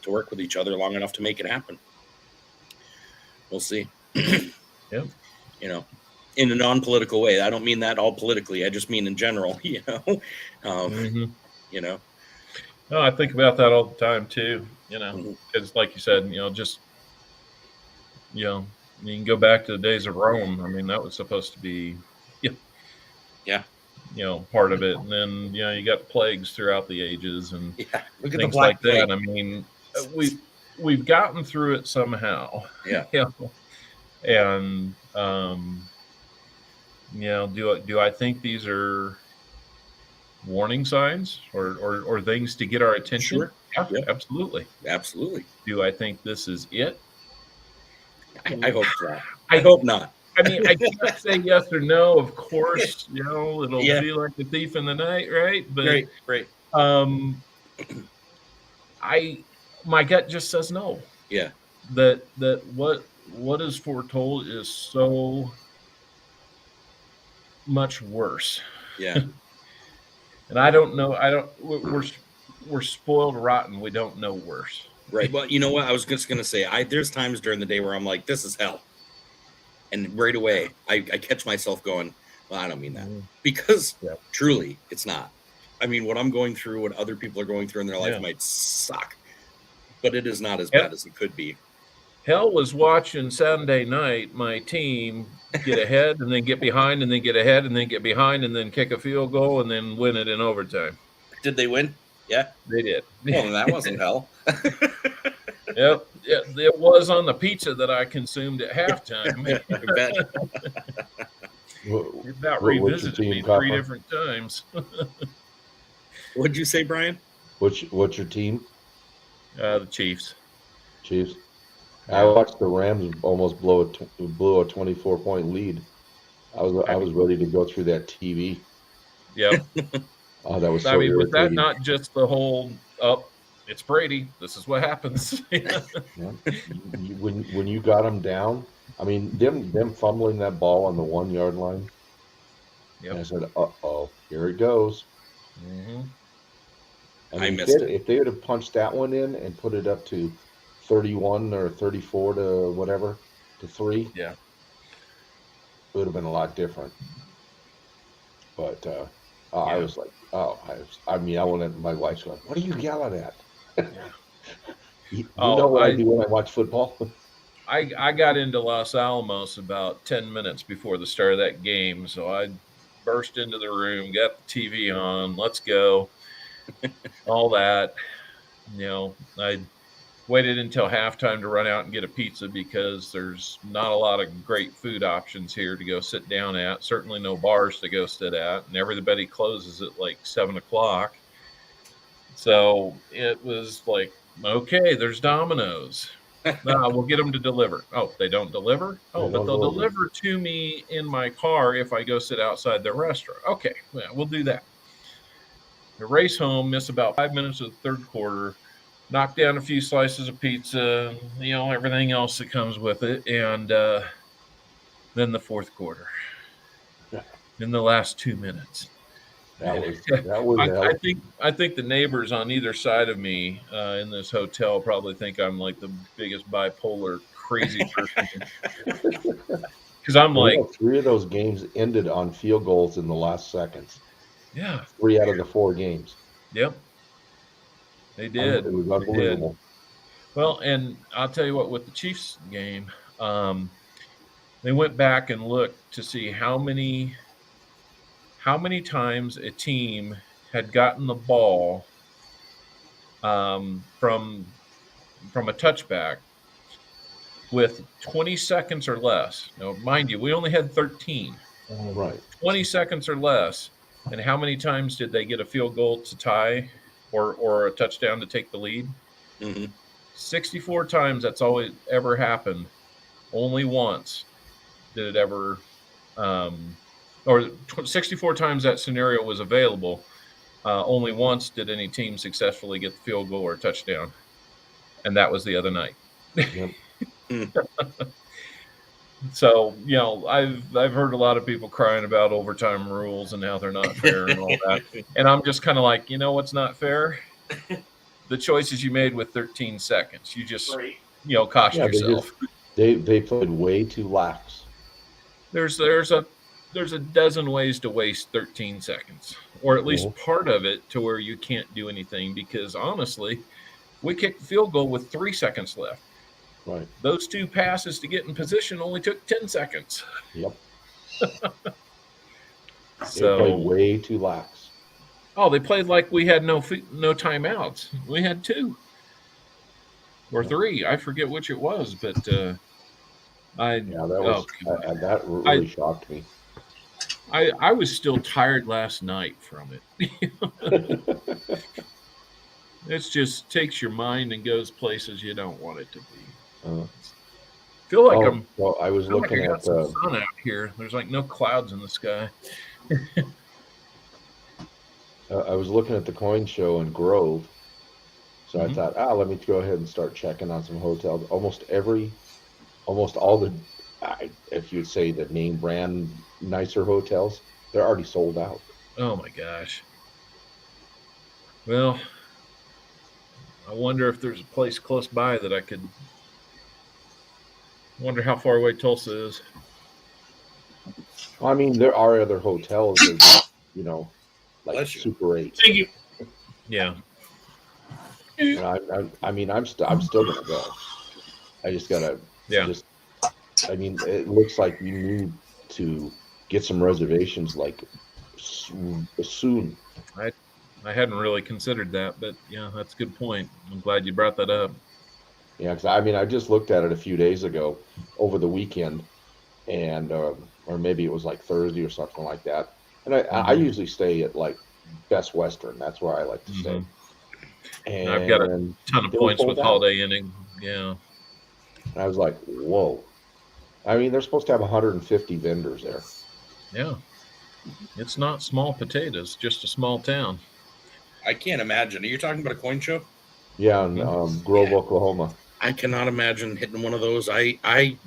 work with each other long enough to make it happen. We'll see. Yeah. In a non-political way. I don't mean that all politically. I just mean in general, No, I think about that all the time too, because like you said, just, you can go back to the days of Rome. I mean, that was supposed to be, part of it. And then, you got plagues throughout the ages and look at things the Black like that. I mean, we've gotten through it somehow. Yeah. And, do I think these are warning signs or things to get our attention? Sure. Yeah, absolutely. Do I think this is it? I hope not. I hope not. I mean, I can't say yes or no. Of course, it'll be like the thief in the night, right? But right. My gut just says no. Yeah. That what is foretold is so much worse. Yeah. And I don't know. We're spoiled rotten. We don't know worse. Right. Well, you know what? I was just going to say, there's times during the day where I'm like, this is hell. And right away, I catch myself going, well, I don't mean that. Because truly, it's not. I mean, what I'm going through, what other people are going through in their life might suck. But it is not as bad as it could be. Hell was watching Sunday night, my team get ahead and then get behind and then get ahead and then get behind and then kick a field goal and then win it in overtime. Did they win? Yeah. They did. Well, that wasn't hell. Yep. It was on the pizza that I consumed at halftime. I bet. You're about revisited me 3 different times. What'd you say, Brian? What's your team? The Chiefs. Chiefs. I watched the Rams almost blew a 24-point lead. I was ready to go through that TV. Yep. Oh, that was so was irritating. that not just the whole it's Brady, this is what happens. Yeah. When you got them down, I mean, them fumbling that ball on the 1 yard line. Yep. And I said, "Uh-oh, here it goes." Mm-hmm. I missed it. If they would have punched that one in and put it up to 31 or 34 to whatever, to 3, yeah, it would have been a lot different. But I was like, I wanted my wife's going, "What are you yelling at?" you know what I do when I watch football? I got into Los Alamos about 10 minutes before the start of that game, so I burst into the room, got the TV on, let's go, all that. I waited until halftime to run out and get a pizza because there's not a lot of great food options here to go sit down at. Certainly no bars to go sit at, and everybody closes at like 7:00. So it was like, okay, there's Domino's. We'll get them to deliver. Oh, they don't deliver? Oh, but they'll deliver to me in my car if I go sit outside the restaurant. Okay, we'll do that. The race home, miss about 5 minutes of the third quarter, knock down a few slices of pizza, everything else that comes with it, and then the fourth quarter. In the last 2 minutes. That was I think the neighbors on either side of me in this hotel probably think I'm like the biggest bipolar crazy person. Because I'm like, 3 of those games ended on field goals in the last seconds. Yeah. 3 out of the 4 games. Yep. They did. It was unbelievable. Well, and I'll tell you what, with the Chiefs game, they went back and looked to see how many times a team had gotten the ball from a touchback with 20 seconds or less. Now, mind you, we only had 13. Right. 20 seconds or less. And how many times did they get a field goal to tie or a touchdown to take the lead? 64 times that's always ever happened. Only once did it ever, or 64 times that scenario was available. Only once did any team successfully get the field goal or touchdown, and that was the other night. Yep. So, I've heard a lot of people crying about overtime rules and how they're not fair and all that. And I'm just kind of like, what's not fair? The choices you made with 13 seconds. You just, cost yourself. They played way too lax. There's a dozen ways to waste 13 seconds, or at least part of it to where you can't do anything, because honestly, we kicked the field goal with 3 seconds left. Right. Those 2 passes to get in position only took 10 seconds. Yep. So they played way too lax. Oh, they played like we had no timeouts. We had 2 or 3. I forget which it was, but that really shocked me. I was still tired last night from it. It just takes your mind and goes places you don't want it to be. Feel like I was looking at some sun out here. There's like no clouds in the sky. I was looking at the coin show in Grove, so I thought, let me go ahead and start checking on some hotels. Almost all the, if you'd say the name brand nicer hotels, they're already sold out. Oh my gosh. Well, I wonder if there's a place close by that I could. Wonder how far away Tulsa is. Well, I mean, there are other hotels that, like Super 8. Thank you. Yeah. And I'm still gonna go. I just gotta. Yeah. It looks like we need to get some reservations like soon. I hadn't really considered that, but yeah, that's a good point. I'm glad you brought that up. Yeah, because I just looked at it a few days ago over the weekend, and or maybe it was like Thursday or something like that. And I usually stay at like Best Western. That's where I like to stay. And I've got a ton of points with Holiday Inn. Yeah. And I was like, whoa. I mean, they're supposed to have 150 vendors there. Yeah. It's not small potatoes, just a small town. I can't imagine. Are you talking about a coin show? Yeah, in Grove, Oklahoma. I cannot imagine hitting one of those. I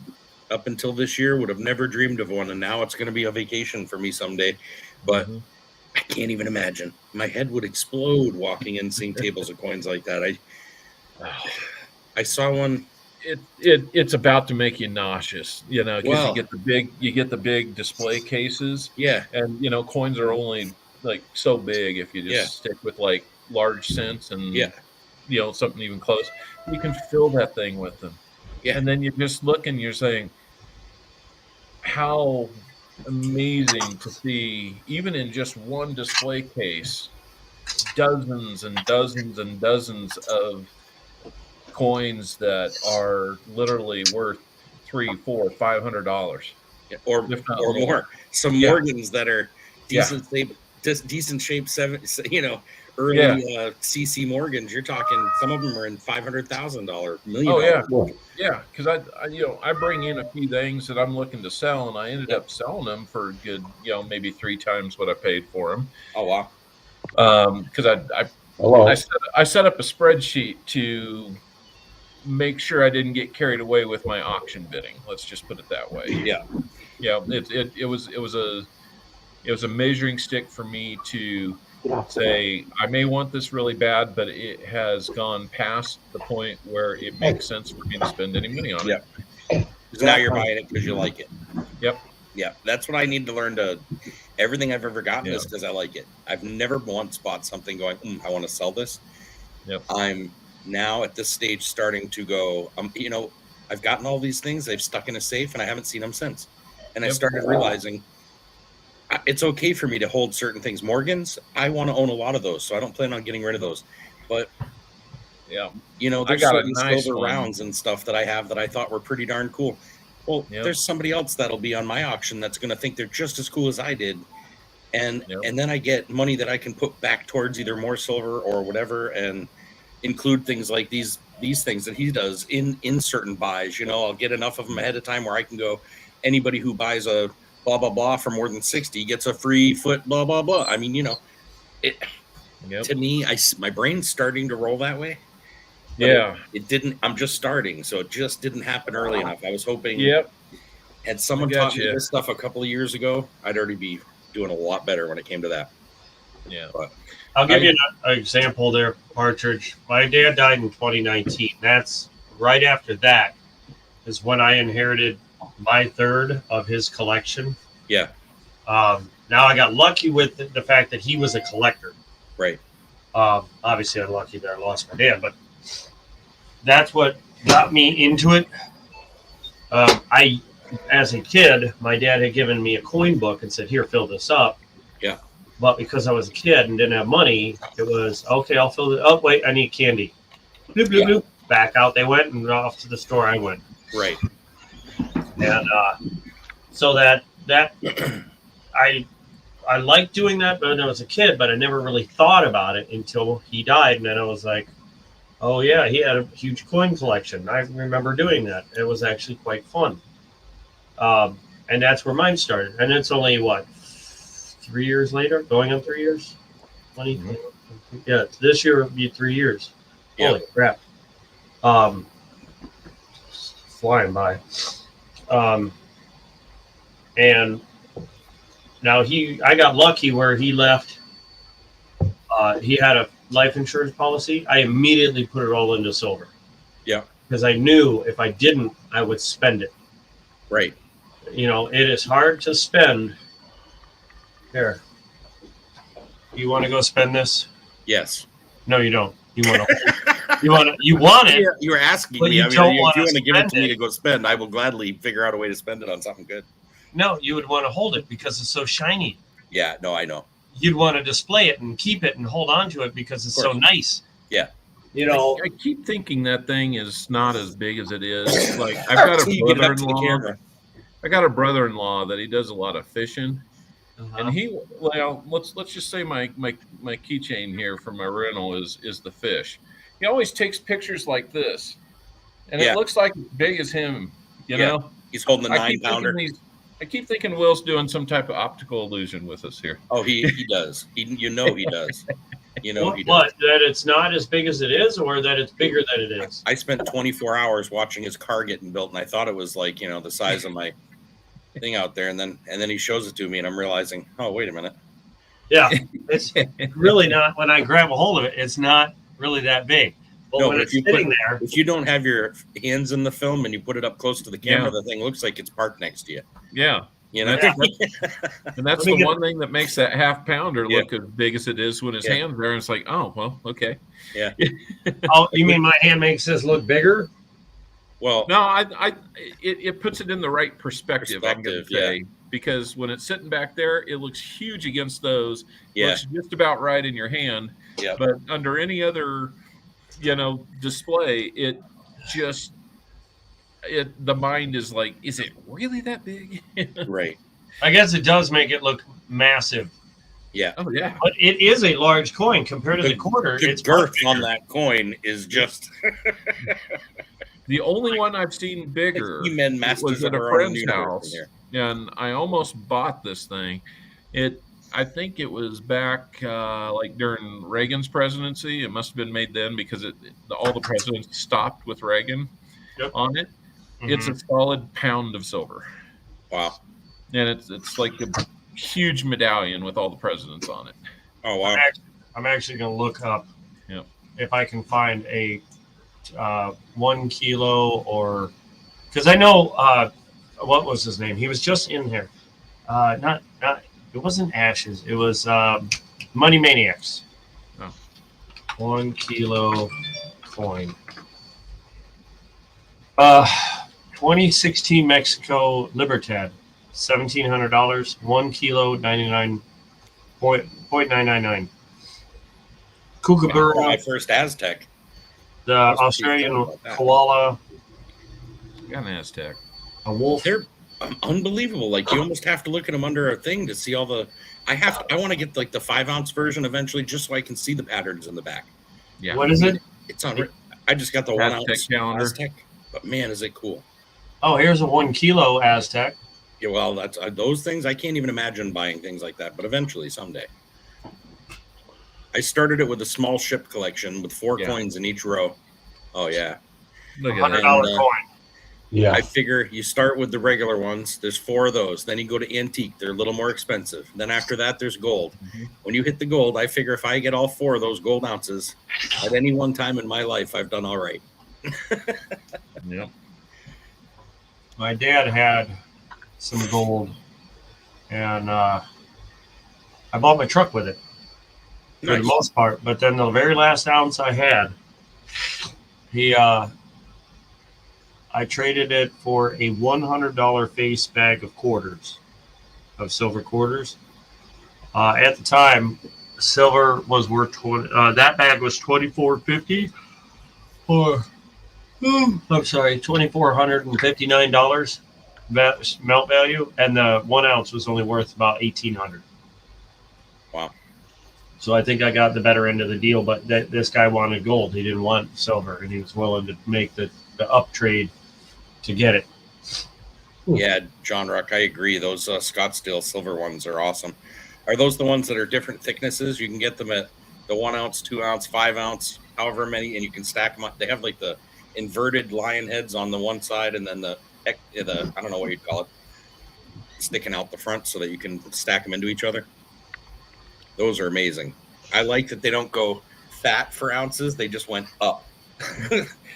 up until this year would have never dreamed of one, and now it's going to be a vacation for me someday. But I can't even imagine. My head would explode walking in, seeing tables of coins like that. I saw one. It's about to make you nauseous, because you get the big display cases. Yeah, and coins are only like so big if you just stick with like large cents and something even close. You can fill that thing with them. Yeah, and then you just look and you're saying, how amazing to see, even in just one display case, dozens and dozens and dozens of coins that are literally worth $300, $400, $500, or more. Some Morgans that are decent shape, early CC Morgans. You're talking, some of them are in $500,000, million. Oh yeah, because I bring in a few things that I'm looking to sell, and I ended up selling them for a good, maybe 3 times what I paid for them. Oh wow. Because I set up a spreadsheet to make sure I didn't get carried away with my auction bidding. Let's just put it that way. Yeah. It was a measuring stick for me to say, I may want this really bad, but it has gone past the point where it makes sense for me to spend any money on it. Because now you're buying it because you like it. Yep. Yeah, that's what I need to learn to. Everything I've ever gotten is because I like it. I've never once bought something going, I want to sell this. Yep. I'm now at this stage starting to go, I've gotten all these things, they've stuck in a safe, and I haven't seen them since. And I started realizing it's okay for me to hold certain things. Morgans, I want to own a lot of those, so I don't plan on getting rid of those. But Yeah. You know, I there's got a certain nice silver one. rounds and stuff that I have that I thought were pretty darn cool. Well, Yep. there's somebody else that'll be on my auction that's going to think they're just as cool as I did. And Yep. and then I get money that I can put back towards either more silver or whatever, and include things like these things that he does in certain buys. You know, I'll get enough of them ahead of time where I can go, anybody who buys a blah blah blah for more than 60 gets a free foot blah blah blah. I mean, you know, it Yep. to me, my brain's starting to roll that way. But Yeah. it didn't. I'm just starting, so it just didn't happen early enough. I was hoping. Yep. Had someone I taught me gotcha. this stuff a couple of years ago, I'd already be doing a lot better when it came to that. Yeah. But I'll give you an example there, Partridge. My dad died in 2019. That's right after that is when I inherited my third of his collection. yeah, Now I got lucky with the fact that he was a collector. right. Obviously, I'm lucky that I lost my dad, but that's what got me into it. As a kid, my dad had given me a coin book and said, "Here, fill this up." Yeah. But because I was a kid and didn't have money, it was okay. I'll fill it. Oh wait, I need candy. Bloop, bloop, bloop. Back out they went, and off to the store I went. Right. And so that I liked doing that when I was a kid, but I never really thought about it until he died, and then I was like, "Oh yeah, he had a huge coin collection." I remember doing that. It was actually quite fun. And that's where mine started. And it's only, 3 years later? Going on 3 years? 20? Mhm. Yeah, this year will be 3 years. Yeah. Holy crap. Flying by. And now I got lucky where he left. He had a life insurance policy. I immediately put it all into silver. Yeah. Because I knew if I didn't, I would spend it. Right. You know, it is hard to spend. Here. You want to go spend this? Yes. No, you don't. You want to. you want it. You were asking But me. you I mean, don't if you wanna want to give it to spend me it. to go spend, I will gladly figure out a way to spend it on something good. No, you would want to hold it because it's so shiny. Yeah. No, I know. You'd want to display it and keep it and hold on to it because it's so nice. Yeah. You know. I keep thinking that thing is not as big as it is. Like I've got Until you get it up to the brother-in-law. camera. I got a brother-in-law that he does a lot of fishing, Uh-huh. and let's just say my keychain here for my rental is the fish. He always takes pictures like this, and Yeah. it looks like as big as him. You Yeah. know, He's holding a I keep 9-pounder. I keep thinking Will's doing some type of optical illusion with us here. Oh, he does. You know he does. You know he does. What? That it's not as big as it is, or that it's bigger than it is? I spent 24 hours watching his car getting built, and I thought it was like, the size of my thing out there. And then he shows it to me, and I'm realizing, oh, wait a minute. Yeah, it's really not. When I grab a hold of it, it's not really that big. But No, when but it's if you sitting there, If you don't have your hands in the film and you put it up close to the camera, Yeah. the thing looks like it's parked next to you. Yeah, You know? and that's Let me the get- one thing that makes that half pounder Yeah. look as big as it is when his Yeah. hand's there. And it's like, oh well, okay. oh, you mean my hand makes this look bigger? Well, No, it puts it in the right perspective. I'm going to Perspective, say because when it's sitting back there, it looks huge against those. yeah, Looks just about right in your hand. yeah. But under any other, display, the mind is like, is it really that big? Right. I guess it does make it look massive, Yeah. Oh yeah. but it is a large coin compared to The- the quarter. The It's girth much on bigger. that coin is just The only one I've seen bigger men masters was of at a our own friend's universe house. in here. And I almost bought this thing. I think it was back like during Reagan's presidency. It must have been made then because all the presidents stopped with Reagan Yep. on it. Mhm. It's a solid pound of silver, Wow. and it's like a huge medallion with all the presidents on it. Oh wow. I'm actually going to look up Yep. if I can find a 1 kilo or because I know what was his name? He was just in here. Not it wasn't Ashes. It was Money Maniacs. Oh. 1 kilo coin. 2016 Mexico Libertad, $1,700. 1 kilo, 99.999. Kookaburra. My first Aztec. The I was pretty Australian excited about that. koala, Got an Aztec. a wolf. They're unbelievable. Like you almost have to look at them under a thing to see all the. I want to get like the 5-ounce version eventually, just so I can see the patterns in the back. Yeah. What is it? It's on. I just got the 1 Aztec ounce calendar. Aztec, but man, is it cool! Oh, here's a 1 kilo Aztec. Yeah, well, that's those things. I can't even imagine buying things like that, but eventually, someday. I started it with a small ship collection with 4 Yeah. coins in each row. Oh yeah, Look at $100 that. And, coin. Yeah. I figure you start with the regular ones. There's 4 of those. Then you go to antique. They're a little more expensive. Then after that, there's gold. Mhm. When you hit the gold, I figure if I get all 4 of those gold ounces at any one time in my life, I've done all right. Yep. My dad had some gold, and I bought my truck with it for the Nice. most part. But then the very last ounce I had, I traded it for a $100 face bag of quarters, of silver quarters. At the time, silver was worth that bag was $24.50 for I'm sorry, $2,459 melt value, and the 1 ounce was only worth about $1,800. Wow. So I think I got the better end of the deal. But this guy wanted gold; he didn't want silver, and he was willing to make the up trade to get it. Yeah, John Ruck, I agree. Those Scottsdale silver ones are awesome. Are those the ones that are different thicknesses? You can get them at the 1 ounce, 2 ounce, 5 ounce, however many, and you can stack them up. They have like the inverted lion heads on the one side, and then the I don't know what you'd call it, sticking out the front so that you can stack them into each other. Those are amazing. I like that they don't go fat for ounces; they just went up.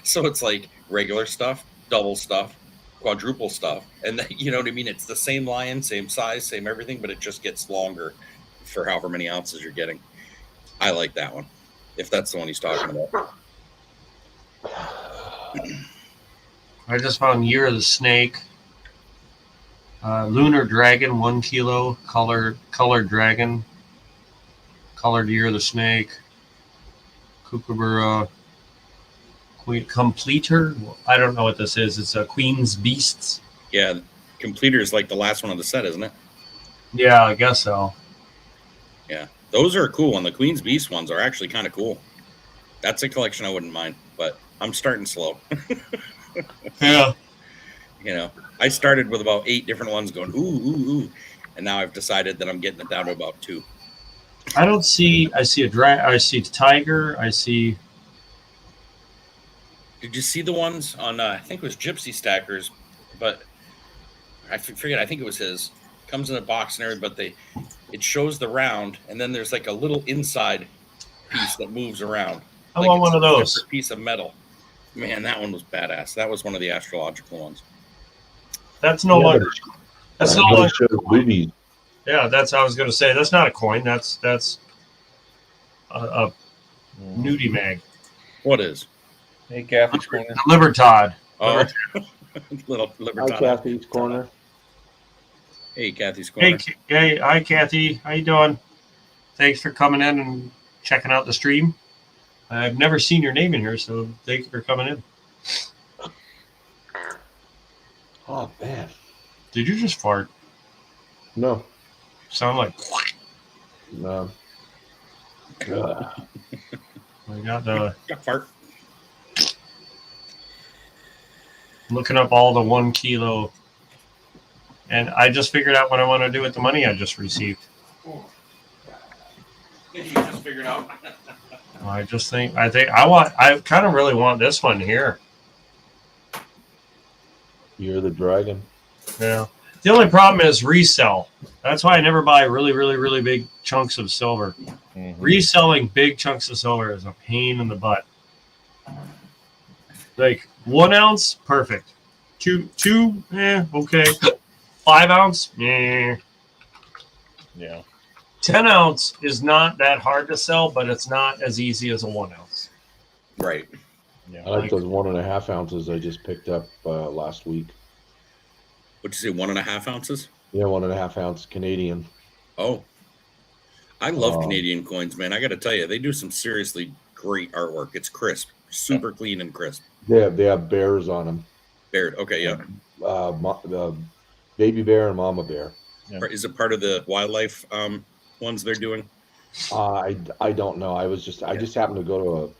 So it's like regular stuff, double stuff, quadruple stuff, and you know what I mean. It's the same lion, same size, same everything, but it just gets longer for however many ounces you're getting. I like that one, if that's the one he's talking about. I just found Year of the Snake, Lunar Dragon, 1 kilo, colored dragon, colored Year of the Snake, Kookaburra, Completer. I don't know what this is. It's a Queen's Beasts. Yeah, Completer is like the last one of the set, isn't it? Yeah, I guess so. Yeah, those are a cool one. The Queen's Beast ones are actually kind of cool. That's a collection I wouldn't mind, but I'm starting slow. Yeah. You know, I started with about 8 different ones going, ooh, and now I've decided that I'm getting it down to about 2. I don't see. I see I see the tiger. I see. Did you see the ones on, I think it was Gypsy Stackers, but I forget, I think it was his. Comes in a box and everything, but it shows the round, and then there's like a little inside piece that moves around. I Like want it's one of a those. separate piece of metal. Man, that one was badass. That was one of the astrological ones. That's no longer. That's no Really longer. shows boobies. Yeah, that's. I was going to say that's not a coin. That's a nudie mag. What is? Hey, Kathy's corner. Libertad. Oh, little Hi, Libertad. Kathy's corner. Hey, Kathy's corner. Hey, hi Kathy. How you doing? Thanks for coming in and checking out the stream. I've never seen your name in here, so thanks for coming in. Oh man. Did you just fart? No. Sound like No. I got the Fart. looking up all the 1 kilo, and I just figured out what I want to do with the money I just received. You just figured out. I kind of really want this one here. You're the dragon. Yeah. The only problem is resell. That's why I never buy really, really, really big chunks of silver. Mhm. Reselling big chunks of silver is a pain in the butt. Like 1 ounce, perfect. Two, okay. 5 ounce, Yeah. 10 ounce is not that hard to sell, but it's not as easy as a 1 ounce. Right. I Yeah. like those 1.5 ounces I just picked up last week. What'd you say, 1.5 ounces? Yeah, 1.5 ounce Canadian. Oh. I love Um, Canadian coins, man. I got to tell you, they do some seriously great artwork. It's crisp. super clean and crisp. They have bears on them. Bear. Okay, yeah. The baby bear and mama bear. Yeah. Is it part of the wildlife ones they're doing? I don't know. I just happened to go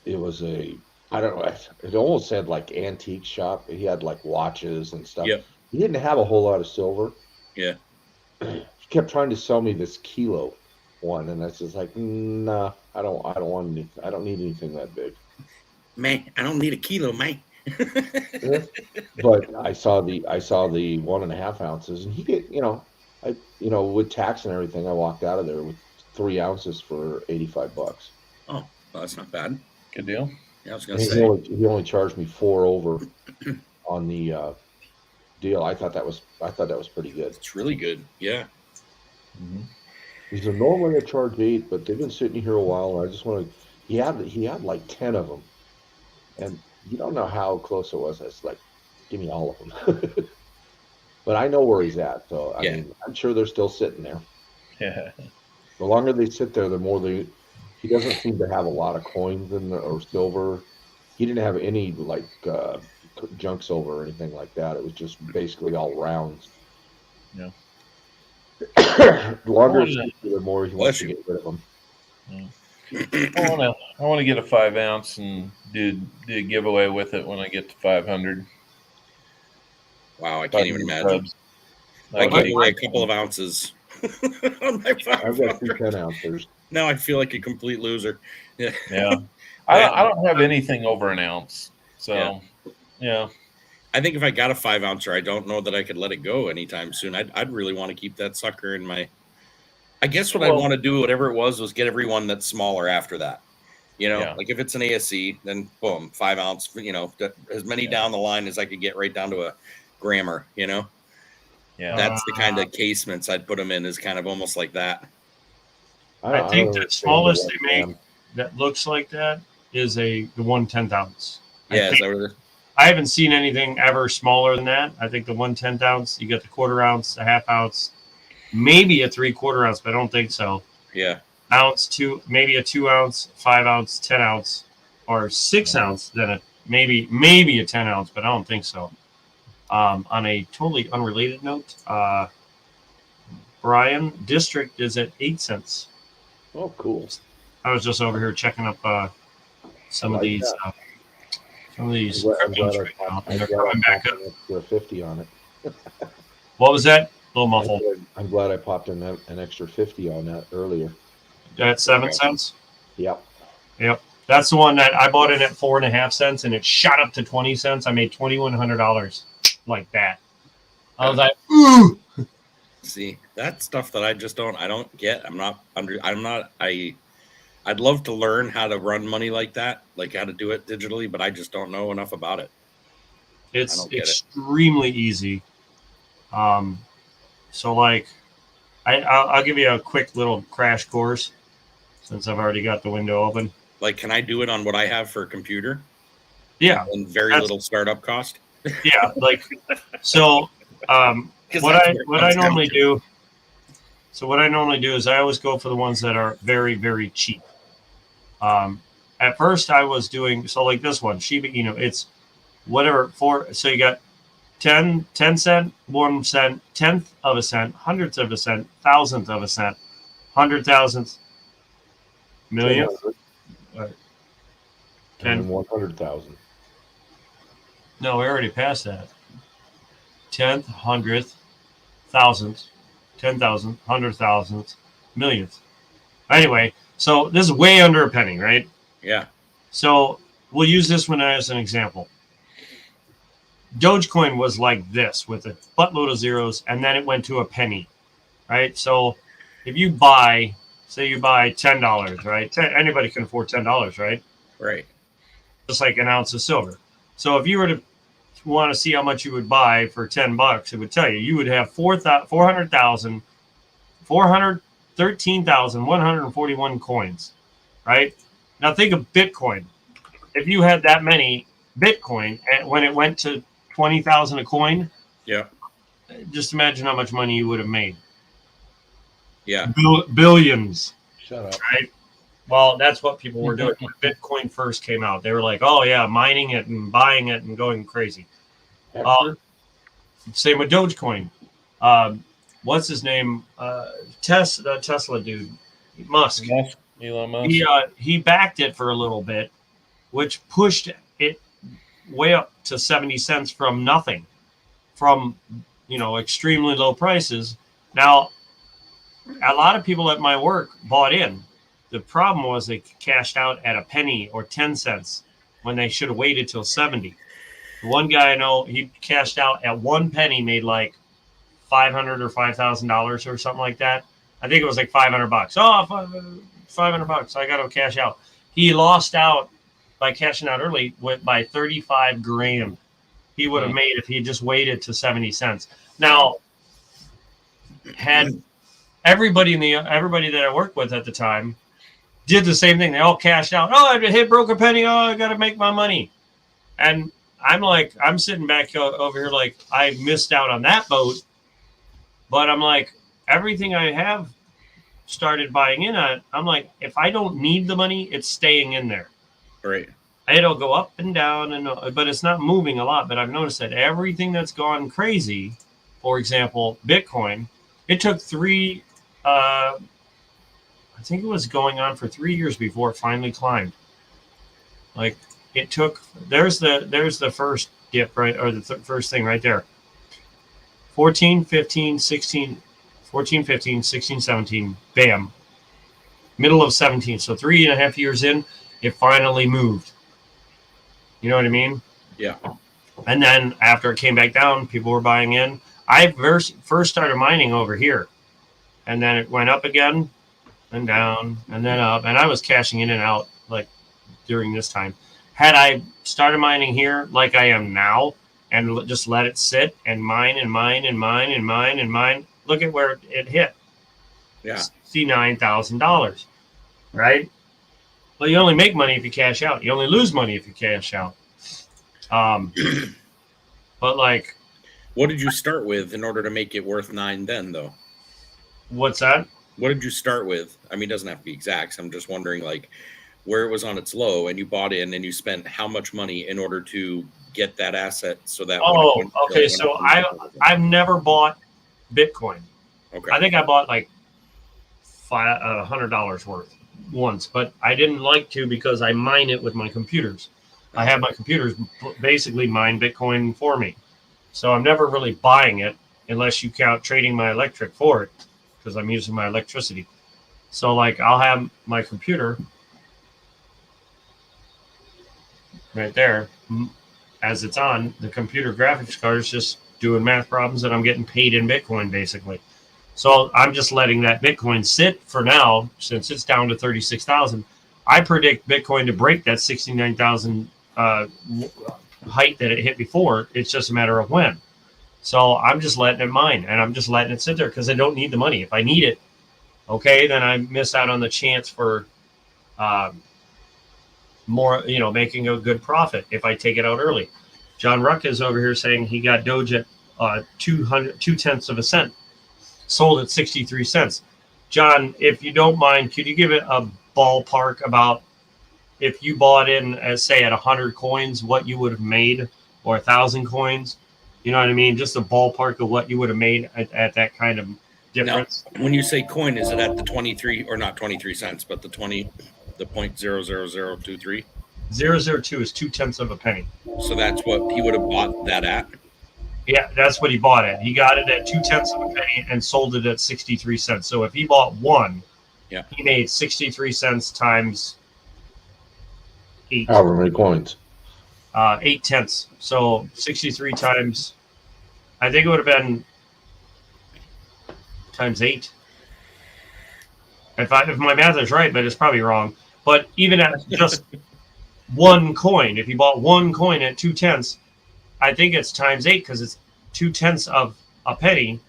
to I don't know. It almost said like antique shop. He had like watches and stuff. Yep. He didn't have a whole lot of silver. Yeah. He kept trying to sell me this kilo one, and I was just like, nah, I don't want any, I don't need anything that big. Man, I don't need a kilo, man. But I saw the 1.5 ounces, and he did, with tax and everything, I walked out of there with 3 ounces for $85. Oh, well, that's not bad. Good deal. Yeah, I was And gonna say. he only charged me 4 over on the deal. I thought that was pretty good. It's really good. Yeah. Mm-hmm. He said normally I charge 8, but they've been sitting here a while, and I just want to. He had like 10 of them, and you don't know how close it was. I was like, give me all of them. But I know where he's at, so I mean, I'm sure they're still sitting there. Yeah. The longer they sit there, the more they. He doesn't seem to have a lot of coins or silver. He didn't have any like junk silver or anything like that. It was just basically all rounds. Yeah. The longer it's the more he wants to get rid of them. I want to get a 5 ounce and do a giveaway with it when I get to 500. Wow, I can't even imagine. I gave away a couple of ounces on my 500. I've got 2 10 ounces. Now I feel like a complete loser. Yeah. Yeah. I don't have anything over an ounce. So, yeah. I think if I got a 5 ouncer, I don't know that I could let it go anytime soon. I'd really want to keep that sucker in my. I guess what I want to do, whatever it was get everyone that's smaller after that. Like if it's an ASC, then boom, 5 ounce. As many down the line as I could get right down to a grammer. Yeah, that's the kind of casements I'd put them in. Is kind of almost like that. I think the smallest they make that looks like that is the 1/10 ounce. Yeah, is that what it is? I haven't seen anything ever smaller than that. I think the 1/10 ounce, you get the 1/4 ounce, a 1/2 ounce, maybe a 3/4 ounce, but I don't think so. Yeah. Ounce, maybe a 2 ounce, 5 ounce, 10 ounce, or 6 ounce, then maybe a 10 ounce, but I don't think so. On a totally unrelated note, Brian, District is at 8 cents. Oh, cool. I was just over here checking up some of these. Some of these. I'm glad They're coming back up. Extra 50 on it. What was that? A little muffled. I'm glad I popped in an extra 50 on that earlier. At 7 cents? Yep. That's the one that I bought in at 4.5 cents, and it shot up to 20 cents. I made $2,100 like that. I was like, ooh. See, that's stuff that I don't get. I'd love to learn how to run money like that, like how to do it digitally, but I just don't know enough about it. It's extremely easy. So like, I'll give you a quick little crash course since I've already got the window open. Like, can I do it on what I have for a computer? Yeah. And very little startup cost? Yeah. Like, so, what I normally do is I always go for the ones that are very, very cheap. At first I was doing, so like this one, Shiba Inu, it's whatever so you got 10 cent, 1 cent, 1/10 of a cent, 100th of a cent, 1,000th of a cent, 100,000th, million, 10 100,000. No, we already passed that. 10th, 100th, 1,000th, 10,000, 100,000th, millionth. Anyway, so this is way under a penny, right? Yeah. So we'll use this one as an example. Dogecoin was like this with a buttload of zeros, and then it went to a penny, right? So if you buy, say you buy $10, right? Anybody can afford $10, right? Right. Just like an ounce of silver. So if you were to want to see how much you would buy for $10, it would tell you would have 413,141 coins, right? Now think of Bitcoin. If you had that many Bitcoin and when it went to 20,000 a coin, yeah, just imagine how much money you would have made. Yeah, Billions. Shut up. Right? Well, that's what people were doing when Bitcoin first came out. They were like, "Oh yeah, mining it and buying it and going crazy." Hector? Same with Dogecoin. What's his name? The Tesla dude, Musk. Elon Musk. He backed it for a little bit, which pushed it way up to 70 cents from nothing, from extremely low prices. Now, a lot of people at my work bought in. The problem was they cashed out at a penny or 10 cents when they should have waited till 70. The one guy I know, he cashed out at 1 penny, made like $500 or $5,000 or something like that. I think it was like $500. Oh, $500. I got to cash out. He lost out by cashing out early by 35 grand. He would have made if he had just waited to 70 cents. Now, had everybody that I worked with at the time did the same thing. They all cashed out. Oh, I broke a penny. Oh, I got to make my money. And I'm sitting back over here like I missed out on that boat. But I'm like, everything I have started buying in on, I'm like, if I don't need the money, it's staying in there. Right. It'll go up and down, but it's not moving a lot. But I've noticed that everything that's gone crazy, for example, Bitcoin, it took I think it was going on for 3 years before it finally climbed. Like it took, there's the first dip, right? Or the first thing right there. 14, 15, 16, 14, 15, 16, 17, bam. Middle of 17. So 3.5 years in, it finally moved. You know what I mean? Yeah. And then after it came back down, people were buying in. I first started mining over here. And then it went up again and down and then up. And I was cashing in and out like during this time. Had I started mining here like I am now and just let it sit and mine and mine and mine and mine and mine, look at where it hit. Yeah. $69,000. Right? Well, you only make money if you cash out. You only lose money if you cash out. But like, what did you start with in order to make it worth 9 then, though? What's that? What did you start with? I mean, it doesn't have to be exact. I'm just wondering, like, where it was on its low and you bought in and you spent how much money in order to get that asset so that. Oh, okay. So I've never bought Bitcoin. Okay. I think I bought like $100 worth once, but I didn't like to because I mine it with my computers. I have my computers basically mine Bitcoin for me. So I'm never really buying it unless you count trading my electric for it because I'm using my electricity. So like I'll have my computer right there as it's on. The computer graphics card is just doing math problems and I'm getting paid in Bitcoin basically. So I'm just letting that Bitcoin sit for now since it's down to 36,000. I predict Bitcoin to break that 69,000 height that it hit before. It's just a matter of when. So I'm just letting it mine and I'm just letting it sit there because I don't need the money. If I need it, okay, then I miss out on the chance for more, making a good profit if I take it out early. John Ruck is over here saying he got Doge at 0.2 of a cent, sold at 63 cents. John, if you don't mind, could you give it a ballpark about if you bought in, as say, at 100 coins, what you would have made, or 1,000 coins? You know what I mean? Just a ballpark of what you would have made at that kind of difference. Now, when you say coin, is it at the 23 or not 23 cents, but the 0.00023? 0.002 is 0.2 of a penny. So that's what he would have bought that at? Yeah, that's what he bought it. He got it at 0.2 of a penny and sold it at 63 cents. So if he bought one, he made 63 cents times 8. However many coins. 0.8. So 63 times, I think it would have been times 8. If my math is right, but it's probably wrong. But even at just one coin, if you bought one coin at 0.2, I think it's times 8 because it's 0.2 of a penny.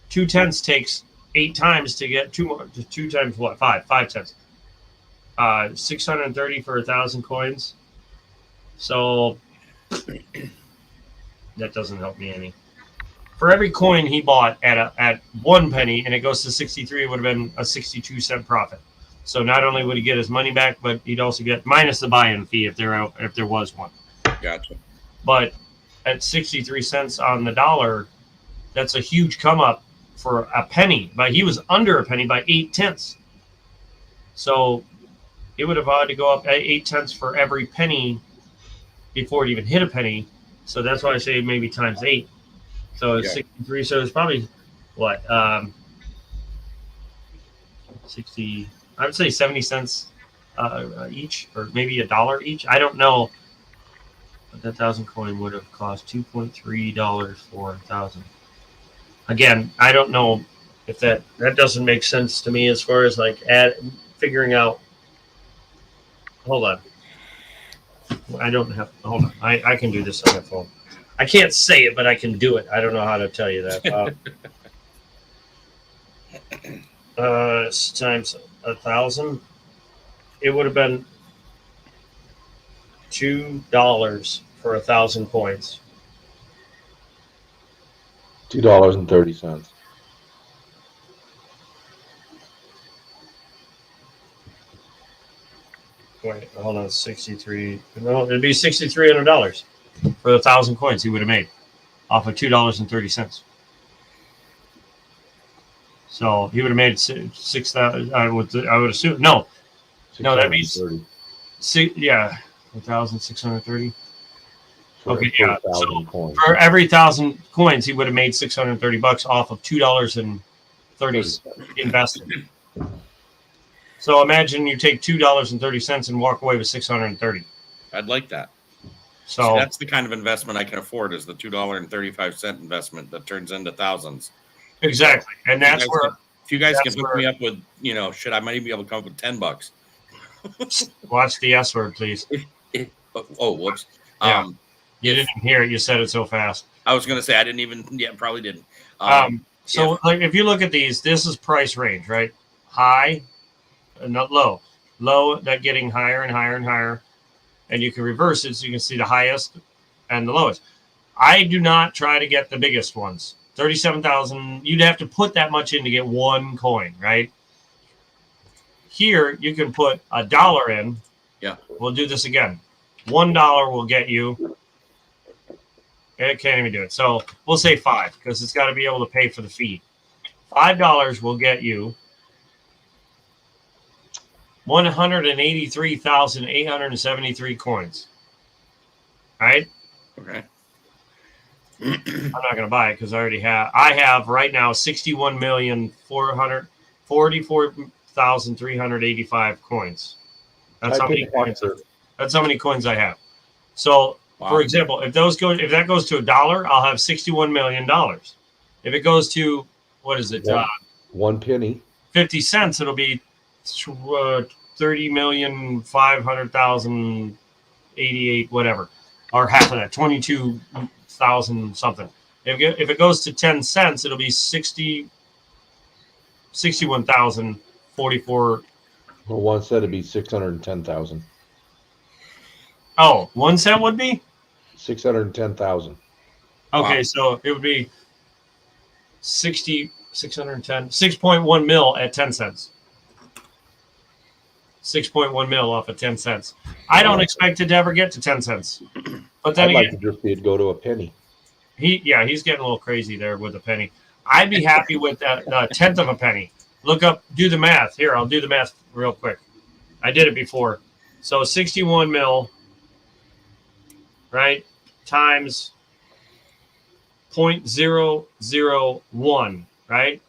0.2 takes 8 times to get 2 times what? 5 tenths. 630 for 1,000 coins. So that doesn't help me any. For every coin he bought at 1 penny and it goes to 63, it would have been a 62 cent profit. So not only would he get his money back, but he'd also get minus the buy-in fee if there was one. Gotcha. But at 63 cents on the dollar, that's a huge come up for a penny. But he was under a penny by 8/10. So it would have had to go up 8/10 for every penny before it even hit a penny. So that's why I say maybe times 8. So it's 63. So it's probably what 60. I would say 70 cents each, or maybe $1 each. I don't know. But that 1,000 coin would have cost $2.3 for 1,000. Again, I don't know if that doesn't make sense to me as far as like figuring out. Hold on. I don't have. Hold on. I can do this on my phone. I can't say it, but I can do it. I don't know how to tell you that. Times 1,000, it would have been $2 for 1,000 coins. $2.30. Wait, hold on. 63. No, it'd be $6,300 for 1,000 coins he would have made off of $2.30. So he would have made 6,000. I would assume. No, that means 1,630. Okay, yeah. So for every 1,000 coins, he would have made $630 off of $2.30 invested. So imagine you take $2.30 and walk away with $630. I'd like that. So see, that's the kind of investment I can afford, is the $2.35 investment that turns into thousands. Exactly, and that's where if you guys can hook me up with, shit, I might even be able to come up with $10. Watch the S word, please. Oh, whoops. Yeah. You didn't hear it. You said it so fast. I was going to say I didn't even. Yeah, probably didn't. Like, if you look at these, this is price range, right? High, not low. Low, that getting higher and higher and higher, and you can reverse it so you can see the highest and the lowest. I do not try to get the biggest ones. 37,000. You'd have to put that much in to get one coin, right? Here, you can put $1 in. Yeah. We'll do this again. $1 will get you. It can't even do it. So we'll say 5 because it's got to be able to pay for the fee. $5 will get you 183,873 coins. Right? Okay. I'm not going to buy it because I have right now 61,444,385 coins. That's how many coins. That's how many coins I have. So, for example, if that goes to $1, I'll have $61 million. If it goes to, what is it? 1 penny. 50 cents, it'll be 30,500,088, whatever, or half of that, 22,000 something. If it goes to 10 cents, it'll be 61,044. Well, 1 cent would be 610,000. Oh, 1 cent would be 610,000. Okay, Wow. so it would be 6.1 mil at 10 cents. 6.1 mil off of 10 cents. I don't expect it to ever get to 10 cents. But then I'd like to just see it go to a penny. he's getting a little crazy there with a penny. I'd be happy with a tenth of a penny. Look up, do the math. Here, I'll do the math real quick. I did it before. So 61 mil, right, times 0.001, right?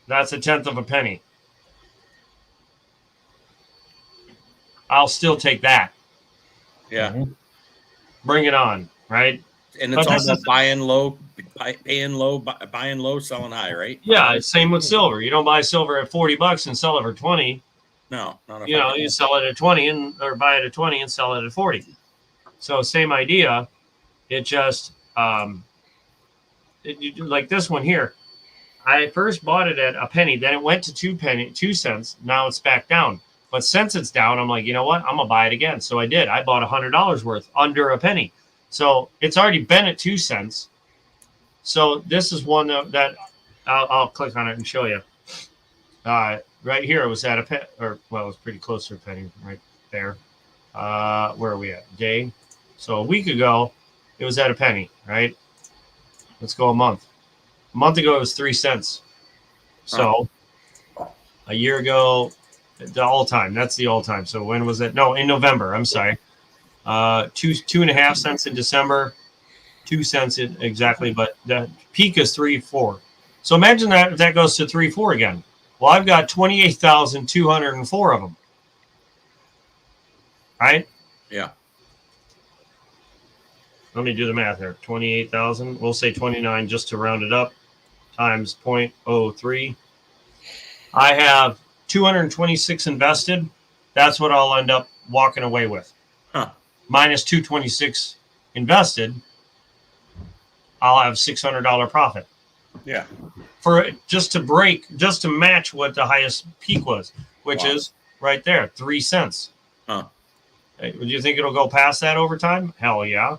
That's a tenth of a penny. I'll still take that. Yeah. Mm-hmm. Bring it on, right? And it's all about buying low, selling high, right? Yeah, it's same with silver. You don't buy silver at $40 and sell it for 20. No, not You sell it at 20 or buy it at 20 and sell it at 40. So same idea. It just like this one here. I first bought it at a penny, then it went to 2 cents. Now it's back down. But since it's down, I'm like, you know what? I'm gonna buy it again. So I did. I bought $100 worth under a penny. So it's already been at 2 cents. So this is one that I'll click on it and show you. right here, it was at a pet, or well, it was pretty close to a penny right there. Where are we at? Day. So a week ago, it was at a penny, right? Let's go a month. A month ago, it was 3 cents. So a year ago, the all time. That's the all time. So when was it? No, in November. I'm sorry. 2.5 cents in December. 2 cents exactly, but the peak is 3.4. So imagine that goes to 3.4 again. Well, I've got 28,204 of them. Right? Yeah. Let me do the math here. 28,000. We'll say 29 just to round it up times 0.03. I have 226 invested. That's what I'll end up walking away with. Minus 226 invested, I'll have $600 profit. Yeah. For just to match what the highest peak was, which is right there, 3 cents. Hey, would you think it'll go past that over time? Hell yeah.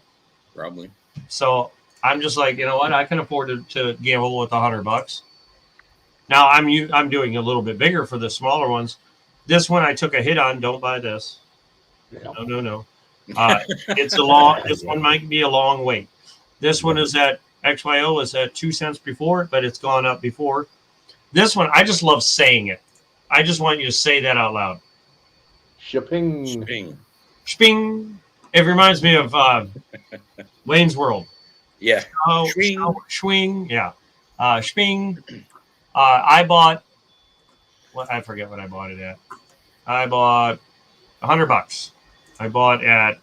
Probably. So I'm just like, you know what? I can afford to gamble with $100. Now I'm doing a little bit bigger for the smaller ones. This one I took a hit on. Don't buy this. No. It's a long. This one might be a long wait. This one is at XYO was at 2 cents before, but it's gone up before. This one, I just love saying it. I just want you to say that out loud. Shipping. Sping. It reminds me of Wayne's World. Yeah. Swing. Yeah. Sping. I bought. Well, I forget what I bought it at. I bought $100. I bought at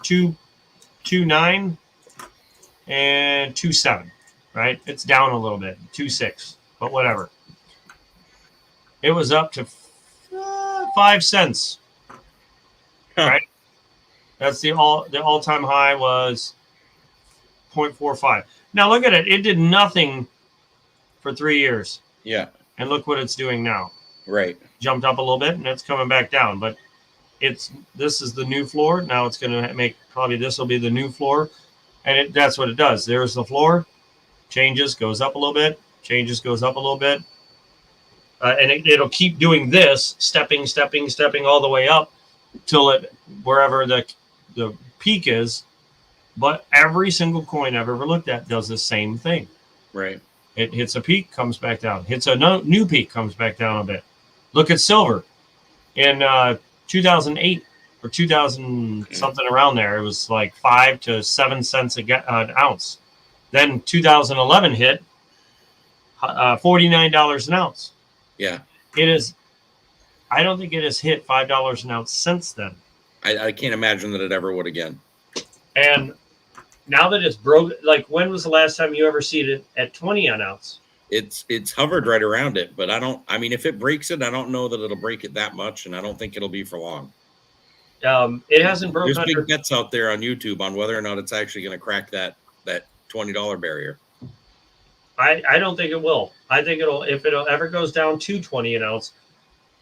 2.29 and 2.7. Right? It's down a little bit. 2.6, but whatever. It was up to 5 cents. Right? That's the all-time high was 0.45. Now look at it. It did nothing for 3 years. Yeah. And look what it's doing now. Right. Jumped up a little bit and it's coming back down. But this is the new floor. Now it's going to make probably this will be the new floor. And that's what it does. There's the floor. Changes, goes up a little bit. Changes, goes up a little bit. And it'll keep doing this, stepping all the way up till it wherever the peak is. But every single coin I've ever looked at does the same thing. Right. It hits a peak, comes back down. Hits a new peak, comes back down a bit. Look at silver. In 2008 or 2000 something around there, it was like 5 to 7 cents an ounce. Then 2011 hit $49 an ounce. Yeah. It is. I don't think it has hit $5 an ounce since then. I can't imagine that it ever would again. And now that it's broke, like when was the last time you ever seen it at 20 an ounce? It's hovered right around it, but I mean, if it breaks it, I don't know that it'll break it that much, and I don't think it'll be for long. It hasn't broken. There's big bets out there on YouTube on whether or not it's actually going to crack that $20 barrier. I don't think it will. I think if it ever goes down to 20 an ounce,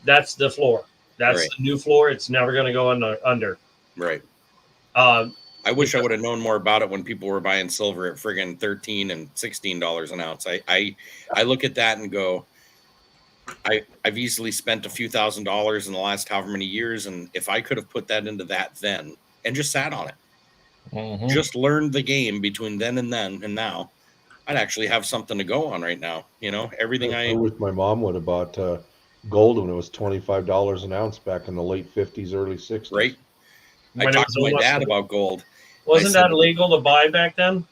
that's the floor. That's right. The new floor. It's never going to go under. Right. I wish I would have known more about it when people were buying silver at friggin' $13 and $16 an ounce. I look at that and go, I've easily spent a few $1,000s in the last however many years, and if I could have put that into that then and just sat on it, just learned the game between then and now, I'd actually have something to go on right now. You know, everything I wish my mom would have bought gold when it was $25 an ounce back in the late 50s, early 60s. Right. I talked to my dad about gold. Wasn't that illegal to buy back then?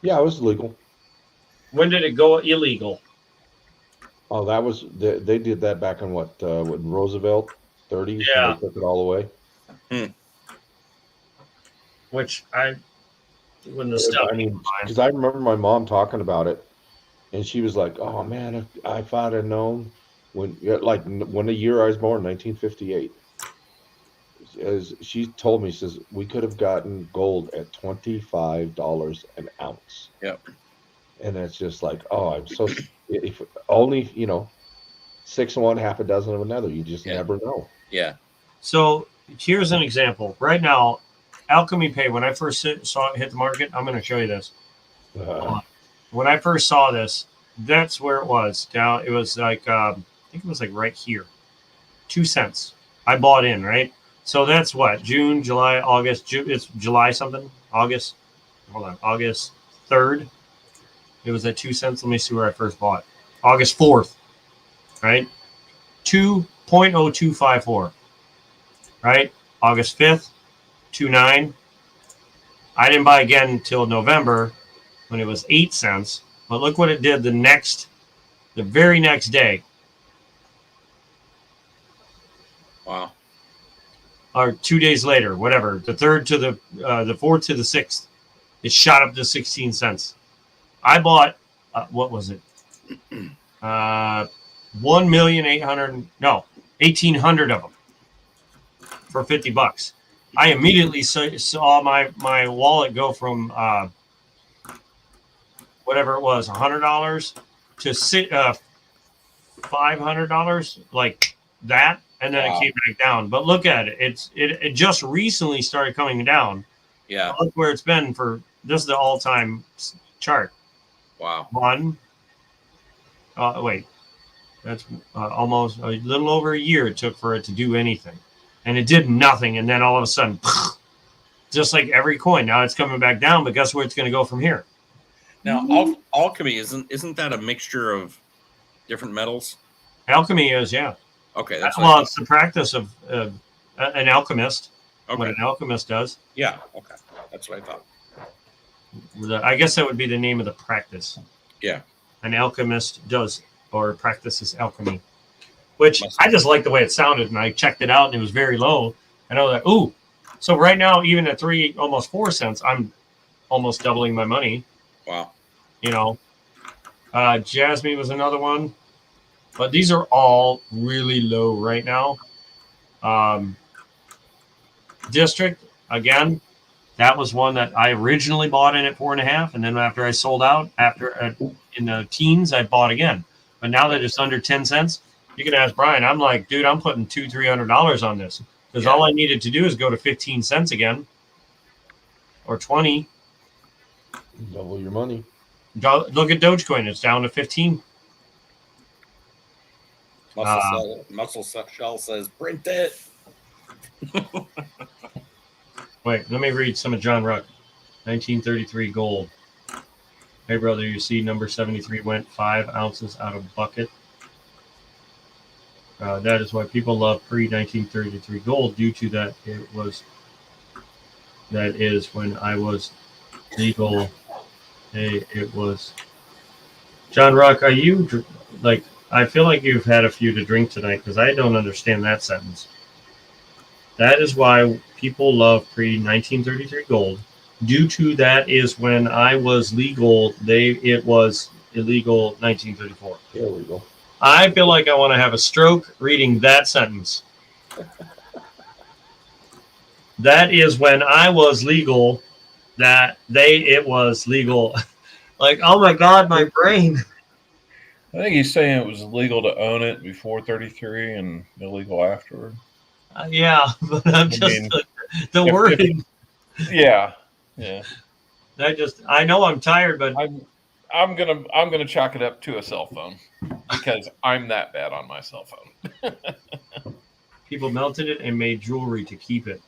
Yeah, it was legal. When did it go illegal? Oh, that was they did that back in what Roosevelt 30s. Yeah, they took it all away. Which I wouldn't have stopped. I mean, because I remember my mom talking about it, and she was like, "Oh man, if I'd have known when the year I was born, 1958." As she told me, she says we could have gotten gold at $25 an ounce. Yep. And it's just like, oh, I'm so if only 6 of one, half a dozen of another. You just never know. Yeah. So here's an example. Right now, Alchemy Pay. When I first saw it hit the market, I'm going to show you this. When I first saw this, that's where it was. Down. It was like think it was like right here. 2 cents. I bought in, right? So that's what? June, July, August. It's July something. August. Hold on. August 3rd. It was at 2 cents. Let me see where I first bought. August 4th. Right? 2.0254. Right? August 5th. 2.9. I didn't buy again until November when it was 8 cents. But look what it did the very next day. Wow. Or 2 days later, whatever. The 3rd to the 4th to the 6th. It shot up to 16 cents. I bought, what was it? 1,800,000, 1,800 of them for $50. I immediately saw my wallet go from whatever it was, $100 to $500, like that, and then it came back down. But look at it; it just recently started coming down. Yeah. Look where it's been for. This is the all-time chart. Wow. Wait, that's almost a little over a year it took for it to do anything, and it did nothing. And then all of a sudden, just like every coin, now it's coming back down. But guess where it's going to go from here? Now, alchemy isn't that a mixture of different metals? Alchemy is, yeah. Okay, that's it's the practice of an alchemist. Okay. What an alchemist does. Yeah. Okay, that's what I thought. I guess that would be the name of the practice. Yeah. An alchemist does or practices alchemy, which I just like the way it sounded, and I checked it out, and it was very low. And I was like, ooh. So right now, even at almost 4 cents, I'm almost doubling my money. Wow. Jasmine was another one, but these are all really low right now. District, again, that was one that I originally bought in at 4.5, and then after I sold out, in the teens, I bought again. But now that it's under 10 cents, you can ask Brian. I'm like, dude, I'm putting $200-300 on this because all I needed to do is go to 15 cents again, or 20. Double your money. Look at Dogecoin; it's down to 15. Muscle Shell says, "Print it." Wait, let me read some of John Ruck. 1933 gold. Hey, brother, you see number 73 went 5 ounces out of bucket. That is why people love pre-1933 gold, due to that that is when I was legal. Hey, it was. John Ruck, are you, like, I feel like you've had a few to drink tonight because I don't understand that sentence. That is why people love pre-1933 gold. Due to that is when I was legal, it was illegal 1934. Illegal. I feel like I want to have a stroke reading that sentence. That is when I was legal, it was legal. Like, oh my God, my brain. I think he's saying it was legal to own it before 33 and illegal afterward. Yeah, but the wording. Yeah. I know I'm tired, but I'm gonna chalk it up to a cell phone because I'm that bad on my cell phone. people melted it and made jewelry to keep it.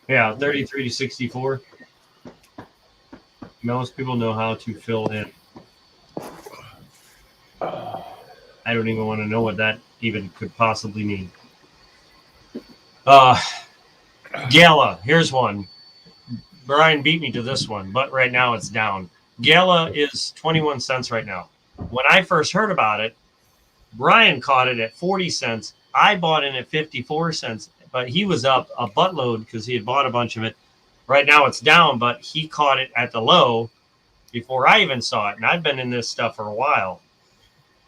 Yeah, 33 to 64. Most people know how to fill in. I don't even want to know what that even could possibly mean. Gala, here's one. Brian beat me to this one, but right now it's down. Gala is 21 cents right now. When I first heard about it, Brian caught it at 40 cents. I bought in at 54 cents, but he was up a buttload because he had bought a bunch of it. Right now it's down, but he caught it at the low before I even saw it. And I've been in this stuff for a while.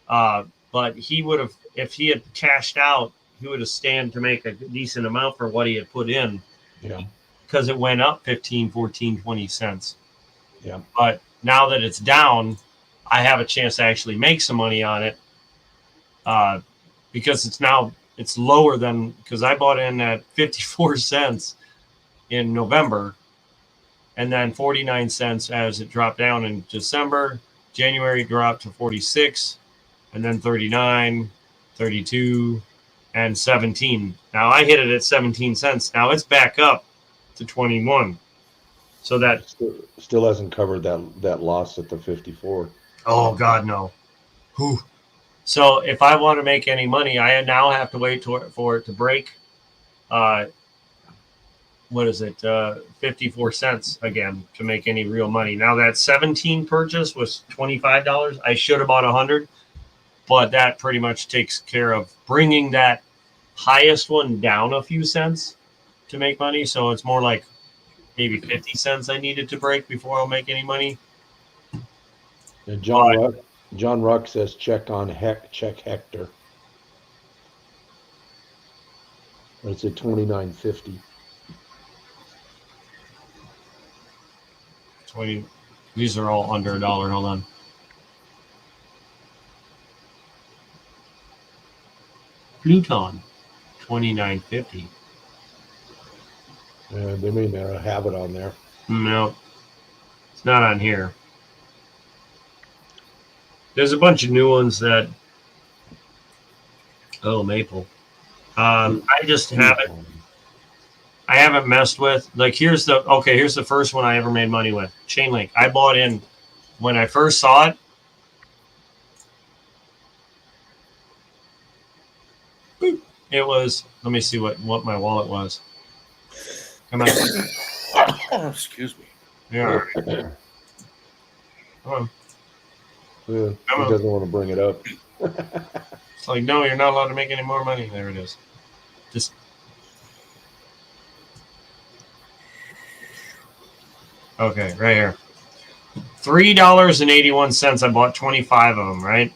But he would have, if he had cashed out, he would have stand to make a decent amount for what he had put in. Yeah. Because it went up 15, 14, 20 cents. Yeah. But now that it's down, I have a chance to actually make some money on it. Because it's lower than, because I bought in at 54 cents in November, and then 49 cents as it dropped down in December. January dropped to 46, and then 39, 32, and 17. Now I hit it at 17 cents. Now it's back up to 21. So that Still hasn't covered that loss at the 54. oh God no. Whew. So if I want to make any money, I now have to wait for it to break. What is it? 54 cents again to make any real money. Now that 17 purchase was $25. I should have bought 100, but that pretty much takes care of bringing that highest one down a few cents to make money. So it's more like maybe 50 cents I needed to break before I'll make any money. And John Ruck says check Hector. It's at $29.50. 20. These are all under $1. Hold on. Pluton, $29.50. They may not have it on there. No, it's not on here. There's a bunch of new ones that. Oh, Maple. I just haven't. I haven't messed with. Like here's the first one I ever made money with. Chainlink. I bought in when I first saw it. It was. Let me see what my wallet was. Come on. Oh, excuse me. Yeah. Come on. Yeah, he doesn't want to bring it up. It's like, no, you're not allowed to make any more money. There it is. Just. Okay, right here. $3.81. I bought 25 of them, right?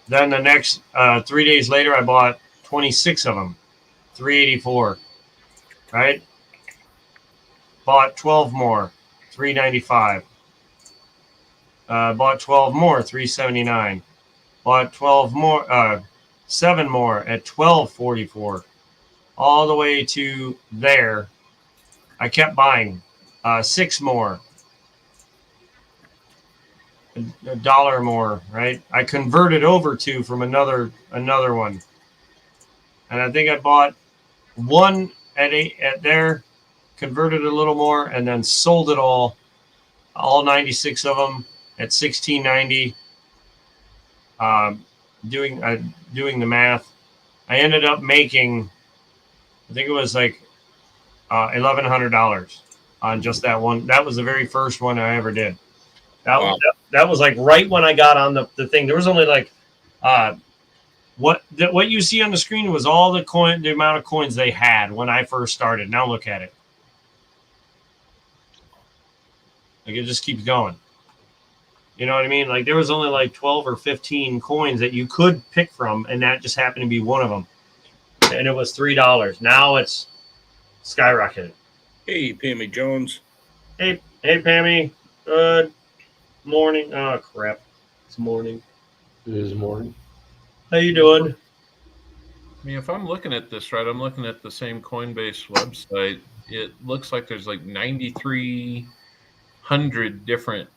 Then the next 3 days later, I bought 26 of them. $3.84, right? Bought 12 more, $3.95. Bought 12 more, $3.79. Bought 12 more, 7 more at $12.44. All the way to there. I kept buying 6 more, $1 more, right? I converted over to from another one, and I think I bought one at 8 at there, converted a little more, and then sold it all 96 of them at $16.90. Doing the math, I ended up making, I think it was like $1,100 on just that one. That was the very first one I ever did. That was like right when I got on the thing. There was only like what you see on the screen was all the amount of coins they had when I first started. Now look at it. Like it just keeps going. You know what I mean? Like there was only like 12 or 15 coins that you could pick from, and that just happened to be one of them. And it was $3. Now it's skyrocketed. Hey, Pammy Jones. Hey, Pammy. Good morning. Oh crap! It's morning. It is morning. How you doing? I mean, if I'm looking at this right, I'm looking at the same Coinbase website. It looks like there's like 9,300 different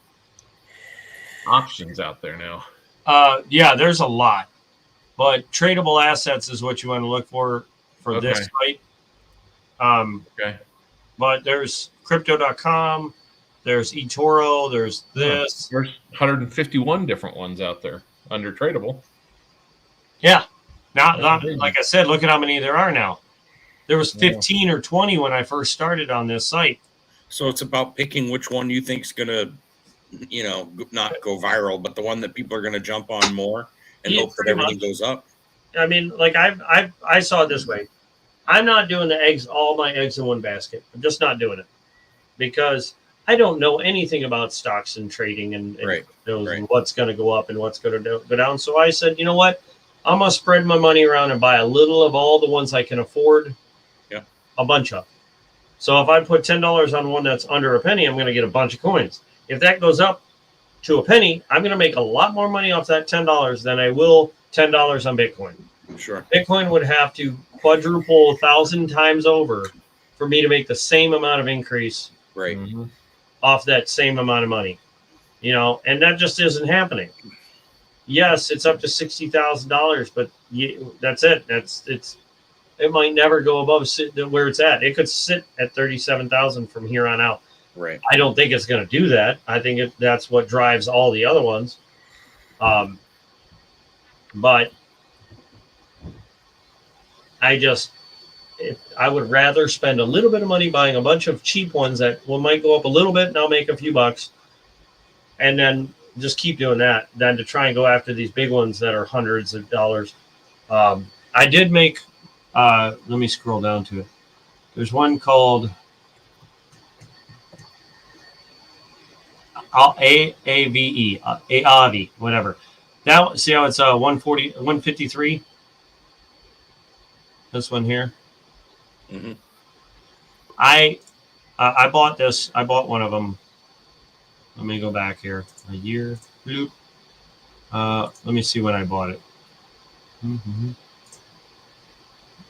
options out there now. Yeah, there's a lot, but tradable assets is what you want to look for Okay. this site. Okay. But there's crypto.com, there's eToro, there's this. There's 151 different ones out there under tradable. Yeah. Now, That's amazing. like I said, look at how many there are now. There was 15 or 20 when I first started on this site. So it's about picking which one you think's gonna, not go viral, but the one that people are gonna jump on more and Yeah, hope that pretty everything much. goes up. I mean, like I saw it this way. I'm not doing all my eggs in one basket. I'm just not doing it because I don't know anything about stocks and trading and Right. and what's going to go up and what's going to go down. So I said, you know what? I'm going to spread my money around and buy a little of all the ones I can afford. Yeah. A bunch of. So if I put $10 on one that's under a penny, I'm going to get a bunch of coins. If that goes up to a penny, I'm going to make a lot more money off that $10 than I will $10 on Bitcoin. Sure. Bitcoin would have to quadruple 1,000 times over for me to make the same amount of increase Right. off that same amount of money, and that just isn't happening. yes, it's up to $60,000, but that's it. It might never go above where it's at. It could sit at 37,000 from here on out. Right. I don't think it's going to do that. I think that's what drives all the other ones. But I would rather spend a little bit of money buying a bunch of cheap ones that might go up a little bit and I'll make a few bucks, and then just keep doing that than to try and go after these big ones that are hundreds of dollars. I did make. Let me scroll down to it. There's one called AAVE, AAVE, whatever. That, see how it's 153. This one here. Mm-hmm. I bought this. I bought one of them. Let me go back here. A year. Bloop. Let me see when I bought it.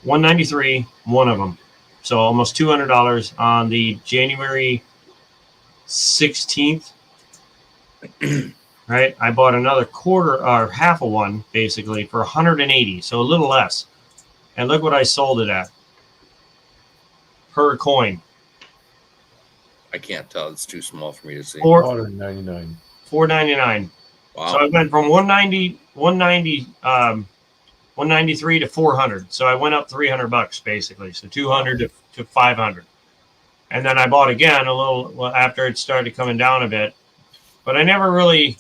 193. One of them. So almost $200 on the January 16th. Right. I bought another quarter or half of one basically for 180. So a little less. And look what I sold it at. Per coin. I can't tell. It's too small for me to see. $4.99. $4.99. Wow. So I went from 193 to 400. So I went up $300 basically. So 200 to 500. And then I bought again a little after it started coming down a bit. But I never really.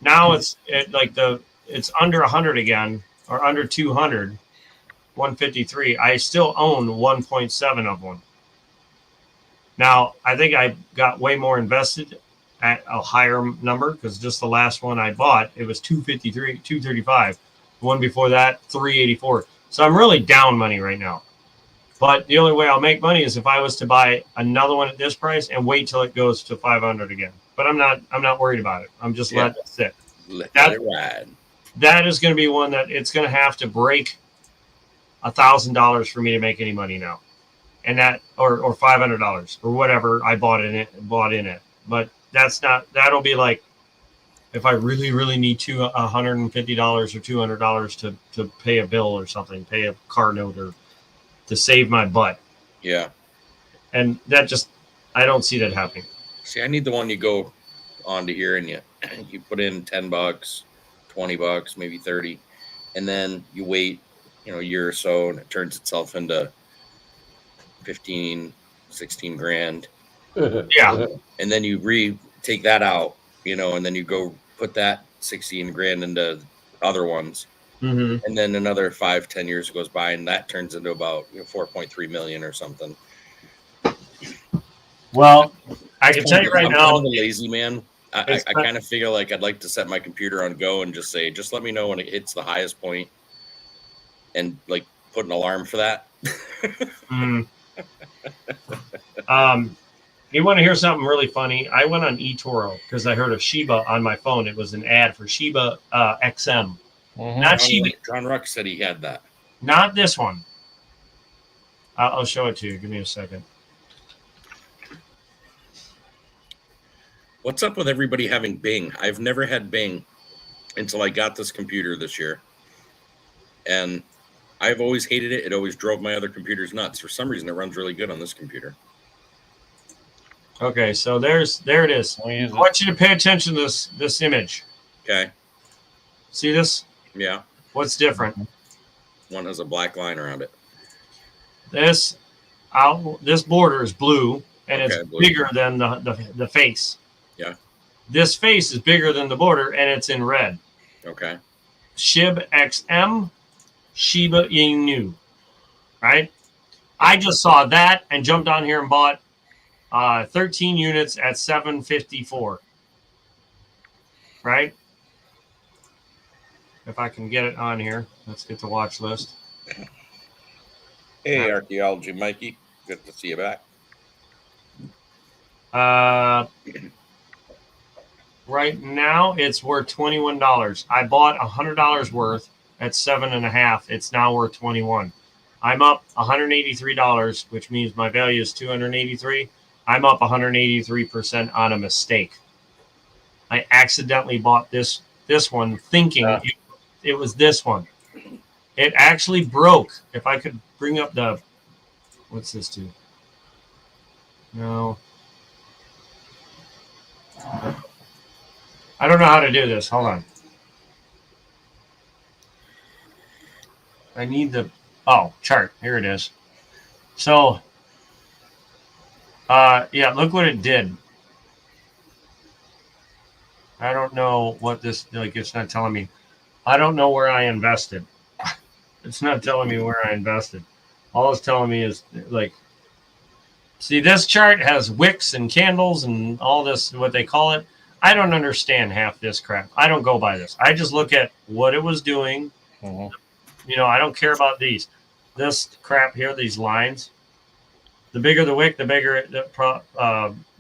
Now it's under 100 again, or under 200. 153. I still own 1.7 of one. Now, I think I got way more invested at a higher number because just the last one I bought, it was 253, 235. The one before that, 384. So I'm really down money right now. But the only way I'll make money is if I was to buy another one at this price and wait till it goes to 500 again. But I'm not worried about it. I'm just letting it sit. Let it ride. That is going to be one that it's going to have to break $1,000 for me to make any money now, and that or $500 or whatever I bought in it. But that'll be like if I really need $150 or $200 to pay a bill or something, pay a car note or to save my butt. Yeah. And that just I don't see that happening. See, I need the one you go onto here and you put in $10, $20, maybe 30, and then you wait, a year or so, and it turns itself into 15, 16 grand. Yeah. And then you take that out, and then you go put that 16 grand into other ones. Mm-hmm. And then another 5-10 years goes by, and that turns into about 4.3 million or something. Well, I can tell you right now, I'm a lazy man. I kind of feel like I'd like to set my computer on go and just say, just let me know when it hits the highest point, and like put an alarm for that. You want to hear something really funny? I went on eToro because I heard of Shiba on my phone. It was an ad for Shiba XM. Not Shiba. John Ruck said he had that. Not this one. I'll show it to you. Give me a second. What's up with everybody having Bing? I've never had Bing until I got this computer this year. And I've always hated it. It always drove my other computers nuts. For some reason, it runs really good on this computer. Okay, so there it is. I want you to pay attention to this image. Okay. See this? Yeah. What's different? One has a black line around it. This border is blue, and it's blue. bigger than the face. Yeah. This face is bigger than the border, and it's in red. Okay. Shib XM, Shiba Inu. Right? I just saw that and jumped on here and bought 13 units at $754. Right? If I can get it on here, let's get the watch list. Hey, Archaeology Mikey. Good to see you back. Right now, it's worth $21. I bought $100 worth at $7.50. It's now worth $21. I'm up $183, which means my value is $283. I'm up 183% on a mistake. I accidentally bought this this one, thinking Yeah. it was this one. It actually broke. If I could bring up the, what's this do? No. I don't know how to do this. Hold on. I need the, chart. Here it is. So, yeah, look what it did. I don't know what this, like, it's not telling me. I don't know where I invested. It's not telling me where I invested. All it's telling me is, like, see, this chart has wicks and candles and all this, what they call it. I don't understand half this crap. I don't go by this. I just look at what it was doing. Mhm. You know, I don't care about these. This crap here, these lines. The bigger the wick, the bigger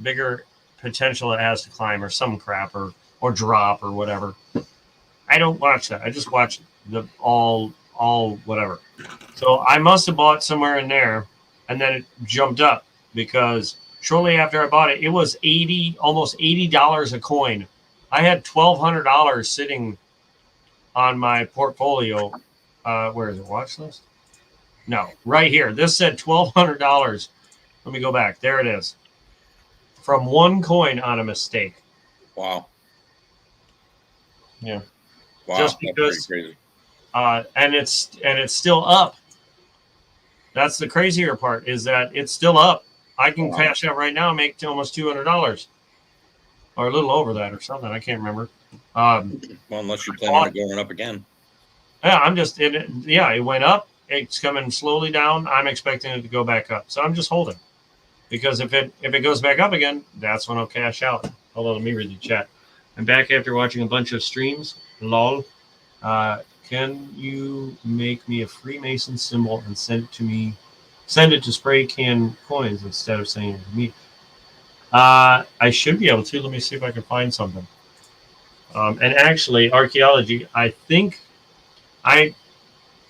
bigger potential it has to climb, or some crap, or drop, or whatever. I don't watch that. I just watch the all whatever. So I must have bought somewhere in there, and then it jumped up because shortly after I bought it, it was almost $80 a coin. I had $1,200 sitting on my portfolio. Where is it? Watch list? No, right here. This said $1,200. Let me go back. There it is. From one coin on a mistake. Wow. Yeah. Wow. Just That's because- pretty crazy. And it's still up. That's the crazier part, is that it's still up. I can Wow. cash out right now and make almost $200, or a little over that, or something. I can't remember. Well, unless you plan on it going up again. Yeah, I'm just in it. Yeah, it went up. It's coming slowly down. I'm expecting it to go back up, so I'm just holding, because if it goes back up again, that's when I'll cash out. Hold on, let me read the chat. I'm back after watching a bunch of streams. Lol. Can you make me a Freemason symbol and send it to me? Send it to spray can coins instead of saying it to me. I should be able to. Let me see if I can find something. And actually, archaeology, I'm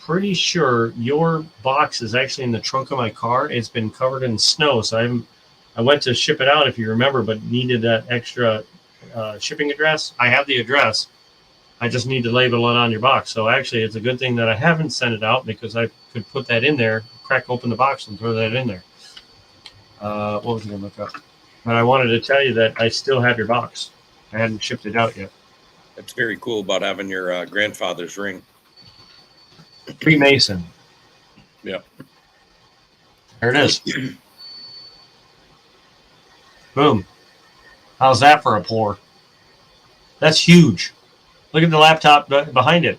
pretty sure your box is actually in the trunk of my car. It's been covered in snow, so I went to ship it out, if you remember, but needed that extra shipping address. I have the address. I just need to label it on your box. So actually, it's a good thing that I haven't sent it out, because I could put that in there, crack open the box, and throw that in there. What was I going to look up? But I wanted to tell you that I still have your box. I hadn't shipped it out yet. That's very cool about having your grandfather's ring. Freemason. Yeah. There it is. Boom. How's that for a pour? That's huge. Look at the laptop behind it.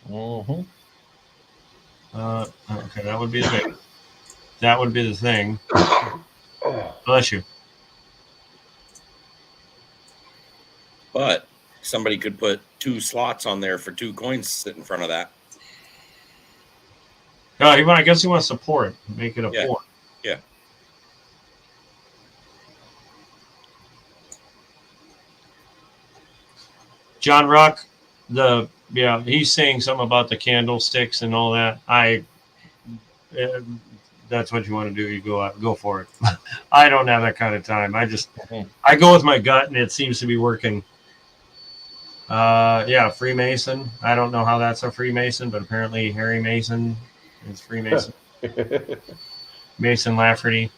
Mhm. Okay, that would be the thing. That would be the thing. Bless you. But somebody could put 2 slots on there for 2 coins to sit in front of that. I guess he wants to pour it. Make it a Yeah. pour. Yeah. John Rock, he's saying something about the candlesticks and all that. That's what you want to do. You go out, go for it. I don't have that kind of time. I go with my gut, and it seems to be working. Yeah, Freemason. I don't know how that's a Freemason, but apparently Harry Mason is Freemason. Mason Lafferty,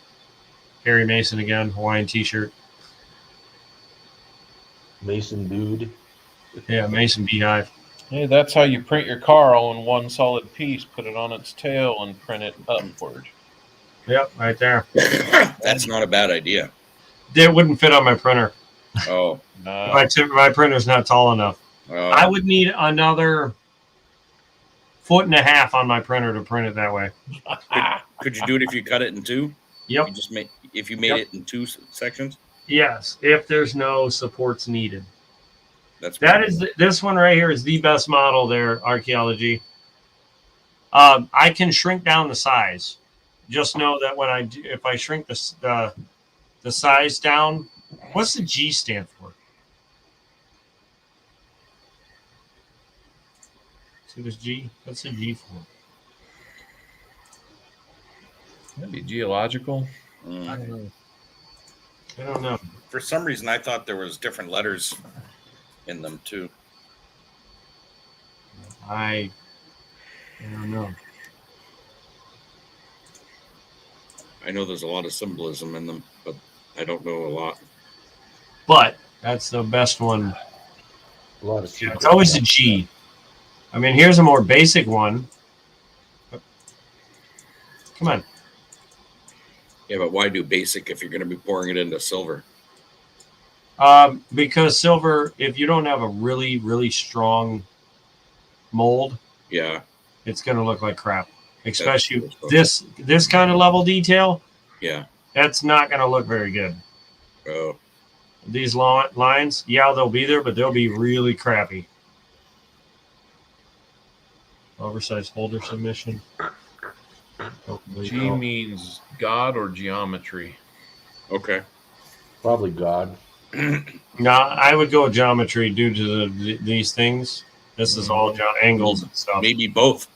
Harry Mason again, Hawaiian T-shirt. Mason dude. Yeah, Mason Beehive. Hey, that's how you print your car all in one solid piece. Put it on its tail and print it upward. Yep, right there. That's not a bad idea. It wouldn't fit on my printer. Oh. My printer's not tall enough. I would need another 1.5 feet on my printer to print it that way. Could you do it if you cut it in 2? Yep. You just if you made it in 2 sections? Yes, if there's no supports needed. That is this one right here is the best model there, archaeology. I can shrink down the size. Just know that if I shrink the size down, what's the G stand for? See this G? What's the G for? Maybe geological. I don't know. For some reason, I thought there was different letters in them too. I don't know. I know there's a lot of symbolism in them, but I don't know a lot. But that's the best one. A lot of It's secret always a stuff. G. I mean, here's a more basic one. Come on. Yeah, but why do basic if you're going to be pouring it into silver? Because silver, if you don't have a really, really strong mold, Yeah. it's going to look like crap. Especially That's this kind of level detail, Yeah. that's not going to look very good. Oh. These lines, yeah, they'll be there, but they'll be really crappy. Oversized holder submission. G means God or geometry. Okay. Probably God. No, I would go with geometry due to these things. This is all angles and stuff. Maybe both.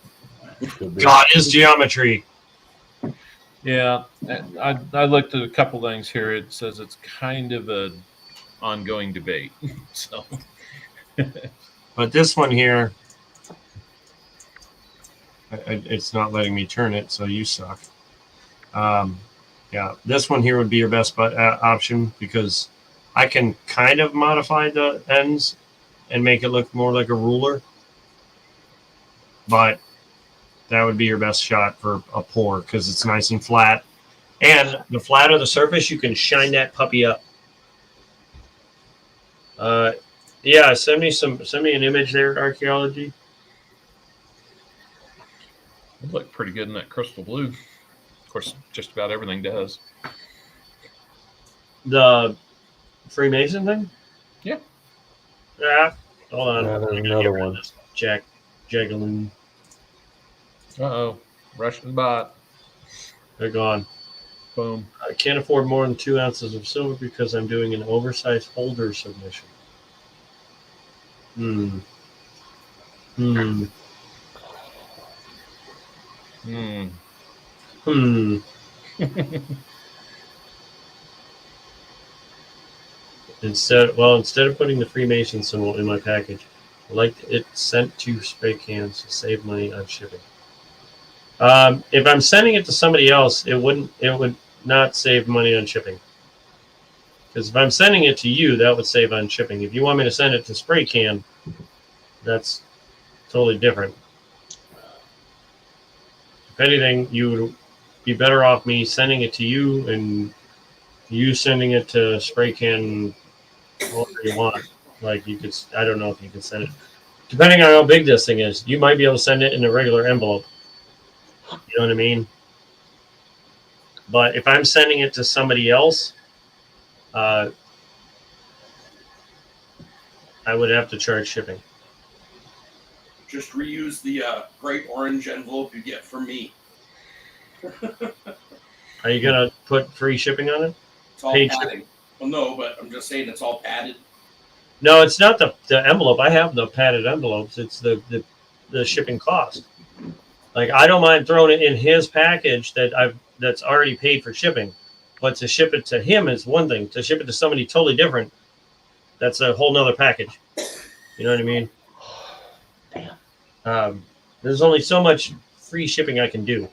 Could be. God is geometry. Yeah, I looked at a couple things here. It says it's kind of a ongoing debate. So, But this one here, it's not letting me turn it, so you suck. Yeah, this one here would be your best option because I can kind of modify the ends and make it look more like a ruler. But that would be your best shot for a pour because it's nice and flat. And the flatter the surface, you can shine that puppy up. Yeah, send me an image there, Archaeology. it looked pretty good in that crystal blue. Of course, just about everything does. The Freemason thing? Yeah. Yeah. Hold on. Yeah, there's another one. Jagaloon. Uh-oh. Russian bot. They're gone. Boom. I can't afford more than 2 ounces of silver because I'm doing an oversized holder submission. Hmm. Instead of putting the Freemason symbol in my package, I like it sent to spray cans to save money on shipping. If I'm sending it to somebody else, it would not save money on shipping. Because if I'm sending it to you, that would save on shipping. If you want me to send it to spray can, that's totally different. If anything, you would be better off me sending it to you and you sending it to spray can whatever you want. Like you could, I don't know if you can send it. Depending on how big this thing is, you might be able to send it in a regular envelope. You know what I mean? But if I'm sending it to somebody else, I would have to charge shipping. Just reuse the bright orange envelope you get from me. Are you gonna put free shipping on it? It's all Paid padded. Well, no, but I'm just saying it's all padded. No, it's not the envelope. I have the padded envelopes. It's the shipping cost. Like I don't mind throwing it in his package that's already paid for shipping, but to ship it to him is one thing. To ship it to somebody totally different, that's a whole nother package. You know what I mean? There's only so much free shipping I can do.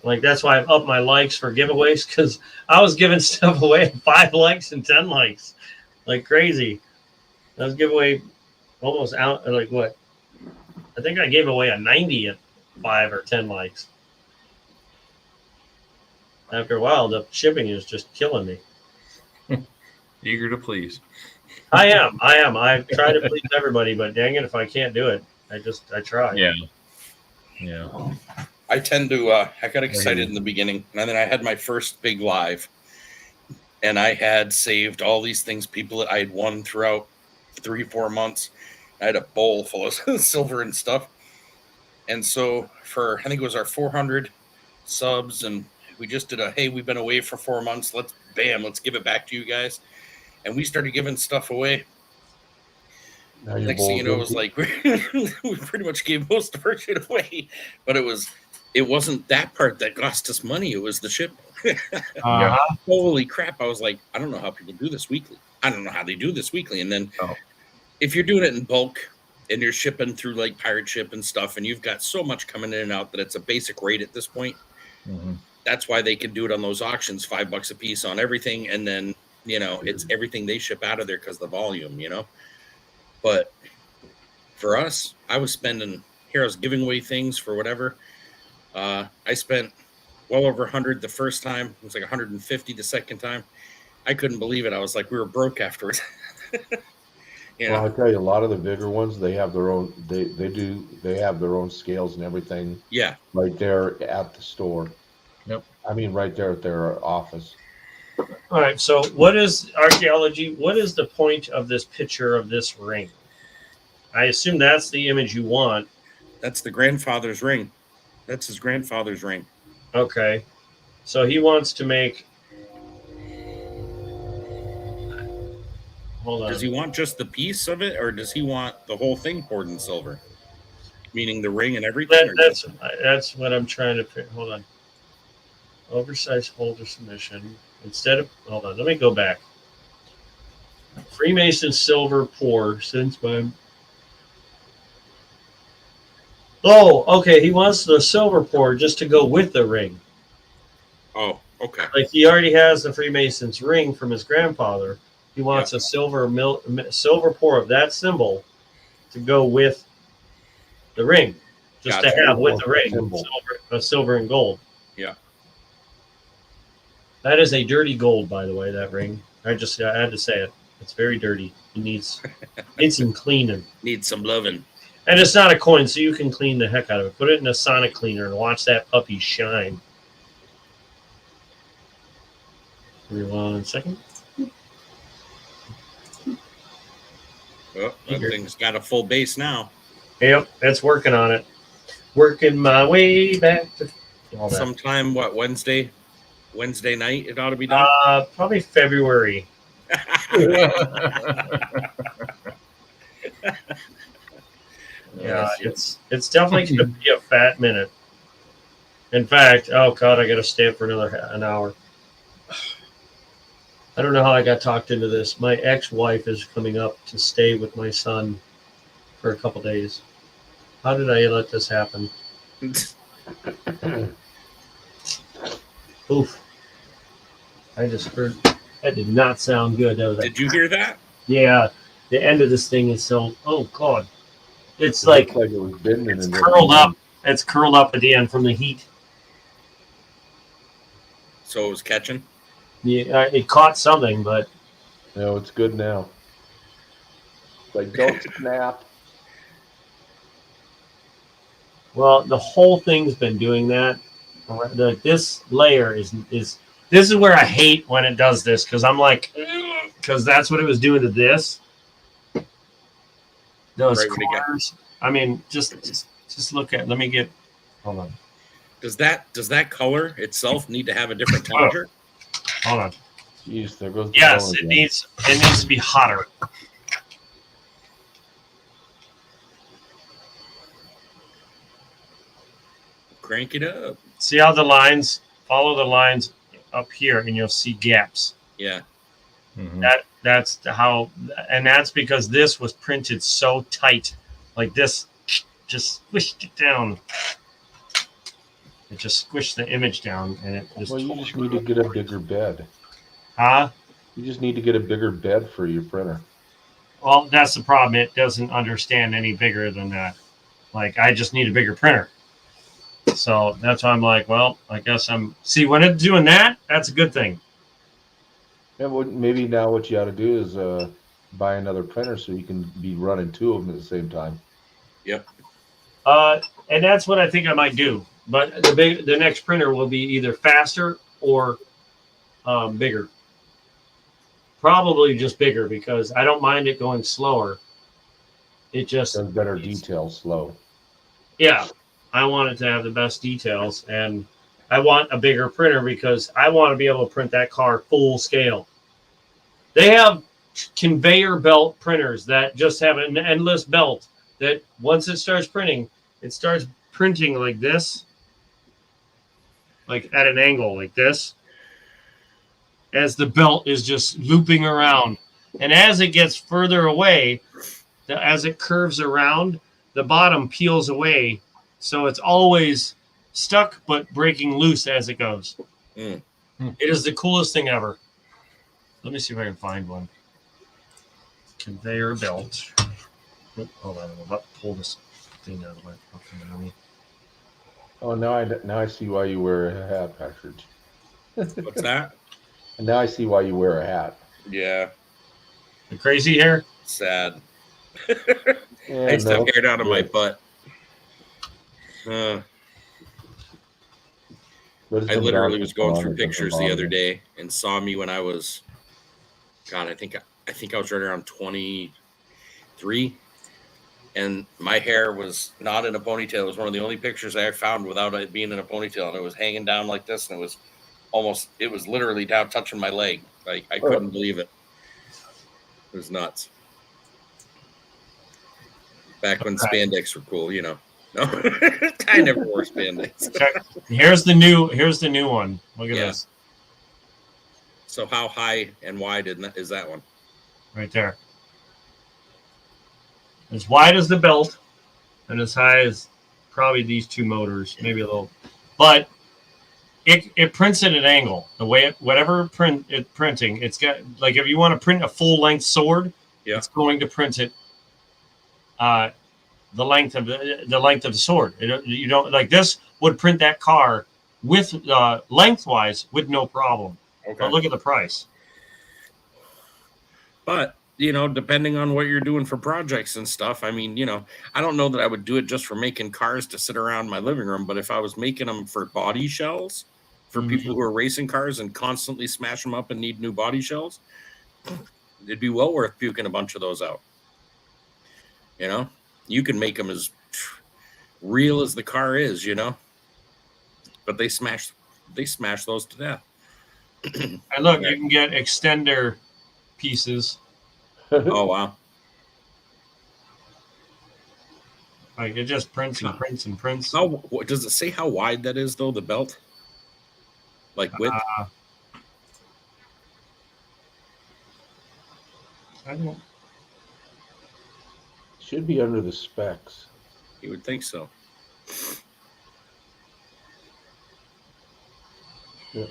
Like that's why I've upped my likes for giveaways because I was giving stuff away at 5 likes and 10 likes, like crazy. I was giving away almost out like what? I think I gave away a 90 at 5 or 10 likes. After a while, the shipping is just killing me. Eager to please. I am. I try to please everybody, but dang it, if I can't do it, I try. Yeah. I tend to, I got excited in the beginning, and then I had my first big live, and I had saved all these things, people that I had won throughout 3-4 months. I had a bowl full of silver and stuff. And so for, I think it was our 400 subs, and we just did hey, we've been away for 4 months. Let's give it back to you guys. And we started giving stuff away. Next thing you know, it was like we pretty much gave most of our shit away. But it wasn't that part that cost us money. It was the ship. Holy crap. I was like, I don't know how people do this weekly. I don't know how they do this weekly. And then if you're doing it in bulk, and you're shipping through like pirate ship and stuff, and you've got so much coming in and out that it's a basic rate at this point. Mm-hmm. That's why they can do it on those auctions, $5 a piece on everything, and then it's everything they ship out of there because the volume, But for us, I was spending here. I was giving away things for whatever. I spent well over 100 the first time. It was like 150 the second time. I couldn't believe it. I was like, we were broke afterwards. Well, I tell you, a lot of the bigger ones, they have their own. They have their own scales and everything. Yeah. Right there at the store. Yep. I mean, right there at their office. All right. So, what is archaeology? What is the point of this picture of this ring? I assume that's the image you want. That's the grandfather's ring. That's his grandfather's ring. Okay. So he wants to make. Hold on. Does he want just the piece of it, or does he want the whole thing poured in silver? Meaning the ring and everything? That's what I'm trying to figure. Hold on. Oversized holder submission. Instead of, hold on, let me go back. Freemason silver pour since my. Oh, okay. He wants the silver pour just to go with the ring. Oh, okay. Like he already has the Freemason's ring from his grandfather. He wants a silver pour of that symbol to go with the ring, just to have with the ring, silver and gold. Yeah. That is a dirty gold, by the way. That ring. I had to say it. It's very dirty. It needs some cleaning. Needs some loving. And it's not a coin, so you can clean the heck out of it. Put it in a sonic cleaner and watch that puppy shine. Give me 1 second. Oh, that thing's got a full base now. Yep, it's working on it. Working my way back to all that. Sometime, Wednesday night it ought to be done? Probably February. Yeah, it's definitely going to be a fat minute. In fact, oh God, I got to stay up for an hour. I don't know how I got talked into this. My ex-wife is coming up to stay with my son for a couple days. How did I let this happen? Oof. I just heard that did not sound good. Did you hear that? Yeah. The end of this thing is so, oh God. It's It like it was bending it's and curled up. It's curled up at the end from the heat. So it was catching? Yeah, it caught something, but No, it's good now. Like, don't snap. well, the whole thing's been doing that. This layer is this is where I hate when it does this because I'm like, because that's what it was doing to this. Those Right when it corners. I mean, just look at. Let me get. Hold on. Does that color itself need to have a different temperature? Hold on. Jeez, there goes the Yes, phone it again. needs to be hotter. Crank it up. See how the lines follow the lines up here, and you'll see gaps. Yeah. Mm-hmm. That's how, and that's because this was printed so tight, like this. Just squished it down. It just squished the image down, and it just. Well, you just need to get a bigger bed. Huh? You just need to get a bigger bed for your printer. Well, that's the problem. It doesn't understand any bigger than that. Like, I just need a bigger printer. So that's why I'm like, well, I guess see, when it's doing that, that's a good thing. Yeah, well, maybe now what you ought to do is buy another printer so you can be running two of them at the same time. Yep. And that's what I think I might do. But the next printer will be either faster or bigger. Probably just bigger because I don't mind it going slower. It just Does better details slow. Yeah, I want it to have the best details, and I want a bigger printer because I want to be able to print that car full scale. They have conveyor belt printers that just have an endless belt that once it starts printing, it starts printing like this, like at an angle like this, as the belt is just looping around. And as it gets further away, as it curves around, the bottom peels away, so it's always stuck but breaking loose as it goes. Mm. It is the coolest thing ever. Let me see if I can find one. Conveyor belt. Oh, hold on, I'm about to pull this thing out of my fucking army. Oh, now I see why you wear a hat, Patrick. What's that? And now I see why you wear a hat. Yeah, The crazy hair? sad. Yeah, I used to have no. hair down in my Yeah. butt. There's I some literally down was going on through it, doesn't pictures the bother other me. day and saw me when I was, God, I think I was right around 23, and my hair was not in a ponytail. It was one of the only pictures I found without it being in a ponytail, and it was hanging down like this, and it was literally down touching my leg. Like I couldn't believe it. It was nuts. Back when spandex were cool, you know. No, I never wore spandex. Check. Here's the new one. Look at Yeah. this. So how high and wide is that one? Right there. As wide as the belt and as high as probably these two motors, maybe a little. But it prints at an angle. The way whatever printing, it's got, like, if you want to print a full length sword, it's going to print it the length of the sword. You don't, like, this would print that car with lengthwise with no problem. Okay. But look at the price. But, you know, depending on what you're doing for projects and stuff, I mean, you know, I don't know that I would do it just for making cars to sit around my living room, but if I was making them for body shells for people who are racing cars and constantly smash them up and need new body shells, it'd be well worth puking a bunch of those out. You know, you can make them as real as the car is, you know, but they smash those to death. And look, you can get extender pieces. Oh, wow. Like, it just prints and prints and prints. What does it say how wide that is, though, the belt? Like width? I don't. Should be under the specs. You would think so. Yeah.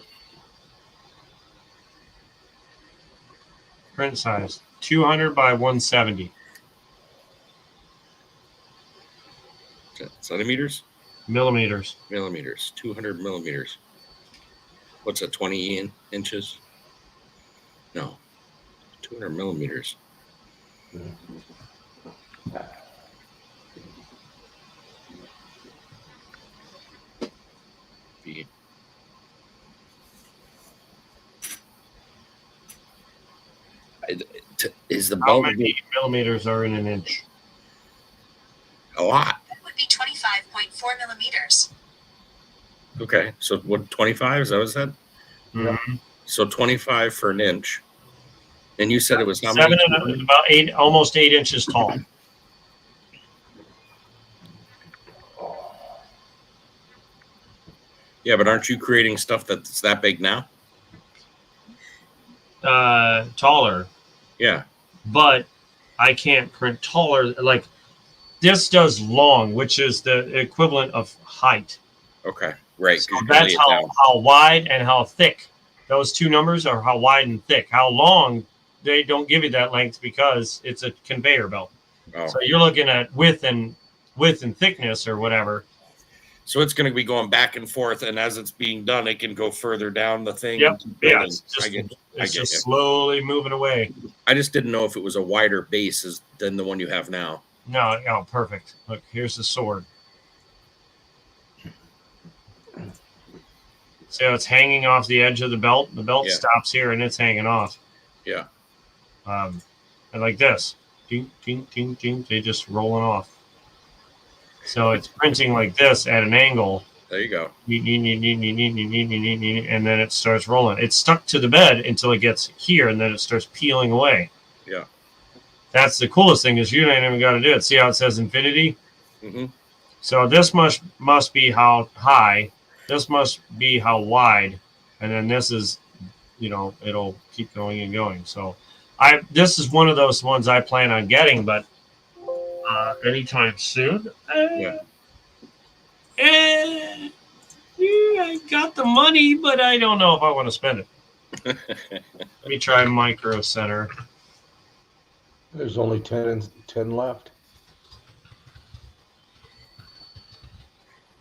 Print size 200 by 170 Centimeters? millimeters. Millimeters. 200 millimeters. What's that, 20 inches? No. 200 millimeters. Feet. Is the How belt many millimeters are in an inch? a lot? That would be 25.4 millimeters. Okay, so what, 25? Is that what it said? Mm-hmm. So 25 for an inch. And you said it was how Seven many? and about 8, almost 8 inches tall. Yeah, but aren't you creating stuff that's that big now? Taller, Yeah. but I can't print taller. Like, this does long, which is the equivalent of height. Okay. Right. So that's how wide and how thick. Those two numbers are how wide and thick. How long, they don't give you that length because it's a conveyor belt. Oh. So you're looking at width and thickness or whatever. So it's going to be going back and forth, and as it's being done, it can go further down the thing. Yep. Yeah. It's just slowly moving away. I just didn't know if it was a wider base than the one you have now. No, perfect. Look, here's the sword. See how it's hanging off the edge of the belt? The belt stops here and it's hanging off. Yeah. And like this. Ding, ding, ding, ding. They just rolling off. So it's printing like this at an angle. There you go. And then it starts rolling. It's stuck to the bed until it gets here, and then it starts peeling away. Yeah. That's the coolest thing, is you ain't even got to do it. See how it says infinity? Mm-hmm. So this must be how high. This must be how wide. And then this is, it'll keep going and going. So this is one of those ones I plan on getting, but anytime soon. Yeah. Yeah, I got the money, but I don't know if I want to spend it. Let me try Micro Center. There's only 10 left.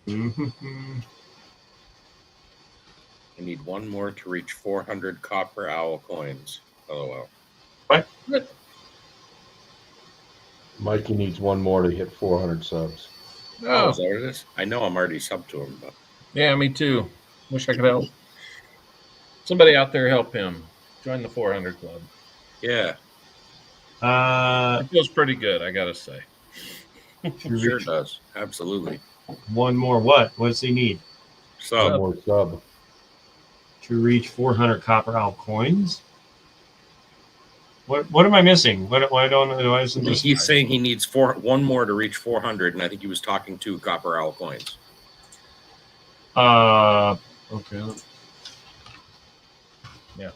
Mm-hmm. I need one more to reach 400 copper owl coins. LOL. What? Mikey needs one more to hit 400 subs. Oh, is that what it is? I know I'm already subbed to him, but Yeah, me too. Wish I could help. Somebody out there help him. Join the 400 club. yeah, It feels pretty good, I gotta say. it sure does. Absolutely. One more. What? What does he need One So more sub. to reach 400 copper owl coins? What am I missing? Why isn't this? he's saying he needs one more to reach 400, and I think he was talking to copper owl coins. Okay. Yeah.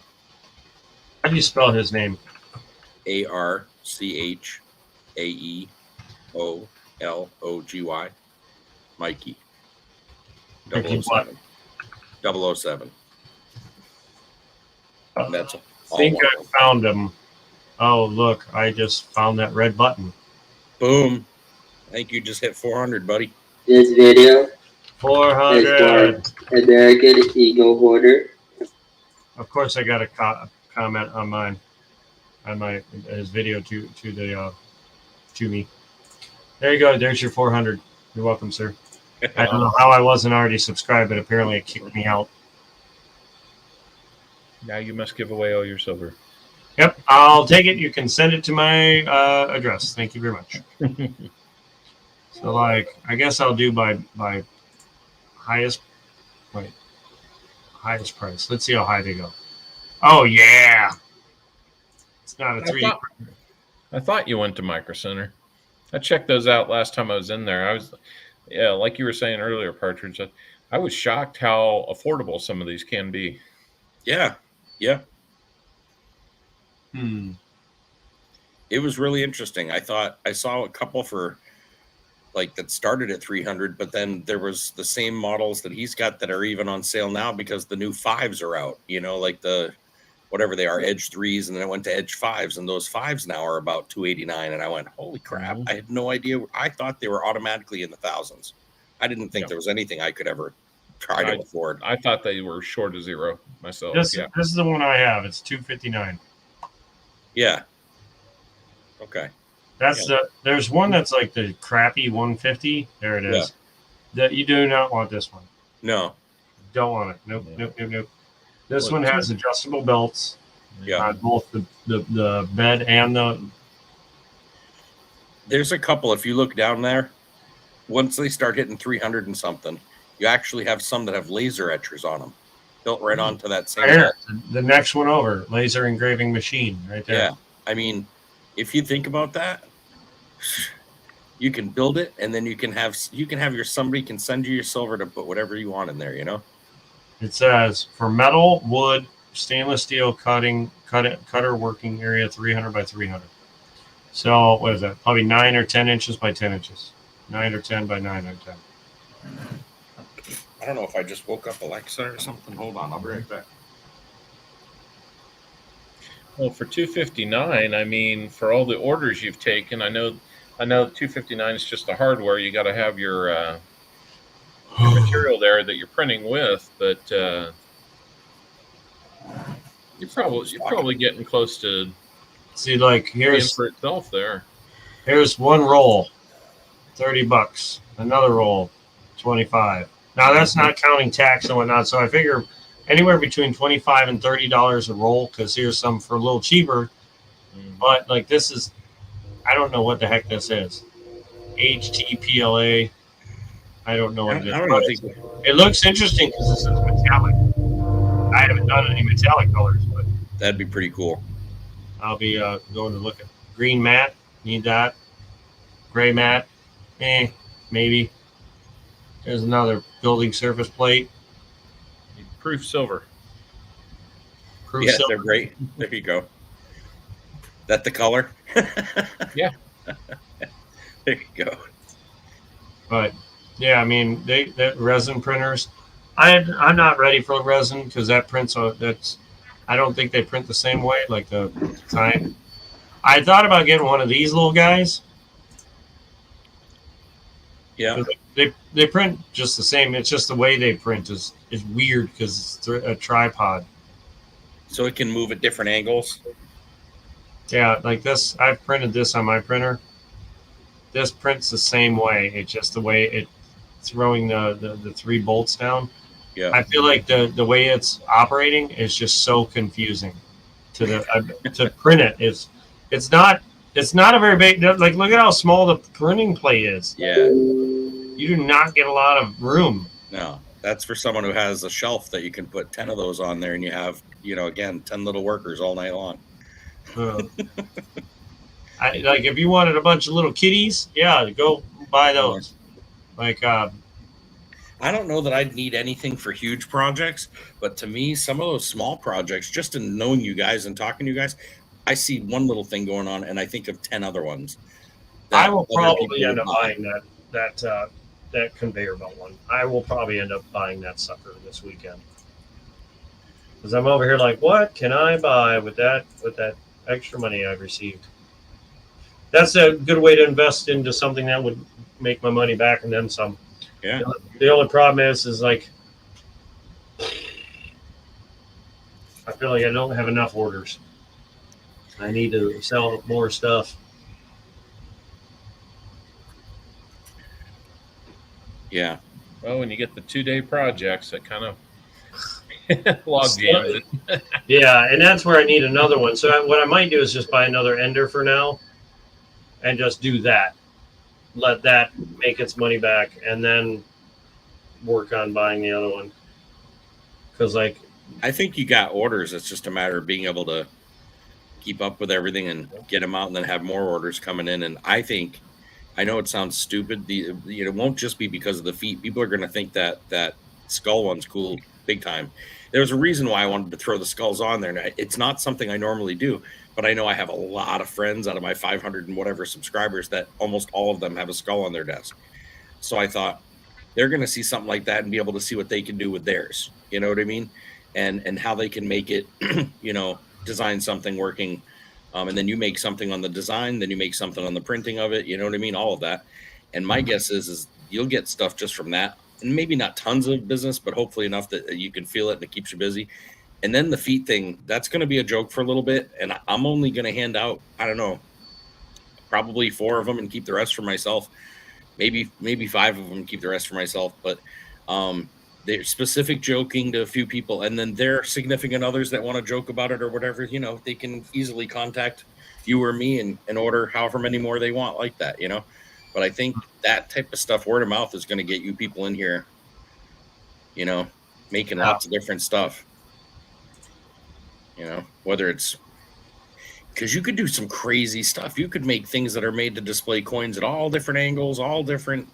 How do you spell his name? ARCHAEOLOGY. Mikey. Mikey what? 007. 007. And that's I all think one. I found him. Oh, look, I just found that red button. Boom. I think you just hit 400, buddy. This video 400. is for American Eagle Hoarder. Of course, I got a comment on mine, on his video to me. There you go. There's your 400. You're welcome, sir. I don't know how I wasn't already subscribed, but apparently it kicked me out. Now you must give away all your silver. Yep, I'll take it. You can send it to my address. Thank you very much. So, like, I guess I'll do by highest price. Let's see how high they go. Oh yeah, it's not a 3D. I thought you went to Micro Center. I checked those out last time I was in there. Yeah, like you were saying earlier, Partridge. I was shocked how affordable some of these can be. Yeah. Yeah. It was really interesting. I thought I saw a couple for like that started at 300, but then there was the same models that he's got that are even on sale now because the new 5s are out, like the whatever they are, Edge 3s, and then I went to Edge 5s, and those 5s now are about $289, and I went, holy crap. I had no idea. I thought they were automatically in the thousands. I didn't think there was anything I could ever try to afford. I thought they were short of zero myself. This is the one I have. It's $259. Yeah. Okay. There's one that's like the crappy 150. There it is. Yeah. That you do not want this one. No. Don't want it. Nope. This one has adjustable belts. Yeah. On both the bed and the. There's a couple. If you look down there, once they start hitting 300 and something, you actually have some that have laser etchers on them, built right onto that same. There, the next one over, laser engraving machine, right there. Yeah, I mean, if you think about that, you can build it, and then you can have somebody can send you your silver to put whatever you want in there. It says for metal, wood, stainless steel cutter working area 300 by 300. So what is that? Probably 9 or 10 inches by 10 inches. 9 or 10 by 9 or 10. I don't know if I just woke up Alexa or something. Hold on, I'll be right back. Well, for $259, I mean, for all the orders you've taken, I know $259 is just the hardware. You got to have your material there that you're printing with, but you're probably getting close to. See, like here's for itself there. Here's one roll, $30. Another roll, $25. Now that's not counting tax and whatnot. So I figure anywhere between $25 and $30 a roll, because here's some for a little cheaper. But like this is, I don't know what the heck this is. HTPLA. I don't know what it is. I don't know. It looks interesting because it says metallic. I haven't done any metallic colors, but that'd be pretty cool. I'll be going to look at green matte. Need that. Gray matte. Maybe. There's another building surface plate. Proof silver. Proof yeah, silver. They're great. There you go. That the color? Yeah. There you go. But yeah, I mean, that resin printers. I'm not ready for resin because that prints on that's. I don't think they print the same way. Like the time. I thought about getting one of these little guys. Yeah. They print just the same. It's just the way they print is weird because it's a tripod. So it can move at different angles. Yeah, like this. I've printed this on my printer. This prints the same way. It's just the way it's throwing the 3 bolts down. Yeah. I feel like the way it's operating is just so confusing to to print it. It's not a very big. Like, look at how small the printing plate is. Yeah. You do not get a lot of room. No, that's for someone who has a shelf that you can put 10 of those on there, and you have, again, 10 little workers all night long. Like if you wanted a bunch of little kitties, yeah, go buy those. Like I don't know that I'd need anything for huge projects, but to me, some of those small projects, just in knowing you guys and talking to you guys, I see one little thing going on, and I think of 10 other ones. I will probably end up buying that conveyor belt one. I will probably end up buying that sucker this weekend because I'm over here like, what can I buy with that extra money I've received? That's a good way to invest into something that would make my money back and then some. Yeah. The only problem is like I feel like I don't have enough orders. I need to sell more stuff. Yeah. Well, when you get the 2-day projects, that kind of log jams it. Yeah, and that's where I need another one. So what I might do is just buy another ender for now and just do that. Let that make its money back and then work on buying the other one. Because, like, I think you got orders. It's just a matter of being able to keep up with everything and get them out and then have more orders coming in. And I know it sounds stupid. It won't just be because of the feet. People are going to think that skull one's cool big time. There's a reason why I wanted to throw the skulls on there. And it's not something I normally do, but I know I have a lot of friends out of my 500 and whatever subscribers that almost all of them have a skull on their desk. So I thought they're going to see something like that and be able to see what they can do with theirs. You know what I mean? And how they can make it, design something working. And then you make something on the design, then you make something on the printing of it. You know what I mean? All of that. And my guess is you'll get stuff just from that. And maybe not tons of business, but hopefully enough that you can feel it and it keeps you busy. And then the feet thing, that's going to be a joke for a little bit. And I'm only going to hand out, I don't know, probably 4 of them and keep the rest for myself. Maybe 5 of them, keep the rest for myself. But they're specific joking to a few people. And then their significant others that want to joke about it or whatever, they can easily contact you or me and order however many more they want like that, But I think that type of stuff, word of mouth, is going to get you people in here, making lots of different stuff. Whether it's because you could do some crazy stuff. You could make things that are made to display coins at all different angles, all different,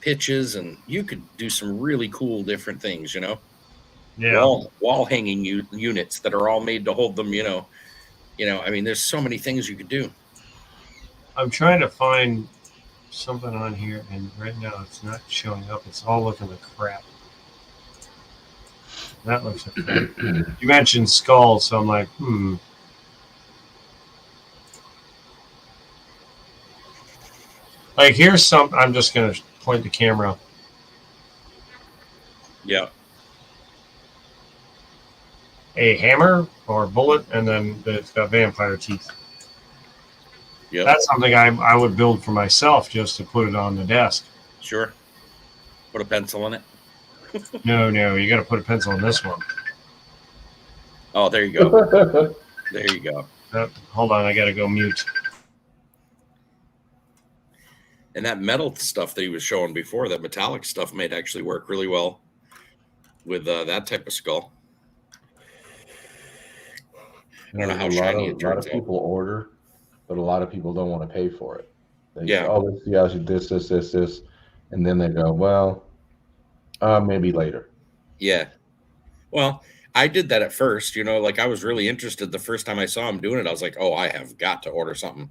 pitches, and you could do some really cool different things, yeah, wall hanging units that are all made to hold them, I mean, there's so many things you could do. I'm trying to find something on here, and right now it's not showing up. It's all looking like crap. That looks like crap. You mentioned skulls, so I'm like, Like, here's some. I'm just going to point the camera. Yeah. A hammer or bullet, and then it's got vampire teeth. Yeah. That's something I would build for myself just to put it on the desk. Sure. Put a pencil in it. No, you got to put a pencil on this one. Oh, there you go. There you go. Hold on, I got to go mute. And that metal stuff that he was showing before, that metallic stuff, might actually work really well with that type of skull. I don't know how shiny it turns out. A lot of people order, but a lot of people don't want to pay for it. They Yeah. say, oh, let's see, I should this. And then they go, well, maybe later. Yeah. Well, I did that at first, like I was really interested the first time I saw him doing it. I was like, oh, I have got to order something.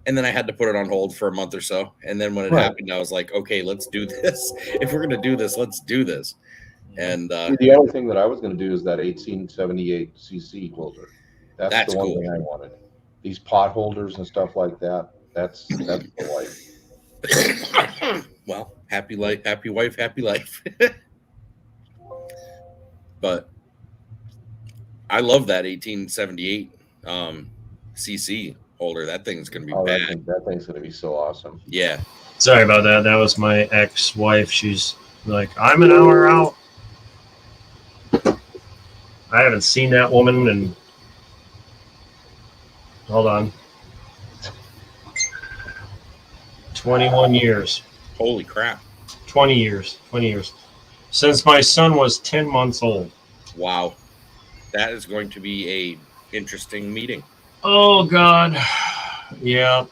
And then I had to put it on hold for a month or so. And then when it Right. happened, I was like, okay, let's do this. If we're gonna do this, let's do this. And The other thing that I was going to do is that 1878 cc holder. That's That's the one cool. thing I wanted. These pot holders and stuff like that. That's the life. well, happy life, happy wife, happy life. But I love that 1878 cc holder. That thing's gonna be bad. That thing's going to be so awesome. Yeah. Sorry about that. That was my ex-wife. She's like, I'm an hour out. I haven't seen that woman in, hold on, 21 years. Holy crap. 20 years. Since my son was 10 months old. Wow. That is going to be a interesting meeting. Oh, God. Yeah.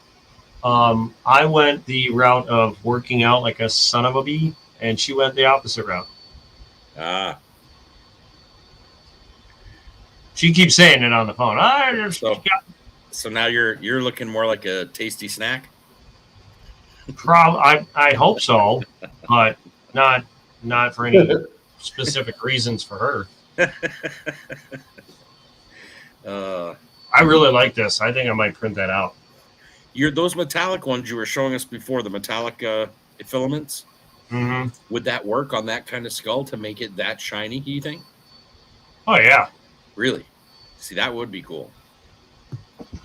I went the route of working out like a son of a bee, and she went the opposite route. Ah. She keeps saying it on the phone. So now you're looking more like a tasty snack? I hope so, but not for any specific reasons for her. I really like this. I think I might print that out. Those metallic ones you were showing us before, the metallic filaments. Mm-hmm. Would that work on that kind of skull to make it that shiny? Do you think? Oh yeah. Really? See, that would be cool.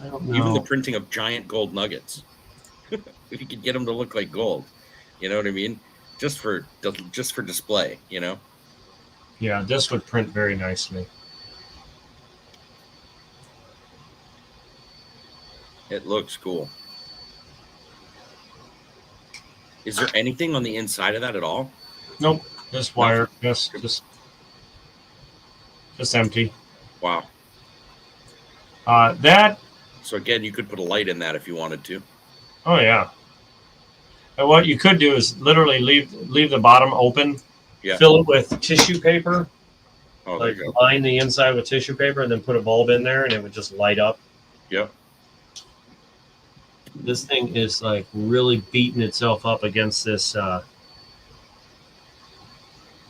I don't know. Even the printing of giant gold nuggets. If you could get them to look like gold, you know what I mean? Just for display, you know? Yeah, this would print very nicely. It looks cool. Is there anything on the inside of that at all? Nope. This wire, just empty. Wow. That. So again, you could put a light in that if you wanted to. Oh yeah. And what you could do is literally leave the bottom open. Yeah. Fill it with tissue paper. Oh, like there you go. line the inside with tissue paper, and then put a bulb in there, and it would just light up. Yep. This thing is like really beating itself up against this.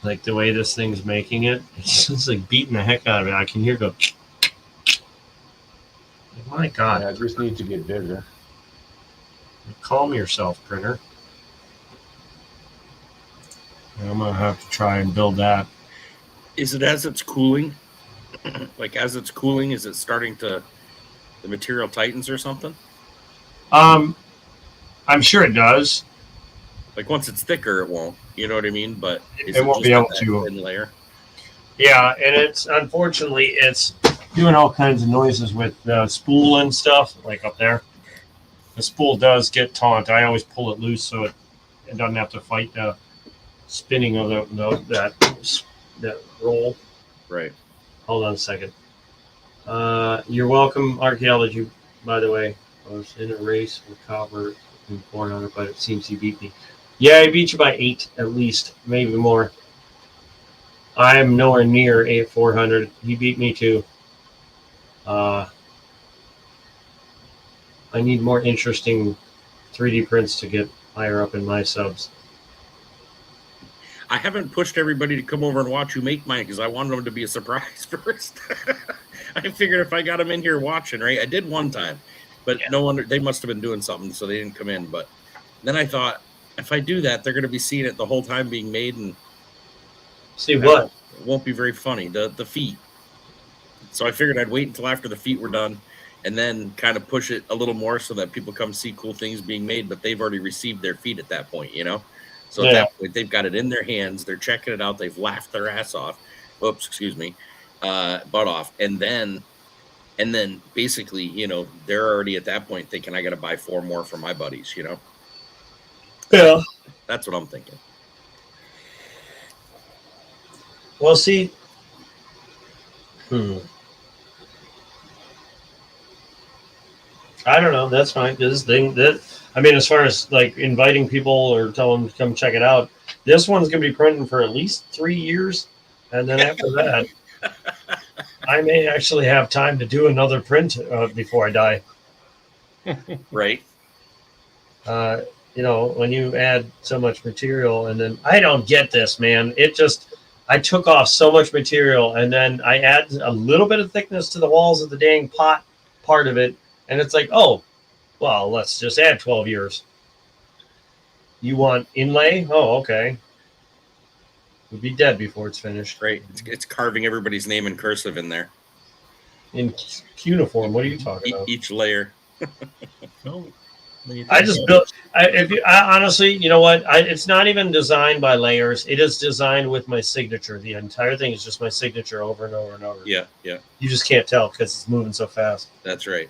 Like the way this thing's making it, it's just like beating the heck out of it. I can hear it go. My God. Yeah, it just needs to get bigger. Calm yourself, printer. I'm going to have to try and build that. Is it as it's cooling? Like as it's cooling, is it starting to, the material tightens or something? I'm sure it does. Like once it's thicker, it won't. You know what I mean? But it won't be able to. Thin layer? Yeah, and it's unfortunately it's doing all kinds of noises with the spool and stuff, like up there. The spool does get taut. I always pull it loose so it doesn't have to fight the spinning of that roll. Right. Hold on a second. You're welcome, Archaeology, by the way. I was in a race with Copper and 400, but it seems he beat me. Yeah, he beat you by 8 at least, maybe more. I'm nowhere near 400. He beat me too. I need more interesting 3D prints to get higher up in my subs. I haven't pushed everybody to come over and watch you make mine because I wanted them to be a surprise first. I figured if I got them in here watching, right? I did one time, but no wonder they must have been doing something, so they didn't come in. But then I thought, if I do that, they're going to be seeing it the whole time being made, and see what? It won't be very funny. The feet. So I figured I'd wait until after the feet were done, and then kind of push it a little more so that people come see cool things being made, but they've already received their feet at that point, you know? So at that point, they've got it in their hands. They're checking it out. They've laughed their ass off. Oops, excuse me. Butt off. And then basically, you know, they're already at that point thinking, I got to buy 4 more for my buddies, you know? Yeah. That's what I'm thinking. Well, see. I don't know. That's fine. This thing I mean, as far as like inviting people or telling them to come check it out, this one's going to be printing for at least 3 years. And then after that, I may actually have time to do another print before I die. Right. You know, when you add so much material, and then I don't get this, man. I took off so much material, and then I add a little bit of thickness to the walls of the dang pot part of it, and it's like, oh, well, let's just add 12 years. You want inlay? Oh, okay. We'll be dead before it's finished. Right. It's carving everybody's name in cursive in there. In cuneiform. What are you talking about? Each layer. I just built. I honestly, you know what? It's not even designed by layers. It is designed with my signature. The entire thing is just my signature over and over and over. Yeah, yeah. You just can't tell because it's moving so fast. That's right.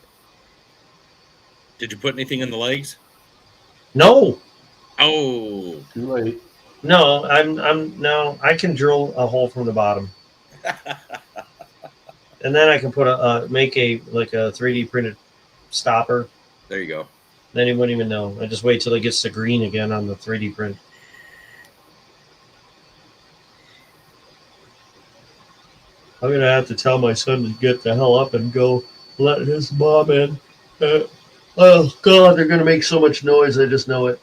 Did you put anything in the legs? No. Oh, Too late. No, no. I can drill a hole from the bottom, and then I can put make a 3D printed stopper. there you go. Then he wouldn't even know. I just wait till it gets to green again on the 3D print. I'm gonna have to tell my son to get the hell up and go let his mom in. Oh God, they're gonna make so much noise. I just know it.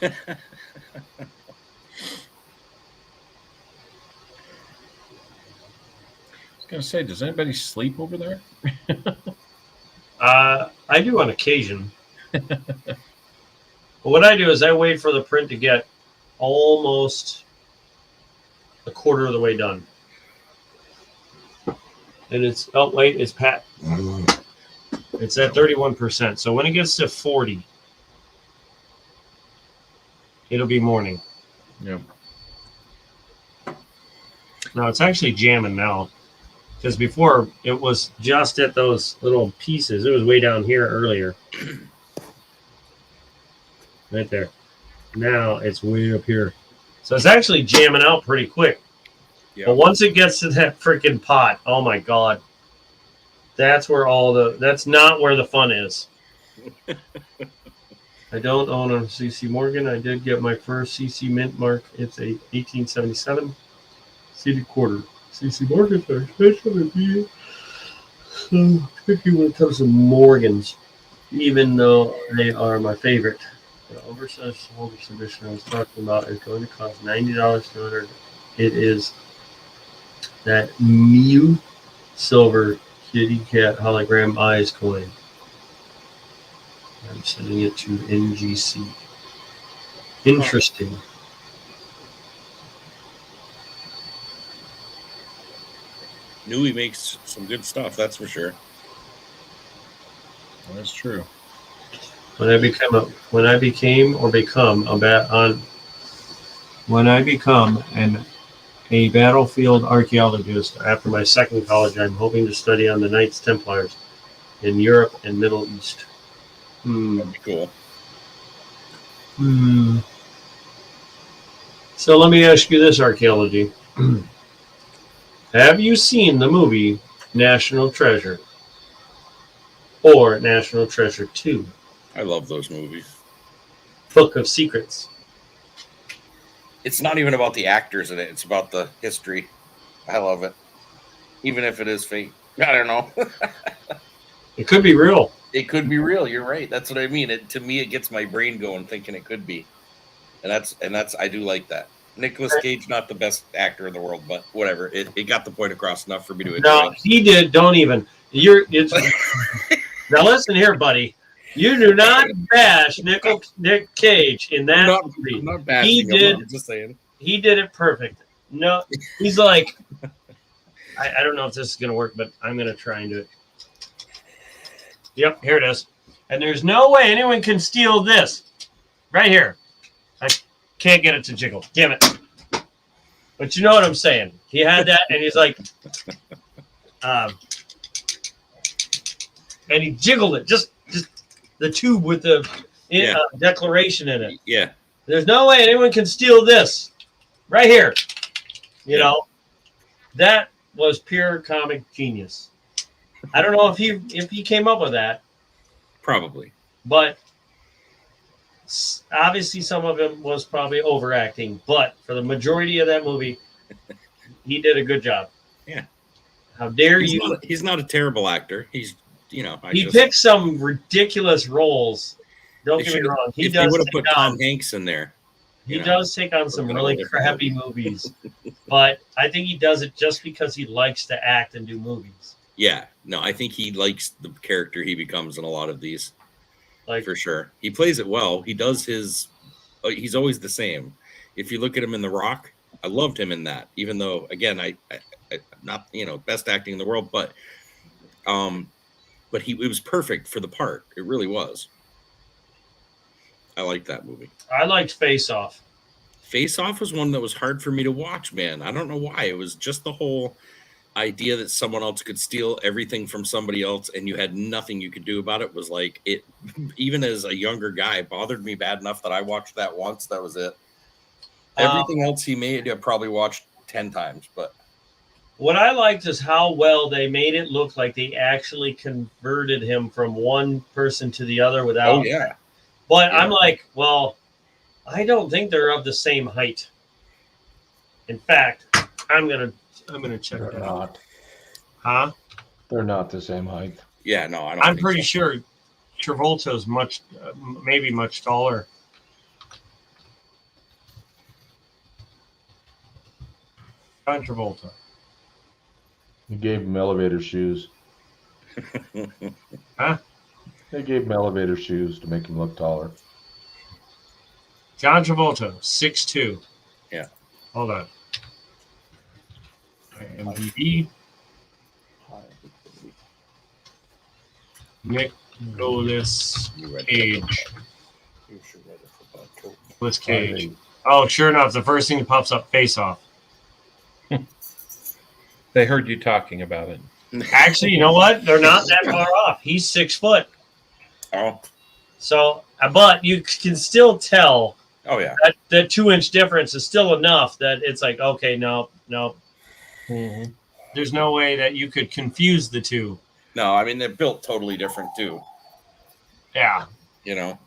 I was gonna say, does anybody sleep over there? I do on occasion. But what I do is I wait for the print to get almost a quarter of the way done. And it's, oh wait, it's pat. It's at 31%. So when it gets to 40, it'll be morning. Yeah. No, it's actually jamming now. Because before it was just at those little pieces. It was way down here earlier. Right there. Now it's way up here. So it's actually jamming out pretty quick. Yeah. But once it gets to that freaking pot, oh my God. That's where that's not where the fun is. I don't own a CC Morgan. I did get my first CC Mint mark. It's a 1877 seated quarter. CC Morgans are especially tricky when it comes to Morgans, even though they are my favorite. The oversized shoulder submission I was talking about is going to cost $90 to $100. It is that Mew silver kitty cat hologram eyes coin. I'm sending it to NGC. Interesting. Newey makes some good stuff, that's for sure. That's true. When I become a battlefield archaeologist after my second college, I'm hoping to study on the Knights Templars in Europe and Middle East. That'd be cool. So let me ask you this, archaeology. Have you seen the movie National Treasure or National Treasure 2? I love those movies. Book of Secrets. It's not even about the actors in it. It's about the history. I love it. Even if it is fake. I don't know. It could be real. It could be real. You're right. That's what I mean. To me, it gets my brain going thinking it could be. And that's I do like that. Nicolas Cage, not the best actor in the world, but whatever. It got the point across enough for me to enjoy. No, he did. Don't even. Now listen here, buddy. You do not bash Nick Cage in that movie. I'm not bashing him. I'm just saying. He did it perfect. No, he's like, I don't know if this is going to work, but I'm going to try and do it. Yep, here it is. And there's no way anyone can steal this. Right here. I can't get it to jiggle. Damn it. But you know what I'm saying. He had that, and he's like, and he jiggled it. Just the tube with the declaration in it. Yeah. There's no way anyone can steal this. Right here. You know, that was pure comic genius. I don't know if he came up with that. Probably. But obviously some of it was probably overacting. But for the majority of that movie, he did a good job. Yeah. How dare you? He's not a terrible actor. He's, he picked some ridiculous roles Don't They get me should've- wrong. He if they does would have take put Tom on, Hanks in there, he you know, does take on some been a really whole different crappy movies, but I think he does it just because he likes to act and do movies. yeah, no, I think he likes the character he becomes in a lot of these, Like, for sure. He plays it well. He does his. He's always the same. If you look at him in The Rock, I loved him in that. Even though, again, I not best acting in the world, but it was perfect for the part. It really was. I liked that movie. I liked Face Off. Face Off was one that was hard for me to watch, man. I don't know why. It was just the whole idea that someone else could steal everything from somebody else and you had nothing you could do about it. Was like, it, even as a younger guy, bothered me bad enough that I watched that once. That was it. Everything else he made, I probably watched 10 times. But what I liked is how well they made it look like they actually converted him from one person to the other without. oh yeah, But Yeah. I'm like, well, I don't think they're of the same height. In fact, I'm gonna check They're that out. not. Huh? They're not the same height. yeah, no, I don't. I'm think pretty so. sure Travolta's maybe much taller. John Travolta. He gave him elevator shoes. Huh? They gave him elevator shoes to make him look taller. John Travolta, 6'2". Yeah. Hold on. IMDb. Nicolas Cage. Nicolas Cage. Oh, sure enough, the first thing that pops up, Face Off. They heard you talking about it. Actually, you know what? They're not that far off. He's 6 foot. Oh, So, but you can still tell oh yeah. that 2-inch difference is still enough that it's like, okay, no. Mm-hmm. There's no way that you could confuse the two. No, I mean they're built totally different too. Yeah. You know.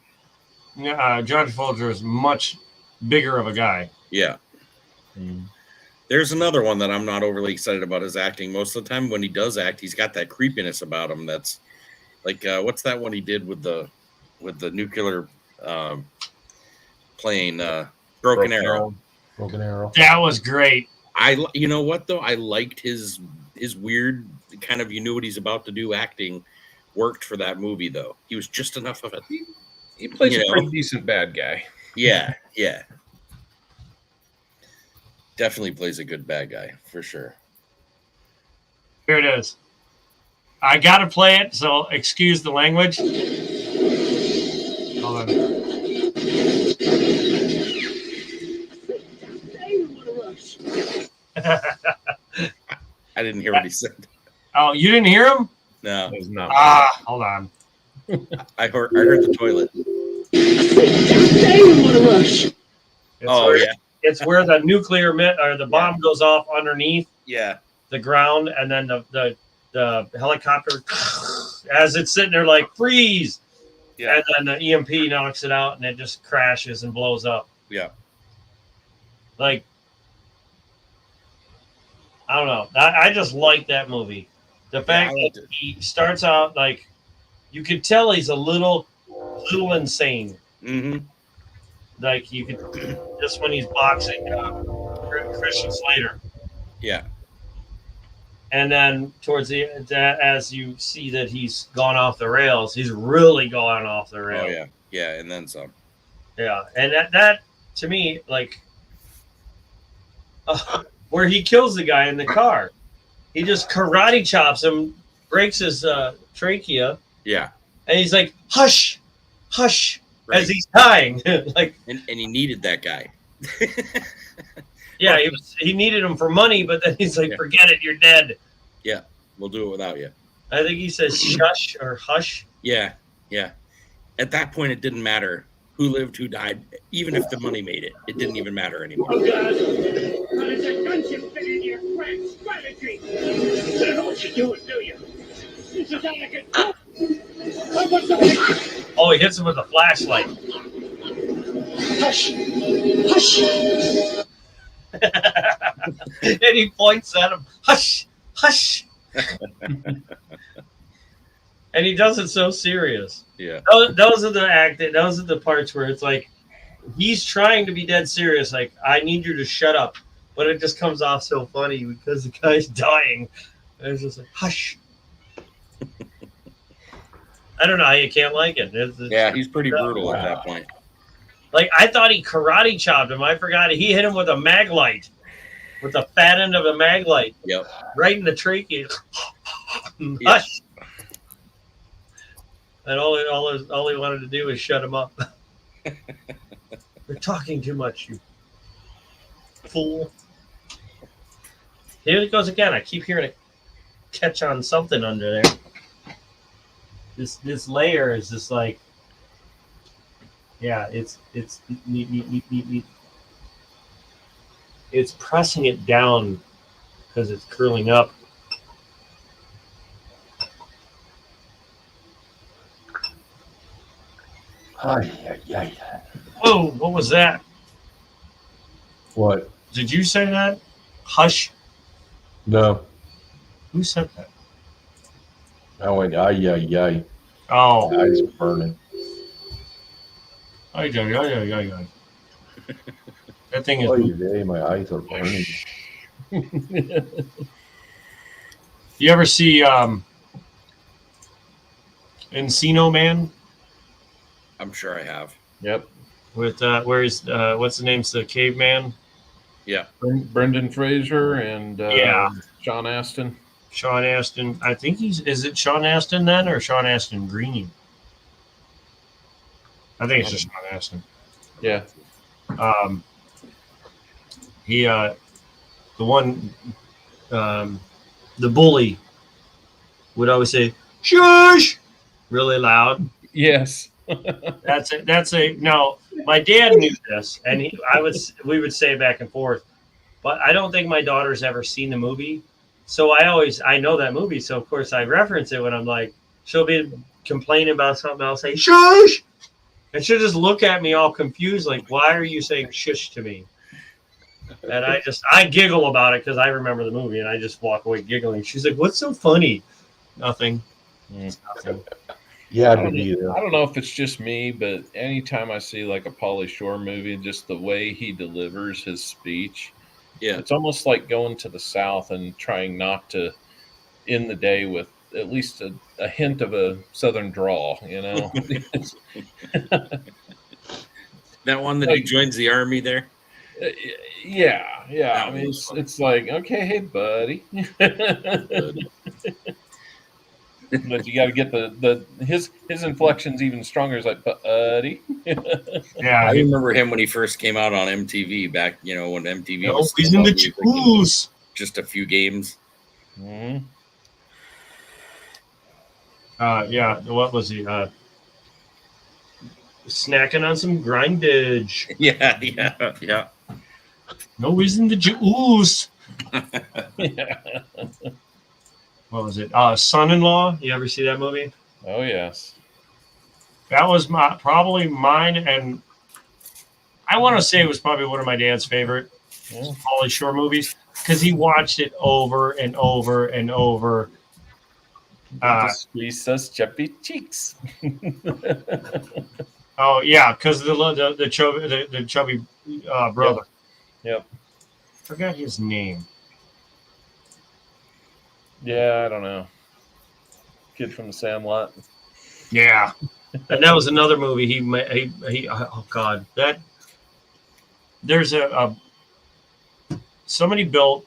John Travolta is much bigger of a guy. Yeah. There's another one that I'm not overly excited about his acting. Most of the time when he does act, he's got that creepiness about him. That's like, what's that one he did with the nuclear plane, Broken Arrow. Broken Arrow. That was great. You know what though? I liked his weird kind of, you knew what he's about to do acting worked for that movie though. He was just enough of it. He plays You a know. pretty decent bad guy. Yeah. Definitely plays a good bad guy for sure. Here it is. I got to play it, so excuse the language. Hold on. I didn't hear what he said. Oh, you didn't hear him? No, It was not. Hold on. I heard the toilet. It's Oh where, yeah, it's where the nuclear or the bomb goes off underneath yeah, the ground, and then the helicopter, as it's sitting there like freeze, yeah, and then the EMP knocks it out, and it just crashes and blows up. yeah. Like, I don't know. I just like that movie. The fact I liked that it. he starts out like, you could tell he's a little insane. Mm-hmm. Like you could just when he's boxing Christian Slater, Yeah, and then towards as you see that he's gone off the rails, he's really gone off the rails. oh yeah, and then some. Yeah, and that to me, like, where he kills the guy in the car, he just karate chops him, breaks his trachea, Yeah, and he's like, "Hush, hush," right. as he's dying. Like, and he needed that guy. yeah, he needed him for money, but then he's like, Yeah. "Forget it, you're dead." Yeah, we'll do it without you. I think he says "shush" or "hush." Yeah. At that point, it didn't matter who lived, who died. Even if the money made it, it didn't even matter anymore. Oh, God. How does a gunship fit into your grand strategy? You don't know what you're doing, do you? This is how I can do. I want something. Oh, he hits him with a flashlight. Hush. Hush. And he points at him. Hush, hush. And he does it so serious. Yeah. Those are the parts where it's like he's trying to be dead serious. Like, I need you to shut up, but it just comes off so funny because the guy's dying. And it's just like, hush. I don't know how you can't like it. Yeah, he's pretty brutal at that point. Like, I thought he karate chopped him. I forgot he hit him with a mag light, with the fat end of a mag light. Yep. Right in the trachea. Yep. Hush. And all he wanted to do was shut him up. You're talking too much, you fool. Here it goes again. I keep hearing it catch on something under there. This layer is just like, yeah, it's neat. It's pressing it down because it's curling up. Whoa, what was that? What? Did you say that? Hush. No. Who said that? I went, ay. Oh. My eyes are burning. Ay. That thing is. Ay, my eyes are burning. You ever see Encino Man? I'm sure I have. Yep. With where's what's the name's the caveman? Yeah. Brendan Fraser and Yeah. Sean Astin. Sean Astin. I think is it Sean Astin then or Sean Astin Green? I think it's just Sean Astin. Yeah. He the one the bully would always say shush really loud. Yes. That's a no. My dad knew this, and we would say back and forth, but I don't think my daughter's ever seen the movie. So I know that movie, so of course I reference it when I'm like, she'll be complaining about something, I'll say shush, and she'll just look at me all confused, like, why are you saying shush to me? And I giggle about it because I remember the movie, and I just walk away giggling. She's like, "What's so funny?" Nothing. Nothing. Yeah, I don't know if it's just me, but anytime I see like a Pauly Shore movie, just the way he delivers his speech, Yeah, it's almost like going to the South and trying not to end the day with at least a hint of a Southern drawl, you know? that one that he joins the army there. Yeah. That I mean, was funny. it's like, okay, hey, buddy. But you got to get his inflection's even stronger. It's like, buddy. Yeah, I remember him when he first came out on MTV back, when MTV was he's in the juice. Just a few games. Mm-hmm. Yeah, what was he? Snacking on some grindage. Yeah. No reason to juice. Yeah. What was it? Son-in-Law. You ever see that movie? Oh yes. That was probably mine, and I want to say it was probably one of my dad's favorite Pauly Shore movies because he watched it over and over and over. Squeeze those chubby cheeks. Oh yeah, because the chubby brother. Yep. Forgot his name. Yeah, I don't know. Kid from the Sandlot. Yeah, and that was another movie he oh god, that there's somebody built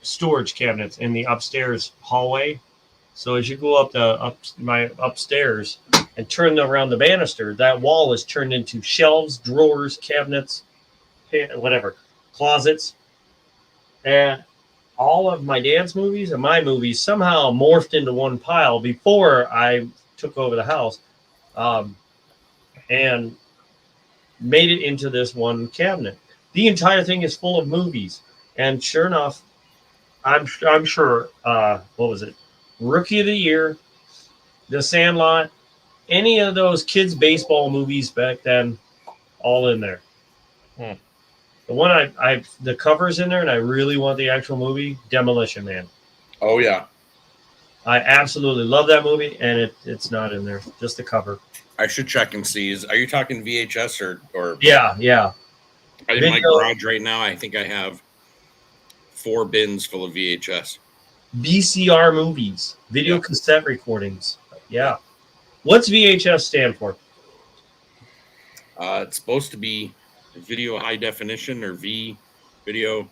storage cabinets in the upstairs hallway. So as you go up my upstairs and turn around the banister, that wall is turned into shelves, drawers, cabinets, whatever, closets, and all of my dad's movies and my movies somehow morphed into one pile before I took over the house, and made it into this one cabinet. The entire thing is full of movies, and sure enough, I'm sure. What was it? Rookie of the Year, The Sandlot, any of those kids' baseball movies back then, all in there. The one the cover's in there, and I really want the actual movie, Demolition Man. Oh yeah. I absolutely love that movie, and it's not in there. Just the cover. I should check and see. Are you talking VHS or? Yeah. In Video. my garage right now, I think I have 4 bins full of VHS. VCR movies, video cassette recordings. Yeah. What's VHS stand for? It's supposed to be video high definition or V video.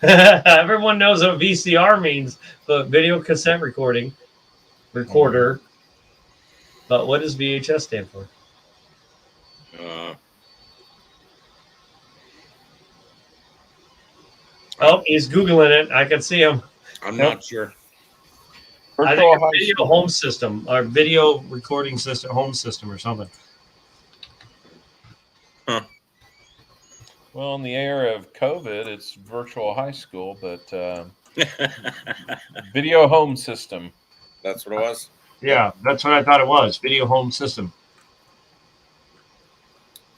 Everyone knows what VCR means, but video cassette recorder. But what does VHS stand for? Oh, he's Googling it. I can see him. I'm not sure. I think a video home system or video recording system, home system or something. Huh. Well, in the era of COVID, it's virtual high school, but video home system. That's what it was? Yeah, that's what I thought it was. Video home system.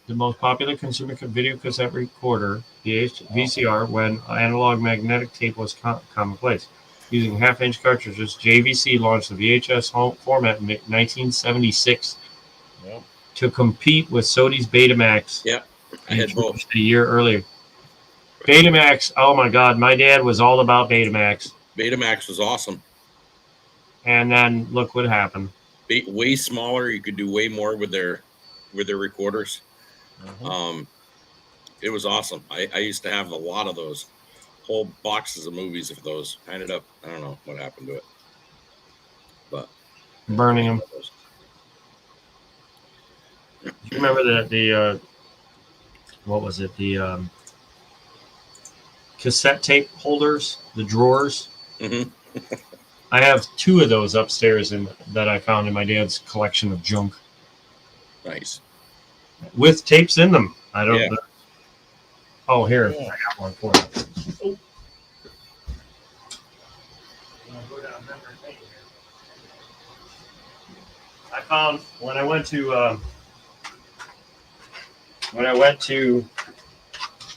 The most popular consumer video cassette recorder, VCR, when analog magnetic tape was commonplace. Using half-inch cartridges, JVC launched the VHS home format in 1976 to compete with Sony's Betamax. Yep, I had both. A year earlier. Betamax, oh my God, my dad was all about Betamax. Betamax was awesome. And then look what happened. Way smaller, you could do way more with their recorders. It was awesome. I used to have a lot of those. Whole boxes of movies of those. I ended up, I don't know what happened to it, but burning them. Do you remember the what was it? The cassette tape holders, the drawers. I have 2 of those upstairs that I found in my dad's collection of junk. Nice. With tapes in them. I don't. Yeah. Oh, here I got one for you. I found when I went to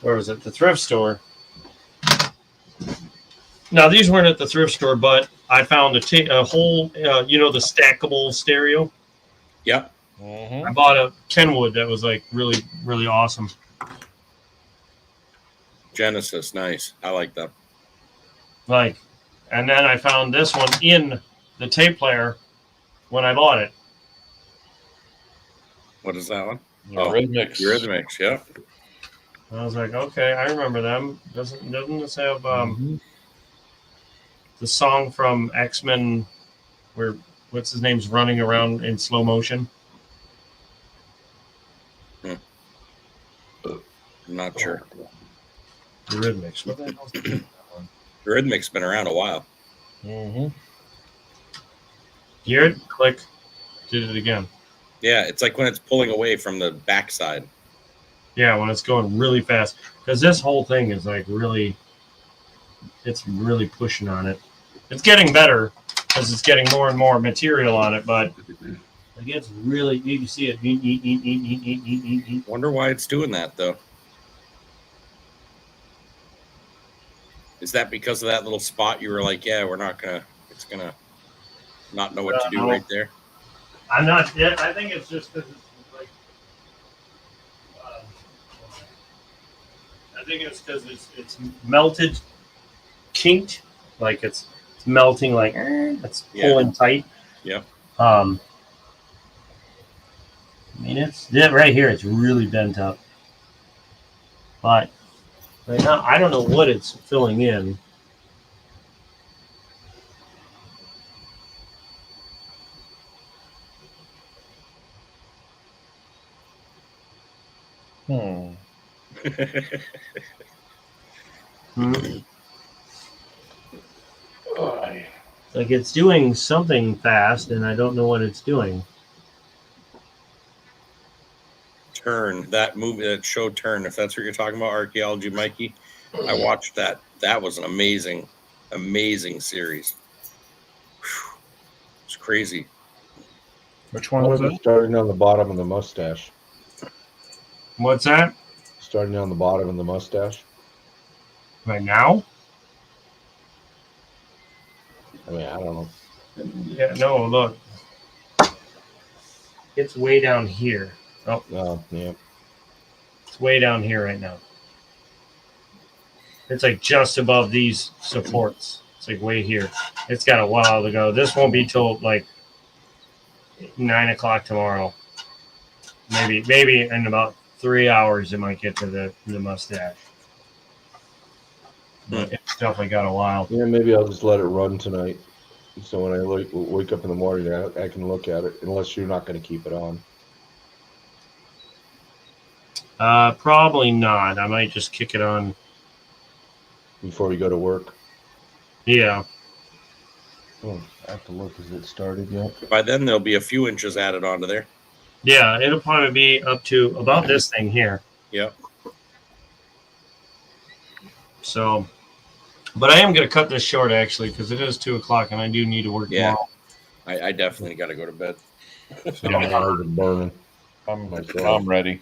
where was it? The thrift store. Now these weren't at the thrift store, but I found a whole the stackable stereo. Yep. I bought a Kenwood that was like really, really awesome. Genesis, nice. I like that. And then I found this one in the tape player when I bought it. What is that one? Eurythmics. Eurythmics, yeah. I was like, okay, I remember them. Doesn't this have the song from X-Men where what's his name's running around in slow motion? I'm not sure. Eurythmics. What the hell's that one? Eurythmics been around a while. Hear it? Click. Did it again. Yeah, it's like when it's pulling away from the backside. Yeah, when it's going really fast. Because this whole thing is like really, it's really pushing on it. It's getting better because it's getting more and more material on it, but it gets really, you can see it. Wonder why it's doing that, though. Is that because of that little spot you were like, yeah, it's going to not know what to do right there? I'm not, I think it's just because it's like, I think it's because it's melted, kinked, like it's melting, like it's pulling tight. Yep. I mean, it's right here. It's really bent up, but right now I don't know what it's filling in. Like it's doing something fast, and I don't know what it's doing. Turn, that movie, that show Turn, if that's what you're talking about, Archaeology Mikey. I watched that. That was an amazing, amazing series. Whew. It's crazy. Which one was it? Starting on the bottom of the mustache. What's that? Starting on the bottom of the mustache. Right now? I mean, I don't know. Yeah, no, look. It's way down here. Oh, Yeah. it's way down here right now. It's like just above these supports. It's like way here. It's got a while to go. This won't be till like 9 o'clock tomorrow. Maybe in about 3 hours it might get to the mustache. But it's definitely got a while. Yeah, maybe I'll just let it run tonight. So when I wake up in the morning, I can look at it, unless you're not going to keep it on. Probably not. I might just kick it on. Before you go to work? Yeah. Oh, I have to look. Is it started yet? By then, there'll be a few inches added onto there. Yeah, it'll probably be up to about this thing here. Yeah. So, but I am going to cut this short, actually, because it is 2 o'clock, and I do need to work tomorrow. I definitely got to go to bed. So my eyes are burning. I'm ready.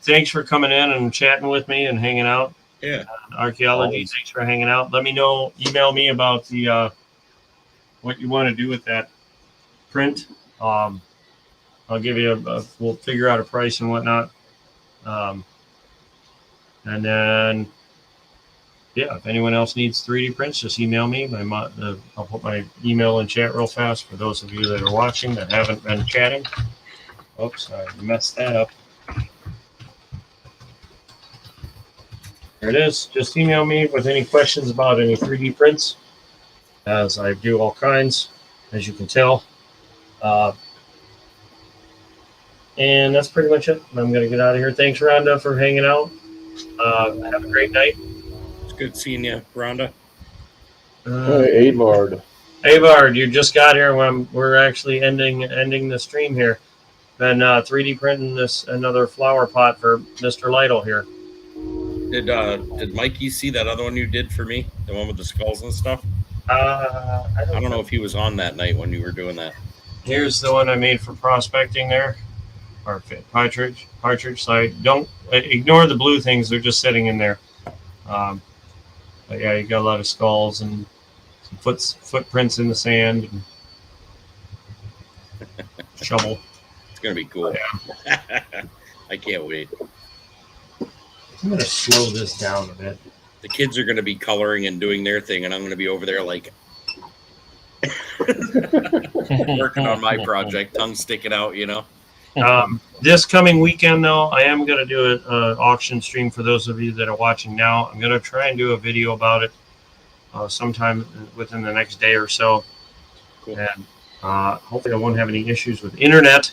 Thanks for coming in and chatting with me and hanging out. Yeah. Archaeology, thanks for hanging out. Let me know, email me about the what you want to do with that print. I'll give you we'll figure out a price and whatnot. And then, yeah, if anyone else needs 3D prints, just email me. I'll put my email in chat real fast for those of you that are watching that haven't been chatting. Oops, I messed that up. There it is. Just email me with any questions about any 3D prints, as I do all kinds, as you can tell. And that's pretty much it. I'm going to get out of here. Thanks, Rhonda, for hanging out. Have a great night. It's good seeing you, Rhonda. Hey, Avard. Avard, you just got here when we're actually ending the stream here. Been 3D printing another flower pot for Mr. Lytle here. Did Mikey see that other one you did for me? The one with the skulls and stuff? I don't know if he was on that night when you were doing that. Here's the one I made for prospecting there. Or partridge. So I don't ignore the blue things. They're just sitting in there. But yeah, you got a lot of skulls and some footprints in the sand. And shovel. It's going to be cool. Yeah. I can't wait. I'm going to slow this down a bit. The kids are going to be coloring and doing their thing, and I'm going to be over there like working on my project, tongue sticking out, you know. This coming weekend, though, I am going to do an auction stream for those of you that are watching now. I'm going to try and do a video about it sometime within the next day or so. Cool. And hopefully I won't have any issues with internet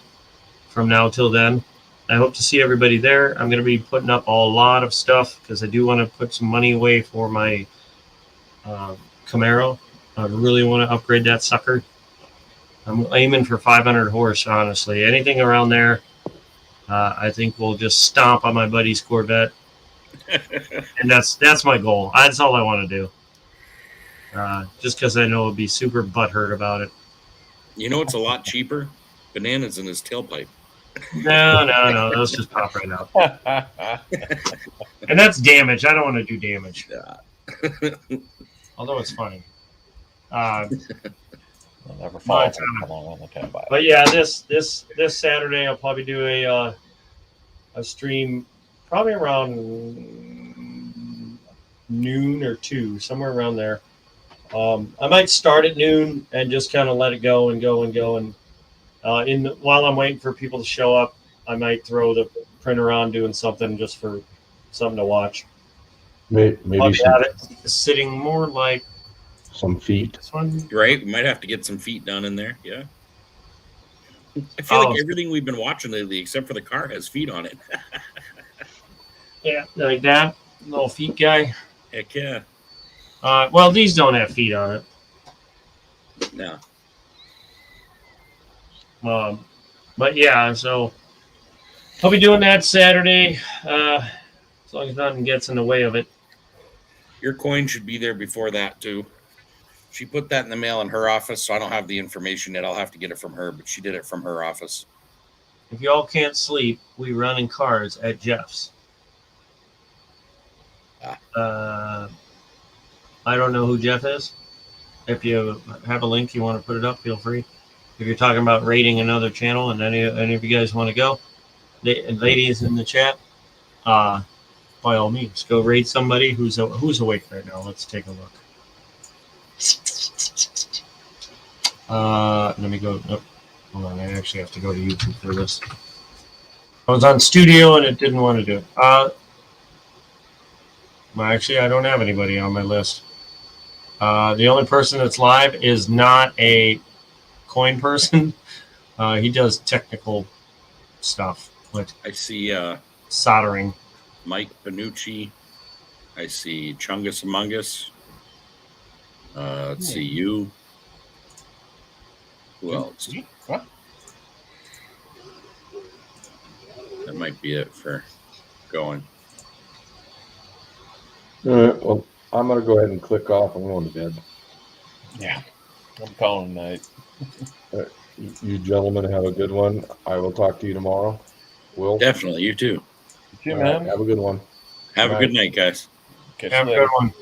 from now till then. I hope to see everybody there. I'm going to be putting up a lot of stuff because I do want to put some money away for my Camaro. I really want to upgrade that sucker. I'm aiming for 500 horse, honestly. Anything around there, I think we'll just stomp on my buddy's Corvette. And that's my goal. That's all I want to do. Just because I know it'll be super butthurt about it. You know, it's a lot cheaper. Bananas in his tailpipe. No. Those just pop right out. And that's damage. I don't want to do damage. Although it's funny. Never fall on the tailpipe. But yeah, this Saturday I'll probably do a stream probably around noon or 2, somewhere around there. I might start at noon and just kind of let it go. And while I'm waiting for people to show up, I might throw the printer on doing something just for something to watch. Maybe I'll have it sitting more like some feet. This one, right? We might have to get some feet done in there. Yeah. I feel like everything we've been watching lately, except for the car, has feet on it. Yeah, like that little feet guy. Heck yeah. Well, these don't have feet on it. No. But yeah, so I'll be doing that Saturday, as long as nothing gets in the way of it. Your coin should be there before that too. She put that in the mail in her office, so I don't have the information yet. I'll have to get it from her, but she did it from her office. If y'all can't sleep, we run in cars at Jeff's. I don't know who Jeff is. If you have a link you want to put it up, feel free. If you're talking about rating another channel and any of you guys want to go, ladies in the chat, by all means, go raid somebody who's awake right now. Let's take a look. Let me go. Nope. Hold on, I actually have to go to YouTube for this. I was on Studio and it didn't want to do it. Well, actually, I don't have anybody on my list. The only person that's live is not a coin person. He does technical stuff, like I see soldering. Mike Panucci. I see Chungus Among Us. Let's see you. Who else? What? That might be it for going. All right. Well, I'm gonna go ahead and click off. I'm going to bed. Yeah. I'm calling night. You gentlemen have a good one. I will talk to you tomorrow. Will? Definitely, you too. You, All right, man. have a good one. Have Good a good night, guys. Catch Have you a later. good one.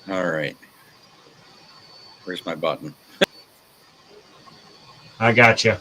All right. Where's my button? I got you.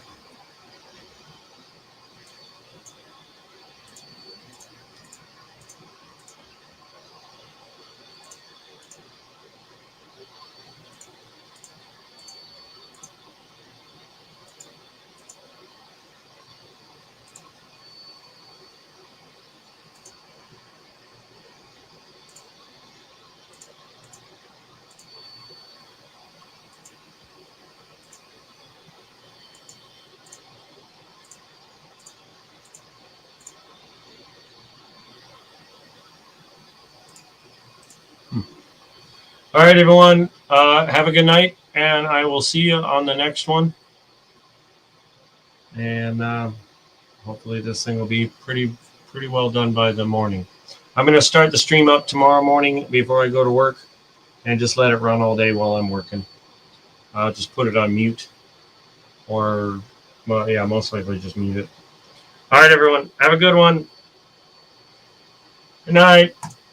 All right, everyone. Have a good night, and I will see you on the next one. And hopefully, this thing will be pretty well done by the morning. I'm going to start the stream up tomorrow morning before I go to work, and just let it run all day while I'm working. I'll just put it on mute, or well, yeah, most likely just mute it. All right, everyone. Have a good one. Good night.